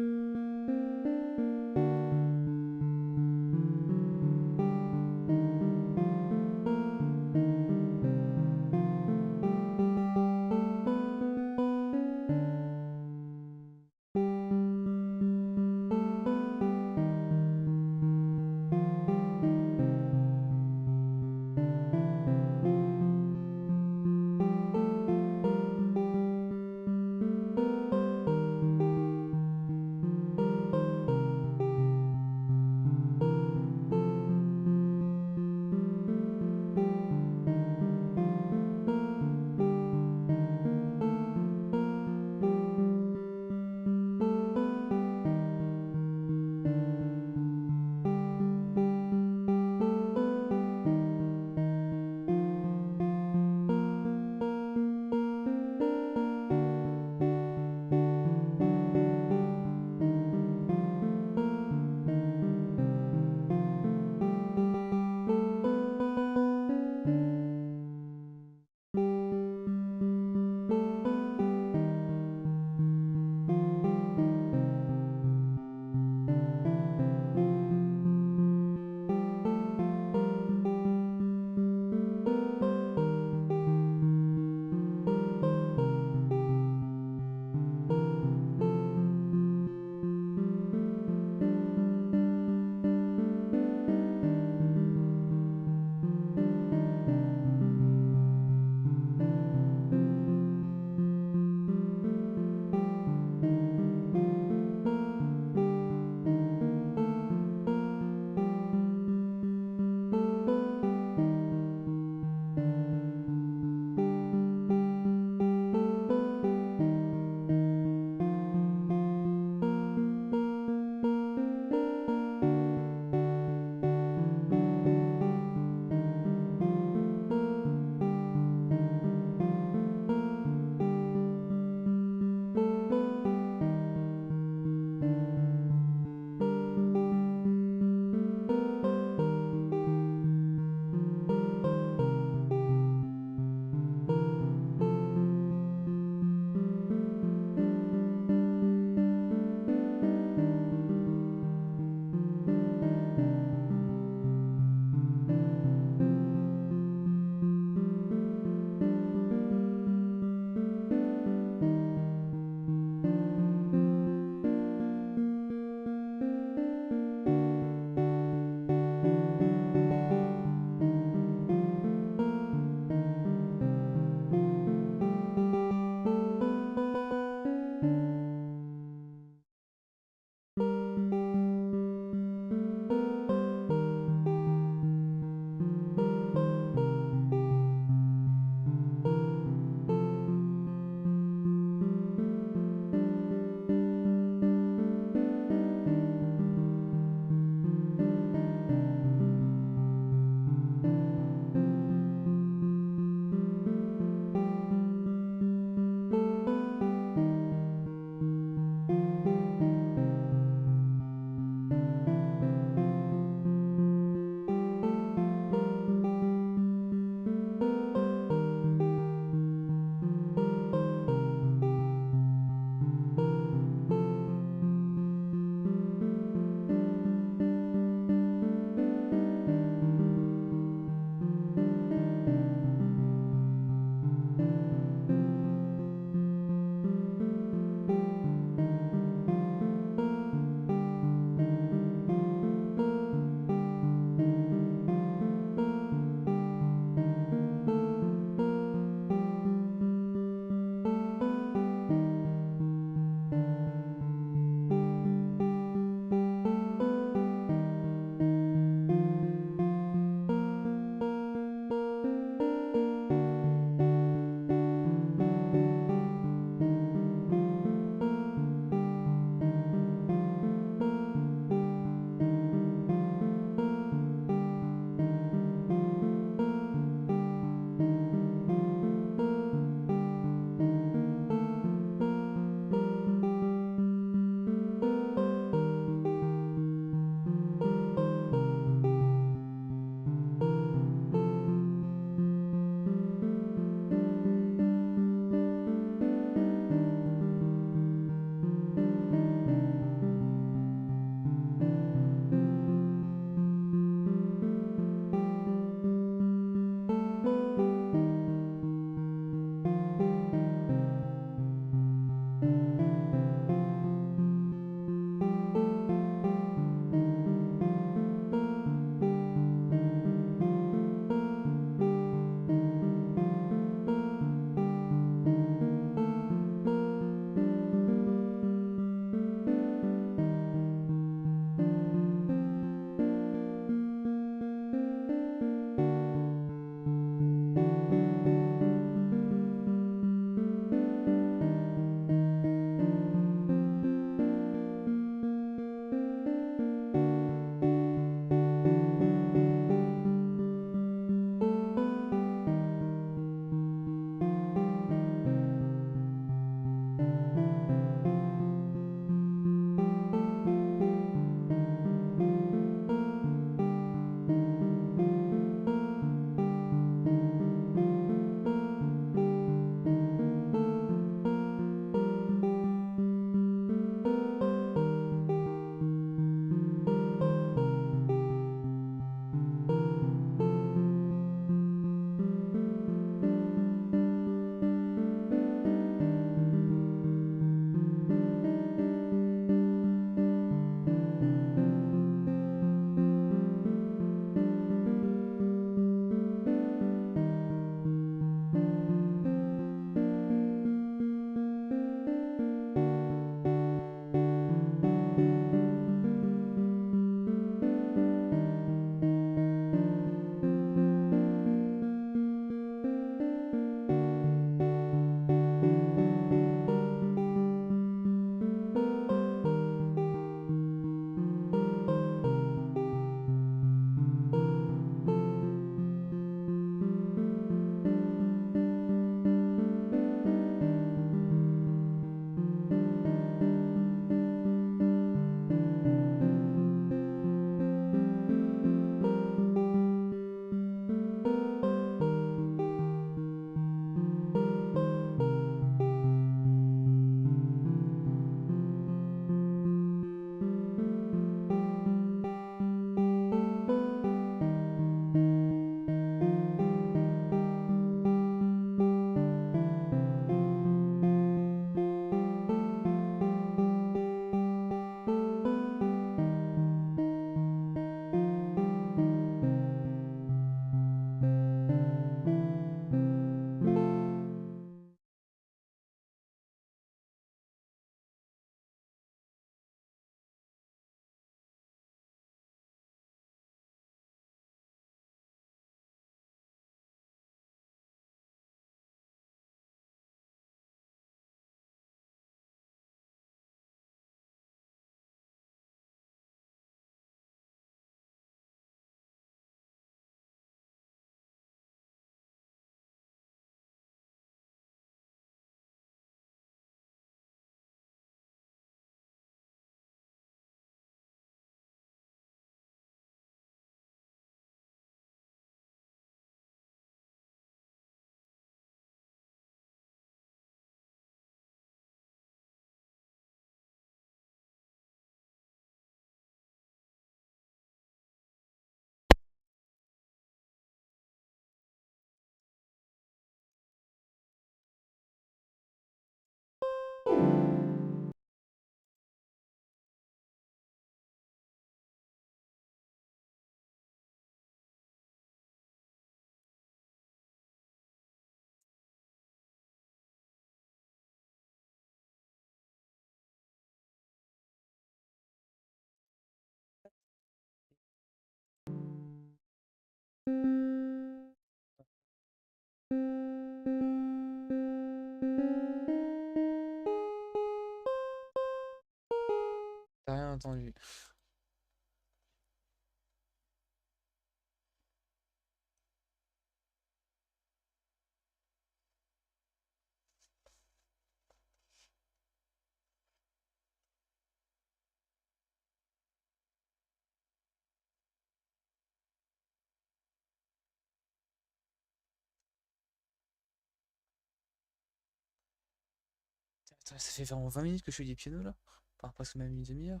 Attends, ça fait vraiment 20 minutes que je fais du piano là. Enfin, presque même une demi-heure.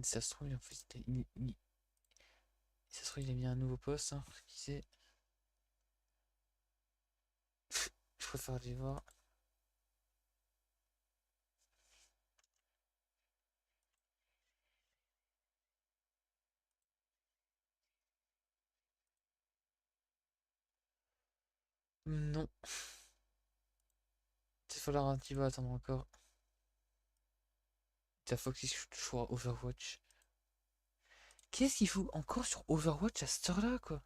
Ça se trouve, en fait, ça se trouve, il a mis un nouveau poste. Hein. Qui sait? Je préfère aller voir. Non. Il va falloir un petit peu attendre encore. T'as Foxy sur Overwatch. Qu'est-ce qu'il fout encore sur Overwatch à cette heure-là, quoi?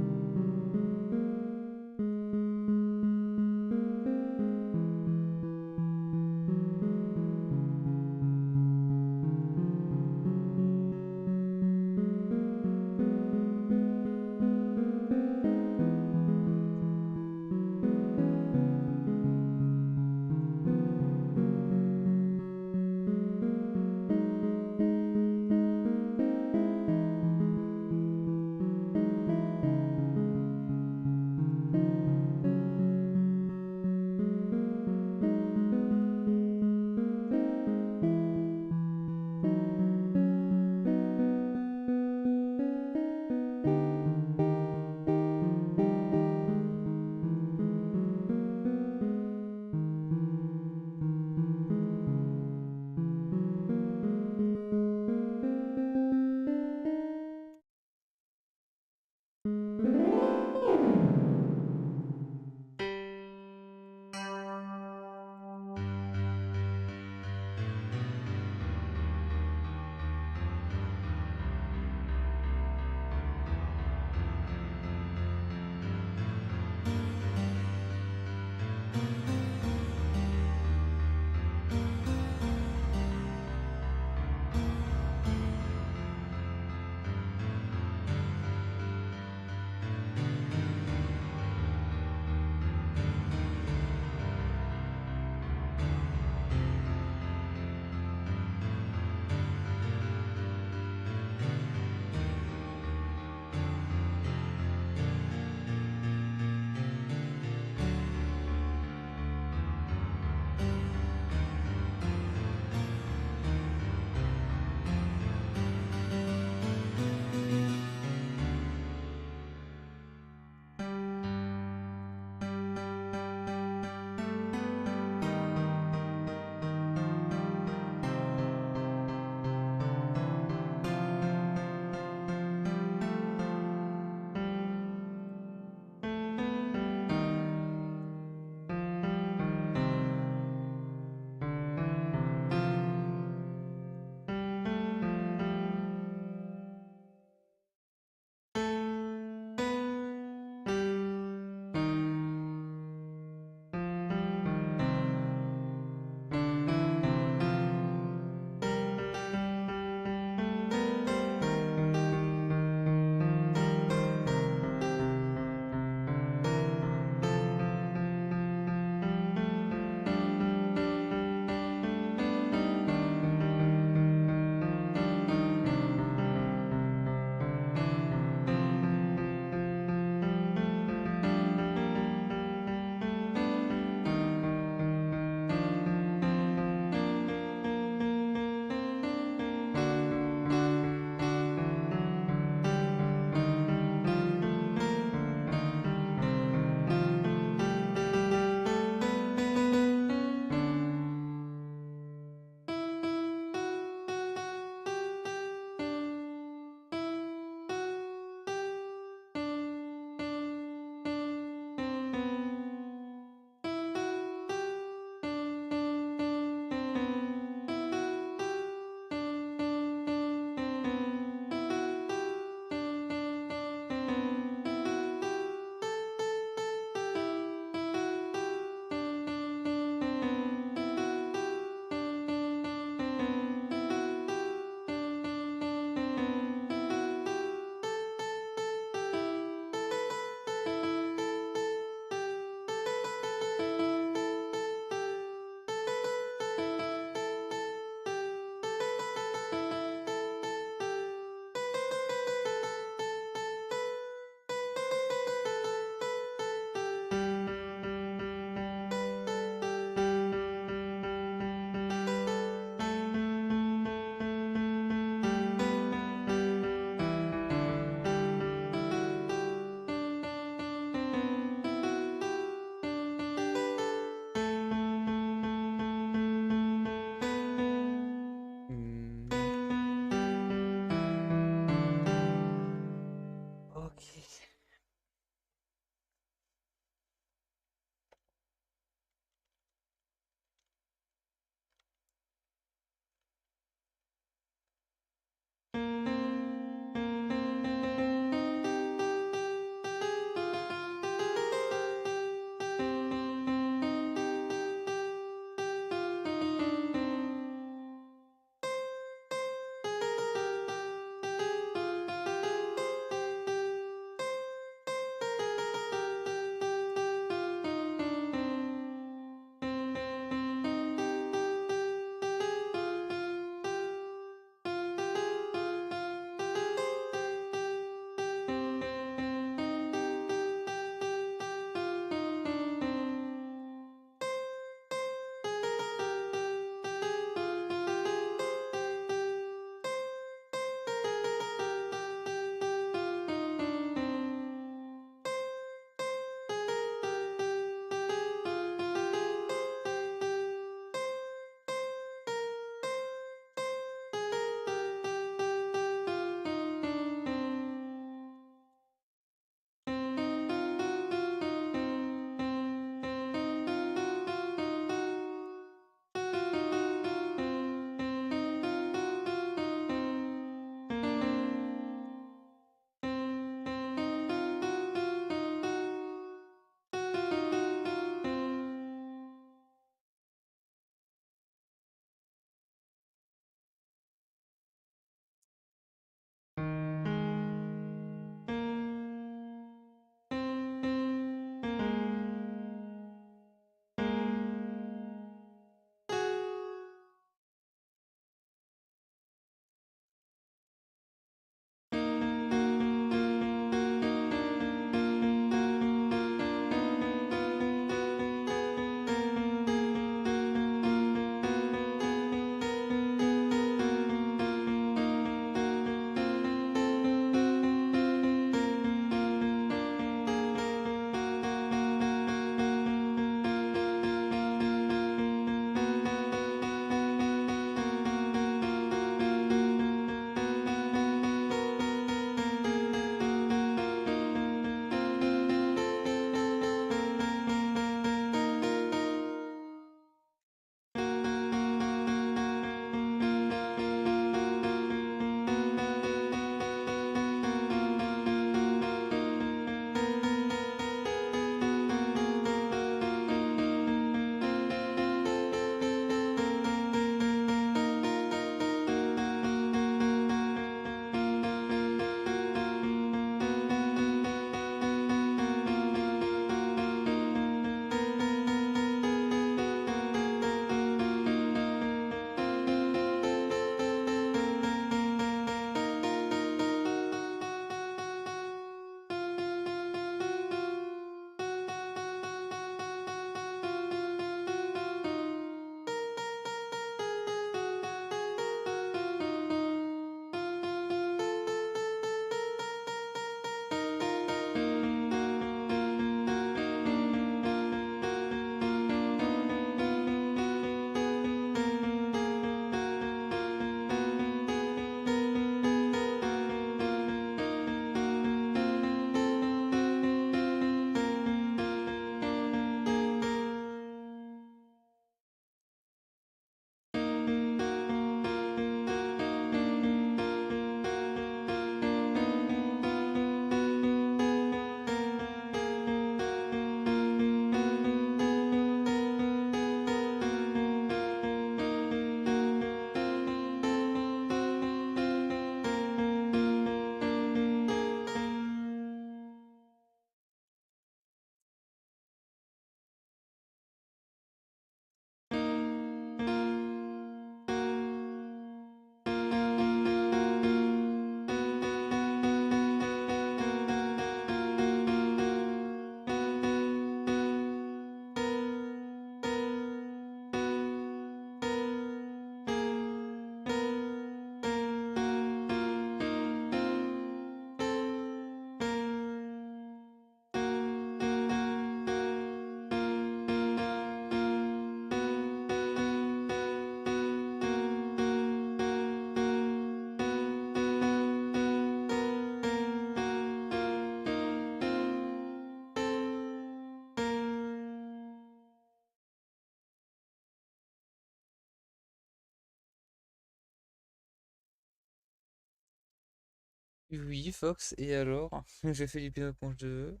Oui, Fox, et alors? J'ai fait du piano quand je veux.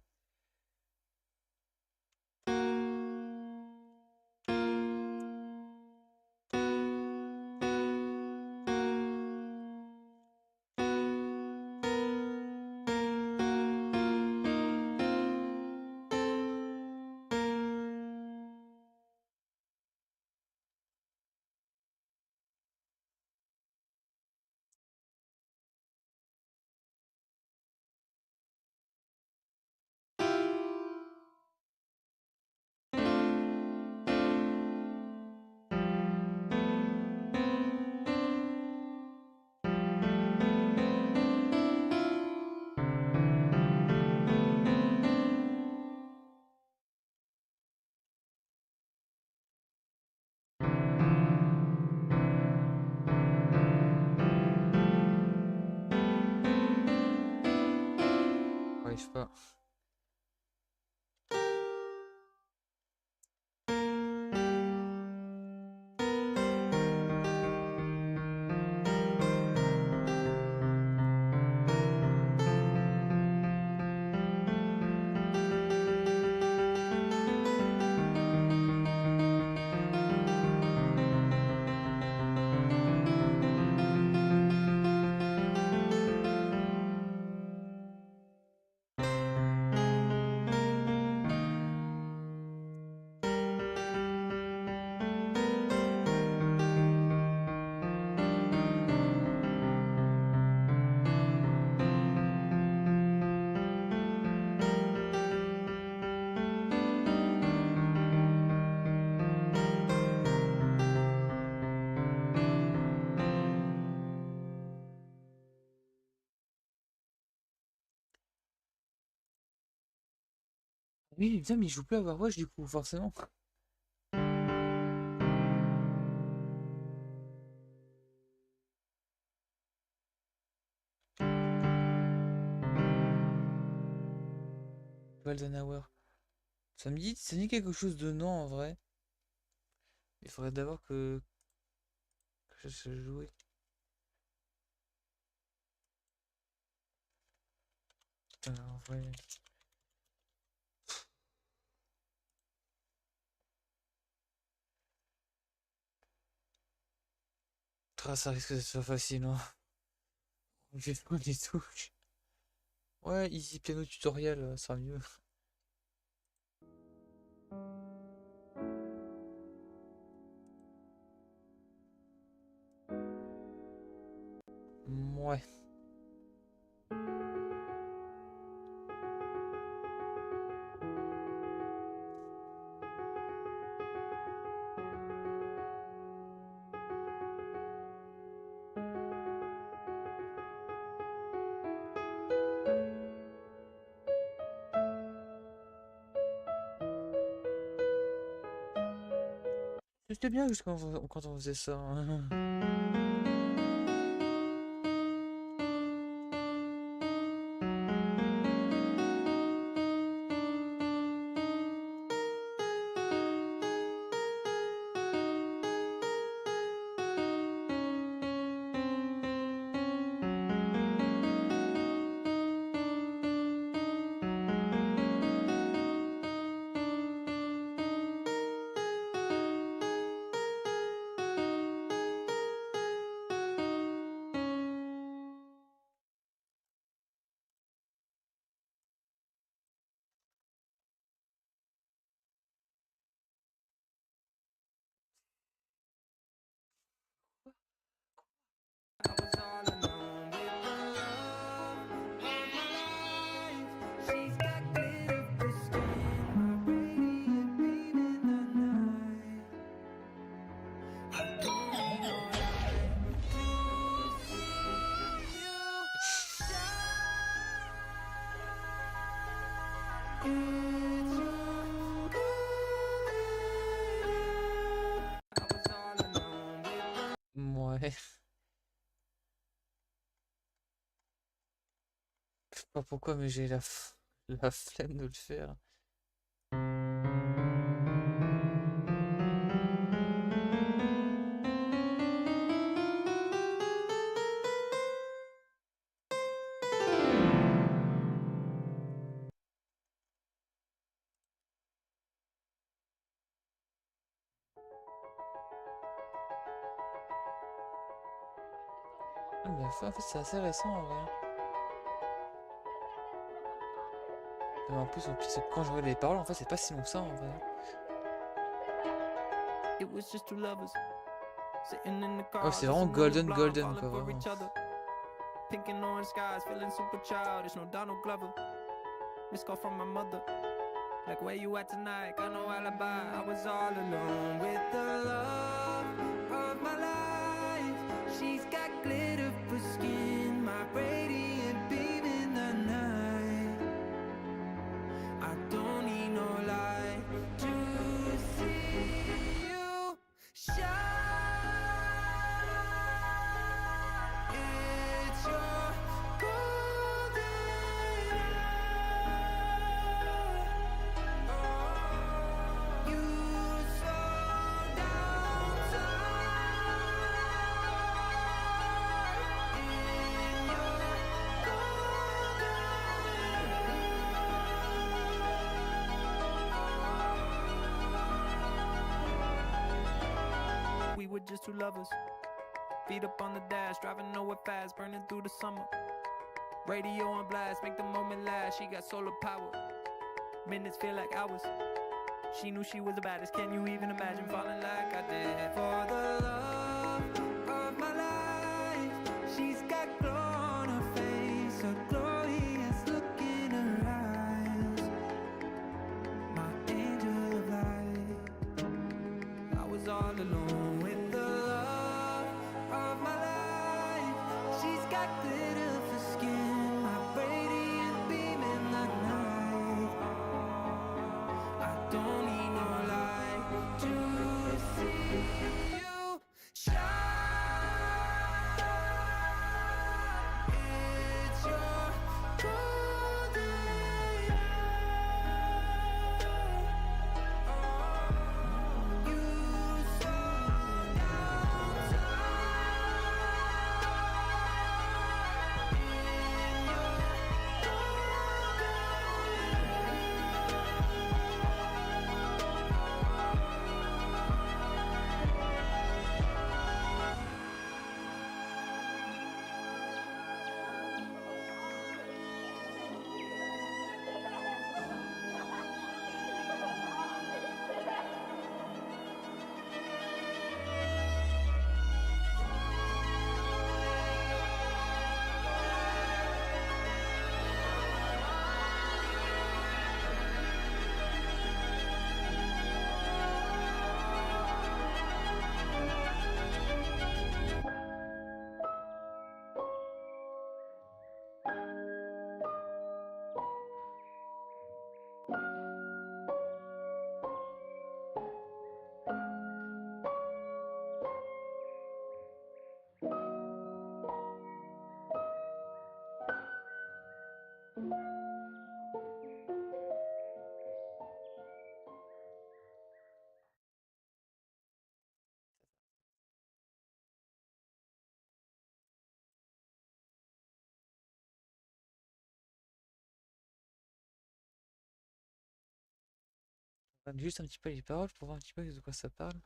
J'arrive pas. Oui, bien, mais il joue plus à Overwatch du coup, forcément. Golden Hour. Ça me dit quelque chose de non en vrai. Il faudrait d'abord que je sache jouer. En vrai. Ça risque d'être pas facile, hein. J'ai pas des touches. Ouais, easy piano tutoriel, ça sera mieux. Ouais. C'était bien juste quand on faisait ça, hein. Ouais. Je sais pas pourquoi, mais j'ai la flemme de le faire. Mais en fait, c'est assez récent en vrai. Mais en plus, quand je regarde les paroles, en fait, c'est pas si long que ça en vrai. Oh, c'est vraiment golden quoi. Vraiment. Pink and orange skies, feeling super childish, no Donald Glover. Missed call from my mother. Like, where you at tonight? Got no alibi. I was all alone with the love of my life. She's got glitter for skin, my radiant beam in the night. I don't need no light to see you shine. It's your golden hour. You slow down time in your golden. We were just two lovers. Feet up on the dash, driving nowhere fast, burning through the summer. Radio on blast, make the moment last. She got solar power. Minutes feel like hours. She knew she was the baddest. Can you even imagine falling like I did? For the love of my life, she's got glow on her face, a glorious look in her eyes. My angel of light. I was all alone with the love of my life. She's got glitter for skin, my radiant beam in the night. I don't need no light to see you shine. It's your golden hour. You slow down On regarde juste un petit peu les paroles pour voir un petit peu de quoi ça parle.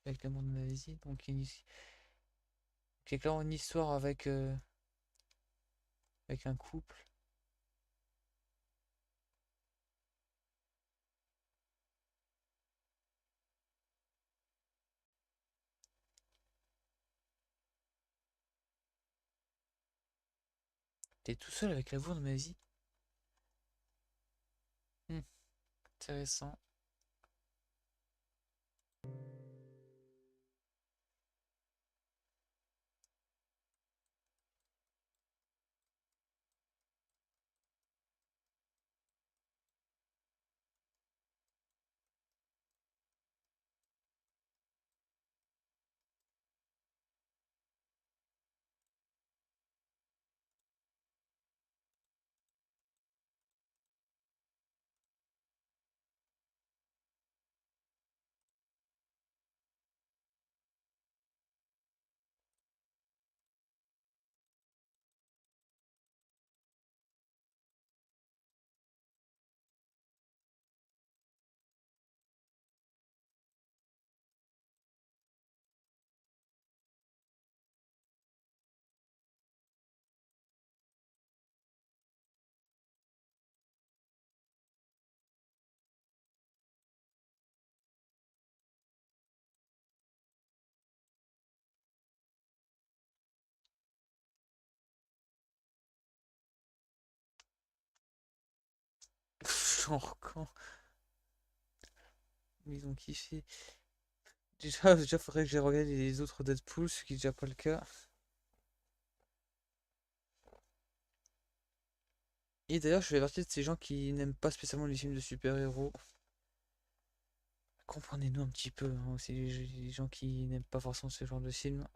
Avec le monde nazi, donc il y a clairement une histoire avec un couple. T'es tout seul avec la voix de nazi. Intéressant. Genre quand ils ont kiffé. Déjà faudrait que j'ai regardé les autres Deadpool, ce qui est déjà pas le cas. Et d'ailleurs, je fais partie de ces gens qui n'aiment pas spécialement les films de super-héros. Comprenez-nous un petit peu, hein, aussi les gens qui n'aiment pas forcément ce genre de film.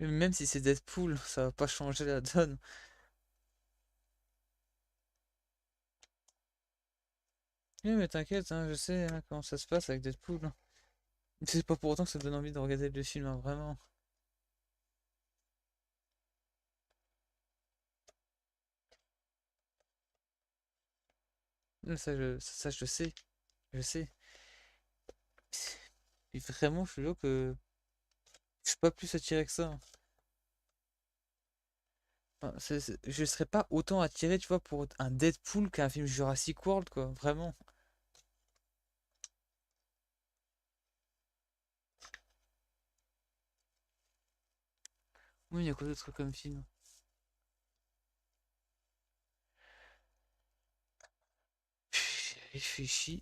Même si c'est Deadpool, ça va pas changer la donne. Oui, mais t'inquiète, hein, je sais hein, comment ça se passe avec Deadpool, hein. C'est pas pour autant que ça donne envie de regarder le film, hein, vraiment. Ça, je sais. Je sais. Et vraiment, je suis sûr que je suis pas plus attiré que ça, hein. Enfin, je serais pas autant attiré, tu vois, pour un Deadpool qu'un film Jurassic World, quoi. Vraiment. Oui, il y a quoi d'autre comme film? J'ai réfléchi.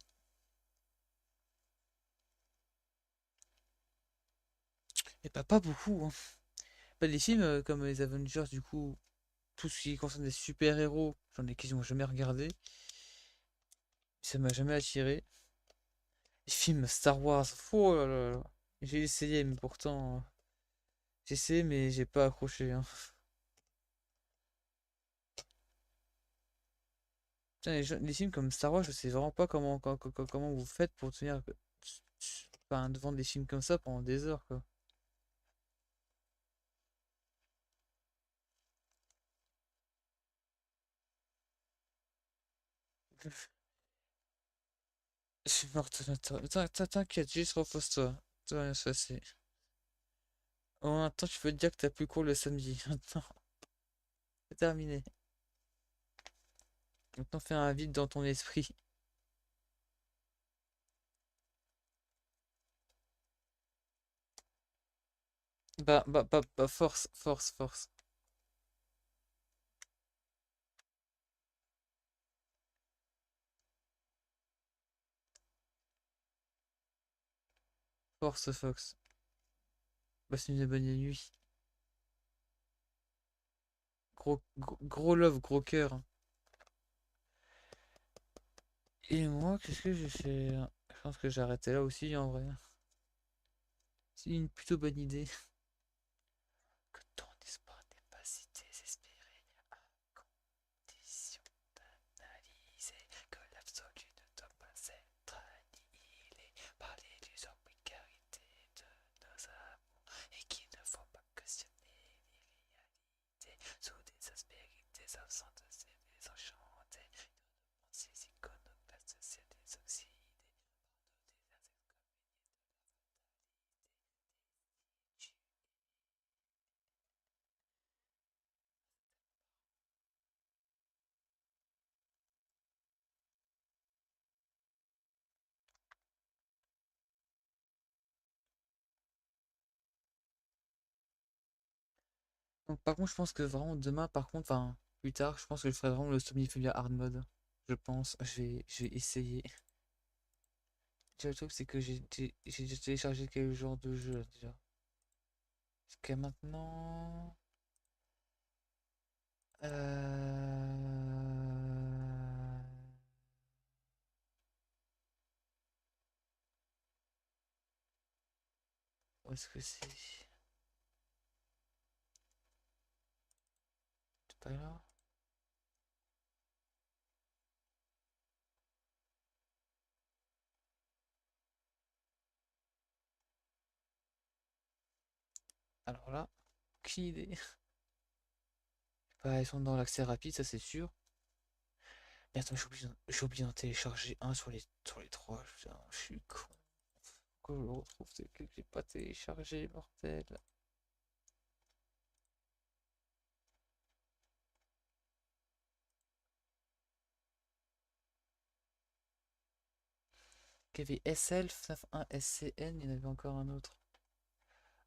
Et pas beaucoup, hein. Bah, les films comme les Avengers, du coup, tout ce qui concerne les super-héros, j'en ai quasiment jamais regardé. Ça m'a jamais attiré. Les films Star Wars, oh là là là. J'ai essayé, mais pourtant, j'ai essayé, mais j'ai pas accroché, hein. Putain, les films comme Star Wars, je sais vraiment pas comment vous faites pour tenir enfin, devant des films comme ça pendant des heures, quoi. Je suis mort de t'inquiète, juste repose-toi. Tout va bien se passer. En même temps, tu peux te dire que t'as plus cours le samedi. Maintenant, c'est terminé. Maintenant, fais un vide dans ton esprit. Force, force, force. Force, Fox. Passe une bonne nuit. Gros love, gros cœur. Et moi, qu'est-ce que j'ai fait? Je pense que j'ai arrêté là aussi, en vrai. C'est une plutôt bonne idée. Que ton espoir n'est pas si désespéré, à condition d'analyser que l'absolu ne doit pas être annihilé par l'illusoire précarité de nos amours et qu'il ne faut pas cautionner l'irréalité sous des aspérités absentes et désenchantées. Ces iconoclastes, c'est des oxydés. Donc, par contre, je pense que vraiment demain, par contre, enfin, plus tard, je pense que je ferai vraiment le Somnifobia Hard Mode. Je pense, je vais essayer. Déjà, le truc, c'est que j'ai déjà téléchargé quel genre de jeu là, déjà. Jusqu'à maintenant. Où est-ce que c'est? C'est pas là? Alors là, aucune idée. Bah, ils sont dans l'accès rapide, ça c'est sûr. Mais attends, j'ai oublié d'en télécharger un sur les trois. Putain, je suis con. Pourquoi je le retrouve c'est que j'ai pas téléchargé, mortel. Il y avait SL, FNAF 1, SCN, il y en avait encore un autre.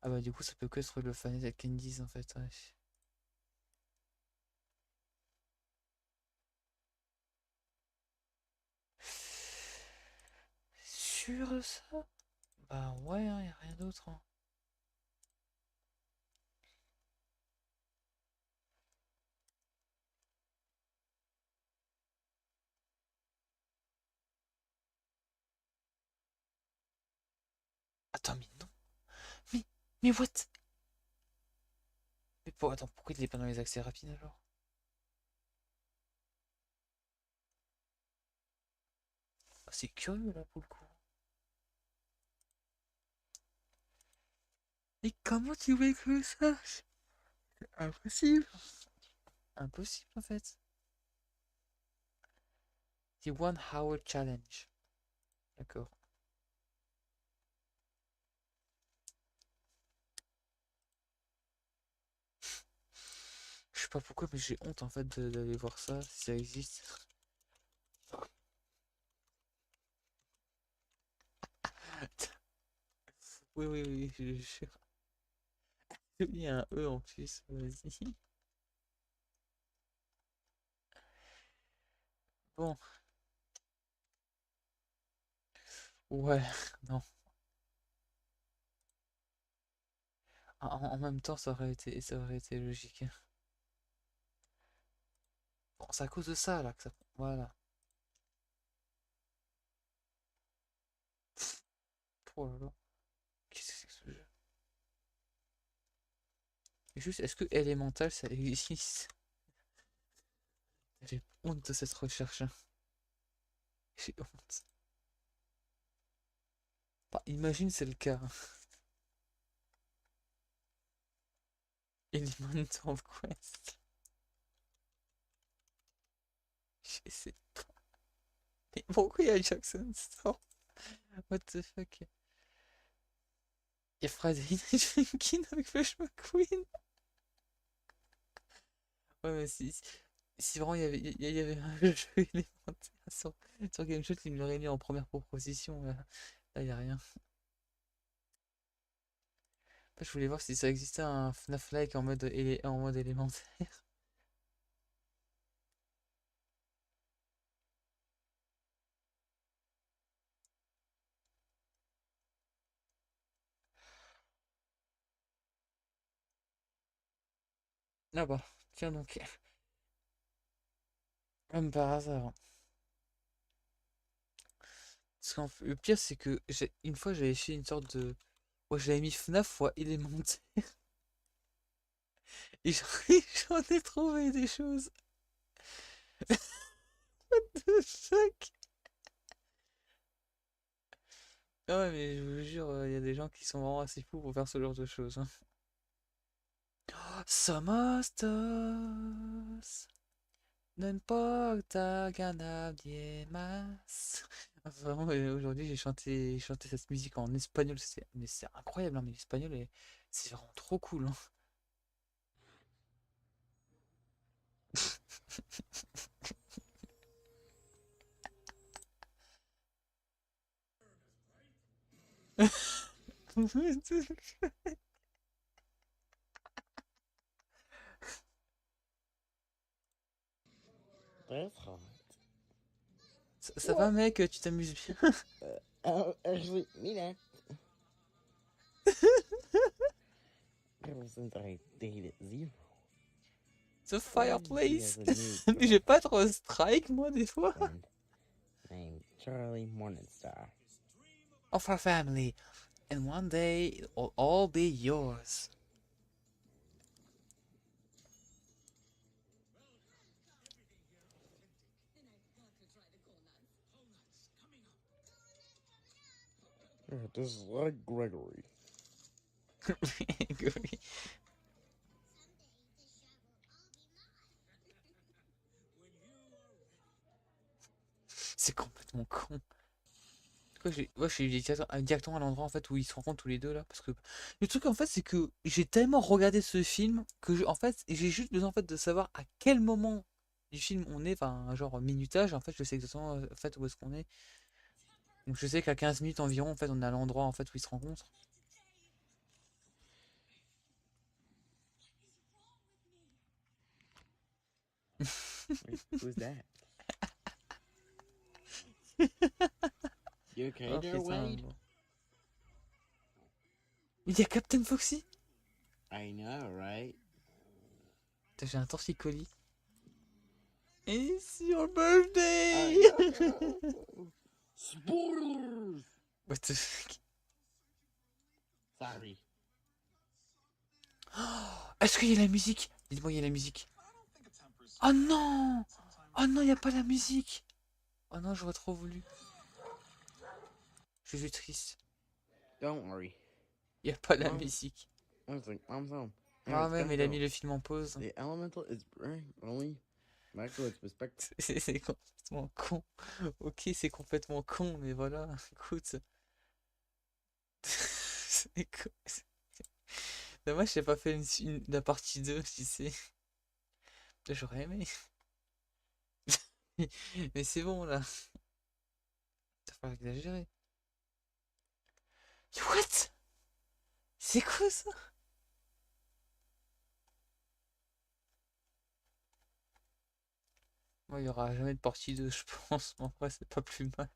Ah bah du coup ça peut que être le Fan avec Candies en fait, ouais. Sûr de ça? Bah ouais, hein, y a rien d'autre. Hein. Attends, mais non. Mais what? Attends, pourquoi il est pas dans les accès rapides alors? Ah, c'est curieux là pour le coup. Mais comment tu veux que ça? C'est impossible. Impossible en fait. The 1 hour challenge. D'accord. Je sais pas pourquoi, mais j'ai honte en fait d'aller voir ça, si ça existe. Oui, oui, oui, je jure. Il y a un E en plus, vas-y. Bon. Ouais, non. En même temps, ça aurait été logique. Bon, c'est à cause de ça là que ça. Voilà. Oh là là. Qu'est-ce que c'est que ce jeu? Juste, est-ce que Elemental ça existe? J'ai honte de cette recherche. Hein. J'ai honte. Bah, imagine c'est le cas. Elemental Quest. Je sais pas. Mais pourquoi il y a Jackson Storm? What the fuck? Il y a Friday Night Funkin' avec Flash McQueen. Ouais, mais si vraiment il y avait un jeu élémentaire sur Game Show qui me l'aurait mis en première proposition, là il n'y a rien. Je voulais voir si ça existait un FNAF-like en mode élémentaire. Ah bah, tiens donc. Comme par hasard. Le pire, c'est que une fois j'avais fait une sorte de. Ouais, j'avais mis FNAF fois élémentaire. Et j'en ai trouvé des choses. What the fuck? Ah ouais, mais je vous jure, il y a des gens qui sont vraiment assez fous pour faire ce genre de choses. Hein. Somos dos. No importa ganar nadie más. Vraiment, aujourd'hui j'ai chanté cette musique en espagnol. Mais c'est incroyable, hein, mais l'espagnol, c'est vraiment trop cool. Hein. Ça va, mec, tu t'amuses bien? Actually, mean that. Ever since I dated Zero. The fireplace. Mais j'ai pas trop strike, moi, des fois. Named Charlie Morningstar. Of our family. And one day, it'll all be yours. Just like Gregory. Gregory. C'est complètement con. Je suis directement à l'endroit en fait où ils se rencontrent tous les deux là parce que le truc en fait c'est que j'ai tellement regardé ce film que en fait j'ai juste besoin en fait de savoir à quel moment du film on est, enfin genre minutage en fait je sais exactement en fait où est-ce qu'on est. Donc je sais qu'à 15 minutes environ, en fait, on est à l'endroit en fait où ils se rencontrent. Who's that? You okay Oh there, putain. Wade? Il y a Captain Foxy? I know, right? Putain, j'ai un torticolis. It's your birthday! Spoilers! What the fuck? Sorry. Est-ce qu'il y a la musique? Dites-moi, il y a la musique. Oh non! Oh non, il n'y a pas la musique! Oh non, j'aurais trop voulu. Je suis triste. Don't worry. Il n'y a pas la Mom- musique. Mom's home. Ah ouais, mais il a mis le film en pause. The elemental is only back to its respect. C'est complètement con. Ok, c'est complètement con, mais voilà, écoute. C'est con. Dommage, j'ai pas fait la partie 2, tu sais. J'aurais aimé. Mais c'est bon, là. T'as pas exagéré. What? C'est quoi ça? Moi, il y aura jamais de partie 2, je pense. Mais en vrai, c'est pas plus mal.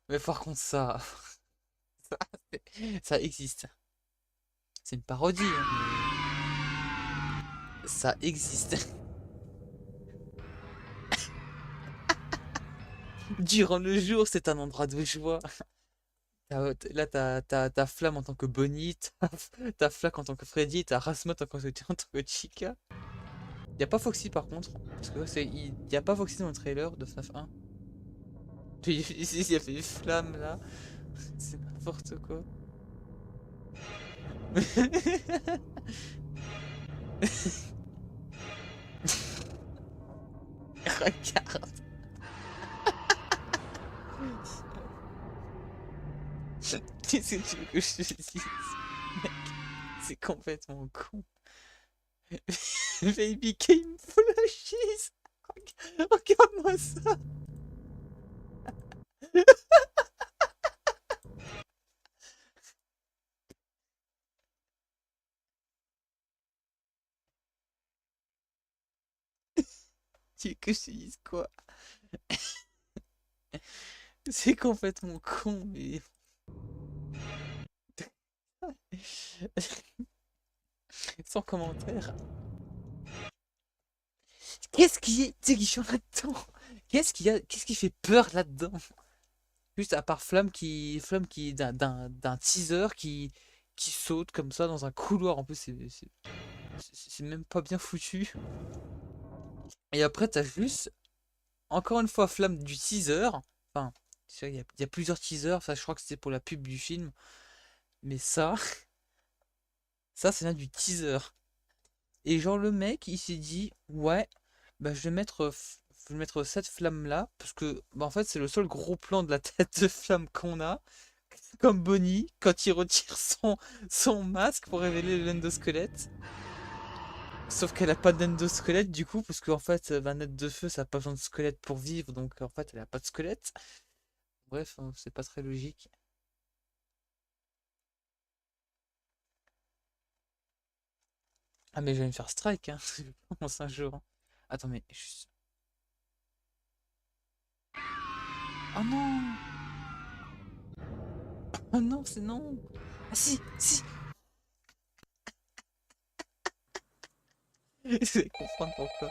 Mais par contre, ça... ça existe. C'est une parodie, hein, mais... ça existe. Durant le jour, c'est un endroit de joie. Là, t'as Flamme en tant que Bonnie, t'as Flack en tant que Freddy, t'as Rasmot en tant que Chica. Y'a pas Foxy par contre, parce que y a pas Foxy dans le trailer de FNAF 1. Il y avait Flamme là, c'est n'importe quoi. Regarde. Qu'est-ce que tu veux que je te dise, mec? C'est complètement con. Baby came flashes. Regarde-moi ça. Tu veux que je te dise quoi? C'est complètement con, mais... Sans commentaire. Qu'est-ce qui est terrifiant là-dedans? Qu'est-ce qui fait peur là-dedans? Juste à part Flamme qui d'un teaser qui saute comme ça dans un couloir. En plus, c'est même pas bien foutu. Et après, t'as juste encore une fois Flamme du teaser. Enfin, il y a plusieurs teasers. Ça, je crois que c'était pour la pub du film. Mais ça, c'est là du teaser. Et genre le mec, il s'est dit, ouais, bah je vais mettre cette flamme là parce que bah, en fait c'est le seul gros plan de la tête de Flamme qu'on a, comme Bonnie quand il retire son masque pour révéler l'endosquelette. Sauf qu'elle a pas d'endosquelette du coup, parce qu'en fait la nette de feu ça a pas besoin de squelette pour vivre, donc en fait elle a pas de squelette. Bref, hein, c'est pas très logique. Ah mais je vais me faire strike, hein. Je pense un jour. Hein. Attends mais juste... Oh non! Oh non, c'est non! Ah si, si! Je vais comprendre pourquoi.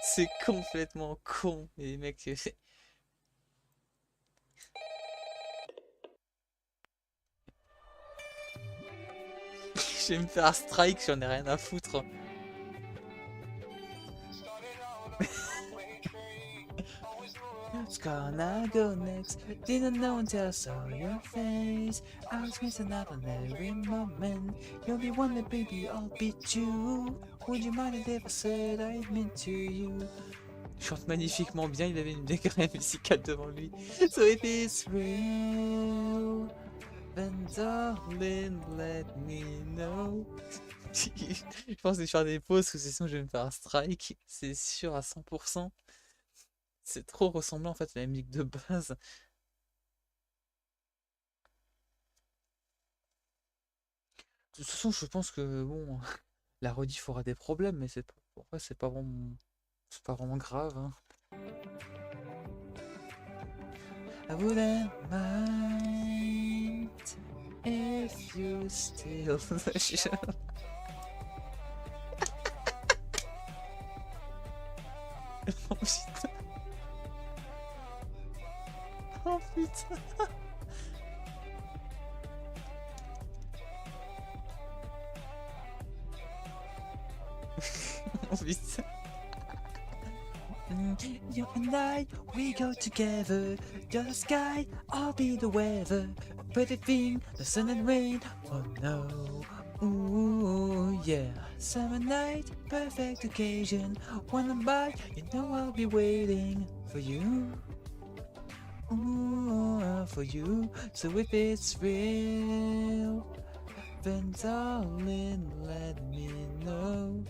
C'est complètement con, les mecs. Je vais me faire strike, j'en ai rien à foutre. What's gonna go next? Didn't know until I saw your face. I was missing out on every moment. You'll be one that baby, I'll be two. Would you mind if I said I meant to you? Il chante magnifiquement bien, il avait une décret musicale devant lui. So if it's real, then darling, let me know. Je pense que je vais faire des pauses, parce que sinon je vais me faire un strike, c'est sûr à 100%. C'est trop ressemblant en fait à la musique de base. De toute façon, je pense que bon, la rediff aura des problèmes, mais en vrai, c'est pas vraiment grave. Hein. I wouldn't mind if you still the show. Oh putain. Oh putain. Oh putain. You and I, we go together. You're the sky, I'll be the weather. Pretty thing, the sun and rain. Oh no. Ooh, yeah. Summer night, perfect occasion. When I'm by, you know I'll be waiting for you. Ooh, for you. So if it's real, then darling, let me know.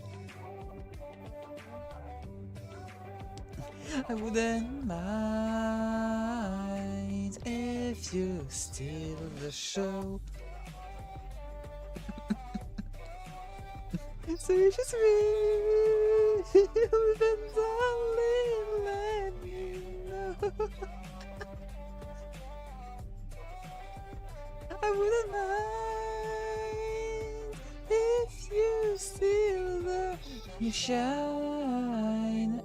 I wouldn't mind if you steal the show. So if it's real, then darling, let me know. I wouldn't mind if you steal the you shine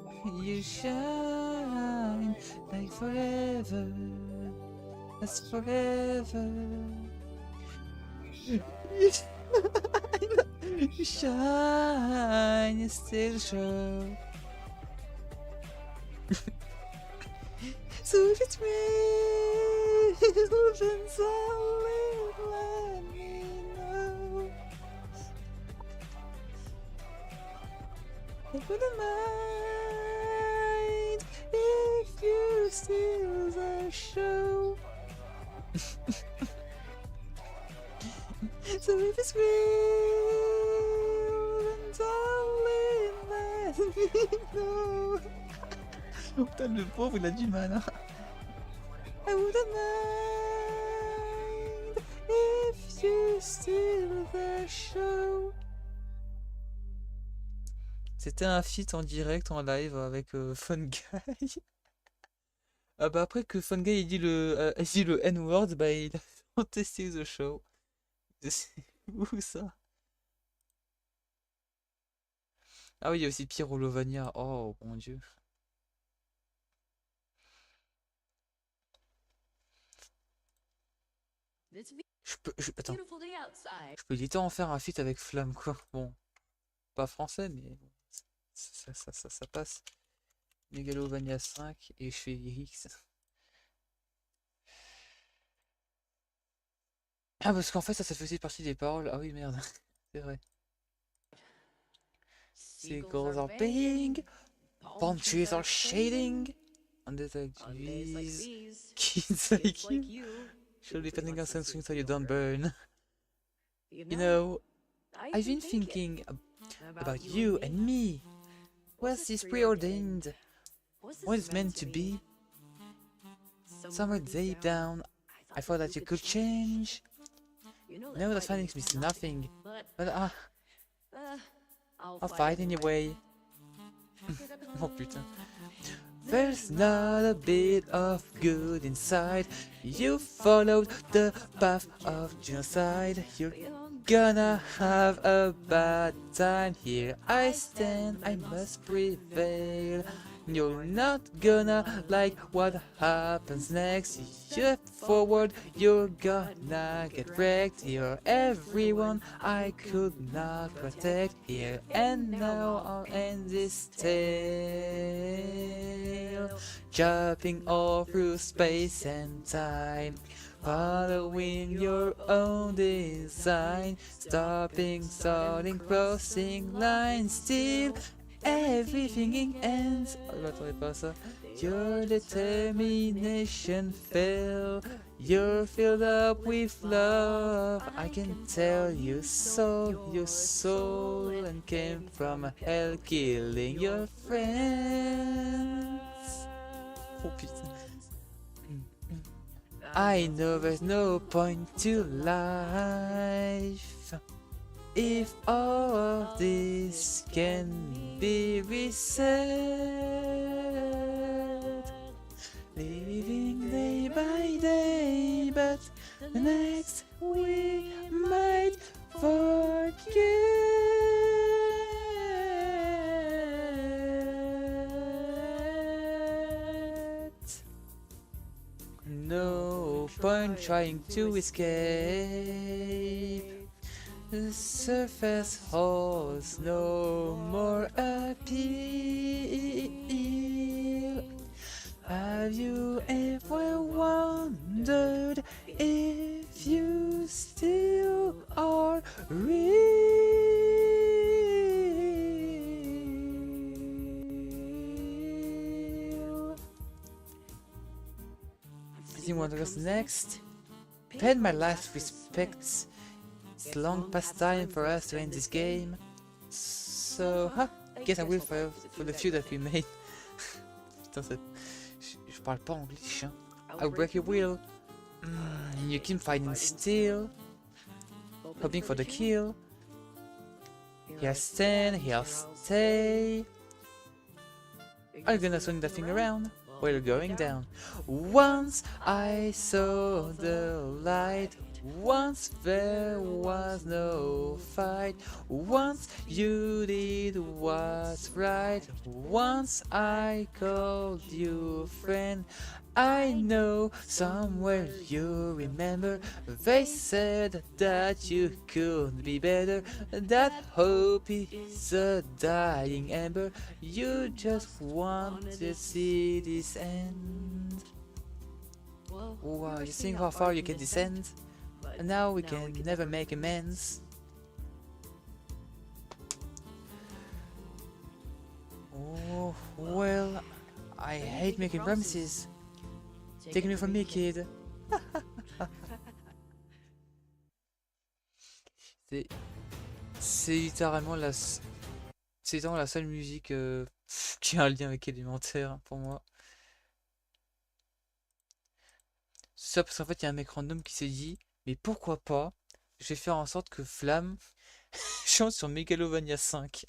like forever. That's forever. You shine, you still show. So if it's real, then darling, let me know. I wouldn't mind if you steal the show. So if it's real, then darling, let me know. Oh putain, le pauvre, il a du mal, hein. I wouldn't mind if you steal the show. C'était un feat en direct, en live, avec Fun Guy. Ah bah après que Fun Guy il dit le N-word, bah il a testé the show. C'est où ça? Ah oui, il y a aussi Pierre Olovania. Oh mon dieu. Attends. Je peux littéralement faire un feat avec Flamme, quoi. Bon, pas français, mais bon, ça passe. Megalovania 5 et je fais X. Ah, parce qu'en fait, ça faisait partie des paroles. Ah oui, merde. C'est vrai. Seagulls are baying, palm trees are shading, on days like these, kids like you, should be depending on something so you don't burn. You know, I've been thinking about you and me. Was this preordained? What it's meant to be? Somewhere deep down, I thought that you could change. No, that findings means nothing, but I'll fight anyway. Oh putain. There's not a bit of good inside. You followed the path of genocide. You're gonna have a bad time. Here I stand, I must prevail. You're not gonna like what happens next. You step forward, you're gonna get wrecked. You're everyone I could not protect. Here and now I'll end this tale. Jumping all through space and time, following your own design. Stopping, starting, crossing lines. Still everything ends. Your determination fell. You're filled up with love. I can tell you sold your soul and came from hell, killing your friends. Oh putain. I know there's no point to life if all of this can be reset. Living day by day, but the next we might forget. No point trying to escape. The surface holds no more appeal. Have you ever wondered if you still are real? See what goes next? Paid my last respects. It's long past time for us to end this game. So, guess I will for the few that we made. Putain, je parle pas anglais, chien. I'll break your will. You keep fighting still. Hoping for the kill. Here I stand, here I'll stay. Are you gonna swing that thing around? Well, you're going down. Once I saw the light. Once there was no fight. Once you did what's right. Once I called you friend. I know somewhere you remember they said that you could be better. That hope is a dying ember. You just want to see this end. Wow, you think how far you can descend? And now we can never make amends. Oh, well, I hate making promises. Take me from me, kid. C'est littéralement la seule musique qui a un lien avec élémentaire pour moi. C'est ça parce qu'en fait il y a un mec random qui s'est dit mais pourquoi pas je vais faire en sorte que Flamme chante sur Megalovania 5.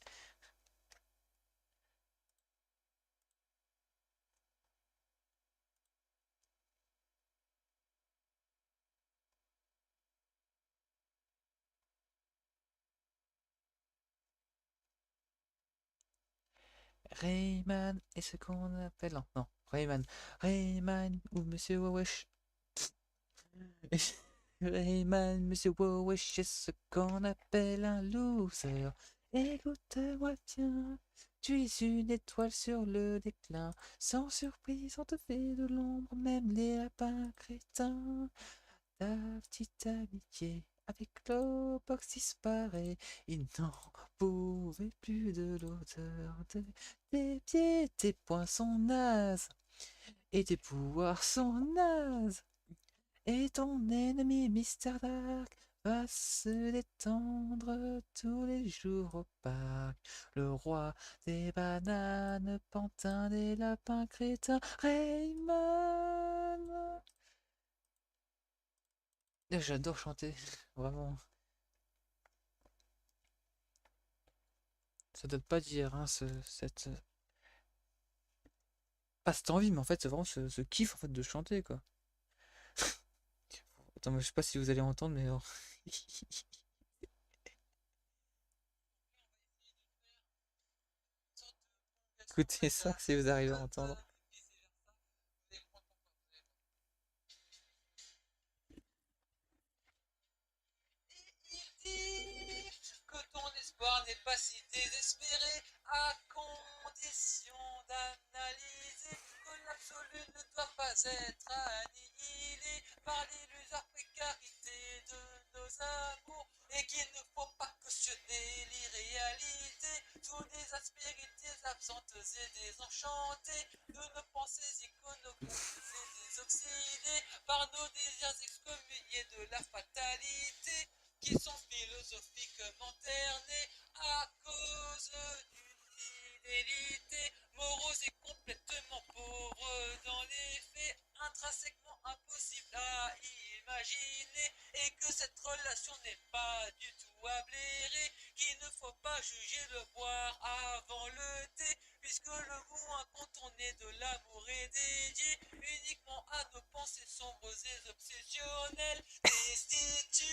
Rayman est ce qu'on appelle... Non, non, Rayman. Rayman ou Monsieur Wawesh. Rayman, Monsieur Wawesh est ce qu'on appelle un loser. Écoute-moi, tiens. Tu es une étoile sur le déclin. Sans surprise, on te fait de l'ombre, même les lapins crétins. Ta petite amitié avec Clobox disparaît. Il n'en pouvait plus de l'odeur de tes pieds. Tes poings sont nazes et tes pouvoirs sont nazes. Et ton ennemi Mister Dark va se détendre tous les jours au parc. Le roi des bananes, pantin des lapins crétins, Rayman. J'adore chanter, vraiment. Ça donne pas d'hier, hein, cette... Pas cette envie, mais en fait, c'est vraiment ce kiff en fait, de chanter, quoi. Attends, mais je sais pas si vous allez entendre, mais... Écoutez ça, si vous arrivez à entendre. Que ton espoir n'est pas si désespéré, à condition d'analyser que l'absolu ne doit pas être annihilé par l'illusoire précarité de nos amours et qu'il ne faut pas cautionner l'irréalité, tous les aspérités absentes et désenchantées de nos pensées iconoclastes et désoxydées par nos désirs excommuniés de la fatalité, qui sont philosophiquement ternés à cause d'une fidélité morose et complètement pauvre dans cette relation n'est pas du tout à blairer, qu'il ne faut pas juger le boire avant le thé, puisque le goût incontourné de l'amour est dédié uniquement à nos pensées sombres et obsessionnelles, destituées,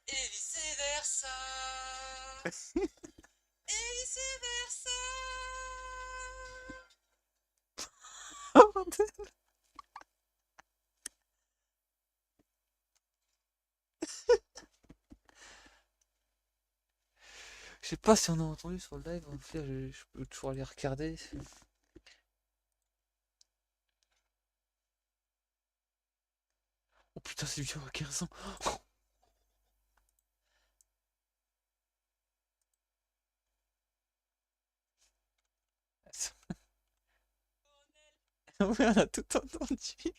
et vice versa. Et vice versa. Oh bordel. Je sais pas si on a entendu sur le live, en fait, je peux toujours aller regarder. Oh putain, c'est vieux à 15 ans. Oui, on a tout entendu.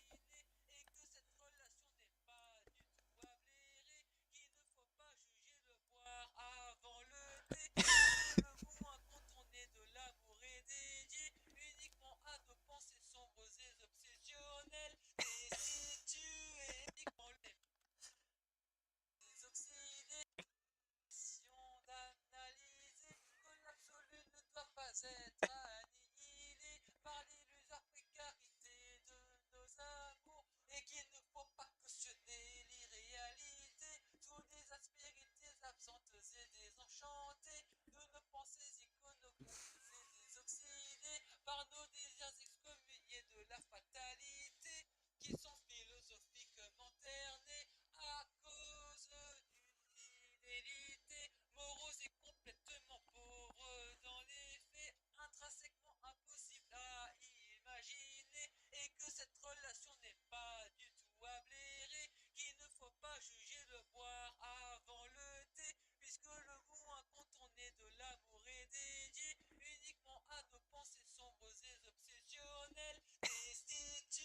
Être annihilé par l'illusoire précarité de nos amours et qu'il ne faut pas cautionner l'irréalité sous des aspérités absentes et désenchantées de nos pensées iconoclastes et désoxydées par nos désirs excommuniés de la fatalité qui sont philosophiquement ternés à cause d'une fidélité morose et complètement pauvre dans les faits, intrinsèquement impossible à imaginer, et que cette relation n'est pas du tout à blairer, qu'il ne faut pas juger le boire avant le thé, puisque le goût incontourné de l'amour est dédié uniquement à nos pensées sombres et obsessionnelles, destituées,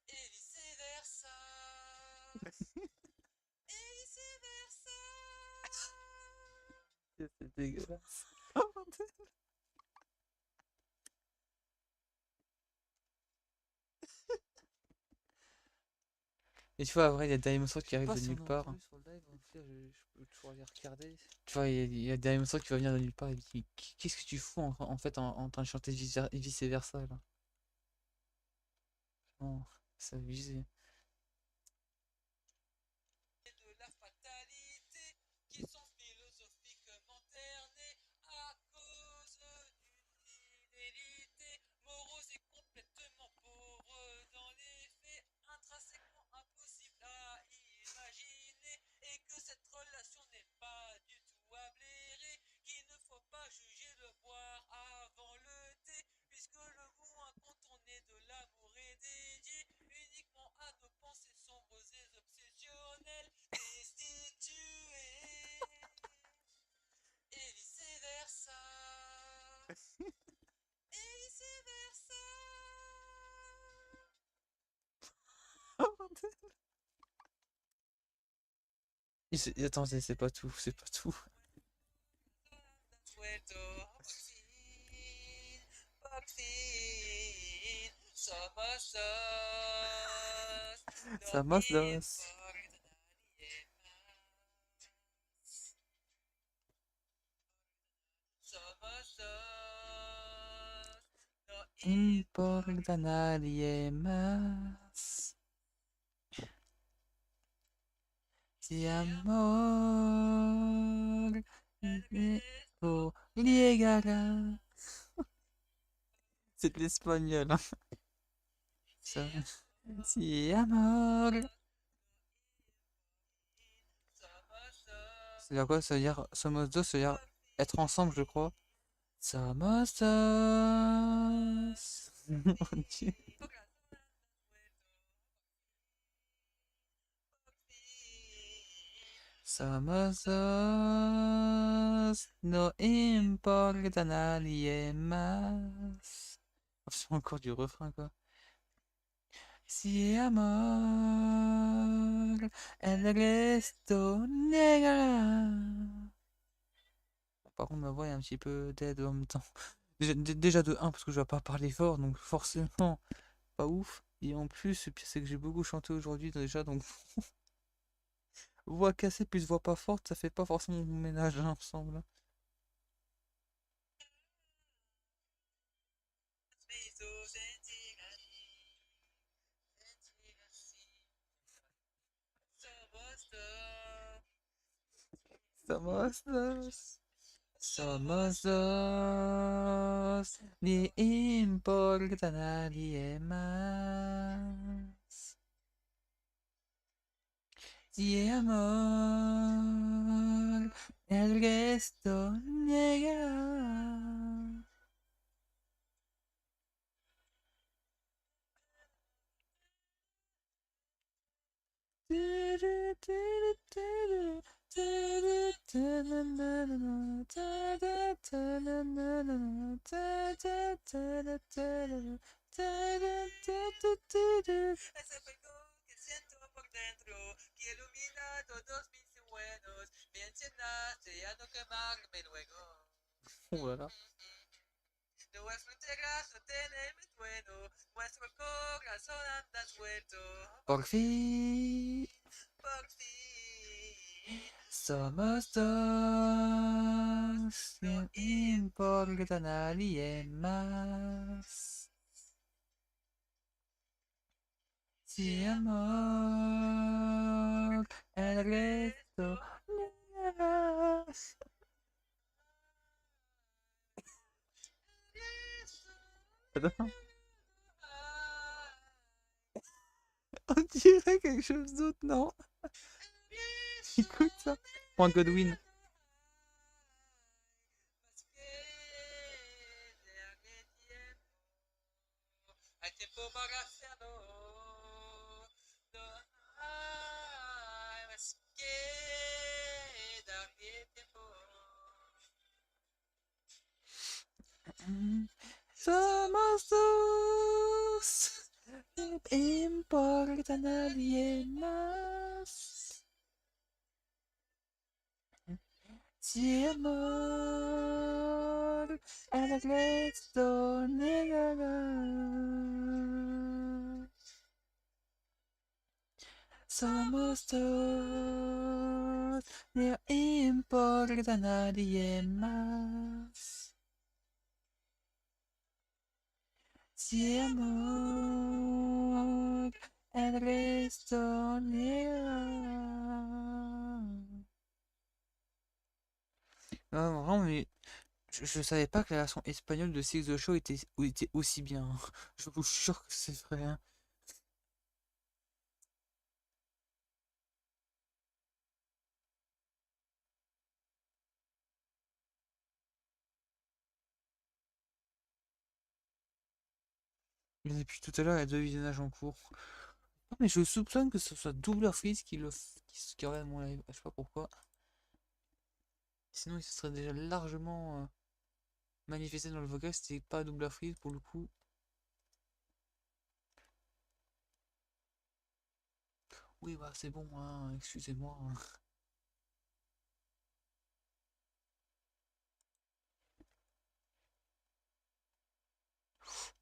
et vice versa. Et vice versa. C'est dégueulasse. Oh bordel. Et tu vois, après, il y a des monstres qui arrivent de nulle part. Sur le live, je peux toujours aller regarder. Tu vois, il y a des monstres qui va venir de nulle part et il dit qu'est-ce que tu fous en fait en train de chanter vice versa là. Non, c'est abusé. De la fatalité qui sont philosophiquement ternés à cause d'une fidélité morose et complètement pauvre dans les faits, intrinsèquement impossible à imaginer, et que cette relation n'est pas du tout à blairer, qu'il ne faut pas juger le boire avant le thé, puisque le goût incontourné de l'amour est dédié uniquement à nos pensées sombres et obsessionnelles, destituées, et vice versa. Et vice versa. Oh bordel. Attends, c'est pas tout, c'est pas tout. Somos dos. No importa nadie más. Si amor llegará. C'est de l'espagnol. Hein. Si amor. C'est-à-dire quoi? Ça veut dire somos dos, ça veut dire être ensemble, je crois. Somos dos. Mon Dieu. Somos dos, no importa nadie más. C'est encore du refrain, quoi. Si amor, el resto negará. Par contre, ma voix est un petit peu dead en même temps. Déjà de 1, parce que je vais pas parler fort, donc forcément, pas ouf. Et en plus, le pire, c'est que j'ai beaucoup chanté aujourd'hui déjà, donc voix cassée plus voix pas forte, ça fait pas forcément mon ménage, hein, ensemble. Somos dos. Somos dos, ni importa a nadie más. Y amor, el resto llegará. Ese fuego que siento por dentro, que ilumina todos mis sueños, me enseñaste a no quemarme luego. Voilà. Nuestro terrazo tenemos bueno, nuestro corazón anda suelto. Por fin. Por fin. Somos dos, no importa a nadie más. Si amor, el resto llegarás. Attends. On dirait quelque chose d'autre, non? Écoute ça. Point Godwin. Hay tiempo para hacerlo. No hay más que darle tiempo. Somos dos. No importa a nadie más. Si amor, el resto negará. Somos dos, no importa a nadie más. Si amor, el resto negará. Non, vraiment, mais je savais pas que la version espagnole de Six the Show était aussi bien. Je vous jure que c'est vrai, hein. Mais depuis tout à l'heure, il y a 2 visionnages en cours. Non, mais je soupçonne que ce soit Double Freeze qui regarde mon live. Je sais pas pourquoi. Sinon, il se serait déjà largement manifesté dans le vocal. C'était pas Double Freeze pour le coup. Oui, bah c'est bon, hein, excusez-moi, hein.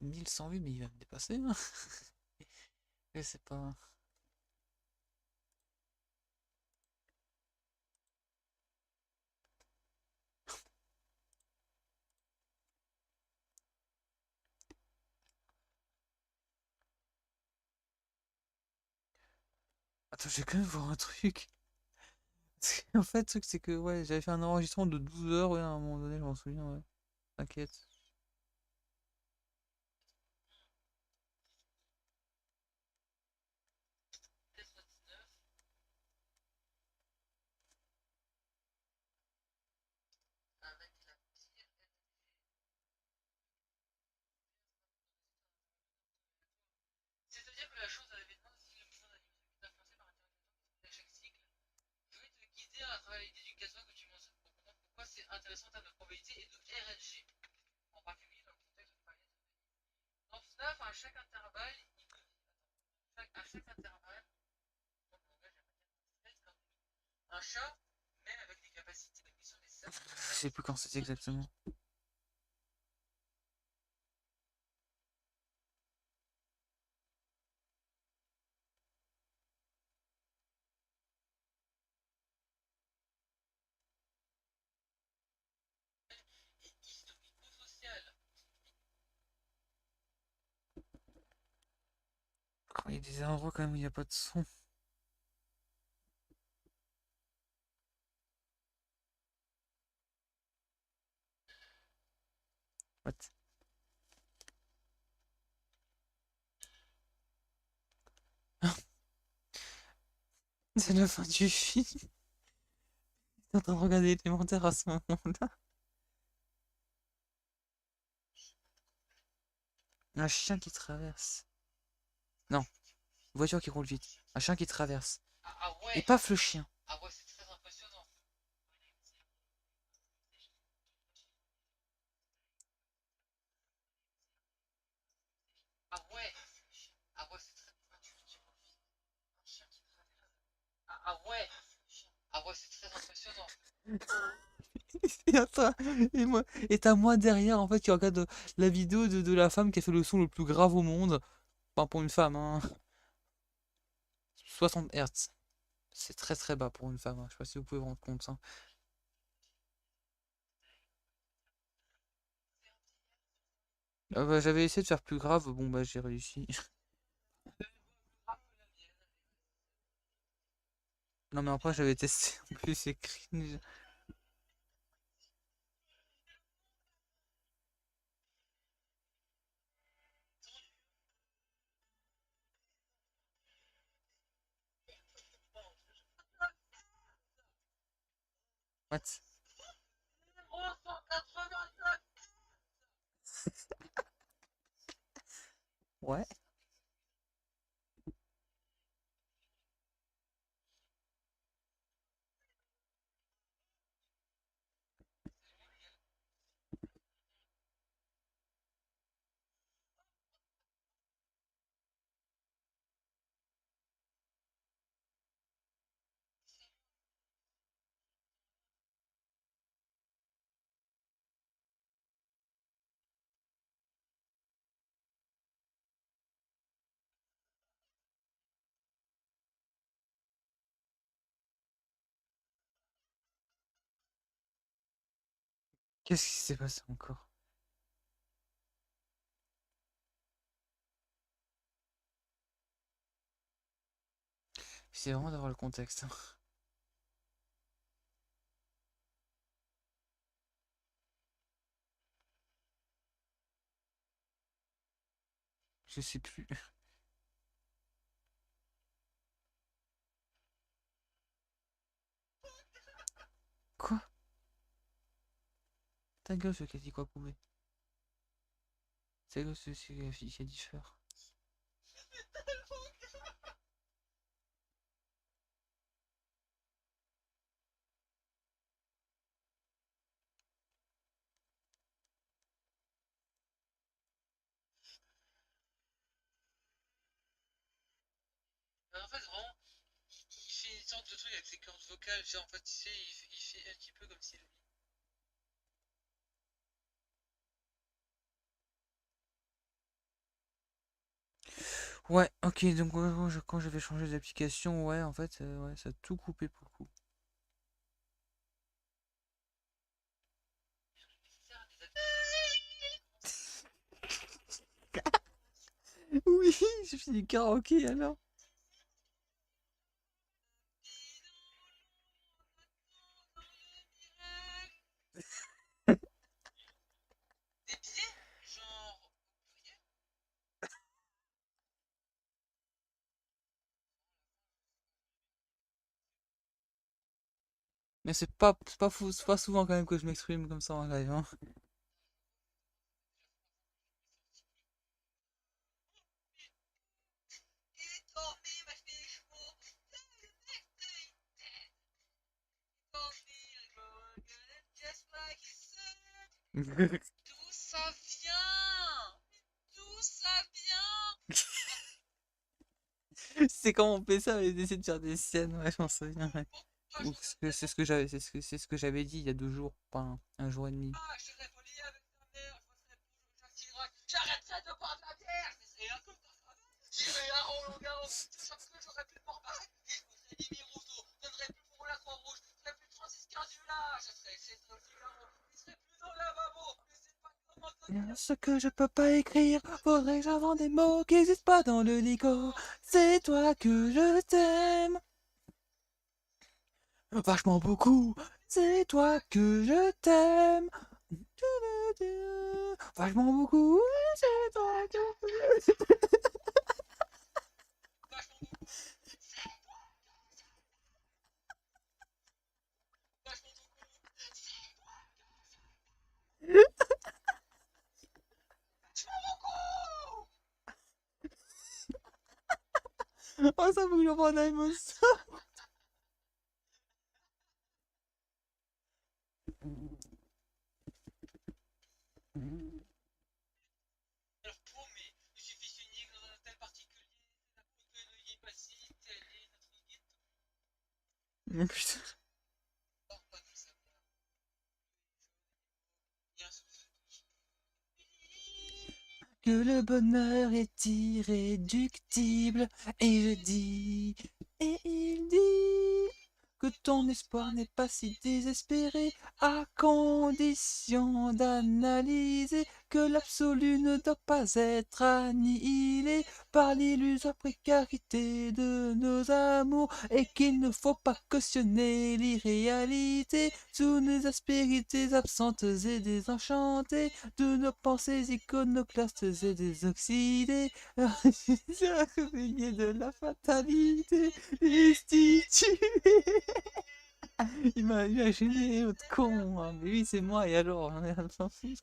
1108, mais il va me dépasser, hein. Je sais pas. Attends, je vais quand même voir un truc. En fait, le truc, c'est que ouais, j'avais fait un enregistrement de 12 heures, ouais, à un moment donné, je m'en souviens, ouais. T'inquiète. C'est-à-dire que la chose à l'événement, c'est le mouvement d'animation qui est influencé par l'interprétation à chaque cycle. Je vais te guider à travers l'idée du casting que tu mentionnes pour comprendre pourquoi c'est intéressant en termes de probabilité et de RNG, en particulier dans le contexte de Final Fantasy. Dans FNAF, à chaque intervalle, à chaque intervalle, un chat, même avec des capacités de mission nécessaires. Je sais plus quand c'était exactement. y a des endroits quand même où il n'y a pas de son. What? C'est la fin du film. T'es en train de regarder l'élémentaire à ce moment-là. Un chien qui traverse. Non, une voiture qui roule vite. Un chien qui traverse. Et paf le chien. Ah ouais, c'est très impressionnant. Ah ouais. Ah ouais, c'est très... Un chien qui traverse. Ah ouais. Ah ouais, c'est très impressionnant. Et à toi, et moi, et t'as moi derrière en fait qui regarde la vidéo de la femme qui a fait le son le plus grave au monde. Enfin pour une femme, hein. 60 Hz. C'est très très bas pour une femme, hein. Je sais pas si vous pouvez vous rendre compte ça. Ah bah, j'avais essayé de faire plus grave, bon bah j'ai réussi. Non mais après j'avais testé en plus c'est cringe. What? Ouais. Qu'est-ce qui s'est passé encore? C'est vraiment d'avoir le contexte, hein. Je sais plus. Quoi? Ta gueule, ce qui a dit quoi, poubelle? C'est ce qui a dit faire. En fait, vraiment, il fait une sorte de truc avec ses cordes vocales. Genre, en fait, tu sais, il fait un petit peu comme s'il... Ouais, ok, donc ouais, quand j'avais changé d'application, ouais, en fait, ouais, ça a tout coupé pour le coup. Oui, j'ai fait du karaoké alors. Mais c'est pas souvent quand même que je m'exprime comme ça en live, hein. D'où ça vient? D'où ça vient? C'est quand on fait ça, et d'essayer de faire des scènes, ouais, je m'en souviens, ouais. Ou c'est ce que j'avais, c'est ce que j'avais dit il y a 2 jours, pas un jour et demi. J'arrêterai de boire de la bière! C'est un peu j'irai à Roland Garros, sauf que j'aurais plus de Morbac, et je poserai Mimi Rousseau, je donnerai plus pour la Croix-Rouge, je ferai plus de Francis Cardula, je serai chez Figaro, je serai plus dans le lavabo, mais c'est pas comment te dire. Ce que je peux pas écrire, faudrait que j'invente des mots qui existent pas dans le lico. c'est toi que je t'aime. Vachement beaucoup, c'est toi que je t'aime. Vachement beaucoup, c'est toi que je t'aime. Oh, ça faut que j'en un mot ça. Alors promis, je suis fils unique dans un hôtel particulier, la poupée ne vieillit pas si, tel est notre guide. Oh putain. Que le bonheur est irréductible, et je dis, et il dit, que ton espoir n'est pas si désespéré, à condition d'analyser que l'absolu ne doit pas être annihilé par l'illusoire précarité de nos amours, et qu'il ne faut pas cautionner l'irréalité sous nos aspérités absentes et désenchantées de nos pensées iconoclastes et désoxydées, accompagnées de la fatalité destituée. Il m'a imaginé, autre con, hein. Mais oui, c'est moi, et alors? On s'en fout.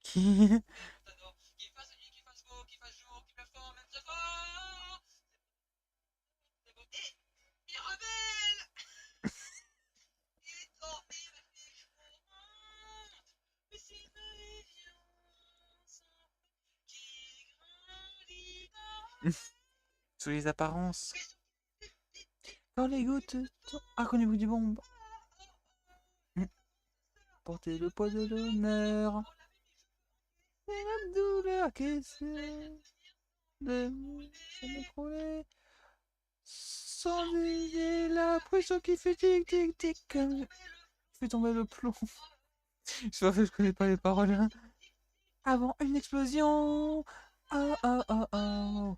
Qui? Qu'il fasse nuit, qu'il fasse beau, qu'il fasse jour, qu'il pleuve fort, même très fort. C'est beau. Et Mirabelle est tombée avec les chevaux. Mais si nous vivions sans qui grandit dans Sous les apparences. Quand les gouttes ah, connaissez-vous du bombe. Portez le poids de l'honneur. Et la douleur qui c'est de m'écrouler. Sans oublier la pression qui fait tic tic tic. Fait tomber le plomb. Je connais pas les paroles. Hein. Avant une explosion. Oh oh oh oh.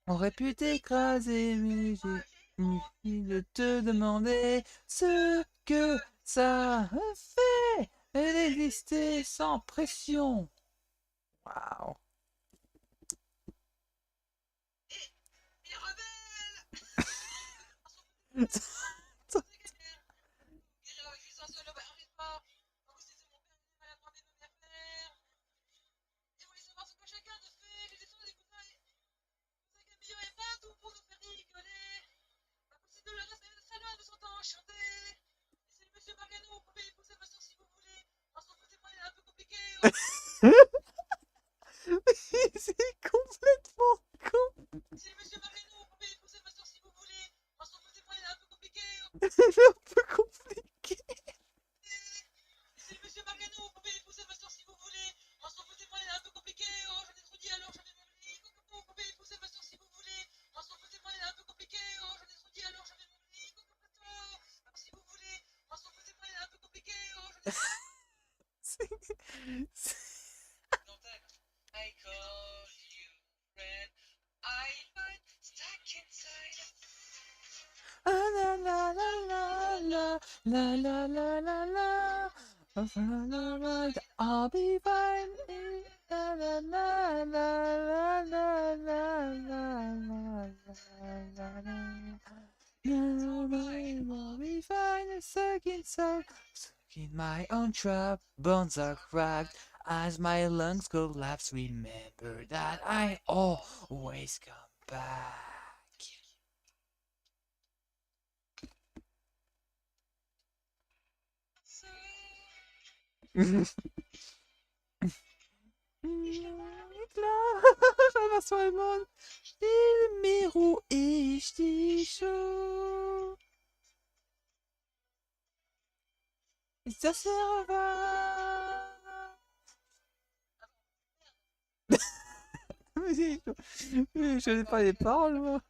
Aurait pu t'écraser, mais j'ai inutile de te demander ce que ça fait d'exister sans pression. Waouh. C'est complètement con. C'est un peu compliqué. C'est monsieur Margano, vous pouvez épouser ma soeur si vous voulez. En s'en foutez-moi, il est un peu compliqué. Oh, j'en ai trop dit, alors j'avais mon lit. Vous pouvez épouser ma soeur si vous voulez. En s'en foutez-moi, il est un peu compliqué. Oh, j'en ai trop dit, alors j'avais mon lit. Si vous voulez. En s'en foutez-moi, il est un peu compliqué. Oh, j'en ai I call you friend. I find stuck inside. Ah la la la la la la la la la. I'll be fine. La la la la la la la la la la. I'll be fine. Stuck inside, stuck in my own trap. Bones are cracked as my lungs collapse. Remember that I always come back. Klar, was soll man? Il mir ruhig die Show. Ist das Server? Je connais pas les paroles, moi.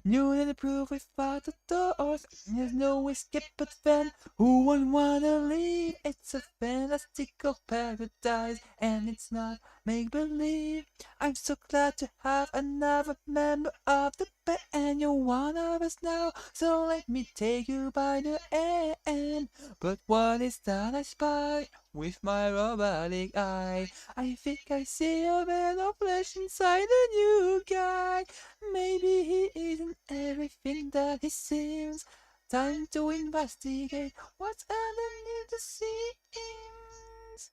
New and approved without the doors. There's no escape but then. Who wouldn't wanna leave? It's a fantastical paradise, and it's not make believe. I'm so glad to have another member of the band. You're one of us now, so let me take you by the hand. But what is that I spy with my robotic eye? I think I see a man of flesh inside a new guy. Maybe he isn't everything that he seems. Time to investigate what's underneath the scenes.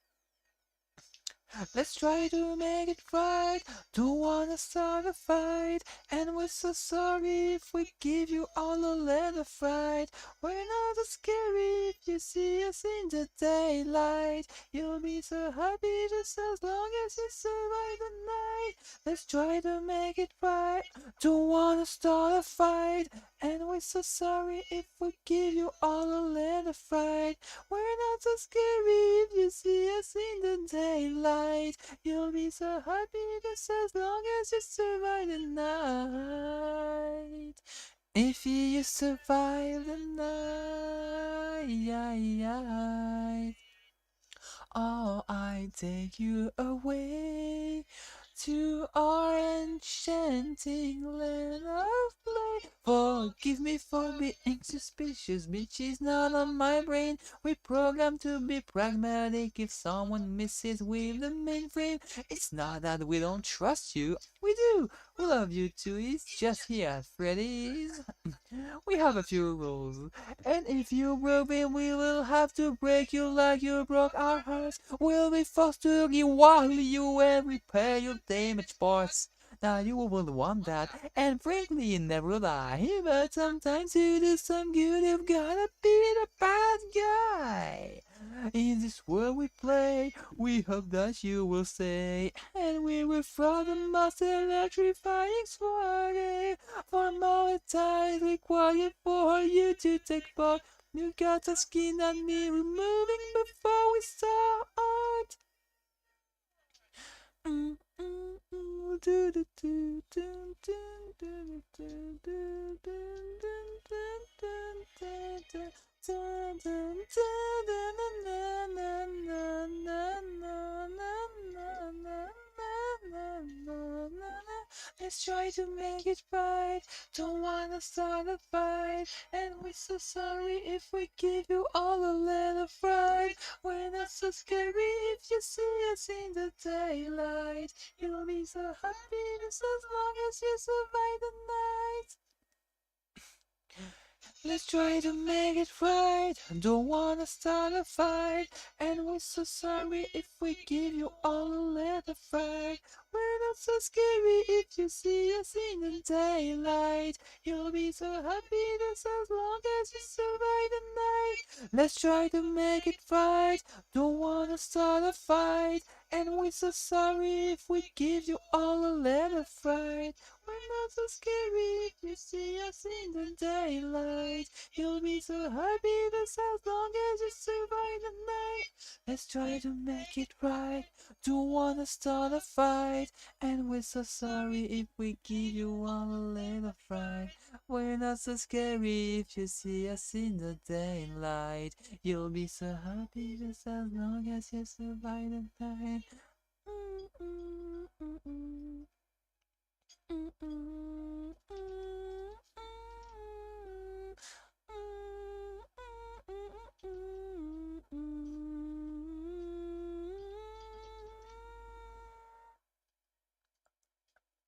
Let's try to make it right. Don't wanna start a fight, and we're so sorry if we give you all a little fright. We're not so scary if you see us in the daylight. You'll be so happy just as long as you survive the night. Let's try to make it right. Don't wanna start a fight, and we're so sorry if we give you all a little fright. We're not so scary if you see us in the daylight. You'll be so happy just as long as you survive the night. If you survive the night, oh, I take you away to our enchanting land of play. Forgive me for being suspicious, bitch is not on my brain. We programmed to be pragmatic. If someone misses with the mainframe, it's not that we don't trust you. We do. We love you too. It's just here at Freddy's. We have a few rules, and if you broke them, we will have to break you like you broke our hearts. We'll be forced to rewire you and repair your damaged parts. Now you will want that, and frankly you never lie. But sometimes to do some good, you've gotta be the bad guy. In this world we play, we hope that you will stay, and we will throw the most electrifying swag. Formalities required for you to take part. You got the skin that need removing before we start. Let's try to make it right. Don't wanna start a fight, and we're so sorry if we give you all a little fright. We're not so scary if you see us in the daylight. You'll be so happy just as long as you survive the night. Let's try to make it right. Don't wanna start a fight, and we're so sorry if we give you all a little fright. We're not so scary if you see us in the daylight. You'll be so happy just as long as you survive the night. Let's try to make it right. Don't wanna start a fight, and we're so sorry if we give you all a little fright. We're not so scary if you see us in the daylight. You'll be so happy just as long as you survive the night. Let's try to make it right. Don't wanna start a fight, and we're so sorry if we give you all a little fright. We're not so scary if you see us in the daylight. You'll be so happy just as long as you survive the night.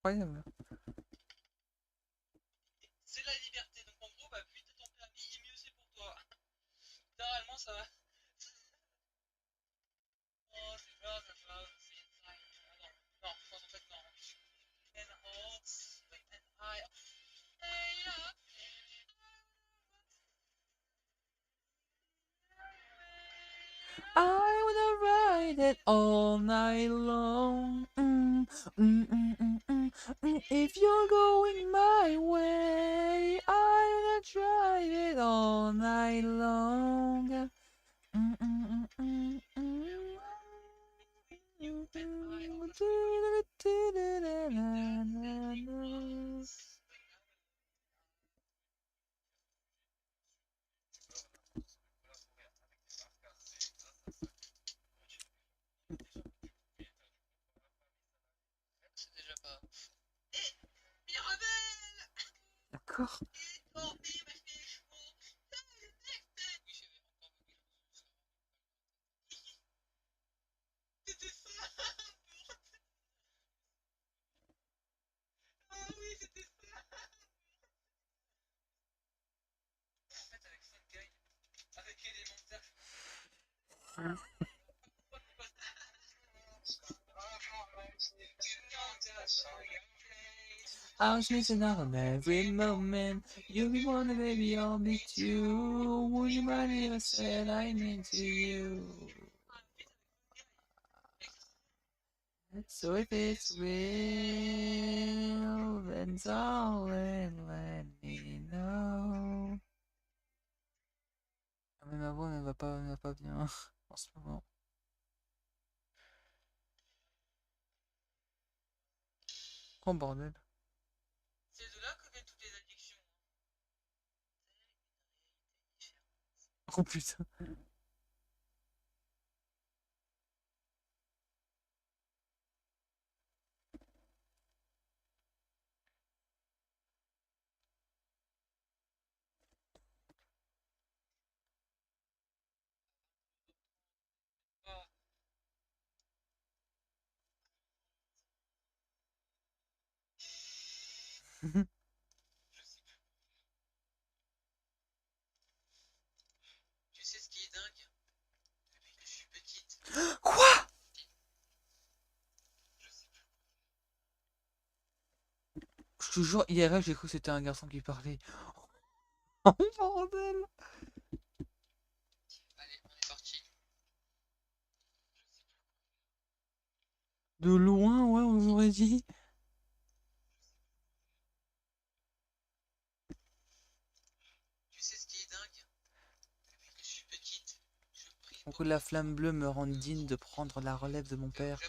Incroyable. C'est la liberté, donc en gros, bah plus t'as ton permis, et mieux c'est pour toi. Littéralement, ça va. Oh, c'est pas, ça va, c'est inside. Ah non, non, en fait, non. And all, wait, and I. Hey, I wanna ride it all night long. If you're going my way, I wanna drive it all night long. C'est déjà pas. Eh, Mirabelle! D'accord. Oh, mais il m'a fait chaud. Oui, j'avais encore oublié. C'était ça! Ah oui, c'était ça! En fait, avec ça, guy, avec élémentaire, I was missing out on every moment. You be one, baby, I'll be two. Would you mind if I said I'm into you? So if it's real, then darling, let me know. Ah, mais ma voix ne va pas bien en ce moment. Oh bordel. c'est de là que viennent toutes les addictions. Oh putain. Tu sais ce qui est dingue? Depuis que je suis petite. Quoi? Je te jure, IRL, j'ai cru que c'était un garçon qui parlait. Oh bordel. Allez, on est parti. De loin, ouais, on aurait dit. Tu sais ce qui est dingue? Depuis que je suis petite, je prie Pour que la flamme bleue me rende digne de prendre la relève de mon père.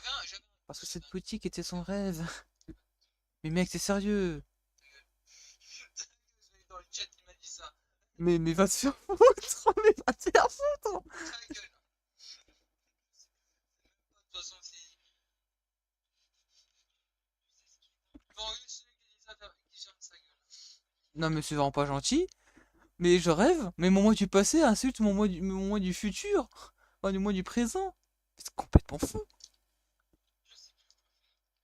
Parce que cette boutique était son rêve. Mais mec, t'es sérieux? dans le chat, il m'a dit ça. Mais va te faire foutre! Mais va te faire foutre! Ta gueule. De toute façon, c'est. Bon, celui qui dit ça, qui ferme sa gueule. Non mais c'est vraiment pas gentil. Mais je rêve. Mais mon moi du passé insulte mon moi du futur. Enfin, du moi du présent. C'est complètement fou.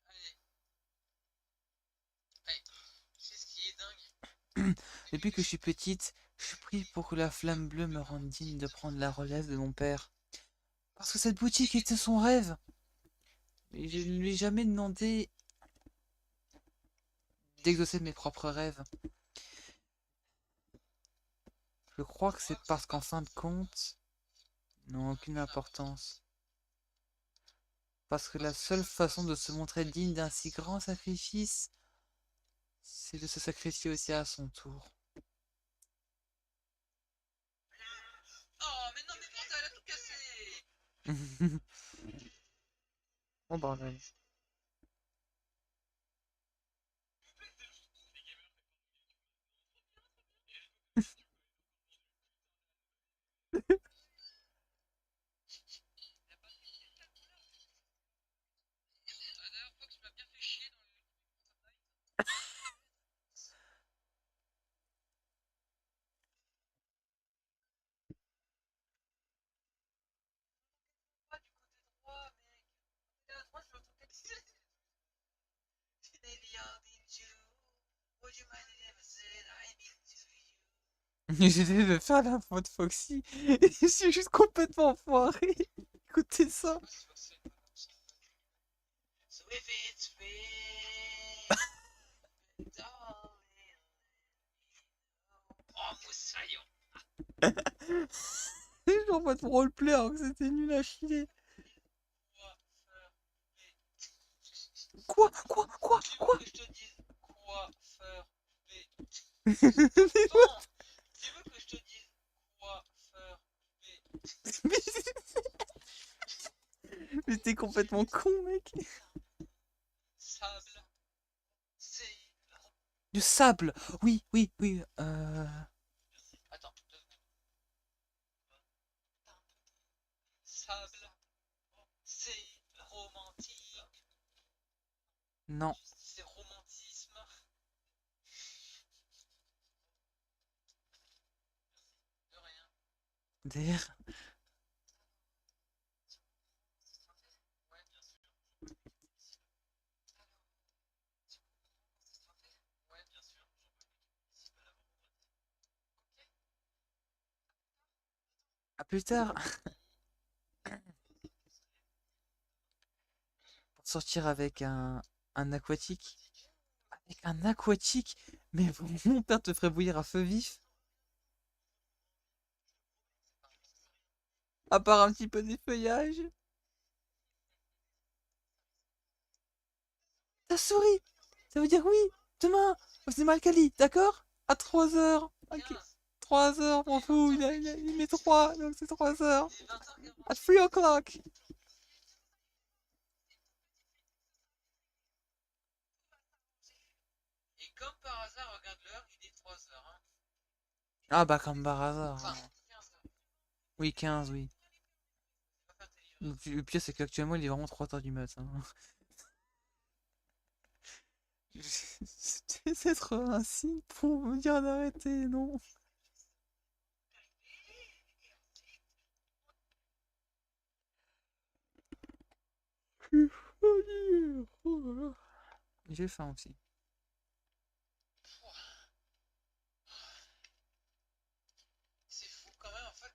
Allez. Allez. Tu sais ce qui est dingue? Depuis que je suis petite, je prie pour que la flamme bleue me rende digne de prendre la relève de mon père. Parce que cette boutique était son rêve. Mais je ne lui ai jamais demandé d'exaucer mes propres rêves. Je crois que c'est parce qu'en fin de compte, ils n'ont aucune importance. Parce que la seule façon de se montrer digne d'un si grand sacrifice, c'est de se sacrifier aussi à son tour. Oh, mais non, mais non, elle a tout cassé! Oh bordel. La dernière fois que tu m'as bien fait chier dans le. Pas du côté droit, mec. Côté à droite, je l'entends caxer. Would you mind if I said I'm into you? J'essaie de faire la faute Foxy et je suis juste complètement foiré. Écoutez ça. So if it's real, darling, oh, moussaillon. C'est genre en mode roleplay alors que c'était nul à chier. Quoi? Tu veux que je te dise quoi faire? Mais tu veux que je te dise quoi faire? Mais t'es complètement complètement con, mec. Sable. C'est. Du sable. Oui, oui, oui. Attends. Sable. C'est romantique. Non. C'est romantisme. De rien. D'ailleurs. À plus tard. Pour sortir avec un aquatique. Avec un aquatique? Mais mon père te ferait bouillir à feu vif. À part un petit peu des feuillages. Ta souris! Ça veut dire oui! Demain, au cinéma Alcali, d'accord? À 3 h. Ok. 3 h, m'en fous, il met 3, donc c'est 3 h. At 3 o'clock. Et comme par hasard, regarde l'heure, il est 3 h. Hein. Ah bah comme par hasard. Enfin, Hein. Oui, 15, oui. Le pire, c'est qu'actuellement, il est vraiment 3 h du matin. J'essaie d'être un signe pour me dire d'arrêter, non? J'ai faim aussi. c'est fou quand même en fait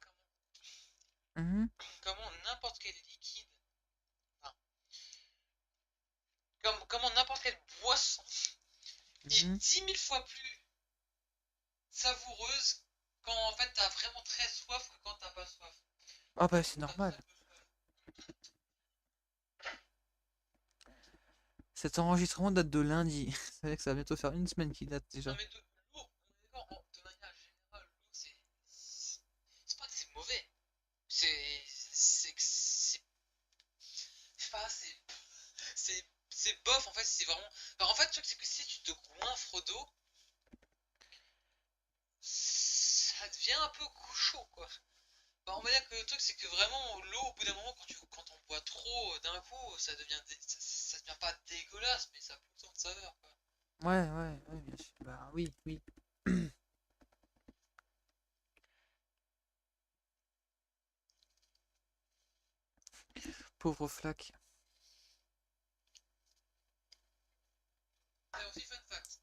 comment n'importe quel liquide, enfin, comment n'importe quelle boisson est 10 000 fois plus savoureuse quand en fait t'as vraiment très soif que quand t'as pas soif. Ah bah c'est normal. Cet enregistrement date de lundi. C'est vrai que ça va bientôt faire une semaine qu'il date déjà. Non mais de l'eau, de manière générale, l'eau c'est pas que c'est mauvais. C'est que c'est. Je sais pas, c'est bof en fait, c'est vraiment. Enfin, en fait, le truc c'est que si tu te goinfres d'eau, ça devient un peu chaud quoi. Bah, on va dire que le truc c'est que vraiment l'eau au bout d'un moment quand on boit trop d'un coup ça devient ça devient pas dégueulasse mais ça a plus autant de saveur quoi. Ouais, bien sûr. Bah oui, oui. Pauvre Flac. Et aussi fun fact.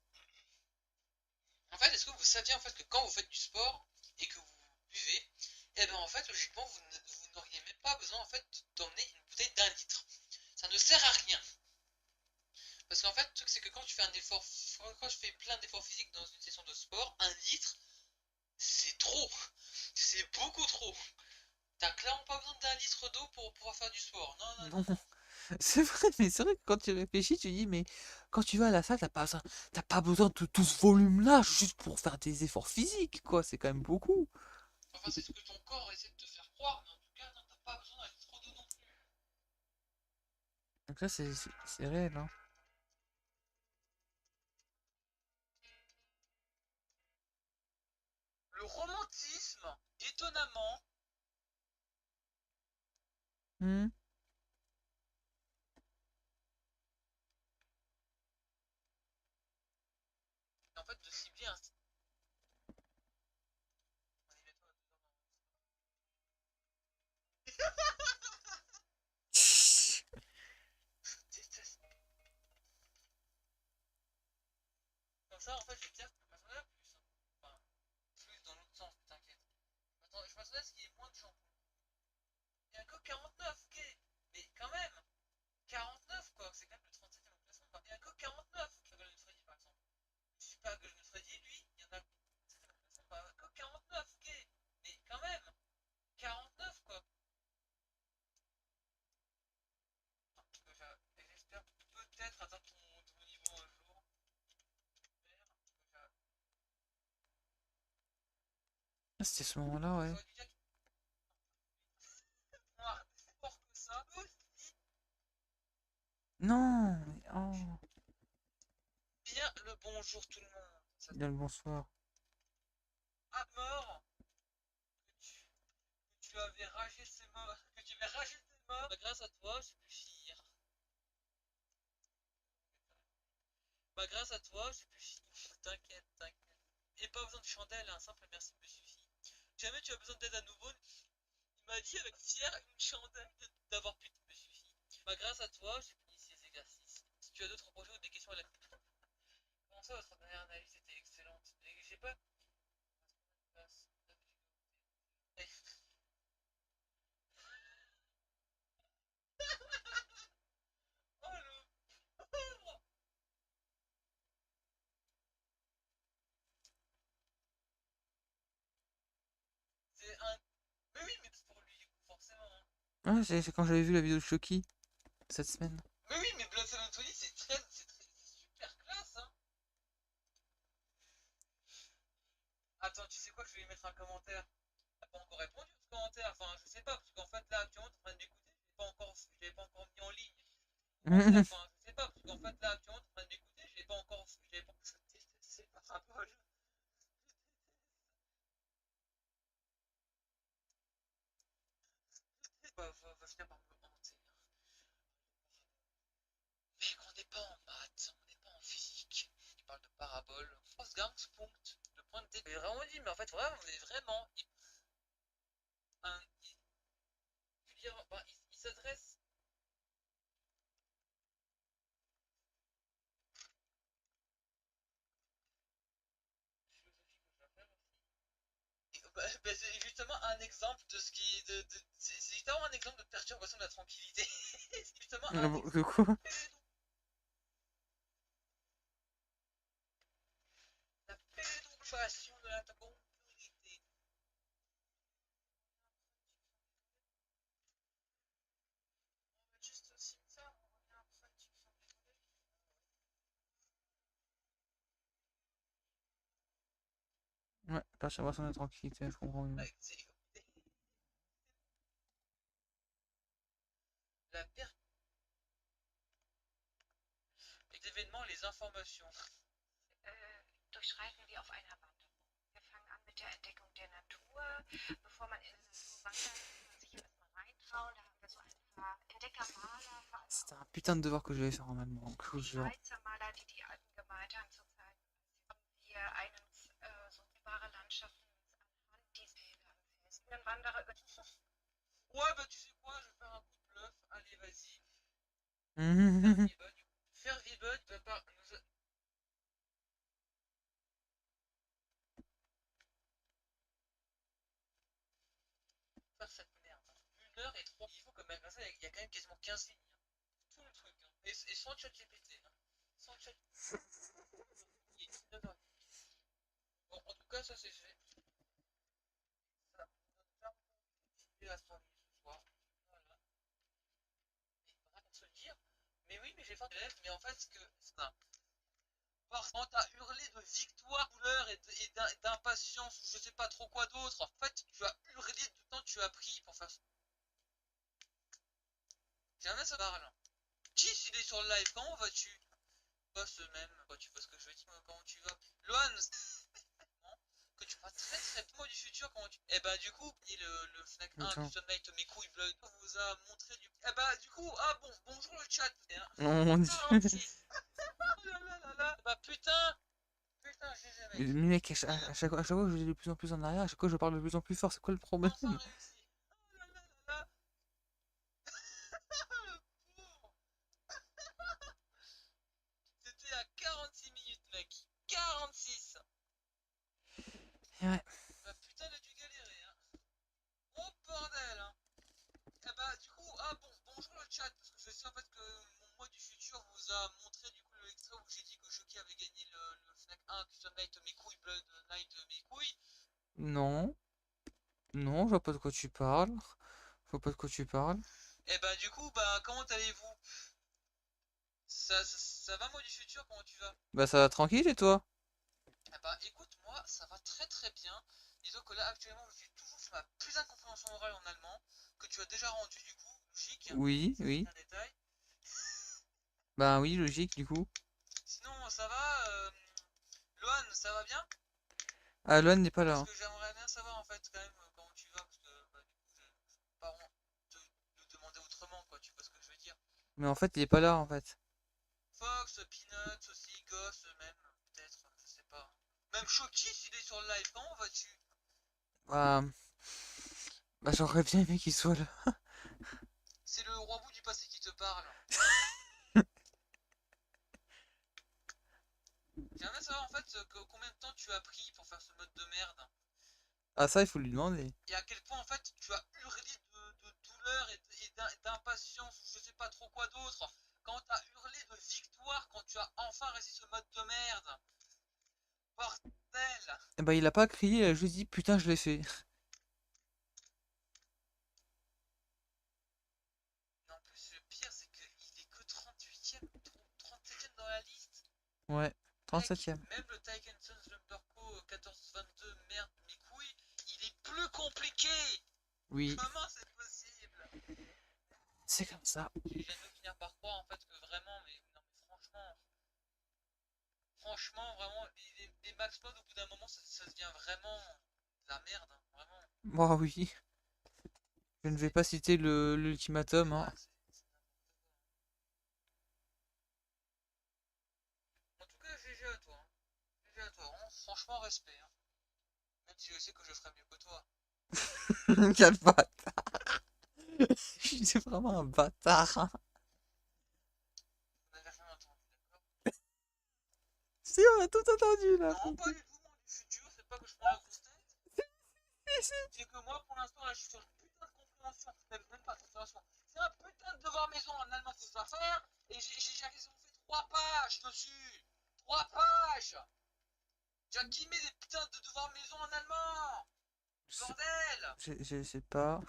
En fait, est-ce que vous saviez en fait que quand vous faites du sport et que vous buvez, et ben en fait logiquement vous n'auriez même pas besoin en fait d'emmener une bouteille d'1 litre. Ça ne sert à rien. Parce qu'en fait, le truc c'est que quand tu fais un effort, quand je fais plein d'efforts physiques dans une session de sport, 1 litre, c'est trop. C'est beaucoup trop. T'as clairement pas besoin d'1 litre d'eau pour pouvoir faire du sport. Non, non, non. Non. C'est vrai, mais c'est vrai que quand tu réfléchis, tu dis, mais quand tu vas à la salle, t'as pas besoin de tout ce volume-là juste pour faire des efforts physiques, quoi. C'est quand même beaucoup. Enfin, c'est ce que ton corps essaie de te faire croire, mais en tout cas, non, t'as pas besoin d'aller trop d'eau non plus. Donc là, c'est réel, hein. Le romantisme, étonnamment, Hmm. en fait, de cibler un. Comme ça, en fait, je vais te dire que je m'attendais à plus. Hein. Enfin, plus dans l'autre sens, t'inquiète. Je m'attendais à ce qu'il y ait moins de shampoing. Il n'y a que 49, ok. Mais quand même, 49 quoi, c'est quand même le 37e au classement. Il n'y a que 49 que Golden Freddy par exemple. Je suis pas Golden Freddy, lui, il y en a que 49, ok. Mais quand même, 49 quoi. Et j'espère peut-être atteindre ton niveau un jour. Ah, c'était ce moment-là, ouais. Moi, plus fort que ça aussi. Non, mais oh. Bien le bonjour tout le monde. Bien le bonsoir. À mort que tu avais ragé ces morts, que tu avais ragé ces morts. Bah, grâce à toi, j'ai pu finir. Bah grâce à toi, j'ai pu finir. T'inquiète, t'inquiète. Et pas besoin de chandelle, un simple merci me suffit. Si jamais tu as besoin d'aide à nouveau, il m'a dit avec fier une chandelle d'avoir pu me suffit. Bah grâce à toi, j'ai fini ces exercices. Si tu as d'autres projets ou des questions à la... Comment ça, votre dernière analyse était excellente. Et j'ai pas... Oh le pauvre. C'est un... Mais oui, mais c'est pour lui, forcément. Hein. Ah, c'est quand j'avais vu la vidéo de Chucky cette semaine. Mais oui, mais Blood Anthony, c'est super classe, hein. Attends, tu sais quoi, je vais lui mettre un commentaire. T'as pas encore répondu à ce commentaire. Enfin, je sais pas, parce qu'en fait, là, actuellement, t'es en train d'écouter, je l'ai pas encore mis en ligne. Enfin, je sais pas, parce qu'en fait, là, actuellement, t'es en train d'écouter, je l'ai pas encore... C'est pas parabole. Va finir par me hanter. Mec, on n'est pas en maths, on n'est pas en physique. Tu parles de parabole. Ausgangspunkt. Le point de départ. J'ai vraiment dit, mais en fait, vraiment, on est vraiment... Je veux dire, bah, il s'adresse... Bah, c'est justement un exemple de ce qui... c'est justement un exemple de perturbation de la tranquillité. C'est justement un exemple... De quoi? La perturbation de la tranquillité. On va juste au cimetière, on revient après, tu me sens désolé. Ouais, perturbation de la tranquillité, je comprends mieux. La perte... Les événements, les informations. Durchschreiten wir auf einer Wanderung. Wir fangen an mit der Entdeckung der Natur. Bevor man in der Natur wandert, muss man sich erstmal reintrauen. Da haben wir so ein paar Entdeckermaler, vor allem C'était un putain de devoir que je devais faire en allemand, je vous die jure. Schweizer Maler, die die Alpen gemalt haben zur Zeit. Haben wir einen so wunderbare Landschaften anhand dieser Bilder fest. Einen Wanderer über... Ouais, bah tu sais quoi, je vais faire un coup de bluff. Allez, vas-y. Faire Vibud, va pas... Faire cette merde. 1 heure et 3 il faut quand même. Ça, il y a quand même quasiment 15 lignes. Hein. Tout le truc. Hein. Et sans chat GPT. Hein. Sans chat il est 19h. Bon, en tout cas, ça c'est fait. Ça, on va continuer à se ce soir. Voilà. Et rien se dire. Mais oui, mais j'ai fait un élève, mais en fait, ce que. Ça. Parce que quand t'as hurlé de victoire, douleur et d'impatience, ou je sais pas trop quoi d'autre, en fait, tu as hurlé tout le temps que tu as pris pour faire ça. Jamais ça parle. Chief, il est sur le live, comment vas-tu? Pas ce même, quoi, tu vois ce que je veux dire, comment tu vas? Loan, que tu vas très très bien. Moi du futur, comment tu... Eh bah du coup, le Fnac 1 Attends. Custom Night mes couilles blood vous a montré du... Eh bah du coup, ah bon, bonjour le chat. Hein. Mon dieu. Oh là là là là. Bah putain. Putain, GG mec. Mais mec, à chaque fois que je vais de plus en plus en arrière, à chaque fois que je parle de plus en plus fort, c'est quoi le problème? Enfin réussi. Oh là là là là. Le pauvre. C'était à 46 minutes mec. 46. Et ouais. Bah putain, il a dû galérer hein. Oh bordel hein. Eh bah du coup, ah bon, bonjour le chat, parce que je sais en fait que mon moi du futur vous a montré du coup l'extrait où j'ai dit que Shoki avait gagné le Fnac 1 Custom Night mes couilles, Blood Night mes couilles. Non. Non, je vois pas de quoi tu parles. Je vois pas de quoi tu parles. Et bah du coup, bah comment allez-vous? Ça va moi du futur, comment tu vas? Bah ça va tranquille et toi? Eh bah écoute, moi ça va très très bien. Disons que là actuellement je suis toujours sur ma plus incompréhension orale en allemand, que tu as déjà rendu du coup, logique. Oui, oui. Un détail. Bah oui, logique, du coup. Sinon, ça va Loan, ça va bien? Ah, Loan n'est pas là. Parce Hein. que j'aimerais bien savoir en fait quand même comment tu vas, parce que bah, du coup, je peux pas vraiment te demander autrement, quoi, tu vois ce que je veux dire. Mais en fait, il est pas là, en fait. Fox, Peanuts aussi, Goss même, peut-être, je sais pas. Même Shoki s'il est sur le live, comment vas-tu? Bah, bah j'aurais bien aimé qu'il soit là. C'est le roi bout du passé qui te parle. J'aimerais savoir en fait combien de temps tu as pris pour faire ce mode de merde. Ah, ça, il faut lui demander. Et à quel point en fait tu as hurlé de douleur et d'impatience ou je sais pas trop quoi d'autre. Quand t'as hurlé de victoire quand tu as enfin réussi ce mode de merde. Bordel. Eh bah, il a pas crié, il a juste dit putain, je l'ai fait. En plus le pire c'est qu'il est que 38ème, 37ème dans la liste. Ouais, 37ème. Même le Taiken Sons Lumberco 14-22, merde, mes couilles, il est plus compliqué. Oui. Comment c'est possible? C'est comme ça. Je viens de finir par croire en fait que vraiment, mais non mais franchement, vraiment, les max mode au bout d'un moment ça devient vraiment de la merde, hein, vraiment. Moi, oui. Je ne vais pas citer l'ultimatum, hein. En tout cas, GG à toi, hein. GG à toi, vraiment, franchement respect, hein. Même si je sais que je ferais mieux que toi. Quel bâtard. C'est vraiment un bâtard. Hein. Vous n'avez rien entendu, d'accord? Si, on a tout entendu là. Non, pas du tout, moi, du futur, c'est pas que je prends la grosse tête. C'est que moi, pour l'instant, là, je suis sur une putain de compréhension. Même pas de compréhension. C'est un putain de devoir maison en allemand que je dois faire. Et j'ai quasiment fait 3 pages dessus. 3 pages. J'ai guillemets des putains de devoirs maison en allemand. Bordel. Je sais pas.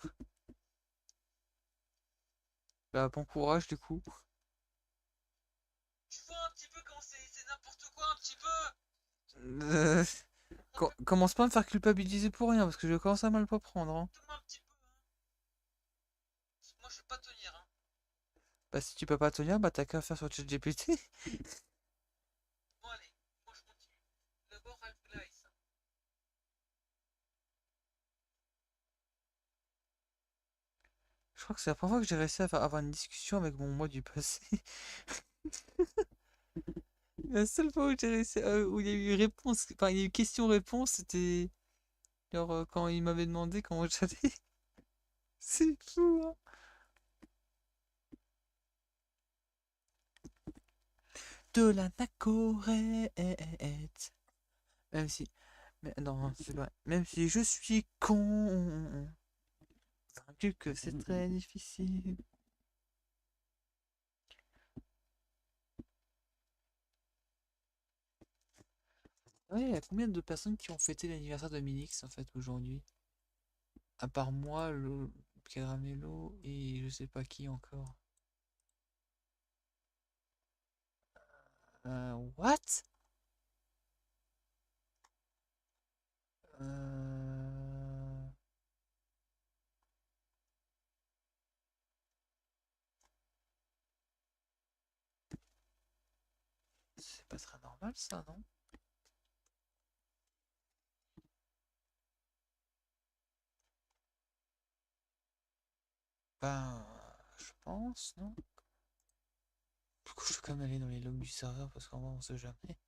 Bah, bon courage du coup. Tu vois un petit peu comment c'est n'importe quoi, un petit peu. Commence pas à me faire culpabiliser pour rien, parce que je commence à mal pas prendre. Hein. Un petit peu, hein. Moi, je vais pas tenir, hein. Bah, si tu peux pas tenir, bah, t'as qu'à faire sur ChatGPT. Bon, allez, moi je continue. D'abord, Half-Life. Je crois que c'est la première fois que j'ai réussi à avoir une discussion avec mon moi du passé. La seule fois où j'ai réussi, où il y a eu réponse, enfin il y a eu question-réponse, c'était genre quand il m'avait demandé comment j'allais. C'est fou, hein. De la nacorette. Même si, mais non, c'est vrai. Même si je suis con, vaincu que c'est très difficile. Ouais, il y a combien de personnes qui ont fêté l'anniversaire de Minix en fait aujourd'hui? À part moi, le Caramello et je sais pas qui encore. What? C'est pas très normal ça, non? Ben, je pense, non? Du coup, je vais quand même aller dans les logs du serveur parce qu'en vrai, on sait jamais.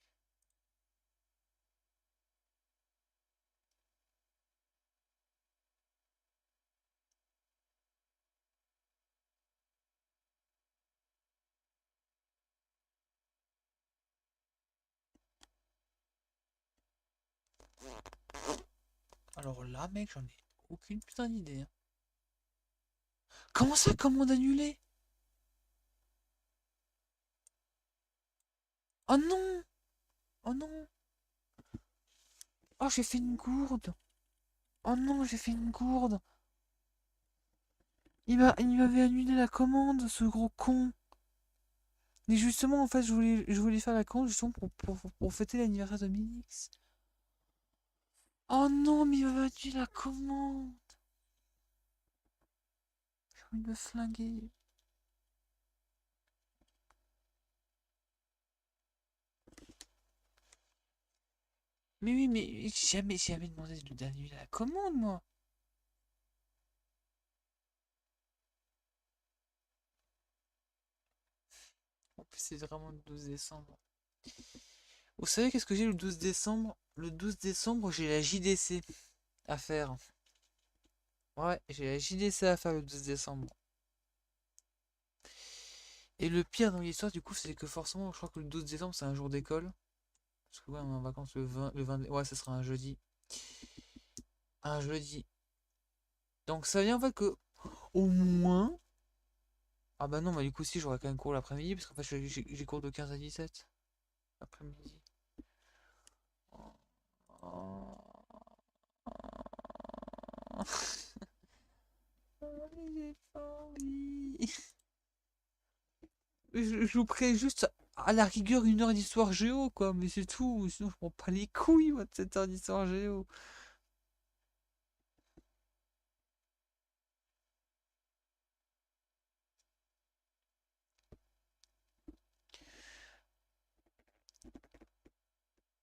Alors là, mec, j'en ai aucune putain d'idée. Hein. Comment ça, commande annulée? Oh non! Oh non! Oh, j'ai fait une gourde! Oh non, j'ai fait une gourde! Il m'avait annulé la commande, ce gros con! Mais justement, en fait, je voulais faire la commande justement pour fêter l'anniversaire de Minix. Oh non, mais il m'avait annulé la commande! J'ai envie de me flinguer. Mais oui, mais j'ai jamais demandé d'annuler la commande, moi. En plus, c'est vraiment le 12 décembre. Vous savez qu'est-ce que j'ai le 12 décembre? Le 12 décembre, j'ai la JDC à faire. Ouais, j'ai la JDC à faire le 12 décembre. Et le pire dans l'histoire, du coup, c'est que forcément, je crois que le 12 décembre, c'est un jour d'école. Parce que ouais, on est en vacances le 20, ouais, ça sera un jeudi. Un jeudi. Donc ça veut dire en fait que, au moins... Ah bah non, mais du coup, si, j'aurai quand même cours l'après-midi, parce qu'en fait, j'ai cours de 15 à 17. Après-midi. J'ai pas envie. Je vous ferai juste à la rigueur 1 heure d'histoire géo, quoi, mais c'est tout. Sinon, je prends pas les couilles, moi, de cette heure d'histoire géo.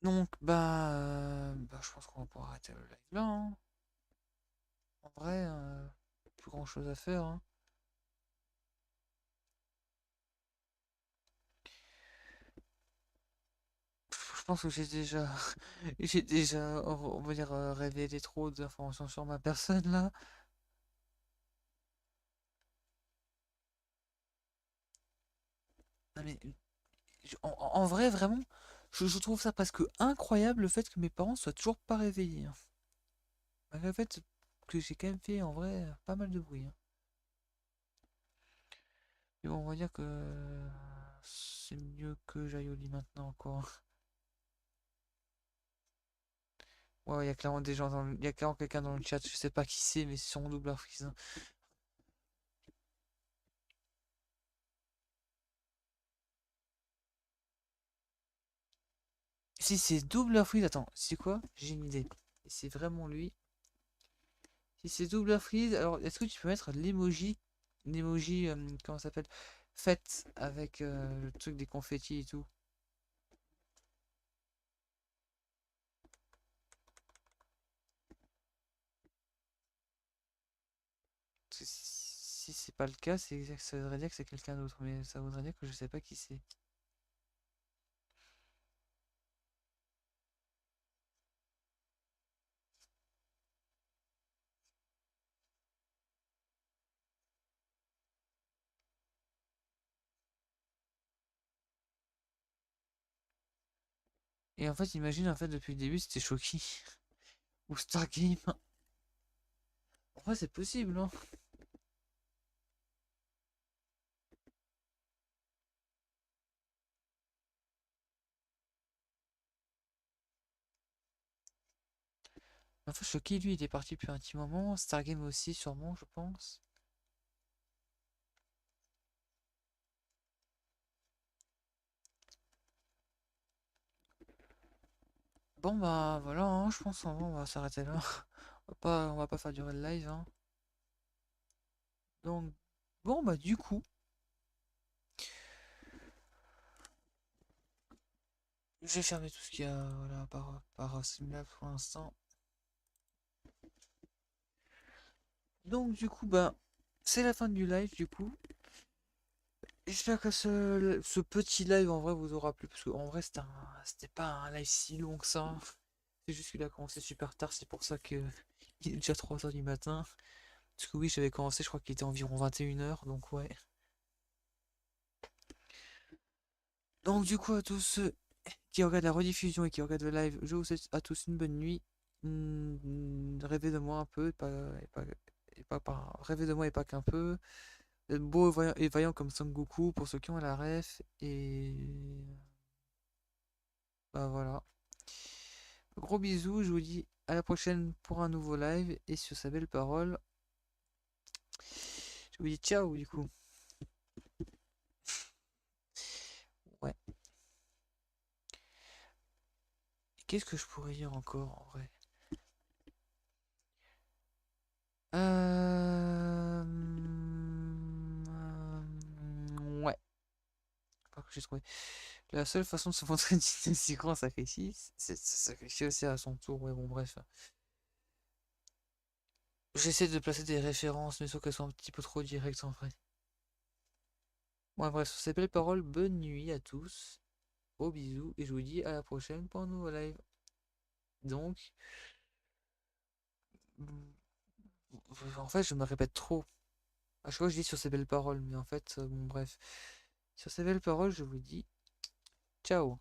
Donc, bah, je pense qu'on va pouvoir arrêter le live là, hein. En vrai, plus grand chose à faire, hein. Je pense que j'ai déjà, j'ai déjà, on va dire, révélé trop d'informations sur ma personne là. Non mais, en vrai, vraiment, je trouve ça presque incroyable le fait que mes parents soient toujours pas réveillés, hein. Malgré le fait que j'ai quand même fait en vrai pas mal de bruit, hein. Mais bon, on va dire que c'est mieux que j'aille au lit maintenant encore. Ouais, il y a clairement des gens il y a clairement quelqu'un dans le chat, je sais pas qui c'est, mais c'est son double freeze, hein. Si c'est double freeze, attends, c'est quoi? J'ai une idée. Et c'est vraiment lui. Si c'est double freeze, alors est-ce que tu peux mettre l'emoji, comment ça s'appelle? Fête avec le truc des confettis et tout. Parce que si c'est pas le cas, ça voudrait dire que c'est quelqu'un d'autre, mais ça voudrait dire que je sais pas qui c'est. Et en fait, imagine, en fait, depuis le début, c'était Shoki. Ou Stargame. En vrai, c'est possible, hein. Enfin, Shoki, lui, il est parti depuis un petit moment. Stargame aussi, sûrement, je pense. Bon, bah, voilà, hein, je pense on va s'arrêter là. On va pas faire durer le live, hein. Donc, bon, bah, du coup, je vais fermer tout ce qu'il y a, voilà, par Streamlabs pour l'instant. Donc, du coup, bah, c'est la fin du live, du coup. J'espère que ce petit live en vrai vous aura plu, parce qu'en vrai c'était pas un live si long que ça. C'est juste qu'il a commencé super tard, c'est pour ça que il est déjà 3 heures du matin. Parce que oui, j'avais commencé, je crois qu'il était environ 21 heures, donc ouais. Donc du coup à tous ceux qui regardent la rediffusion et qui regardent le live, je vous souhaite à tous une bonne nuit. Rêvez de moi un peu, rêvez de moi et pas qu'un peu. Être beau et vaillant comme Son Goku pour ceux qui ont la ref. Et bah voilà. Gros bisous, je vous dis à la prochaine pour un nouveau live. Et sur sa belle parole, je vous dis ciao du coup. Ouais. Qu'est-ce que je pourrais dire encore en vrai? Ouais. Pas que j'ai trouvé. La seule façon de se montrer un si grand sacrifice, c'est de se sacrifier aussi à son tour. Ouais, bon, bref. J'essaie de placer des références, mais sauf qu'elles sont un petit peu trop directes en vrai. Bon, bref, sur ces belles paroles, bonne nuit à tous. Gros bisous, et je vous dis à la prochaine pour un nouveau live. Donc, en fait, je me répète trop. À chaque fois, je dis sur ces belles paroles, mais en fait, bon, bref. Sur ces belles paroles, je vous dis ciao.